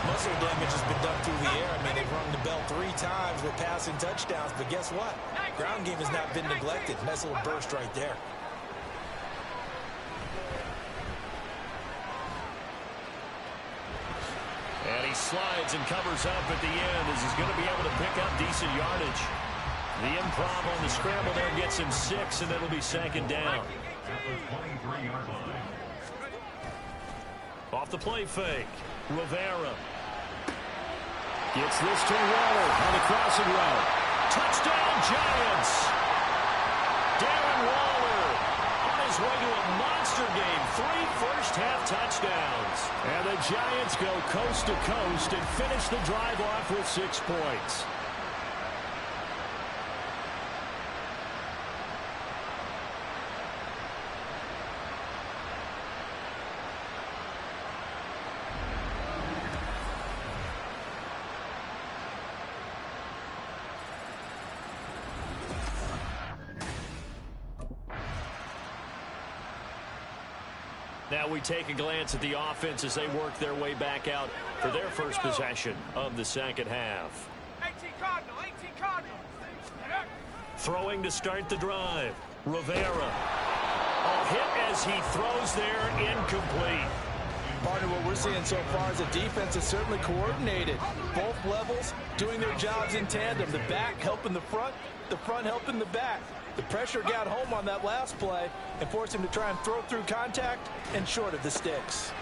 Muscle damage has been done through the air. I mean, they've rung the bell 3 times with passing touchdowns, but guess what? Ground game has not been neglected. Nice little burst right there. And he slides and covers up at the end as he's going to be able to pick up decent yardage. The improv on the scramble there gets him 6, and it'll be 2nd down. Off the play fake. Rivera. Gets this to Waller on the crossing route. Touchdown, Giants! Darren Waller on his way to a monster game. 3 first-half touchdowns. And the Giants go coast to coast and finish the drive off with 6 points. Now we take a glance at the offense as they work their way back out for their first possession of the second half. 18 Cardinal, 18 Cardinal. Throwing to start the drive. Rivera. A hit as he throws there, incomplete. Partner, what we're seeing so far is the defense is certainly coordinated. Both levels doing their jobs in tandem. The back helping the front helping the back. The pressure got home on that last play and forced him to try and throw through contact and short of the sticks.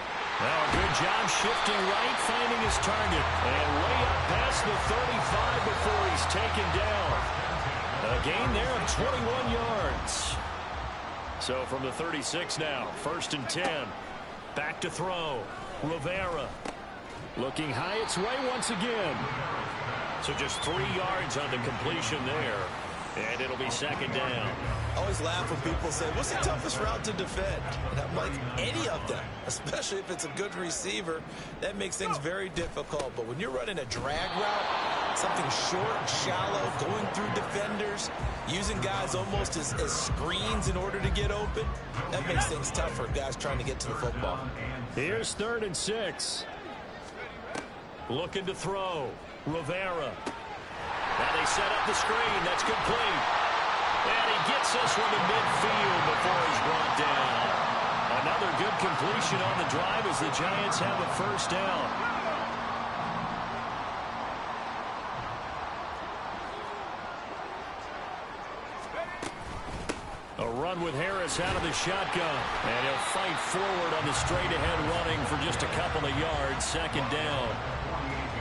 Well, good job shifting right, finding his target. And way up past the 35 before he's taken down. A gain there of 21 yards. So from the 36 now, 1st and 10. Back to throw. Rivera. Looking high its way once again. So just 3 yards on the completion there. And it'll be 2nd down. I always laugh when people say, what's the toughest route to defend? And I'm like, any of them, especially if it's a good receiver. That makes things very difficult. But when you're running a drag route, something short and shallow, going through defenders, using guys almost as screens in order to get open, that makes things tough for guys trying to get to the football. Here's 3rd and 6. Looking to throw. Rivera. Now they set up the screen. That's complete. And he gets this one to midfield before he's brought down. Another good completion on the drive as the Giants have a 1st down. A run with Harris out of the shotgun. And he'll fight forward on the straight-ahead running for just a couple of yards. 2nd down.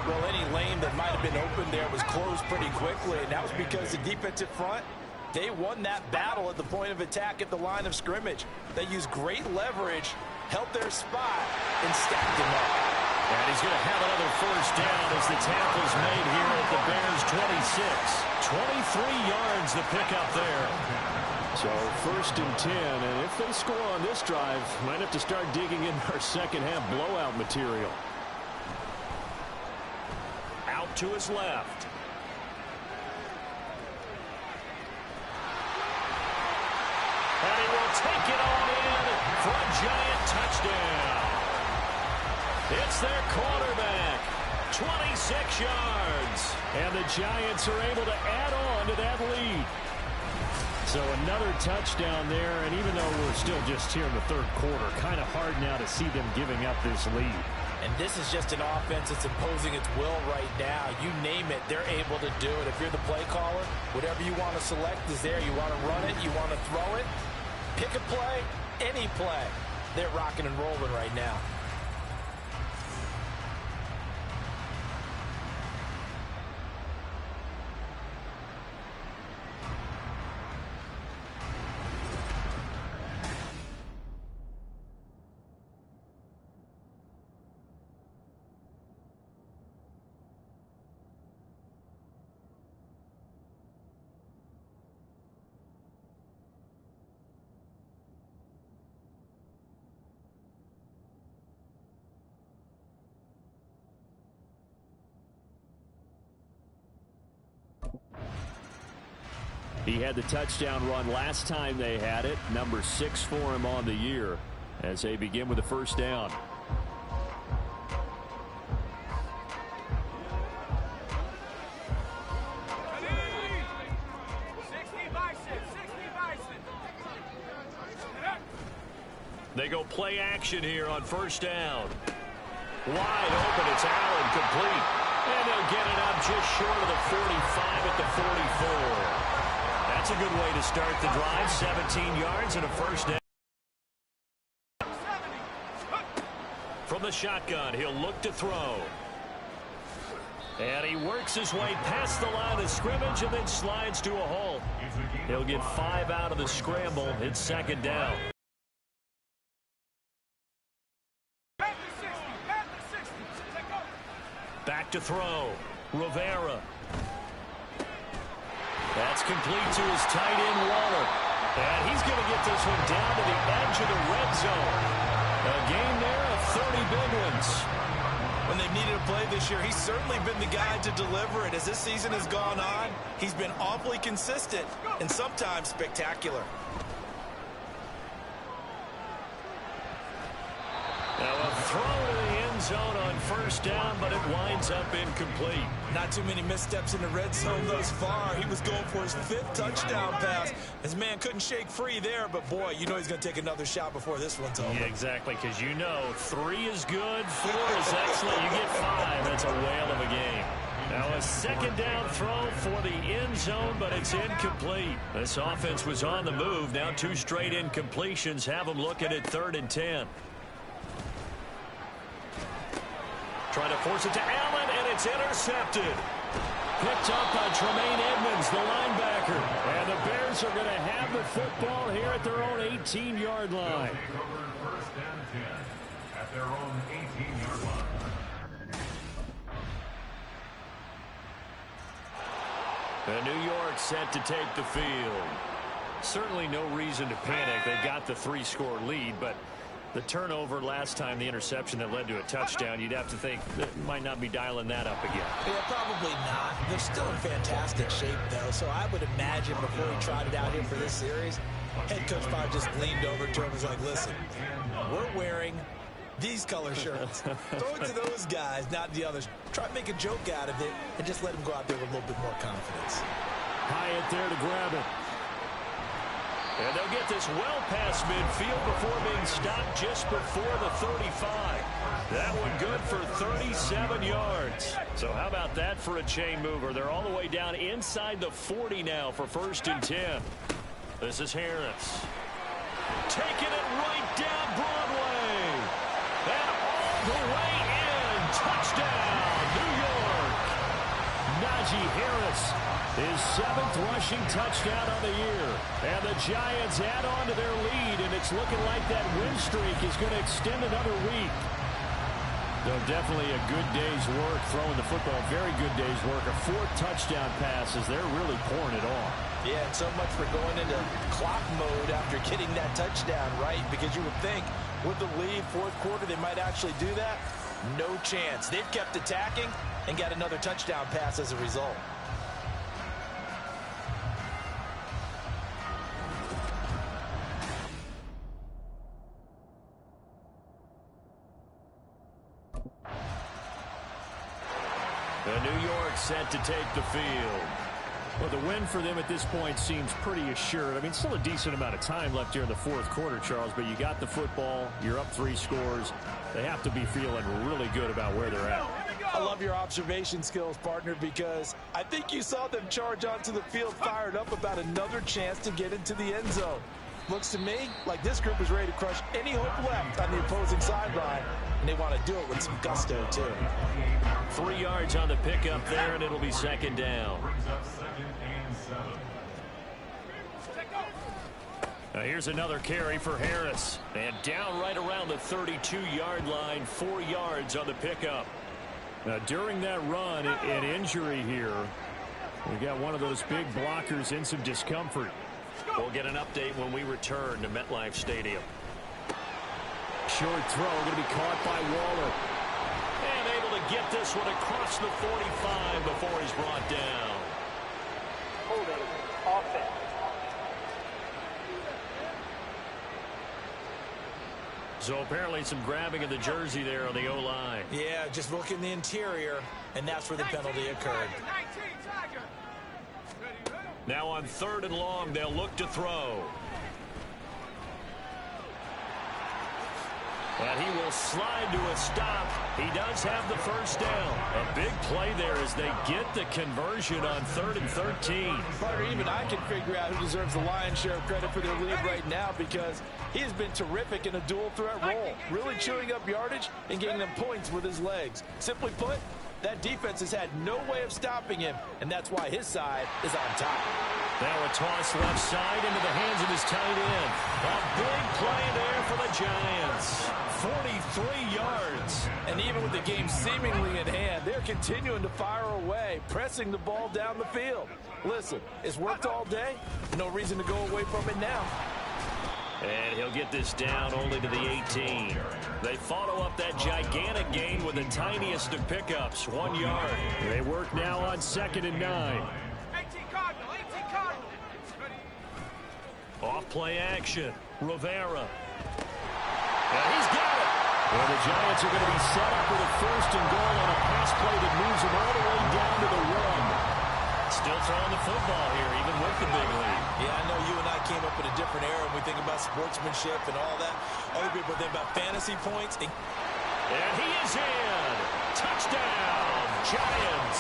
Well, any lane that might have been open there was closed pretty quickly, and that was because the defensive front, they won that battle at the point of attack at the line of scrimmage. They used great leverage, held their spot, and stacked him up. And he's going to have another 1st down as the tackle's made here at the Bears' 26. 23 yards to pick up there. So 1st and 10, and if they score on this drive, might have to start digging in our second half blowout material. Out to his left. And he will take it on in for a Giant touchdown. It's their quarterback. 26 yards. And the Giants are able to add on to that lead. So another touchdown there, and even though we're still just here in the 3rd quarter, kind of hard now to see them giving up this lead. And this is just an offense that's imposing its will right now. You name it, they're able to do it. If you're the play caller, whatever you want to select is there. You want to run it, you want to throw it, pick a play, any play. They're rocking and rolling right now. He had the touchdown run last time they had it. Number 6 for him on the year as they begin with the 1st down. They go play action here on 1st down. Wide open. It's Allen, complete. And they'll get it up just short of the 45 at the 44. That's a good way to start the drive. 17 yards and a 1st down. From the shotgun, he'll look to throw. And he works his way past the line of scrimmage and then slides to a halt. He'll get 5 out of the scramble. It's 2nd down. Back to throw. Rivera. That's complete to his tight end, Waller. And he's going to get this one down to the edge of the red zone. A gain there of 30 big ones. When they've needed a play this year, he's certainly been the guy to deliver it. As this season has gone on, he's been awfully consistent and sometimes spectacular. Now a throw to the end zone on first down, but it winds up incomplete. Not too many missteps in the red zone thus far. He was going for his 5th touchdown pass. His man couldn't shake free there, but boy, you know he's going to take another shot before this one's over. Yeah, exactly, because you know 3 is good, 4 is excellent. You get 5. That's a whale of a game. Now a second down throw for the end zone, but it's incomplete. This offense was on the move. Now 2 straight incompletions have them looking at 3rd and 10. Trying to force it to Allen, and it's intercepted. Picked up by Tremaine Edmonds, the linebacker. And the Bears are going to have the football here at their own 18-yard line. First and 10 at their own 18-yard line. And New York set to take the field. Certainly no reason to panic. They've got the 3-score lead, but the turnover last time, the interception that led to a touchdown, you'd have to think that might not be dialing that up again. Yeah, probably not. They're still in fantastic shape, though, so I would imagine before he tried it out here for this series, head coach probably just leaned over to him and was like, listen, we're wearing these color shirts. Throw it to those guys, not the others. Try to make a joke out of it and just let them go out there with a little bit more confidence. Hyatt there to grab it. And they'll get this well past midfield before being stopped just before the 35. That one good for 37 yards. So how about that for a chain mover? They're all the way down inside the 40 now for 1st and 10. This is Harris. Taking it right down Broadway. And all the way in. Touchdown, New York. Najee Harris. His 7th rushing touchdown on the year. And the Giants add on to their lead, and it's looking like that win streak is going to extend another week. So definitely a good day's work throwing the football. Very good day's work. A 4th touchdown pass as they're really pouring it on. Yeah, and so much for going into clock mode after getting that touchdown, right? Because you would think with the lead, 4th quarter, they might actually do that. No chance. They've kept attacking and got another touchdown pass as a result. New York set to take the field. Well, the win for them at this point seems pretty assured. I mean, still a decent amount of time left here in the 4th quarter, Charles, but you got the football. You're up 3 scores. They have to be feeling really good about where they're at. I love your observation skills, partner, because I think you saw them charge onto the field fired up about another chance to get into the end zone. Looks to me like this group is ready to crush any hope left on the opposing sideline, and they want to do it with some gusto, too. 3 yards on the pickup there, and it'll be 2nd down. Now here's another carry for Harris. And down right around the 32-yard line, 4 yards on the pickup. Now during that run, an injury here. We got one of those big blockers in some discomfort. We'll get an update when we return to MetLife Stadium. Short throw going to be caught by Waller. And able to get this one across the 45 before he's brought down. Holding offense. So apparently some grabbing of the jersey there on the O-line. Yeah, just look in the interior, and that's where the penalty occurred. Now on 3rd and long, they'll look to throw. And he will slide to a stop. He does have the 1st down. A big play there as they get the conversion on 3rd and 13. Partner, even I can figure out who deserves the lion's share of credit for their lead right now, because he has been terrific in a dual threat role, really chewing up yardage and getting them points with his legs. Simply put, that defense has had no way of stopping him, and that's why his side is on top. Now a toss left side into the hands of his tight end. A big play there for the Giants. 43 yards. And even with the game seemingly in hand, they're continuing to fire away, pressing the ball down the field. Listen, it's worked all day. No reason to go away from it now. And he'll get this down only to the 18. They follow up that gigantic gain with the tiniest of pickups, 1 yard. They work now on 2nd and 9. 18 Cardinal, 18 Cardinal. Off play action. Rivera. And he's got it. Well, the Giants are going to be set up with a first and goal on a pass play that moves them all the way down to the 1. Still throwing the football here, even with the big lead. Yeah, I know you and I came up in a different era when we think about sportsmanship and all that. Other people think about fantasy points. And he is in. Touchdown, Giants.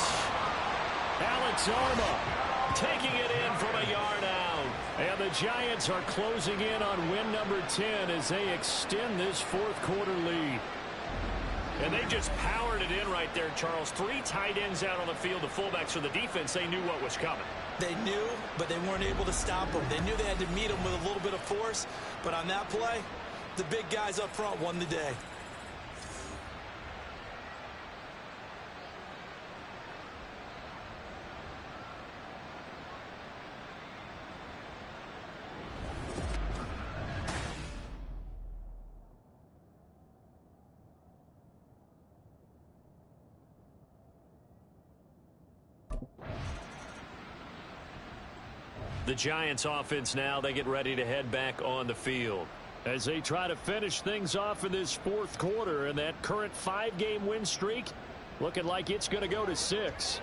Alex Arma taking it in from a yard out. And the Giants are closing in on win number 10 as they extend this fourth quarter lead. And they just powered it in right there, Charles. 3 tight ends out on the field. The fullbacks for the defense, they knew what was coming. They knew, but they weren't able to stop them. They knew they had to meet them with a little bit of force. But on that play, the big guys up front won the day. The Giants offense now, they get ready to head back on the field. As they try to finish things off in this fourth quarter, and that current 5-game win streak looking like it's going to go to 6.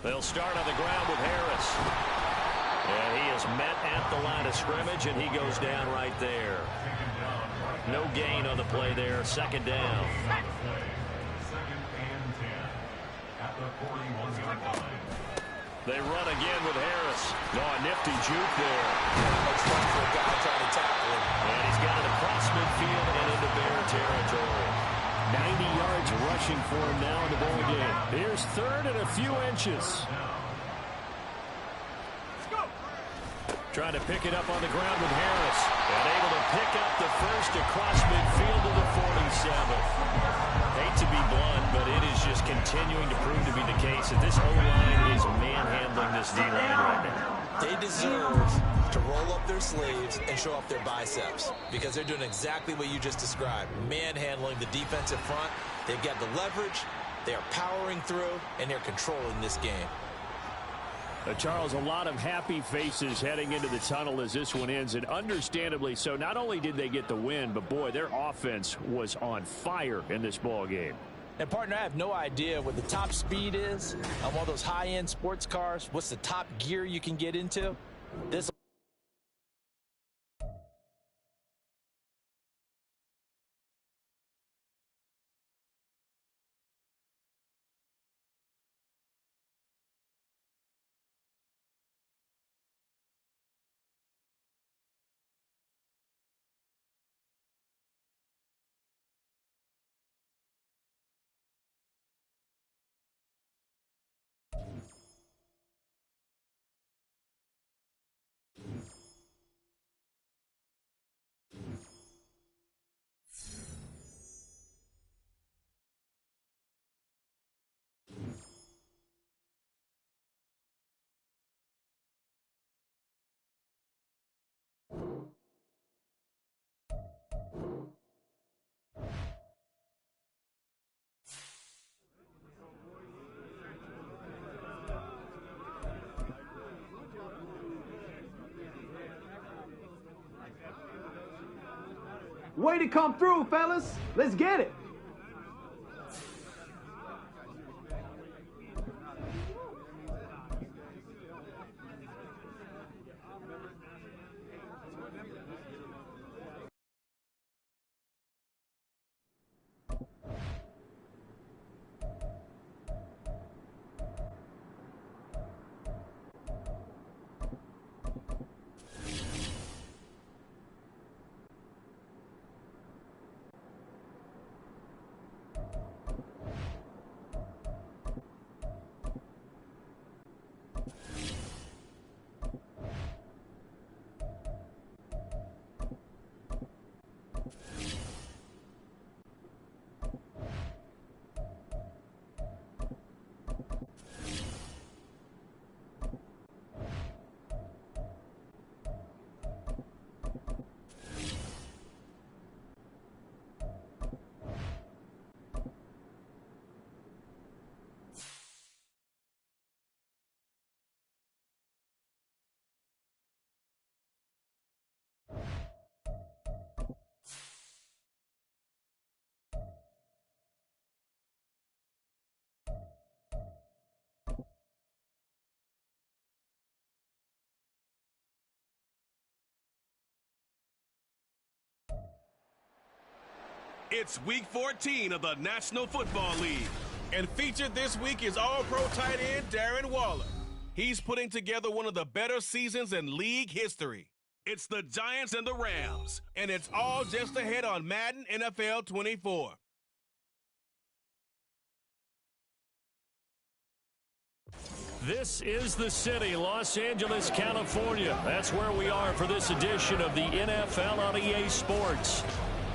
They'll start on the ground with Harris. And he is met at the line of scrimmage, and he goes down right there. No gain on the play there. Second down. Second and 10 at the 41-yard line. They run again with Harris. Oh, a nifty juke there. Much fun for a guy trying to tackle him. And he's got it across midfield and into Bear territory. 90 yards rushing for him now in the ball game. Here's third and a few inches. Trying to pick it up on the ground with Harris. And able to pick up the first across midfield to the 47. Hate to be blunt, but it is just continuing to prove to be the case that this O-line is manhandling this D-line right now. They deserve to roll up their sleeves and show off their biceps because they're doing exactly what you just described. Manhandling the defensive front. They've got the leverage. They are powering through, and they're controlling this game. Charles, a lot of happy faces heading into the tunnel as this one ends, and understandably so. Not only did they get the win, but boy, their offense was on fire in this ball game. And partner, I have no idea what the top speed is on one of those high-end sports cars. What's the top gear you can get into? This Way to come through, fellas. Let's get it. It's Week 14 of the National Football League. And featured this week is All-Pro tight end Darren Waller. He's putting together one of the better seasons in league history. It's the Giants and the Rams, and it's all just ahead on Madden NFL 24. This is the city, Los Angeles, California. That's where we are for this edition of the NFL on EA Sports.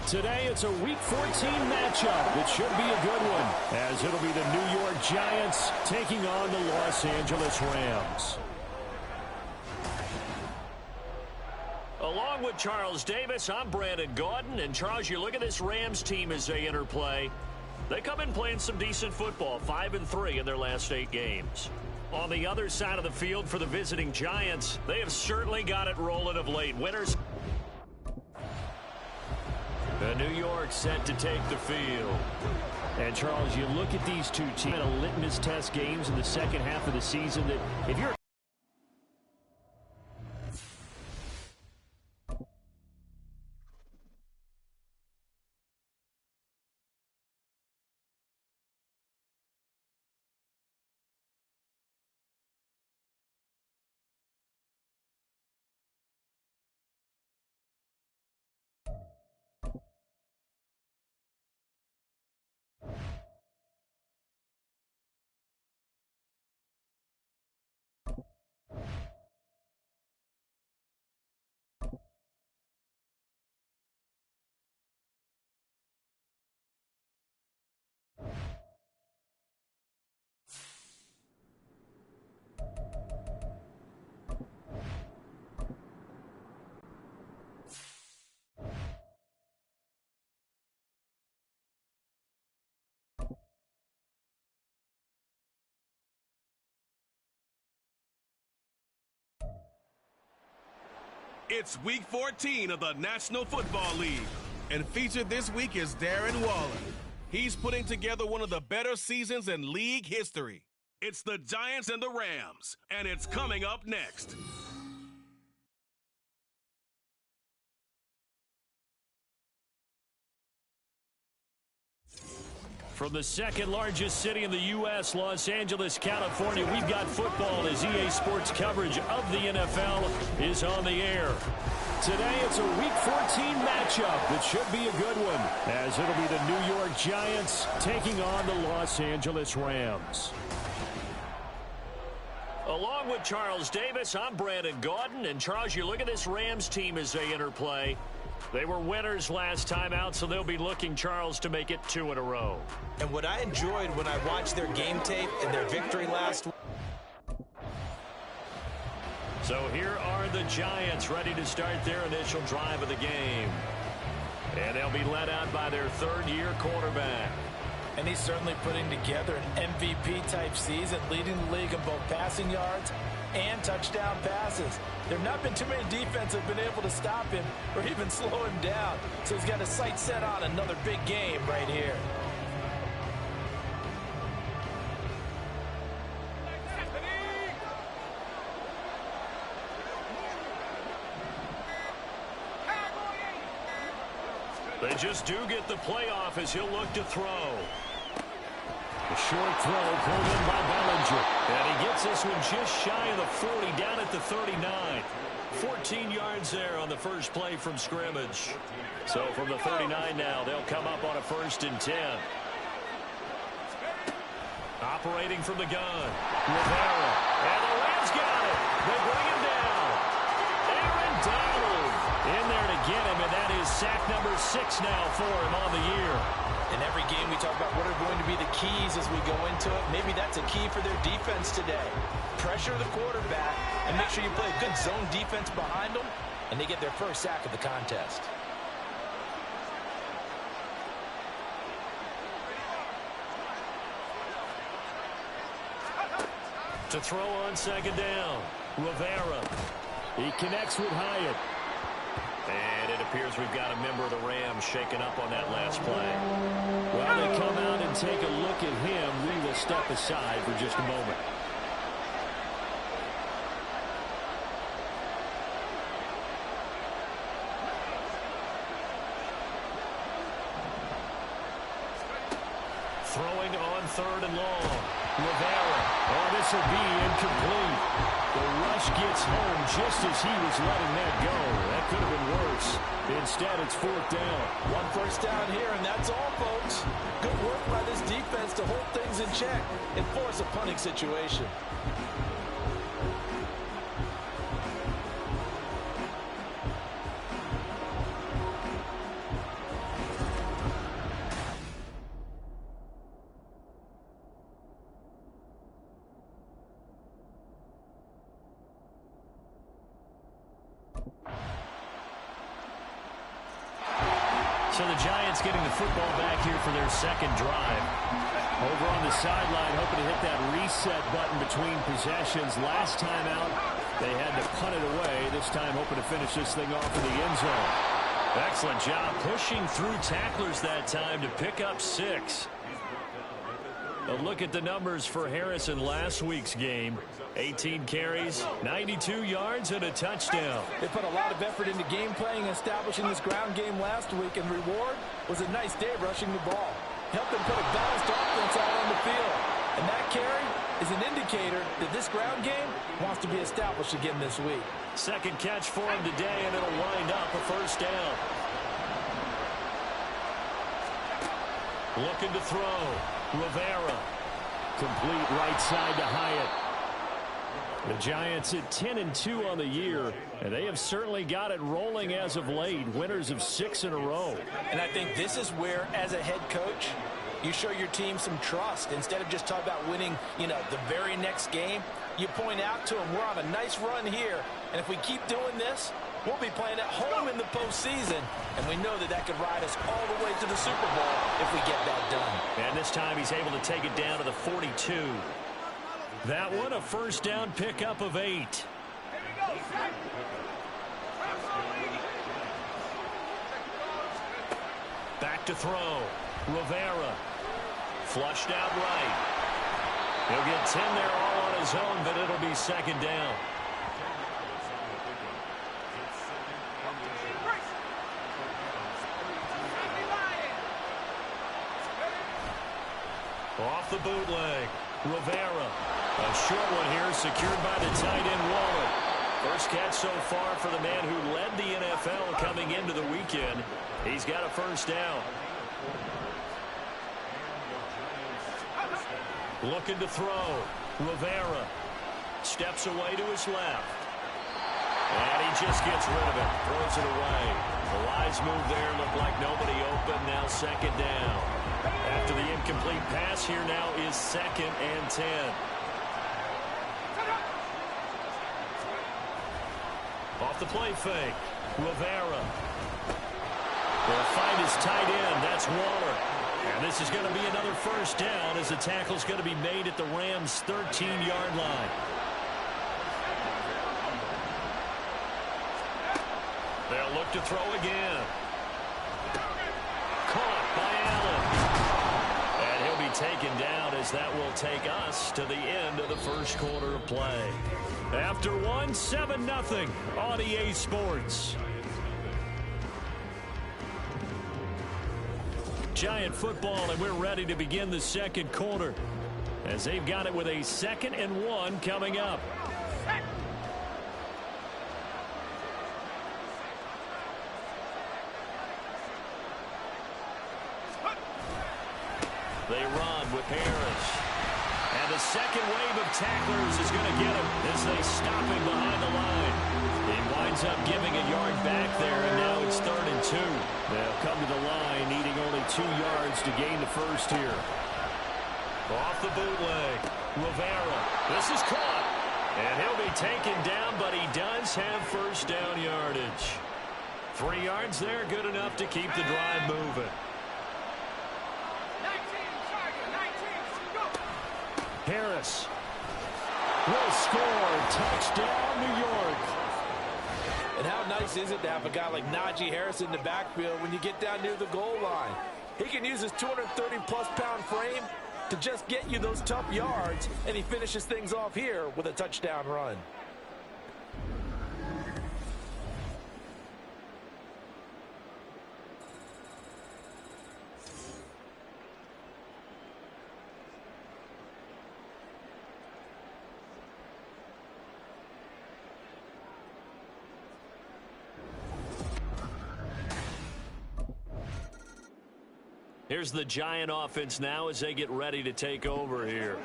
Today, it's a Week 14 matchup. It should be a good one, as it'll be the New York Giants taking on the Los Angeles Rams. Along with Charles Davis, I'm Brandon Gaudin. And Charles, you look at this Rams team as they enter play. They come in playing some decent football, 5-3 in their last 8 games. On the other side of the field for the visiting Giants, they have certainly got it rolling of late. Winners. New York set to take the field. And Charles, you look at these two teams, litmus test games in the second half of the season that if you're It's Week 14 of the National Football League. And featured this week is Darren Waller. He's putting together one of the better seasons in league history. It's the Giants and the Rams, and it's coming up next. From the second largest city in the U.S., Los Angeles, California, we've got football as EA Sports coverage of the NFL is on the air. Today, it's a Week 14 matchup. It should be a good one, as it'll be the New York Giants taking on the Los Angeles Rams. Along with Charles Davis, I'm Brandon Gaudin. And Charles, you look at this Rams team as they enter play. They were winners last time out, so they'll be looking, Charles, to make it 2 in a row. And what I enjoyed when I watched their game tape and their victory last week. So here are the Giants ready to start their initial drive of the game. And they'll be led out by their third-year quarterback. And he's certainly putting together an MVP-type season, leading the league in both passing yards and touchdown passes. There have not been too many defenses that have been able to stop him or even slow him down. So he's got his sights set on another big game right here. They just do get the playoff as he'll look to throw. A short throw pulled in by Bellinger. And he gets this one just shy of the 40, down at the 39. 14 yards there on the first play from scrimmage. So from the 39 now, they'll come up on a 1st and 10. Operating from the gun. Rivera. And the Rams got it. They bring him down. Aaron Donald in there to get him, and that is sack number 6 now for him on the year. In every game, we talk about what are going to be the keys as we go into it. Maybe that's a key for their defense today. Pressure the quarterback and make sure you play a good zone defense behind them, and they get their first sack of the contest. To throw on 2nd down, Rivera. He connects with Hyatt. And it appears we've got a member of the Rams shaken up on that last play. Well, they come out and take a look at him. We will step aside for just a moment. Throwing on 3rd and long. Rivera. Oh, this will be incomplete. The rush gets home just as he was letting that go. That could have been worse. Instead, it's 4th down. 1 first down here, and that's all, folks. Good work by this defense to hold things in check and force a punting situation. So the Giants getting the football back here for their 2nd drive. Over on the sideline, hoping to hit that reset button between possessions. Last time out, they had to punt it away. This time, hoping to finish this thing off in the end zone. Excellent job pushing through tacklers that time to pick up 6. A look at the numbers for Harris in last week's game. 18 carries, 92 yards, and a touchdown. They put a lot of effort into game playing and establishing this ground game last week, and reward was a nice day rushing the ball. Helped them put a balanced offense out on the field. And that carry is an indicator that this ground game wants to be established again this week. 2nd catch for him today, and it'll wind up a 1st down. Looking to throw. Rivera. Complete right side to Hyatt. The Giants at 10-2 on the year, and they have certainly got it rolling as of late. Winners of 6 in a row. And I think this is where, as a head coach, you show your team some trust. Instead of just talking about winning, the very next game, you point out to them, we're on a nice run here, and if we keep doing this, we'll be playing at home in the postseason, and we know that could ride us all the way to the Super Bowl if we get that done. And this time he's able to take it down to the 42. That one a 1st down pickup of 8. Back to throw. Rivera. Flushed out right. He'll get 10 there all on his own, but it'll be 2nd down. Off the bootleg. Rivera. A short one here secured by the tight end Waller. First catch so far for the man who led the NFL coming into the weekend. He's got a 1st down. Looking to throw. Rivera steps away to his left. And he just gets rid of it. Throws it away. The wise move there. Looked like nobody open. Now 2nd down. After the incomplete pass, here now is 2nd and 10. Off the play fake. Rivera. Will find his tight end. That's Waller. And this is going to be another 1st down as the tackle's going to be made at the Rams' 13-yard line. They'll look to throw again. Caught by Allen. And he'll be taken down as that will take us to the end of the 1st quarter of play. After one, 7-0 on EA Sports. Giant football, and we're ready to begin the 2nd quarter as they've got it with a 2nd and 1 coming up. They run with Harris. And the 2nd wave of tacklers is going to get him as they stop him behind the line. He winds up giving a yard back there, and now it's 3rd and 2. They'll come to the line, needing only 2 yards to gain the 1st here. Off the bootleg. Rivera. This is caught. And he'll be taken down, but he does have 1st down yardage. 3 yards there, good enough to keep the drive moving. Harris will score. Touchdown, New York. And how nice is it to have a guy like Najee Harris in the backfield when you get down near the goal line? He can use his 230-plus-pound frame to just get you those tough yards, and he finishes things off here with a touchdown run. Here's the Giant offense now as they get ready to take over here.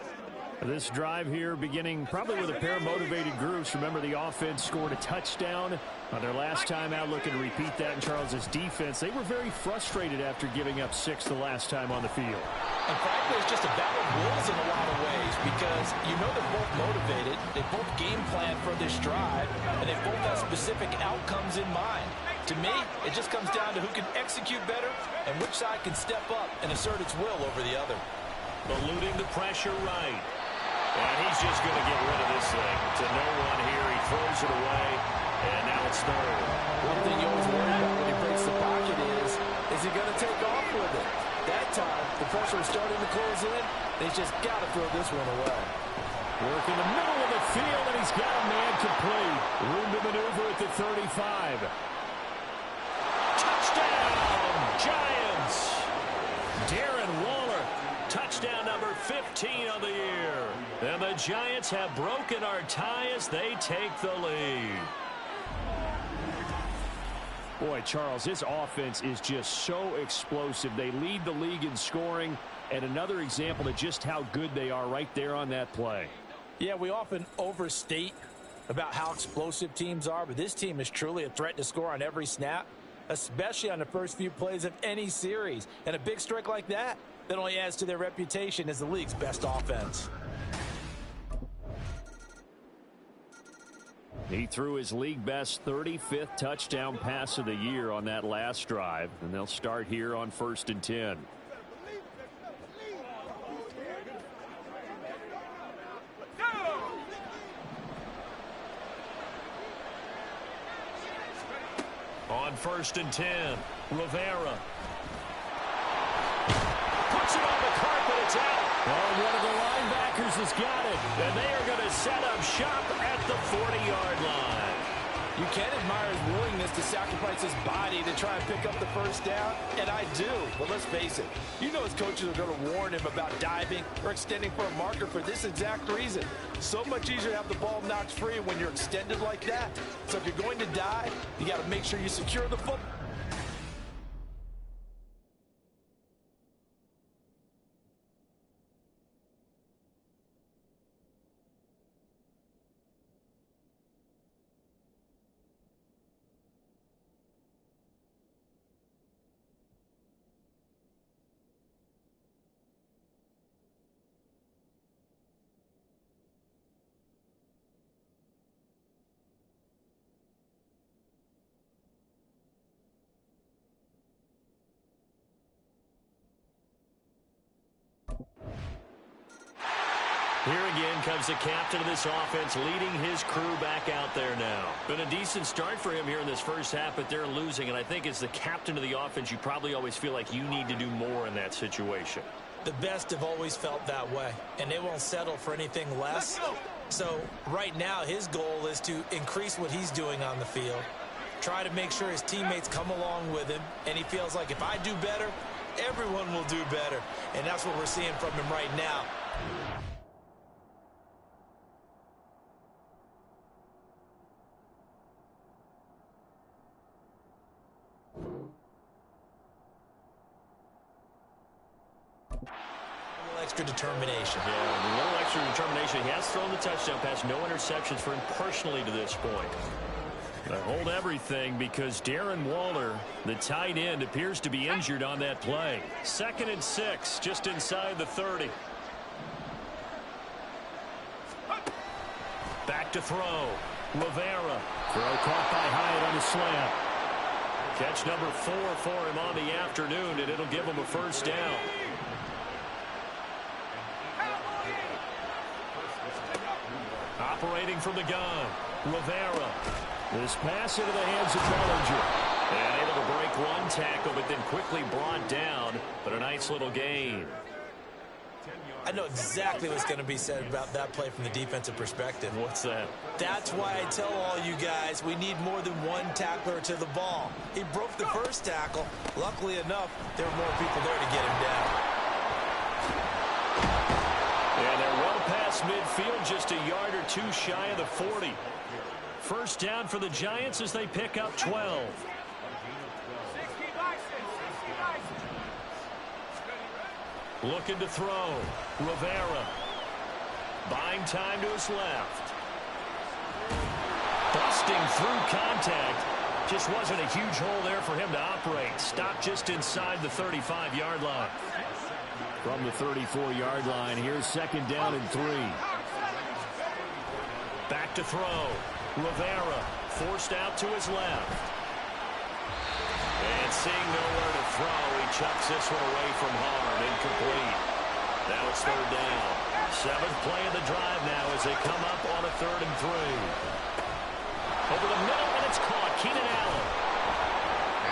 This drive here beginning probably with a pair of motivated groups. Remember, the offense scored a touchdown on their last time out, looking to repeat that in Charles's defense. They were very frustrated after giving up 6 the last time on the field. And frankly, it's just a battle of wills in a lot of ways because you know they're both motivated. They both game plan for this drive, and they both have specific outcomes in mind. To me, it just comes down to who can execute better and which side can step up and assert its will over the other. Eluding the pressure right. And he's just going to get rid of this thing. To no one here. He throws it away, and now it's third. One thing you always worry about when he breaks the pocket is he going to take off with it? That time, the pressure was starting to close in. They just got to throw this one away. Work in the middle of the field, and he's got a man complete. Room to maneuver at the 35. Touchdown, Giants! Darren Waller, touchdown number 15 of the year. And the Giants have broken our tie as they take the lead. Boy, Charles, this offense is just so explosive. They lead the league in scoring, and another example of just how good they are right there on that play. Yeah, we often overstate about how explosive teams are, but this team is truly a threat to score on every snap, especially on the first few plays of any series. And a big strike like that only adds to their reputation as the league's best offense. He threw his league-best 35th touchdown pass of the year on that last drive, and they'll start here on 1st and 10. On 1st and 10, Rivera. Puts it on the carpet, it's out. Oh, one of the linebackers has got it. And they are going to set up shop at the 40-yard line. You can admire his willingness to sacrifice his body to try and pick up the first down, and I do. But let's face it, you know his coaches are going to warn him about diving or extending for a marker for this exact reason. So much easier to have the ball knocked free when you're extended like that. So if you're going to dive, you got to make sure you secure the football. Here again comes the captain of this offense, leading his crew back out there now. Been a decent start for him here in this first half, but they're losing. And I think as the captain of the offense, you probably always feel like you need to do more in that situation. The best have always felt that way, and they won't settle for anything less. So right now, his goal is to increase what he's doing on the field, try to make sure his teammates come along with him, and he feels like if I do better, everyone will do better. And that's what we're seeing from him right now. Extra determination. Yeah, a little extra determination. He has thrown the touchdown pass. No interceptions for him personally to this point. They hold everything because Darren Waller, the tight end, appears to be injured on that play. 2nd and 6, just inside the 30. Back to throw. Rivera. Throw caught by Hyatt on the slant. Catch number 4 for him on the afternoon, and it'll give him a first down. Operating from the gun, Rivera. This pass into the hands of Bellinger. And able to break one tackle, but then quickly brought down. But a nice little gain. I know exactly what's going to be said about that play from the defensive perspective. What's that? That's why I tell all you guys we need more than one tackler to the ball. He broke the first tackle. Luckily enough, there were more people there to get him down. And they're well past midfield, just a yard or two shy of the 40. First down for the Giants as they pick up 12. Looking to throw. Rivera. Buying time to his left. Busting through contact. Just wasn't a huge hole there for him to operate. Stopped just inside the 35-yard line. From the 34-yard line, here's second down and 3. Back to throw. Rivera forced out to his left. And seeing nowhere to throw, he chucks this one away from harm. Incomplete. Now it's third down. 7th play of the drive now as they come up on a 3rd and 3. Over the middle, and it's caught. Keenan Allen.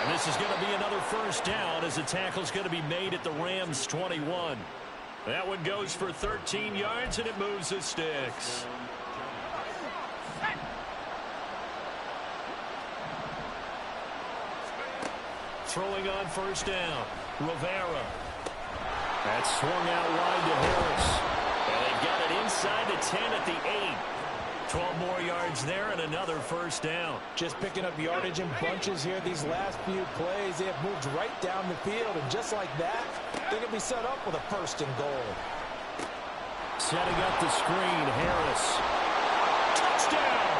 And this is going to be another first down as the tackle's going to be made at the Rams' 21. That one goes for 13 yards, and it moves the sticks. Throwing on first down. Rivera. That swung out wide to Harris. And they've got it inside the 10 at the 8. 12 more yards there and another first down. Just picking up yardage in bunches here these last few plays. They have moved right down the field, and just like that, they're going to be set up with a 1st and goal. Setting up the screen, Harris. Touchdown!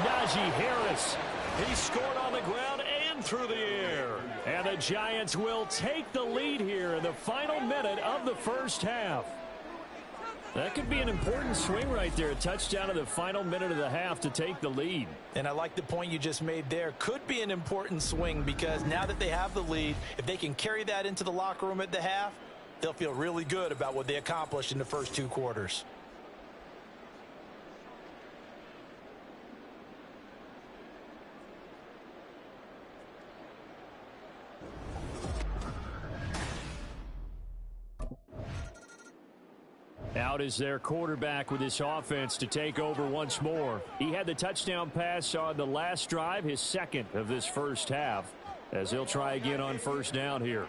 Najee Harris. He scored on the ground and through the air. And the Giants will take the lead here in the final minute of the first half. That could be an important swing right there. A touchdown in the final minute of the half to take the lead. And I like the point you just made there. Could be an important swing because now that they have the lead, if they can carry that into the locker room at the half, they'll feel really good about what they accomplished in the first 2 quarters. Out is their quarterback with his offense to take over once more. He had the touchdown pass on the last drive, his 2nd of this first half, as he'll try again on first down here.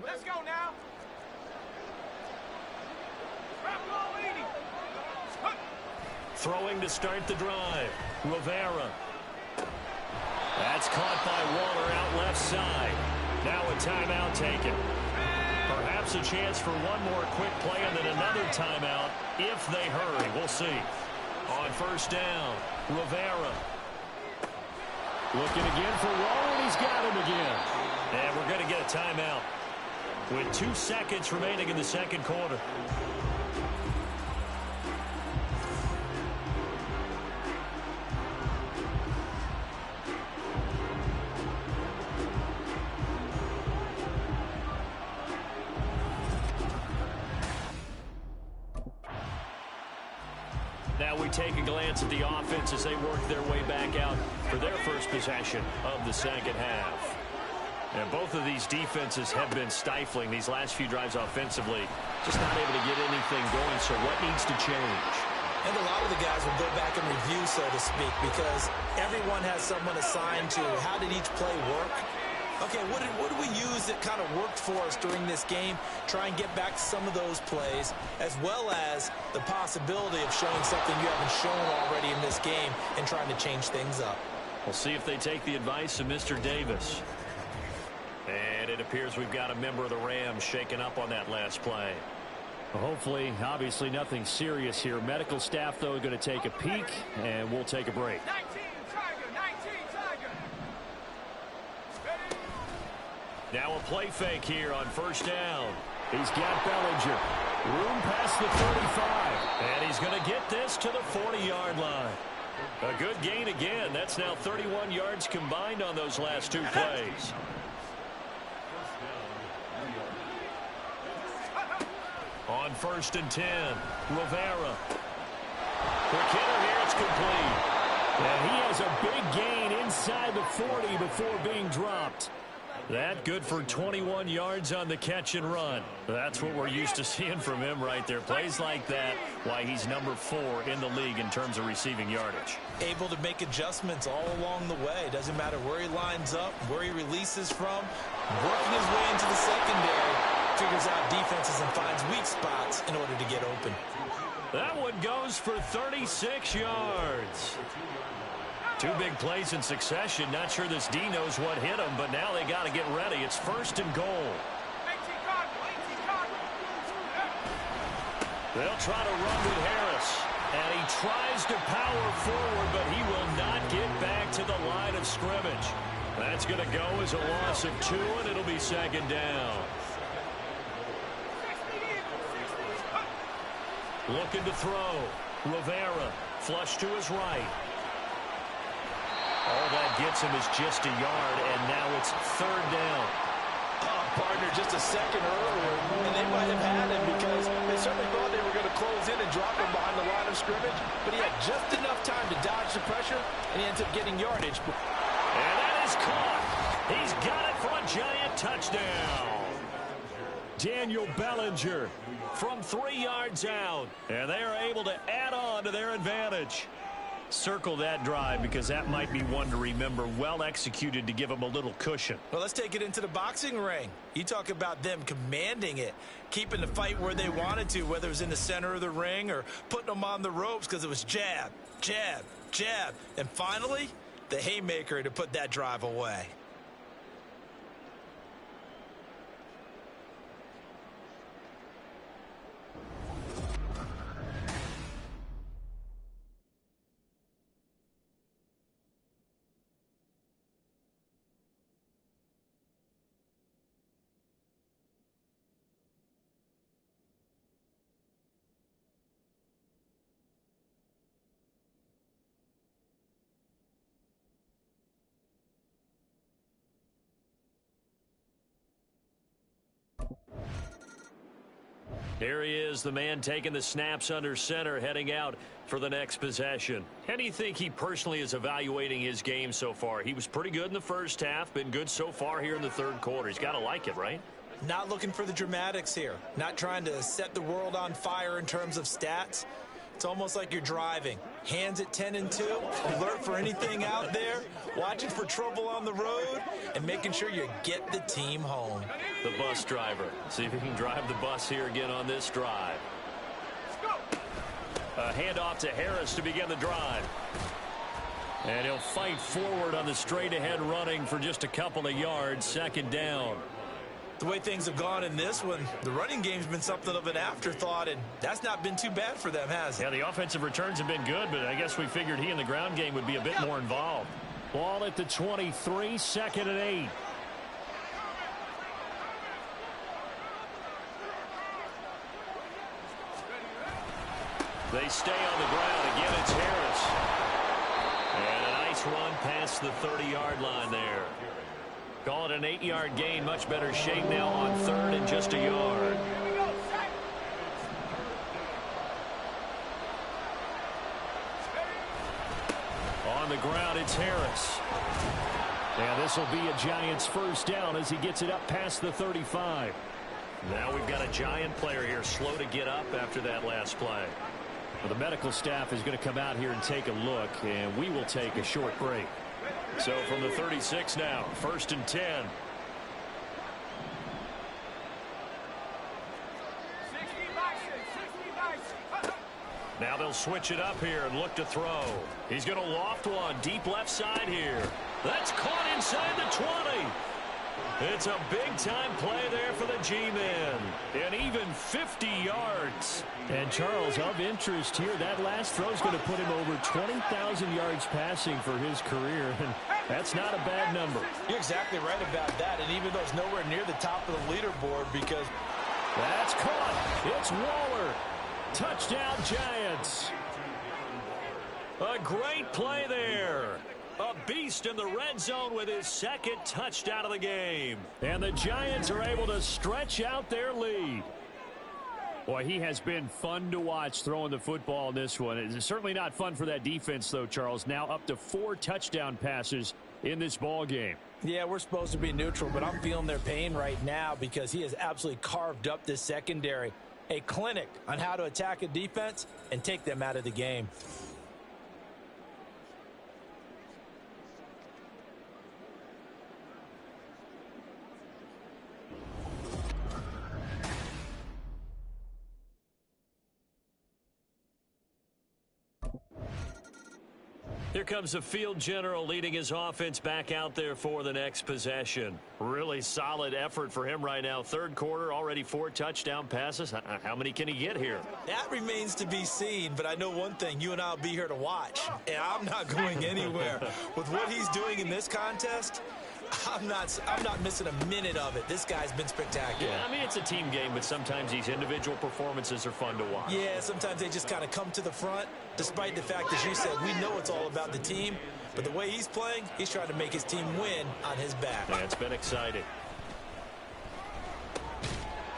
Let's go now. Throwing to start the drive. Rivera. That's caught by Waller out left side. Now a timeout taken. Perhaps a chance for one more quick play and then another timeout if they hurry. We'll see. On first down, Rivera. Looking again for Waller, and he's got him again. And we're going to get a timeout with 2 seconds remaining in the second quarter. Now we take a glance at the offense as they work their way back out for their first possession of the second half. And both of these defenses have been stifling these last few drives offensively. Just not able to get anything going, so what needs to change? And a lot of the guys will go back and review, so to speak, because everyone has someone assigned to how did each play work. Okay, what did we use that kind of worked for us during this game? Try and get back to some of those plays, as well as the possibility of showing something you haven't shown already in this game and trying to change things up. We'll see if they take the advice of Mr. Davis. And it appears we've got a member of the Rams shaken up on that last play. Well, hopefully, obviously nothing serious here. Medical staff, though, going to take a peek, and we'll take a break. 19 Tiger, 19 Tiger. Now a play fake here on first down. He's got Bellinger. Room past the 35. And he's going to get this to the 40-yard line. A good gain again. That's now 31 yards combined on those last 2 plays. On first and 10, Rivera. Quick hitter here, it's complete. And he has a big gain inside the 40 before being dropped. That good for 21 yards on the catch and run. That's what we're used to seeing from him right there. Plays like that, why he's number 4 in the league in terms of receiving yardage. Able to make adjustments all along the way. Doesn't matter where he lines up, where he releases from. Working his way into the secondary. Figures out defenses and finds weak spots in order to get open. That one goes for 36 yards. Two big plays in succession. Not sure this D knows what hit him, but now they got to get ready. It's 1st and goal. They'll try to run with Harris. And he tries to power forward, but he will not get back to the line of scrimmage. That's going to go as a loss of 2, and it'll be 2nd down. Looking to throw. Rivera, flush to his right. All that gets him is just a yard, and now it's 3rd down. Partner just a second earlier, and they might have had him because they certainly thought they were going to close in and drop him behind the line of scrimmage, but he had just enough time to dodge the pressure, and he ends up getting yardage. And that is caught. He's got it for a giant touchdown. Daniel Bellinger from 3 yards out, and they are able to add on to their advantage. Circle that drive because that might be one to remember. Well executed to give them a little cushion. Well, let's take it into the boxing ring. You talk about them commanding it, keeping the fight where they wanted to, whether it was in the center of the ring or putting them on the ropes because it was jab, jab, jab. And finally, the haymaker to put that drive away. Here he is, the man taking the snaps under center, heading out for the next possession. How do you think he personally is evaluating his game so far? He was pretty good in the first half, been good so far here in the 3rd quarter. He's got to like it, right? Not looking for the dramatics here. Not trying to set the world on fire in terms of stats. It's almost like you're driving. Hands at 10 and 2, alert for anything out there, watching for trouble on the road, and making sure you get the team home. The bus driver. See if he can drive the bus here again on this drive. A handoff to Harris to begin the drive. And he'll fight forward on the straight-ahead running for just a couple of yards. 2nd down. The way things have gone in this one, the running game's been something of an afterthought, and that's not been too bad for them, has it? Yeah, the offensive returns have been good, but I guess we figured he in the ground game would be a bit more involved. Ball at the 23, 2nd and 8. They stay on the ground. Again, it's Harris. And a nice run past the 30-yard line there. Call it an 8-yard gain. Much better shape now on 3rd and just a yard. On the ground, it's Harris. And this will be a Giants 1st down as he gets it up past the 35. Now we've got a Giant player here slow to get up after that last play. Well, the medical staff is going to come out here and take a look, and we will take a short break. So from the 36 now, 1st and 10. Now they'll switch it up here and look to throw. He's going to loft one deep left side here. That's caught inside the 20. It's a big-time play there for the G-men. And even 50 yards. And Charles, of interest here, that last throw is going to put him over 20,000 yards passing for his career. And that's not a bad number. You're exactly right about that. And even though it's nowhere near the top of the leaderboard because... That's caught. It's Waller. Touchdown, Giants. A great play there. A beast in the red zone with his 2nd touchdown of the game. And the Giants are able to stretch out their lead. Boy, he has been fun to watch throwing the football in this one. It's certainly not fun for that defense, though, Charles. Now up to 4 touchdown passes in this ball game. Yeah, we're supposed to be neutral, but I'm feeling their pain right now because he has absolutely carved up this secondary. A clinic on how to attack a defense and take them out of the game. Here comes the field general leading his offense back out there for the next possession. Really solid effort for him right now. Third quarter, already 4 touchdown passes. How many can he get here? That remains to be seen, but I know one thing. You and I will be here to watch, and I'm not going anywhere. With what he's doing in this contest, I'm not missing a minute of it. This guy's been spectacular. Yeah, I mean, it's a team game, but sometimes these individual performances are fun to watch. Yeah, sometimes they just kind of come to the front, despite the fact, as you said, we know it's all about the team. But the way he's playing, he's trying to make his team win on his back. Yeah, it's been exciting.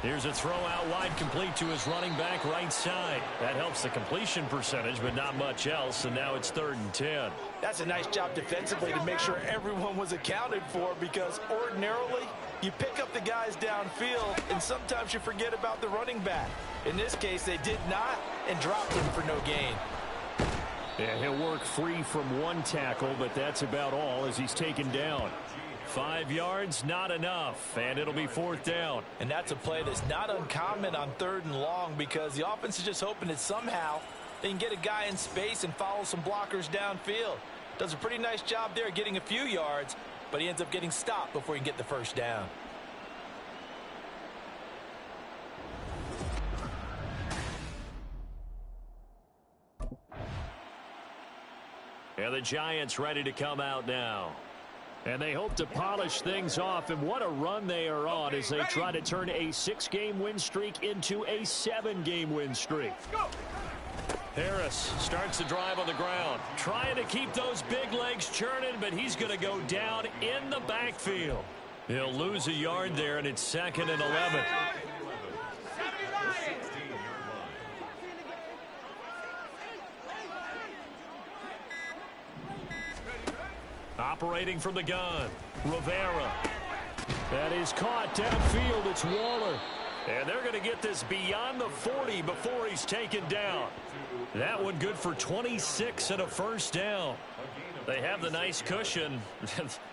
Here's a throw out wide, complete to his running back right side. That helps the completion percentage, but not much else, and now it's 3rd and 10. That's a nice job defensively to make sure everyone was accounted for, because ordinarily you pick up the guys downfield and sometimes you forget about the running back. In this case, they did not and dropped him for no gain. Yeah, he'll work free from 1 tackle, but that's about all as he's taken down. 5 yards, not enough, and it'll be 4th down. And that's a play that's not uncommon on 3rd and long, because the offense is just hoping that somehow they can get a guy in space and follow some blockers downfield. Does a pretty nice job there getting a few yards, but he ends up getting stopped before he can get the first down. And the Giants ready to come out now. And they hope to polish things off, and what a run they are on as they try to turn a 6-game win streak into a 7-game win streak. Harris starts the drive on the ground, trying to keep those big legs churning, but he's going to go down in the backfield. He'll lose a yard there, and it's 2nd and 11. Operating from the gun, Rivera. That is caught downfield. It's Waller. And they're going to get this beyond the 40 before he's taken down. That one good for 26 and a first down. They have the nice cushion.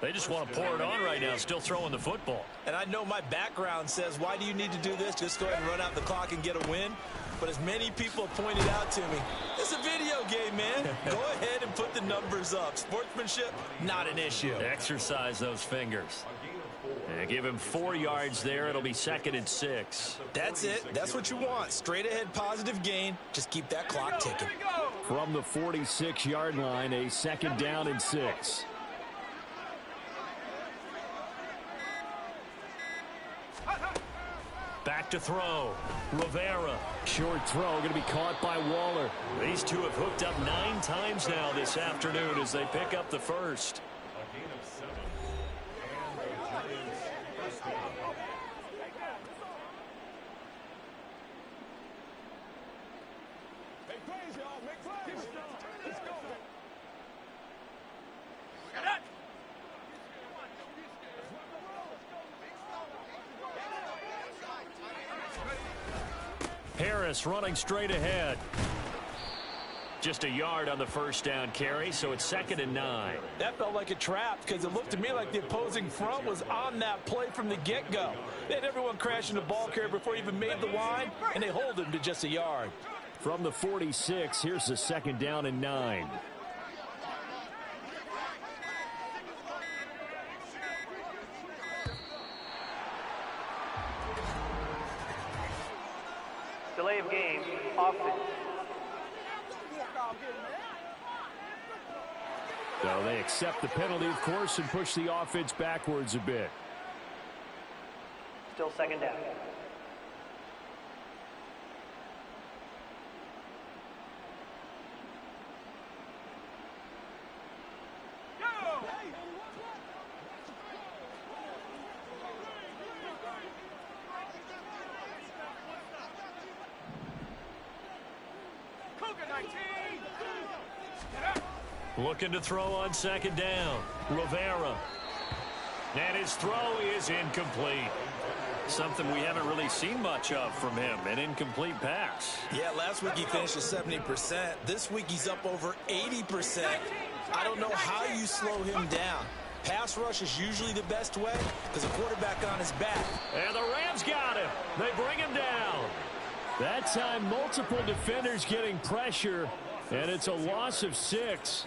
They just want to pour it on right now, still throwing the football. And I know my background says, why do you need to do this? Just go ahead and run out the clock and get a win. But as many people pointed out to me, it's a video game, man. Go ahead and put the numbers up. Sportsmanship, not an issue. Exercise those fingers. And give him 4 yards there. It'll be 2nd and 6. That's it. That's what you want. Straight ahead positive gain. Just keep that clock ticking. From the 46-yard line, a 2nd down and 6. Back to throw. Rivera. Short throw going to be caught by Waller. These two have hooked up 9 times now this afternoon as they pick up the first. Harris running straight ahead. Just a yard on the first down carry, so it's 2nd and 9. That felt like a trap because it looked to me like the opposing front was on that play from the get-go. They had everyone crashing the ball carrier before he even made the line, and they hold him to just a yard. From the 46, here's the 2nd down and 9. Delay of game, offense. So they accept the penalty, of course, and push the offense backwards a bit. Still 2nd down. Looking to throw on 2nd down. Rivera. And his throw is incomplete. Something we haven't really seen much of from him, an incomplete pass. Yeah, last week he finished at 70%. This week he's up over 80%. I don't know how you slow him down. Pass rush is usually the best way because a quarterback on his back. And the Rams got him. They bring him down. That time, multiple defenders getting pressure, and it's a loss of 6.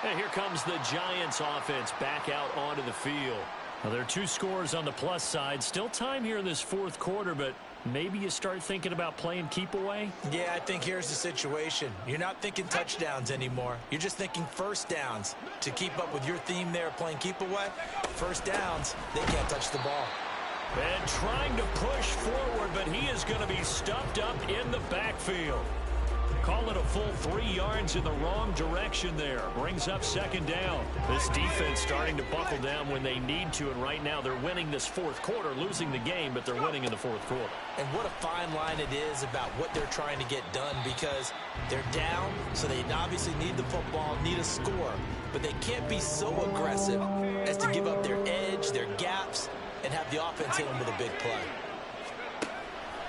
And here comes the Giants offense back out onto the field. Now, there are 2 scores on the plus side. Still time here in this fourth quarter, but maybe you start thinking about playing keep away? Yeah, I think here's the situation. You're not thinking touchdowns anymore. You're just thinking first downs. To keep up with your theme there, playing keep away, first downs, they can't touch the ball. And trying to push forward, but he is going to be stuffed up in the backfield. Call it a full 3 yards in the wrong direction there. Brings up second down. This defense starting to buckle down when they need to, and right now they're winning this fourth quarter, losing the game, but they're winning in the fourth quarter. And what a fine line it is about what they're trying to get done, because they're down, so they obviously need the football, need a score, but they can't be so aggressive as to give up their edge, their gaps, and have the offense hit them with a big play.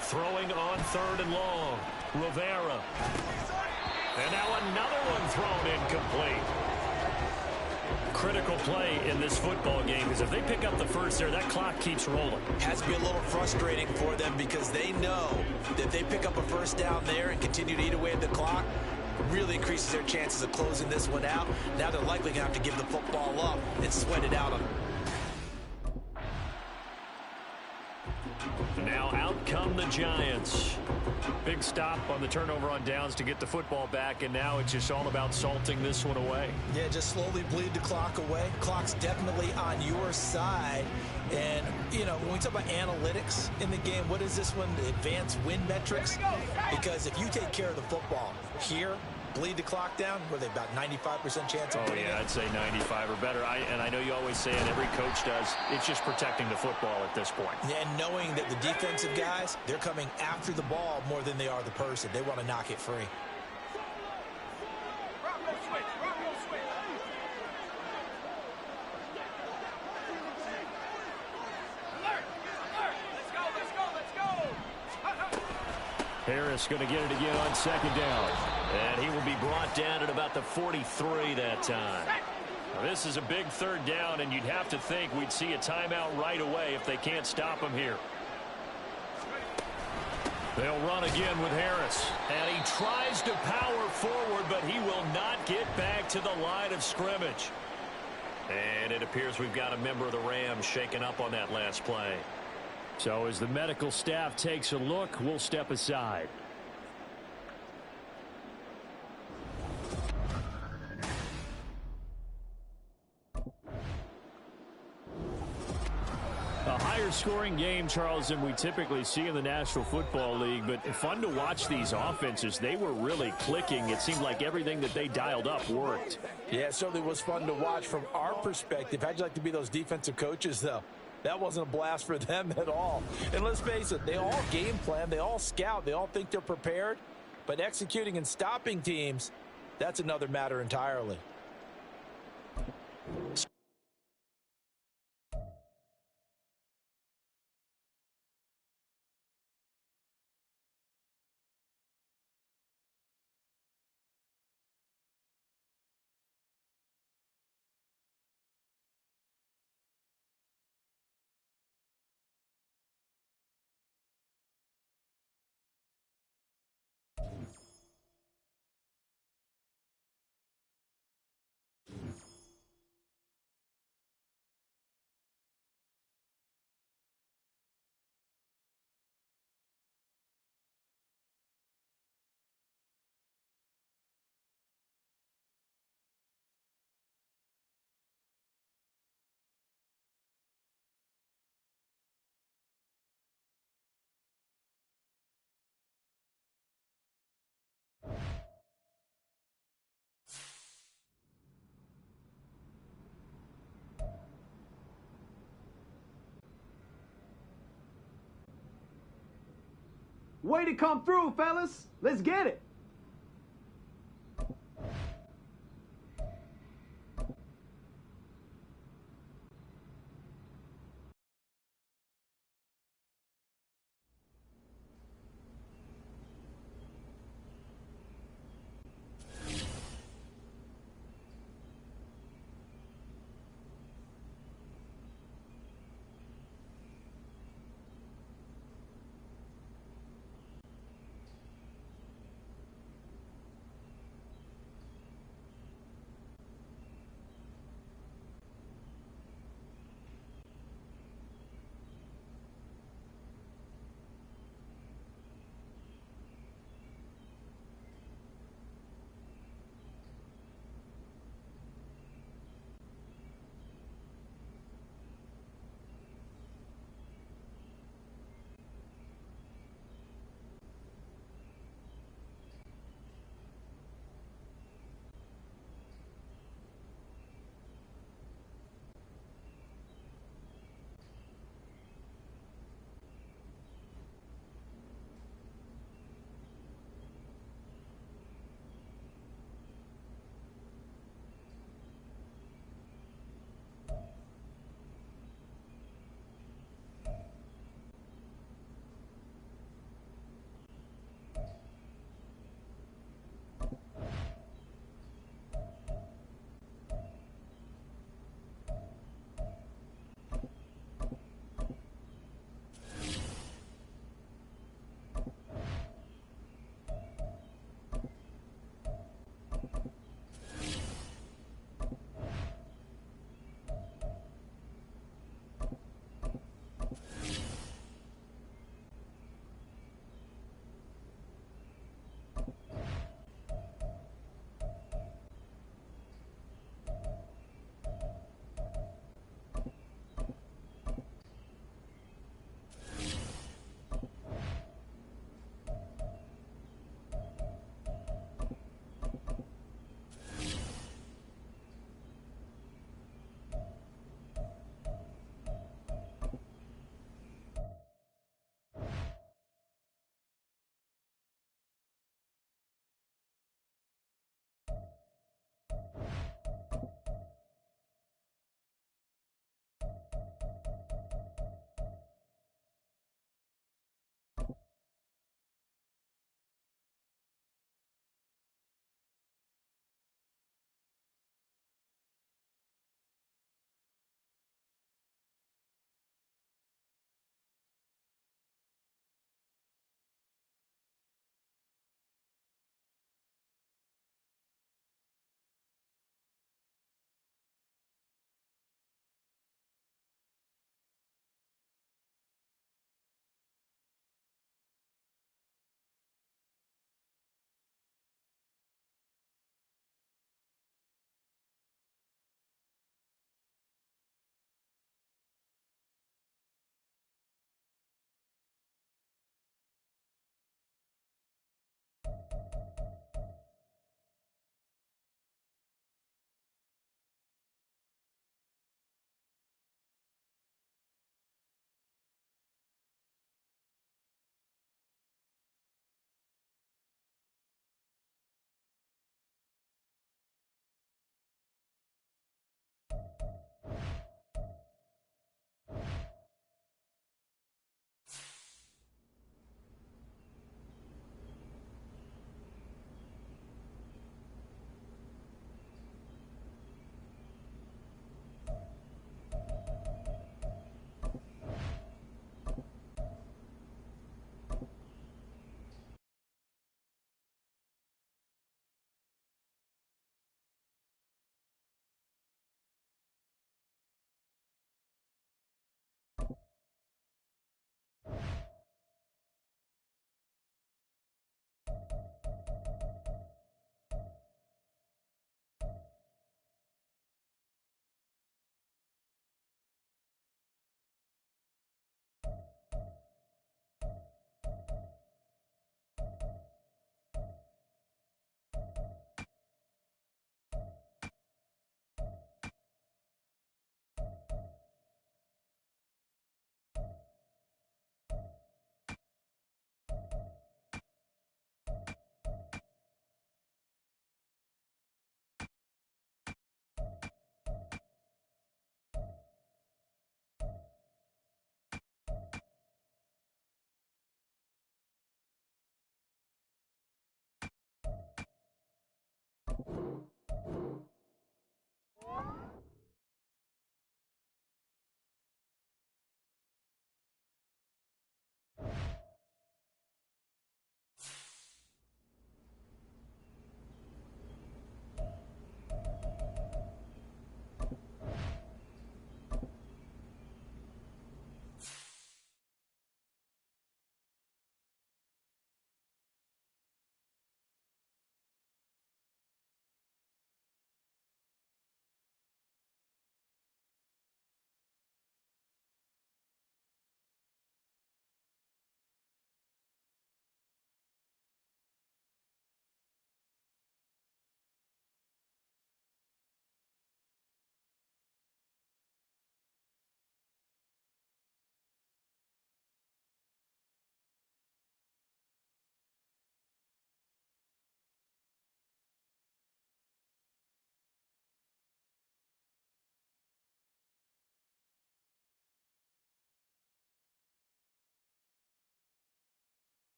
Throwing on 3rd and long. Rivera. And now another one thrown incomplete. Critical play in this football game, because if they pick up the first there, that clock keeps rolling. Has to be a little frustrating for them, because they know that if they pick up a first down there and continue to eat away at the clock, really increases their chances of closing this one out. Now they're likely going to have to give the football up and sweat it out on them. Now out come the Giants. Big stop on the turnover on downs to get the football back, and now it's just all about salting this one away. Yeah, just slowly bleed the clock away. Clock's definitely on your side. And, you know, when we talk about analytics in the game, what is this one? The advanced win metrics? Because if you take care of the football here, bleed the clock down, were they about 95% chance of winning? Oh, yeah, I'd say 95 or better. And I know you always say it, every coach does. It's just protecting the football at this point. Yeah, and knowing that the defensive guys, they're coming after the ball more than they are the person. They want to knock it free. Harris going to get it again on second down. And he will be brought down at about the 43 that time. Now, this is a big third down, and you'd have to think we'd see a timeout right away if they can't stop him here. They'll run again with Harris. And he tries to power forward, but he will not get back to the line of scrimmage. And it appears we've got a member of the Rams shaken up on that last play. So as the medical staff takes a look, we'll step aside. A higher scoring game, Charles, than we typically see in the National Football League, but fun to watch these offenses. They were really clicking. It seemed like everything that they dialed up worked. Yeah, it certainly was fun to watch from our perspective. How'd you like to be those defensive coaches, though? That wasn't a blast for them at all. And let's face it, they all game plan, they all scout, they all think they're prepared. But executing and stopping teams, that's another matter entirely. Way to come through, fellas. Let's get it.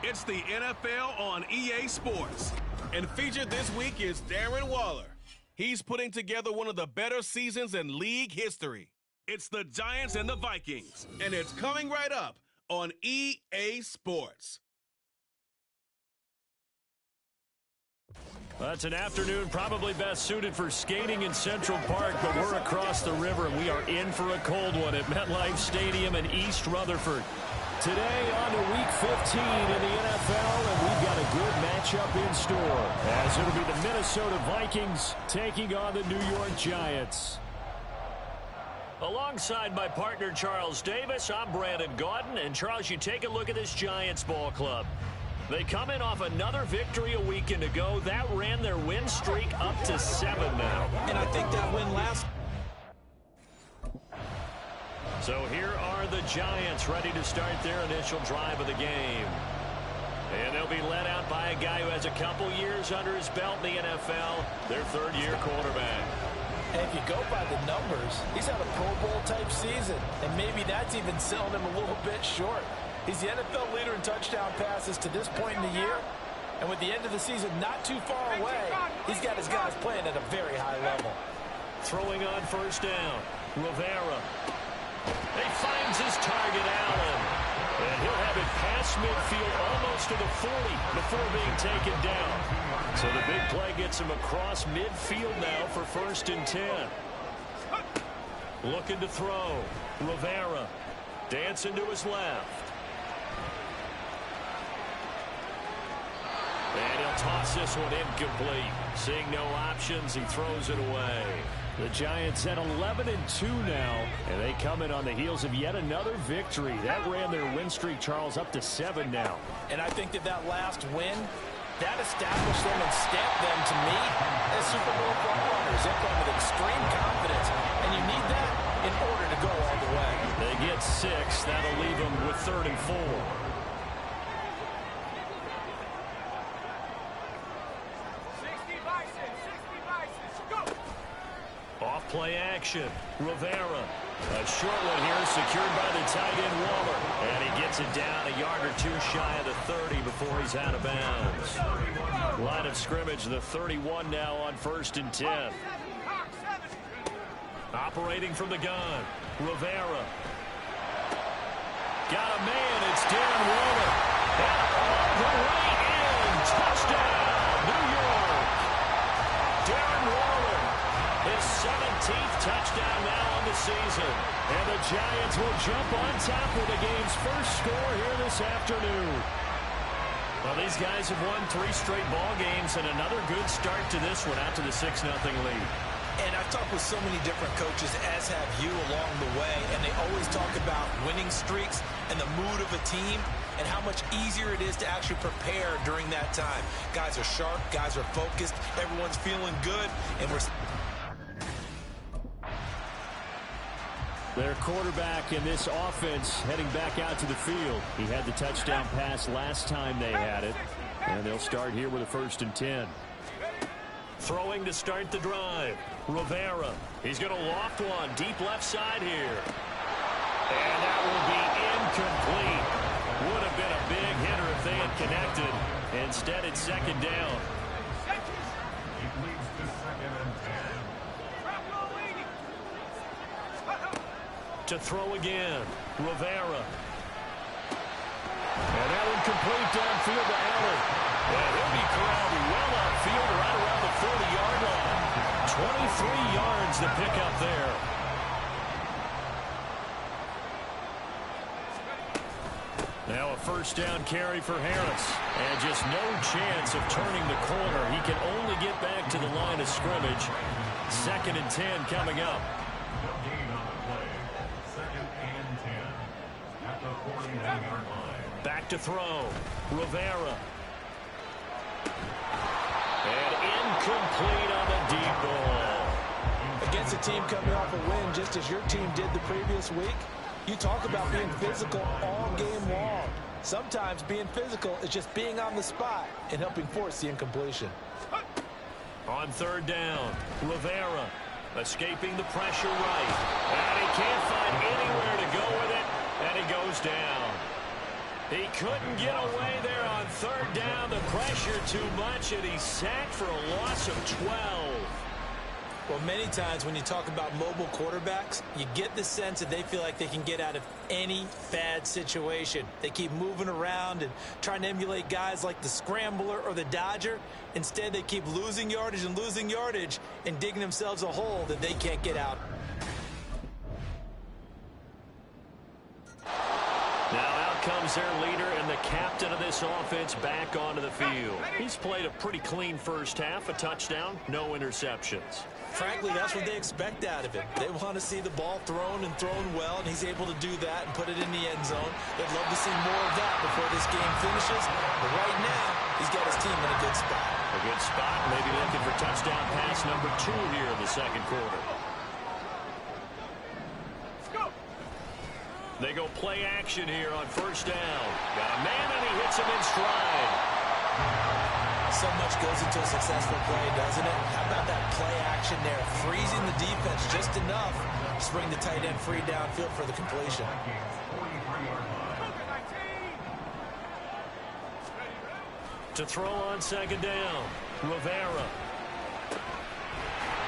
It's the NFL on EA Sports. And featured this week is Darren Waller. He's putting together one of the better seasons in league history. It's the Giants and the Vikings, and it's coming right up on EA Sports. That's an afternoon probably best suited for skating in Central Park, but we're across the river, and we are in for a cold one at MetLife Stadium in East Rutherford. Today on to Week 15 in the NFL, and we've got a good matchup in store, as it'll be the Minnesota Vikings taking on the New York Giants. Alongside my partner Charles Davis, I'm Brandon Gaudin, and Charles, you take a look at this Giants ball club. They come in off another victory a weekend ago. That ran their win streak up to 7 now. And I think that win last. So here are the Giants ready to start their initial drive of the game. And they'll be led out by a guy who has a couple years under his belt in the NFL, their third-year quarterback. And if you go by the numbers, he's had a Pro Bowl-type season, and maybe that's even selling him a little bit short. He's the NFL leader in touchdown passes to this point in the year, and with the end of the season not too far away, he's got his guys playing at a very high level. Throwing on first down, Rivera. He finds his target, Allen. And he'll have it past midfield almost to the 40 before being taken down. So the big play gets him across midfield now for 1st and 10. Looking to throw. Rivera dancing to his left. And he'll toss this one incomplete. Seeing no options, he throws it away. The Giants at 11-2 now, and they come in on the heels of yet another victory. That ran their win streak, Charles, up to 7 now. And I think that last win, that established them and stamped them, to me, as Super Bowl frontrunners. They're playing with extreme confidence, and you need that in order to go all the way. They get 6. That'll leave them with 3rd and 4. Off-play action. Rivera. A short one here secured by the tight end Waller. And he gets it down a yard or two shy of the 30 before he's out of bounds. Line of scrimmage, the 31 now on 1st and 10. Operating from the gun. Rivera. Got a man. It's Darren Waller. And all the way in. Touchdown, New York. Darren Waller. His 17th touchdown now on the season. And the Giants will jump on top with the game's first score here this afternoon. Well, these guys have won 3 straight ball games and another good start to this one out to the 6-0 lead. And I've talked with so many different coaches, as have you, along the way, and they always talk about winning streaks and the mood of a team and how much easier it is to actually prepare during that time. Guys are sharp, guys are focused, everyone's feeling good, and we're... Their quarterback in this offense heading back out to the field. He had the touchdown pass last time they had it. And they'll start here with a 1st and 10. Throwing to start the drive. Rivera. He's going to loft one deep left side here. And that will be incomplete. Would have been a big hitter if they had connected. Instead, it's 2nd down. It leads to 2nd and 10. To throw again. Rivera. And that one complete downfield to Allen. And he'll be corralled well outfield right around the 40-yard line. 23 yards to pick up there. Now a 1st down carry for Harris. And just no chance of turning the corner. He can only get back to the line of scrimmage. 2nd and 10 coming up. No gain on the play. 2nd and 10 at the 41-yard line. Back to throw. Rivera. And incomplete on the deep ball. Against a team coming off a win, just as your team did the previous week, you talk about being physical all game long. Sometimes being physical is just being on the spot and helping force the incompletion. On 3rd down, Rivera escaping the pressure right. And he can't find anywhere to go with it, and he goes down. He couldn't get away there on third down. The pressure too much, and he's sacked for a loss of 12. Well, many times when you talk about mobile quarterbacks, you get the sense that they feel like they can get out of any bad situation. They keep moving around and trying to emulate guys like the Scrambler or the Dodger. Instead, they keep losing yardage and digging themselves a hole that they can't get out. Now out comes their leader and the captain of this offense back onto the field. He's played a pretty clean first half, a touchdown, no interceptions. Frankly, that's what they expect out of him. They want to see the ball thrown and thrown well, and he's able to do that and put it in the end zone. They'd love to see more of that before this game finishes. But right now, he's got his team in a good spot. A good spot, maybe looking for touchdown pass number 2 here in the second quarter. They go play action here on first down. Got a man, and he hits him in stride. So much goes into a successful play, doesn't it? How about that play action there? Freezing the defense just enough to bring the tight end free downfield for the completion. To throw on second down, Rivera.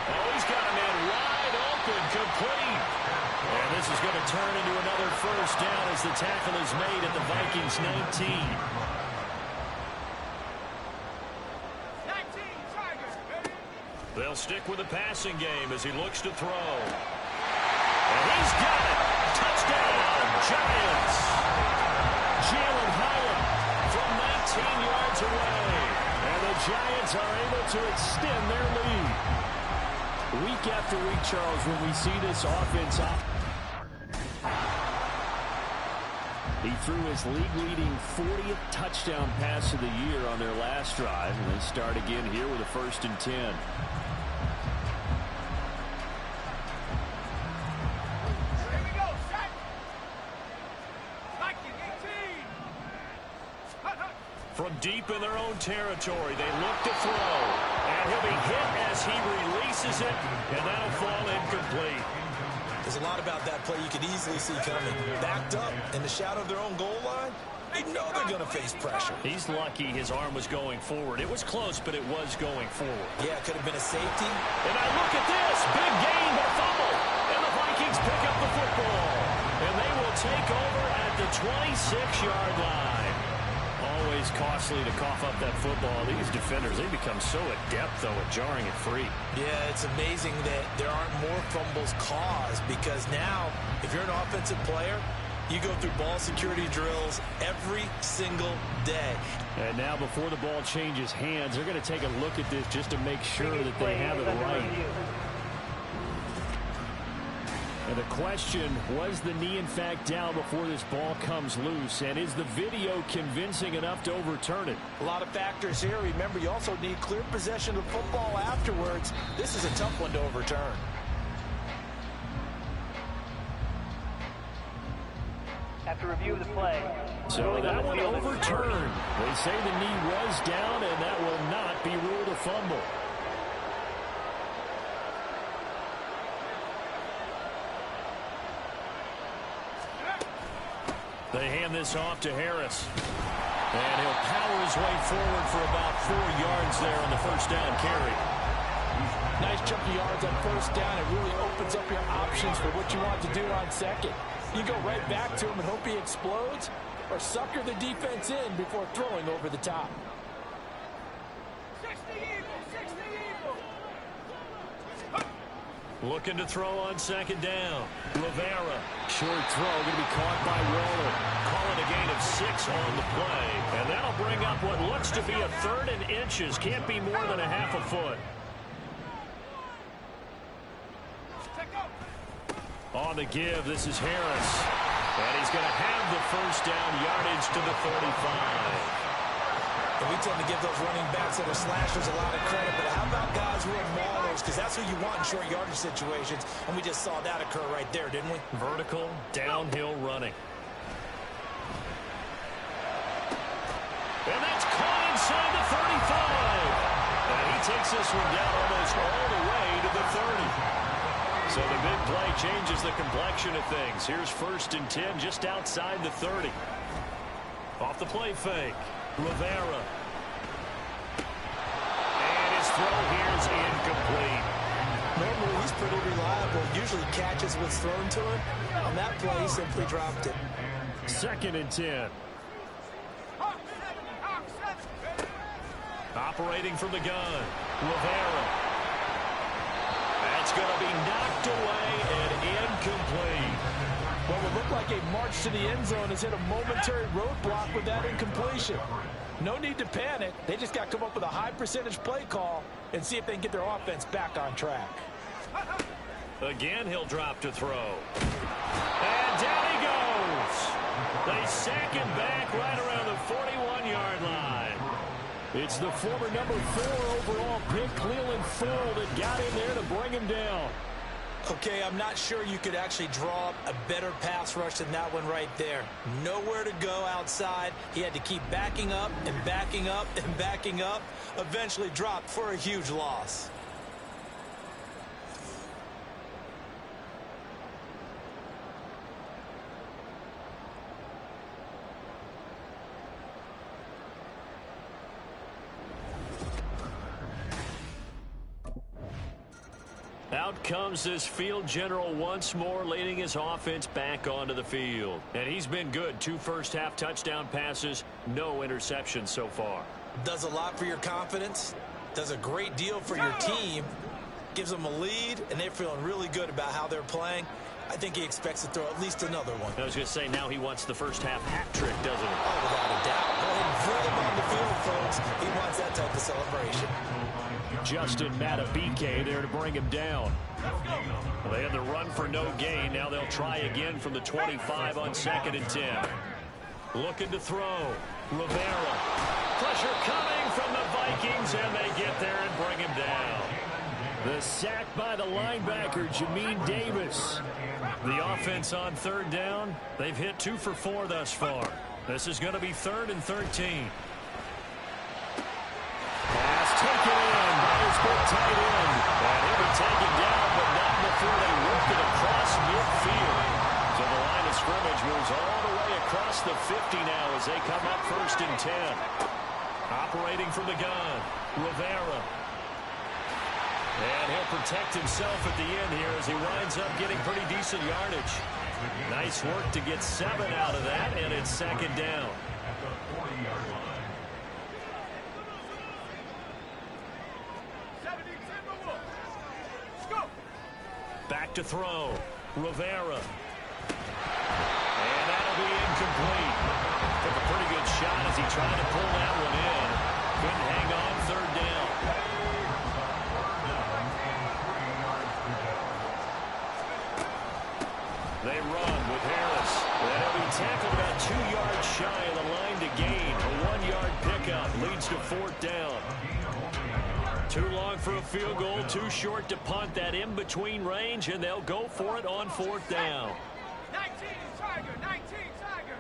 Oh, he's got a man wide open, complete. And this is going to turn into another first down as the tackle is made at the Vikings 19. They'll stick with the passing game as he looks to throw. And he's got it. Touchdown, Giants. Jalen Hyatt from 19 yards away. And the Giants are able to extend their lead. Week after week, Charles, when we see this offense up, he threw his league-leading 40th touchdown pass of the year on their last drive, and they start again here with a 1st and 10. From deep in their own territory, they look to throw. And he'll be hit as he releases it, and that'll fall incomplete. There's a lot about that play you could easily see coming. Backed up in the shadow of their own goal line, you know they're going to face pressure. He's lucky his arm was going forward. It was close, but it was going forward. Yeah, it could have been a safety. And I look at this. Big gain, but a fumble. And the Vikings pick up the football. And they will take over at the 26-yard line. Always costly to cough up that football. These defenders, they become so adept, though, at jarring it free. Yeah, it's amazing that there aren't more fumbles caused because now, if you're an offensive player, you go through ball security drills every single day. And now before the ball changes hands, they're going to take a look at this just to make sure that they have it right. And the question, was the knee in fact down before this ball comes loose? And is the video convincing enough to overturn it? A lot of factors here. Remember, you also need clear possession of football afterwards. This is a tough one to overturn. After review of the play. So that one overturned. They say the knee was down, and that will not be ruled a fumble. They hand this off to Harris. And he'll power his way forward for about 4 yards there on the first down carry. Nice chunky yards on first down. It really opens up your options for what you want to do on second. You go right back to him and hope he explodes, or sucker the defense in before throwing over the top. 60 Eagles. Looking to throw on second down. Rivera. Short throw going to be caught by Waller. Calling a gain of 6 on the play. And that'll bring up what looks to be a 3rd and inches. Can't be more than a half a foot. On the give, this is Harris. And he's going to have the first down, yardage to the 35. And we tend to give those running backs that are slashers a lot of credit, but how about guys who are maulers? Because that's who you want in short yardage situations, and we just saw that occur right there, didn't we? Vertical, downhill running. And that's caught inside the 35. And he takes this one down almost all the way to the 30. So the big play changes the complexion of things. Here's 1st and 10 just outside the 30. Off the play fake. Rivera. And his throw here is incomplete. Normally, he's pretty reliable. Usually catches what's thrown to him. On that play, he simply dropped it. 2nd and 10. Operating from the gun. Rivera. That's going to be knocked away and incomplete. What would look like a march to the end zone has hit a momentary roadblock with that incompletion. No need to panic. They just got to come up with a high percentage play call and see if they can get their offense back on track. Again, he'll drop to throw. And down he goes. They sack him back right around the 41-yard line. It's the former number 4 overall pick, Cleveland Ferrell, that got in there to bring him down. Okay, I'm not sure you could actually draw up a better pass rush than that one right there. Nowhere to go outside. He had to keep backing up and backing up and backing up. Eventually dropped for a huge loss. Out comes this field general once more, leading his offense back onto the field. And he's been good. 2 first-half touchdown passes, no interceptions so far. Does a lot for your confidence. Does a great deal for your team. Gives them a lead, and they're feeling really good about how they're playing. I think he expects to throw at least another one. I was going to say, now he wants the first-half hat trick, doesn't he? Oh, without a doubt. Go ahead and throw them on the field, folks. He wants that type of celebration. Justin Matabike there to bring him down. Well, they had the run for no gain. Now they'll try again from the 25 on 2nd and 10. Looking to throw. Rivera. Pressure coming from the Vikings, and they get there and bring him down. The sack by the linebacker, Jamin Davis. The offense on 3rd down. They've hit 2 for 4 thus far. This is going to be 3rd and 13. Pass taken in by his big tight end. And he'll be taken down, but not before they work it across midfield. So the line of scrimmage moves all the way across the 50 now as they come up 1st and 10. Operating from the gun, Rivera. And he'll protect himself at the end here as he winds up getting pretty decent yardage. Nice work to get 7 out of that, and it's 2nd down. Back to throw. Rivera. And that'll be incomplete. Took a pretty good shot as he tried to pull that one in. Couldn't hang on 3rd down. They run with Harris. And he'll be tackled about 2 yards shy of the line to gain. A 1-yard pickup leads to 4th down. Too long for a field goal, too short to punt. That in-between range, and they'll go for it on 4th down. 19 Tiger, 19 Tiger.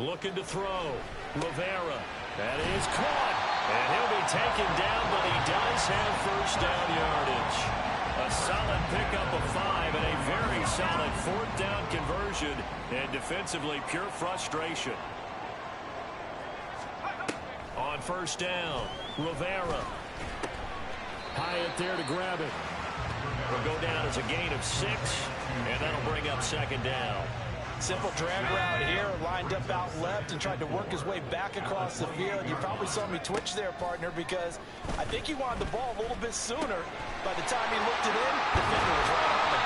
Looking to throw. Rivera. That is caught. And he'll be taken down, but he does have 1st down yardage. A solid pickup of 5 and a very solid 4th down conversion. And defensively, pure frustration. On 1st down, Rivera. Hyatt there to grab it. Will go down as a gain of 6, and that'll bring up 2nd down. Simple drag route here, lined up out left and tried to work his way back across the field. You probably saw me twitch there, partner, because I think he wanted the ball a little bit sooner. By the time he looked it in, the defender was right on him.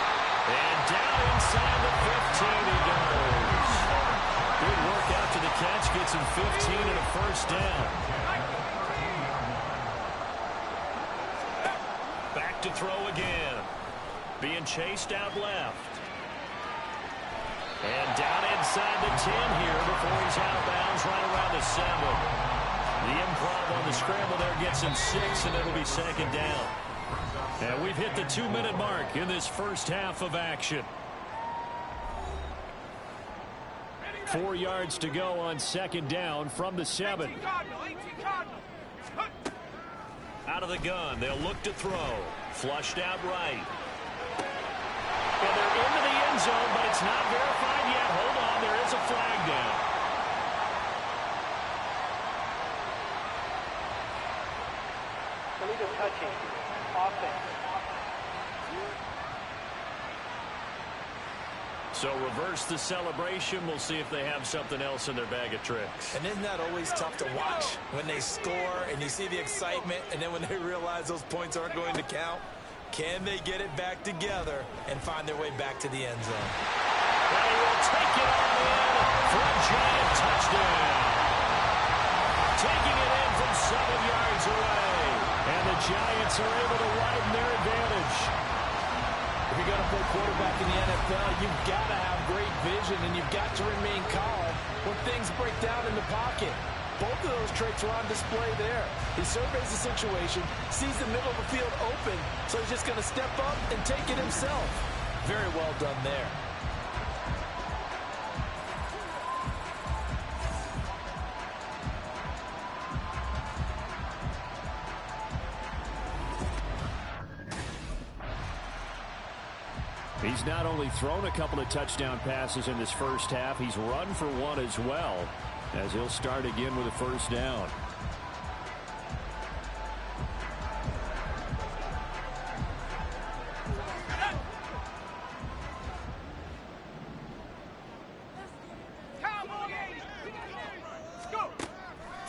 And down inside the 15 he goes. Good work after the catch, gets him 15 and a 1st down. Back to throw again. Being chased out left. And down inside the 10 here before he's out of bounds right around the 7. The improv on the scramble there gets him 6, and it'll be 2nd down. And we've hit the 2-minute mark in this first half of action. 4 yards to go on 2nd down from the 7. Out of the gun, they'll look to throw. Flushed out right. And they're into the end zone, but it's not verified yet. Hold on, there is a flag down. Illegal touching. Offense. So reverse the celebration. We'll see if they have something else in their bag of tricks. And isn't that always tough to watch when they score and you see the excitement, and then when they realize those points aren't going to count? Can they get it back together and find their way back to the end zone? And he will take it on in for a giant touchdown. Taking it in from 7 yards away. And the Giants are able to widen their advantage. If you're going to play quarterback in the NFL, you've got to have great vision, and you've got to remain calm when things break down in the pocket. Both of those traits are on display there. He surveys the situation, sees the middle of the field open, so he's just going to step up and take it himself. Very well done there. He's not only thrown a couple of touchdown passes in this first half, he's run for one as well, as he'll start again with a first down.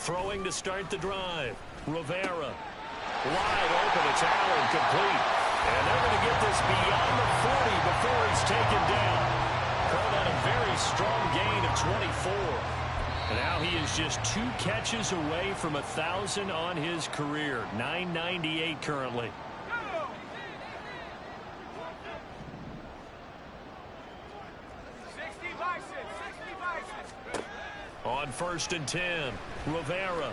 Throwing to start the drive. Rivera. Wide open. It's Allen, complete. And they're going to get this beyond the 40 before he's taken down. Called on a very strong gain of 24. And now he is just 2 catches away from 1,000 on his career. 998 currently. On 1st and 10, Rivera.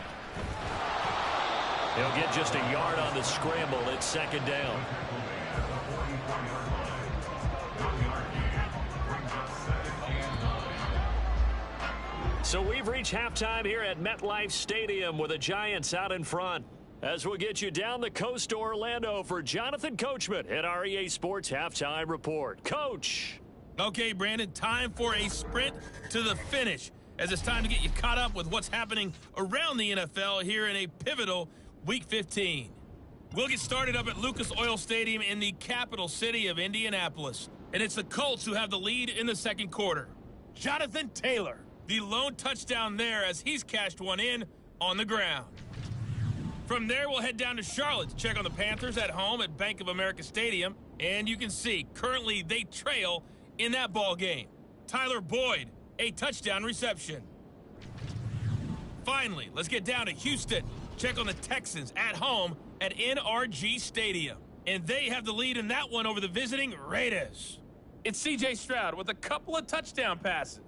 He'll get just a yard on the scramble. It's 2nd down. So we've reached halftime here at MetLife Stadium with the Giants out in front. As we'll get you down the coast to Orlando for Jonathan Coachman at our EA Sports Halftime Report. Coach. Okay, Brandon, time for a sprint to the finish, as it's time to get you caught up with what's happening around the NFL here in a pivotal Week 15. We'll get started up at Lucas Oil Stadium in the capital city of Indianapolis. And it's the Colts who have the lead in the second quarter. Jonathan Taylor, the lone touchdown there as he's cashed one in on the ground. From there, we'll head down to Charlotte to check on the Panthers at home at Bank of America Stadium. And you can see, currently they trail in that ball game. Tyler Boyd, a touchdown reception. Finally, let's get down to Houston. Check on the Texans at home at NRG Stadium. And they have the lead in that one over the visiting Raiders. It's C.J. Stroud with a couple of touchdown passes.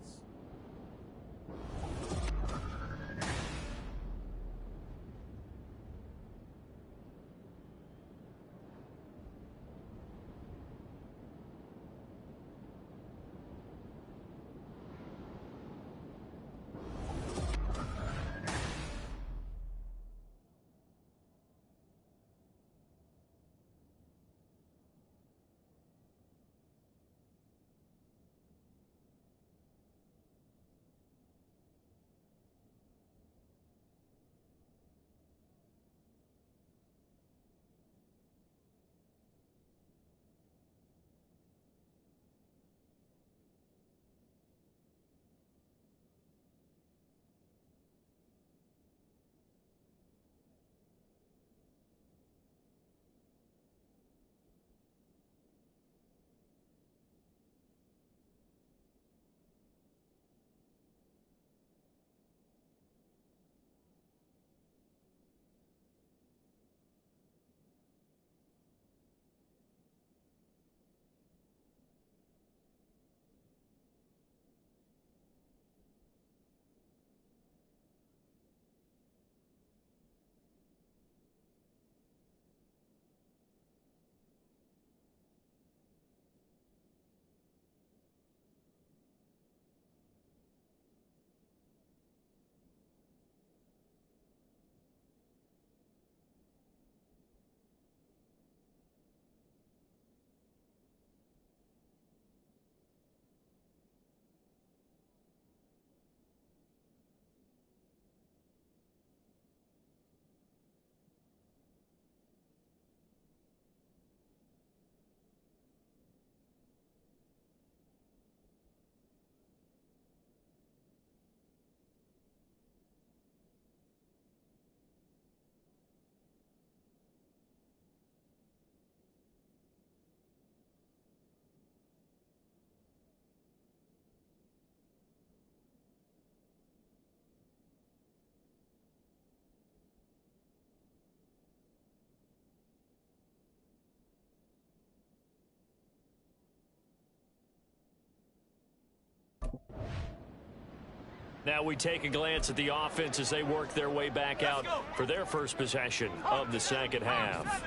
Now we take a glance at the offense as they work their way back out for their first possession of the second half.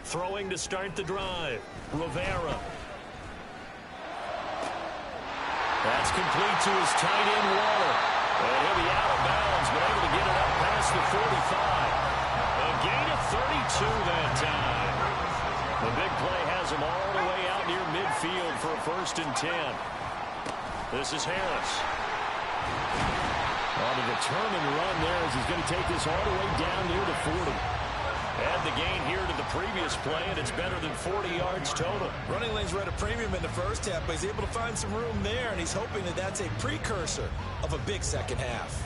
Throwing to start the drive, Rivera. That's complete to his tight end, Waller. And he'll be out of bounds, but able to get it up past the 45. A gain of 32 that time. The big play has him all the way out near midfield for a 1st and 10. This is Harris. On a determined run there as he's going to take this all the way down near the 40. Add the gain here to the previous play, and it's better than 40 yards total. Running lanes were at a premium in the first half, but he's able to find some room there, and he's hoping that that's a precursor of a big second half.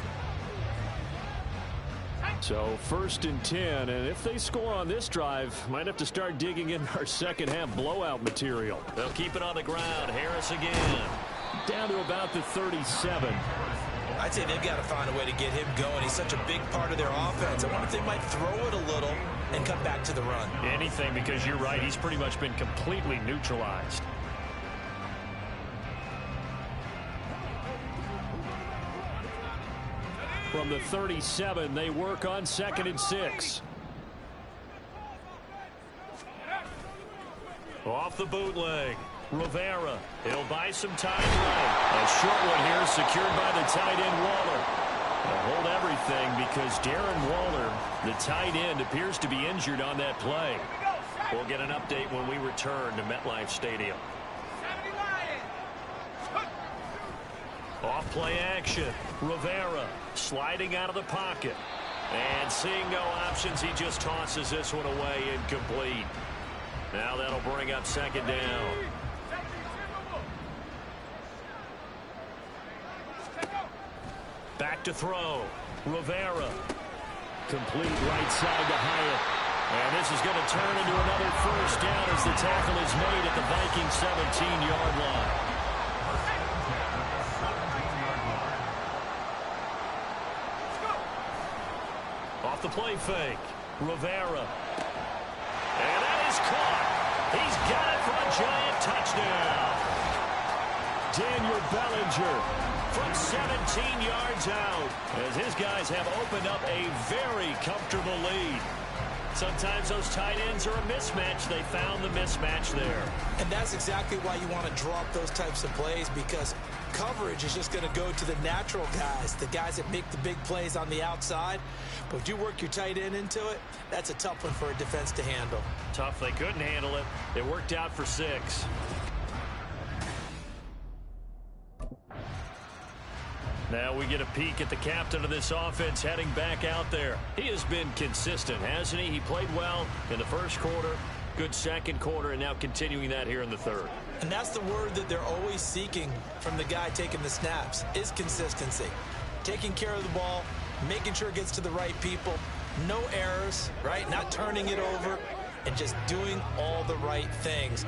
So 1st and 10, and if they score on this drive, might have to start digging in our second half blowout material. They'll keep it on the ground. Harris again. Down to about the 37. I'd say they've got to find a way to get him going. He's such a big part of their offense. I wonder if they might throw it a little and come back to the run. Anything, because you're right. He's pretty much been completely neutralized. From the 37, they work on 2nd and 6. Off the bootleg, Rivera. He'll buy some time late. A short one here secured by the tight end, Waller. They'll hold everything because Darren Waller, the tight end, appears to be injured on that play. We'll get an update when we return to MetLife Stadium. Off play action. Rivera sliding out of the pocket. And seeing no options, he just tosses this one away incomplete. Now that'll bring up 2nd down. Back to throw. Rivera. Complete right side to Hyatt. And this is going to turn into another 1st down as the tackle is made at the Vikings 17-yard line. Off the play fake. Rivera. And that is caught. He's got it for a giant touchdown. Daniel Bellinger from 17 yards out as his guys have opened up a very comfortable lead. Sometimes those tight ends are a mismatch. They found the mismatch there. And that's exactly why you want to draw up those types of plays, because coverage is just going to go to the natural guys, the guys that make the big plays on the outside. But if you work your tight end into it, that's a tough one for a defense to handle. Tough. They couldn't handle it. It worked out for 6. Now we get a peek at the captain of this offense heading back out there. He has been consistent, hasn't he? He played well in the first quarter, good second quarter, and now continuing that here in the third. And that's the word that they're always seeking from the guy taking the snaps, is consistency. Taking care of the ball, making sure it gets to the right people, no errors, right? Not turning it over, and just doing all the right things.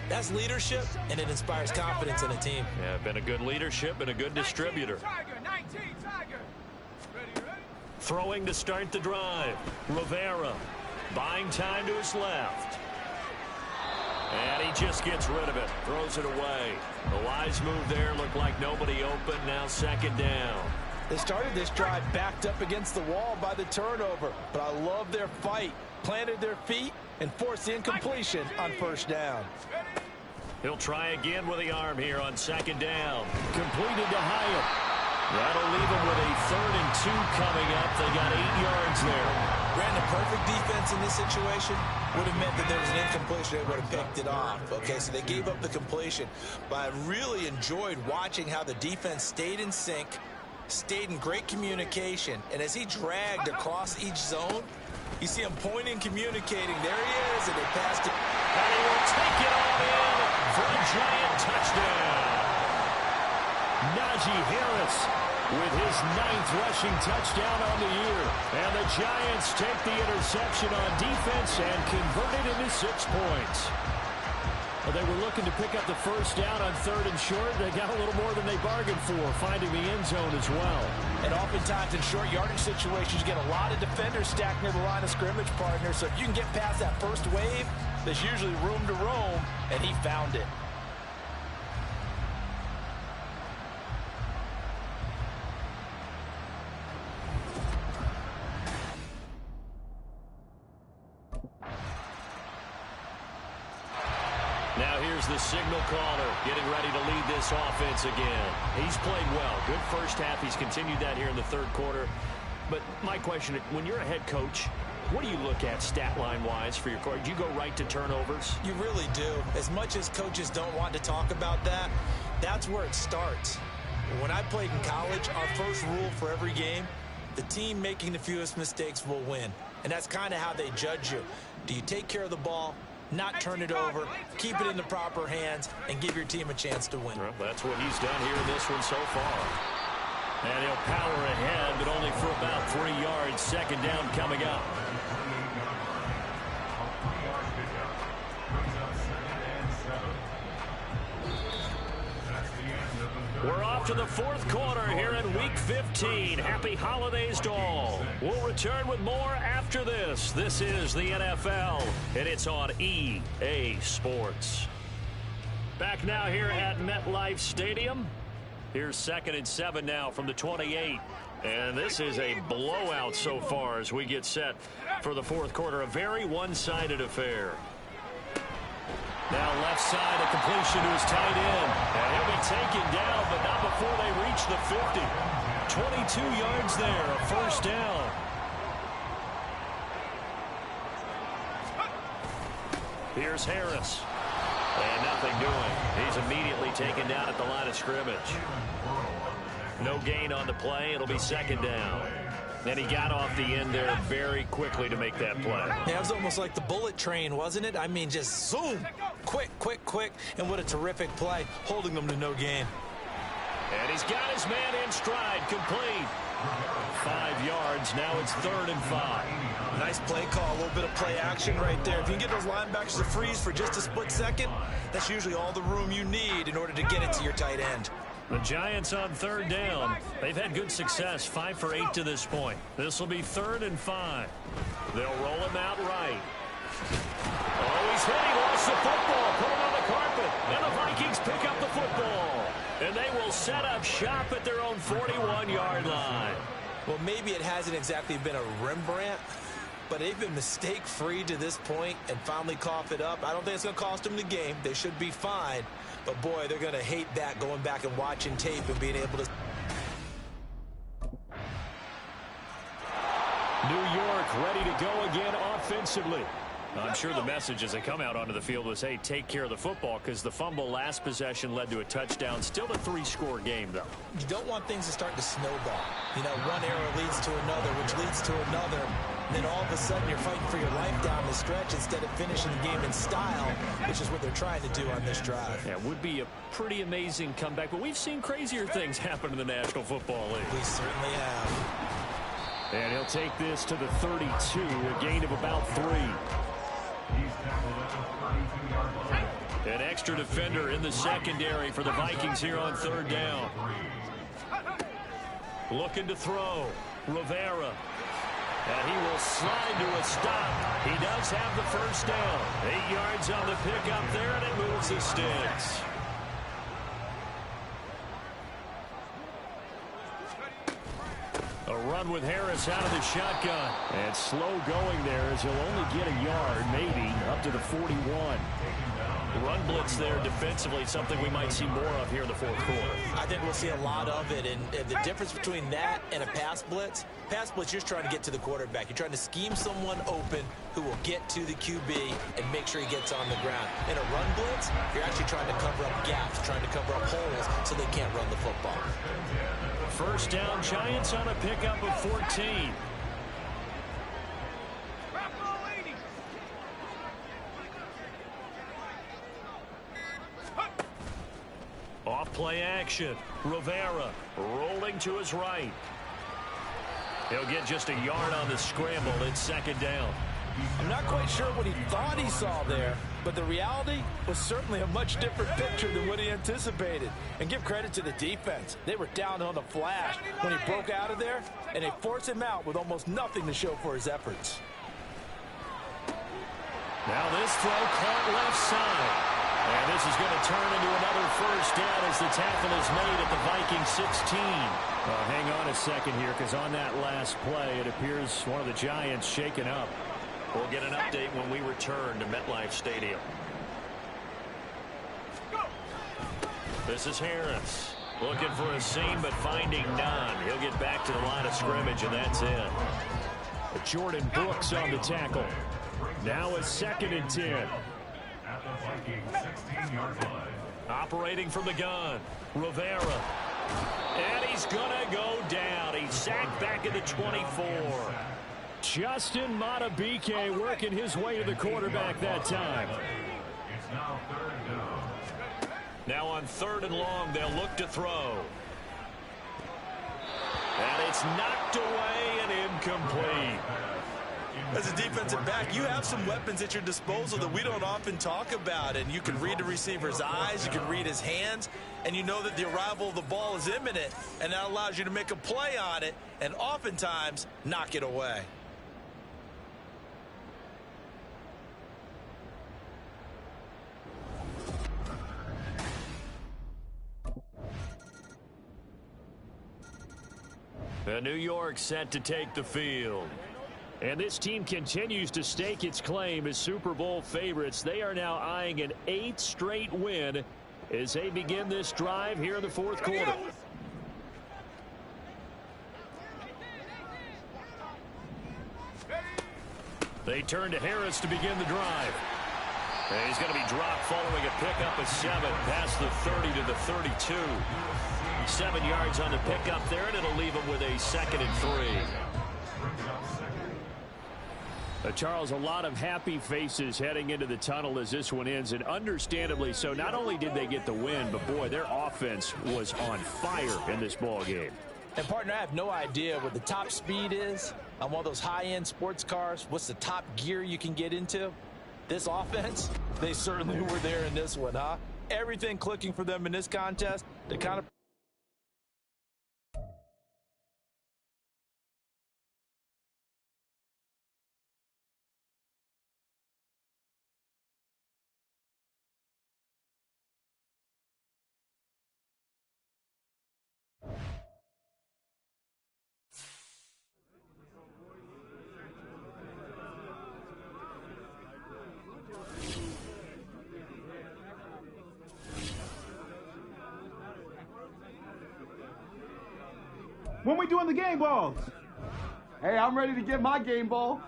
That's leadership, and it inspires confidence in a team. Yeah, been a good leadership and a good distributor. Throwing to start the drive. Rivera buying time to his left. And he just gets rid of it. Throws it away. A wise move there. Looked like nobody open. Now 2nd down. They started this drive backed up against the wall by the turnover. But I love their fight. Planted their feet and forced the incompletion on 1st down. He'll try again with the arm here on 2nd down. Completed to Hyatt. That'll leave him with a 3rd and 2 coming up. They got 8 yards there. Brandon, perfect defense in this situation would have meant that there was an incompletion. They would have picked it off. Okay, so they gave up the completion. But I really enjoyed watching how the defense stayed in sync, stayed in great communication. And as he dragged across each zone, you see him pointing, communicating. There he is, and they passed it. And he will take it all in for a giant touchdown. Najee Harris with his 9th rushing touchdown on the year. And the Giants take the interception on defense and convert it into 6 points. Well, they were looking to pick up the 1st down on 3rd and short. They got a little more than they bargained for, finding the end zone as well. And oftentimes in short yardage situations, you get a lot of defenders stacked near the line of scrimmage, partner. So if you can get past that first wave, there's usually room to roam, and he found it. Now here's the signal caller getting ready to lead this offense again. He's played well. Good first half. He's continued that here in the third quarter. But my question, when you're a head coach, what do you look at stat line-wise for your coach? Do you go right to turnovers? You really do. As much as coaches don't want to talk about that, that's where it starts. When I played in college, our first rule for every game, the team making the fewest mistakes will win. And that's kind of how they judge you. Do you take care of the ball, not turn it over, keep it in the proper hands, and give your team a chance to win? Well, that's what he's done here in this one so far. And he'll power ahead, but only for about 3 yards. Second down coming up. We're off to the fourth quarter here in Week 15. Happy holidays to all. We'll return with more after this. This is the NFL, and it's on EA Sports. Back now here at MetLife Stadium. Here's 2nd and 7 now from the 28. And this is a blowout so far as we get set for the fourth quarter. A very one-sided affair. Now left side, a completion to his tight end. And he'll be taken down, but not before they reach the 50. 22 yards there, a first down. Here's Harris. And nothing doing. He's immediately taken down at the line of scrimmage. No gain on the play. It'll be second down. And he got off the end there very quickly to make that play. Yeah, it was almost like the bullet train, wasn't it? I mean, just zoom. Quick, quick, quick. And what a terrific play, holding them to no gain. And he's got his man in stride, complete. 5 yards. Now it's 3rd and 5. Nice play call, a little bit of play action right there. If you can get those linebackers to freeze for just a split second, that's usually all the room you need in order to get it to your tight end. The Giants on 3rd down. They've had good success, 5 for 8 to this point. This will be 3rd and 5. They'll roll him out right. Oh, he's hit. He lost the football. Put him on the carpet. And the Vikings pick up the football. And they will set up shop at their own 41-yard line. Well, maybe it hasn't exactly been a Rembrandt, but they've been mistake-free to this point and finally cough it up. I don't think it's going to cost them the game. They should be fine. But, boy, they're going to hate that, going back and watching tape and being able to... New York ready to go again offensively. I'm sure the message as they come out onto the field was, hey, take care of the football, because the fumble last possession led to a touchdown. Still a 3-score game, though. You don't want things to start to snowball. You know, one error leads to another, which leads to another. And then all of a sudden you're fighting for your life down the stretch instead of finishing the game in style, which is what they're trying to do on this drive. Yeah, it would be a pretty amazing comeback, but we've seen crazier things happen in the National Football League. We certainly have. And he'll take this to the 32, a gain of about 3. An extra defender in the secondary for the Vikings here on 3rd down. Looking to throw. Rivera. And he will slide to a stop. He does have the first down. 8 yards on the pickup there, and it moves the sticks. A run with Harris out of the shotgun. And slow going there as he'll only get a yard, maybe, up to the 41. Run blitz there defensively, something we might see more of here in the fourth quarter. I think we'll see a lot of it, and the difference between that and a pass blitz, you're just trying to get to the quarterback. You're trying to scheme someone open who will get to the QB and make sure he gets on the ground. In a run blitz, you're actually trying to cover up gaps, trying to cover up holes so they can't run the football. First down, Giants on a pickup of 14. Off play action. Rivera rolling to his right. He'll get just a yard on the scramble. It's 2nd down. I'm not quite sure what he thought he saw there, but the reality was certainly a much different picture than what he anticipated. And give credit to the defense. They were down on the flash when he broke out of there, and they forced him out with almost nothing to show for his efforts. Now this throw caught left side. And this is going to turn into another first down as the tackle is made at the Vikings 16. Hang on a second here, because on that last play, it appears one of the Giants shaken up. We'll get an update when we return to MetLife Stadium. This is Harris. Looking for a seam, but finding none. He'll get back to the line of scrimmage, and that's it. Jordan Brooks on the tackle. Now a 2nd and 10. At the Vikings 16-yard line. Operating from the gun, Rivera. And he's going to go down. He's sacked back at the 24. Justin Matabike working his way to the quarterback that time. It's now 3rd down. Now on 3rd and long, they'll look to throw. And it's knocked away and incomplete. As a defensive back, you have some weapons at your disposal that we don't often talk about. And you can read the receiver's eyes, you can read his hands, and you know that the arrival of the ball is imminent. And that allows you to make a play on it and oftentimes knock it away. The New York set to take the field. And this team continues to stake its claim as Super Bowl favorites. They are now eyeing an 8th straight win as they begin this drive here in the 4th quarter. They turn to Harris to begin the drive. And he's going to be dropped following a pickup of 7 past the 30 to the 32. 7 yards on the pickup there, and it'll leave him with a 2nd and 3. Charles, a lot of happy faces heading into the tunnel as this one ends, and understandably so. Not only did they get the win, but boy, their offense was on fire in this ball game. And partner, I have no idea what the top speed is on one of those high-end sports cars. What's the top gear you can get into? This offense, they certainly were there in this one, huh? Everything clicking for them in this contest. They kind of When we doing the game balls? Hey, I'm ready to get my game ball.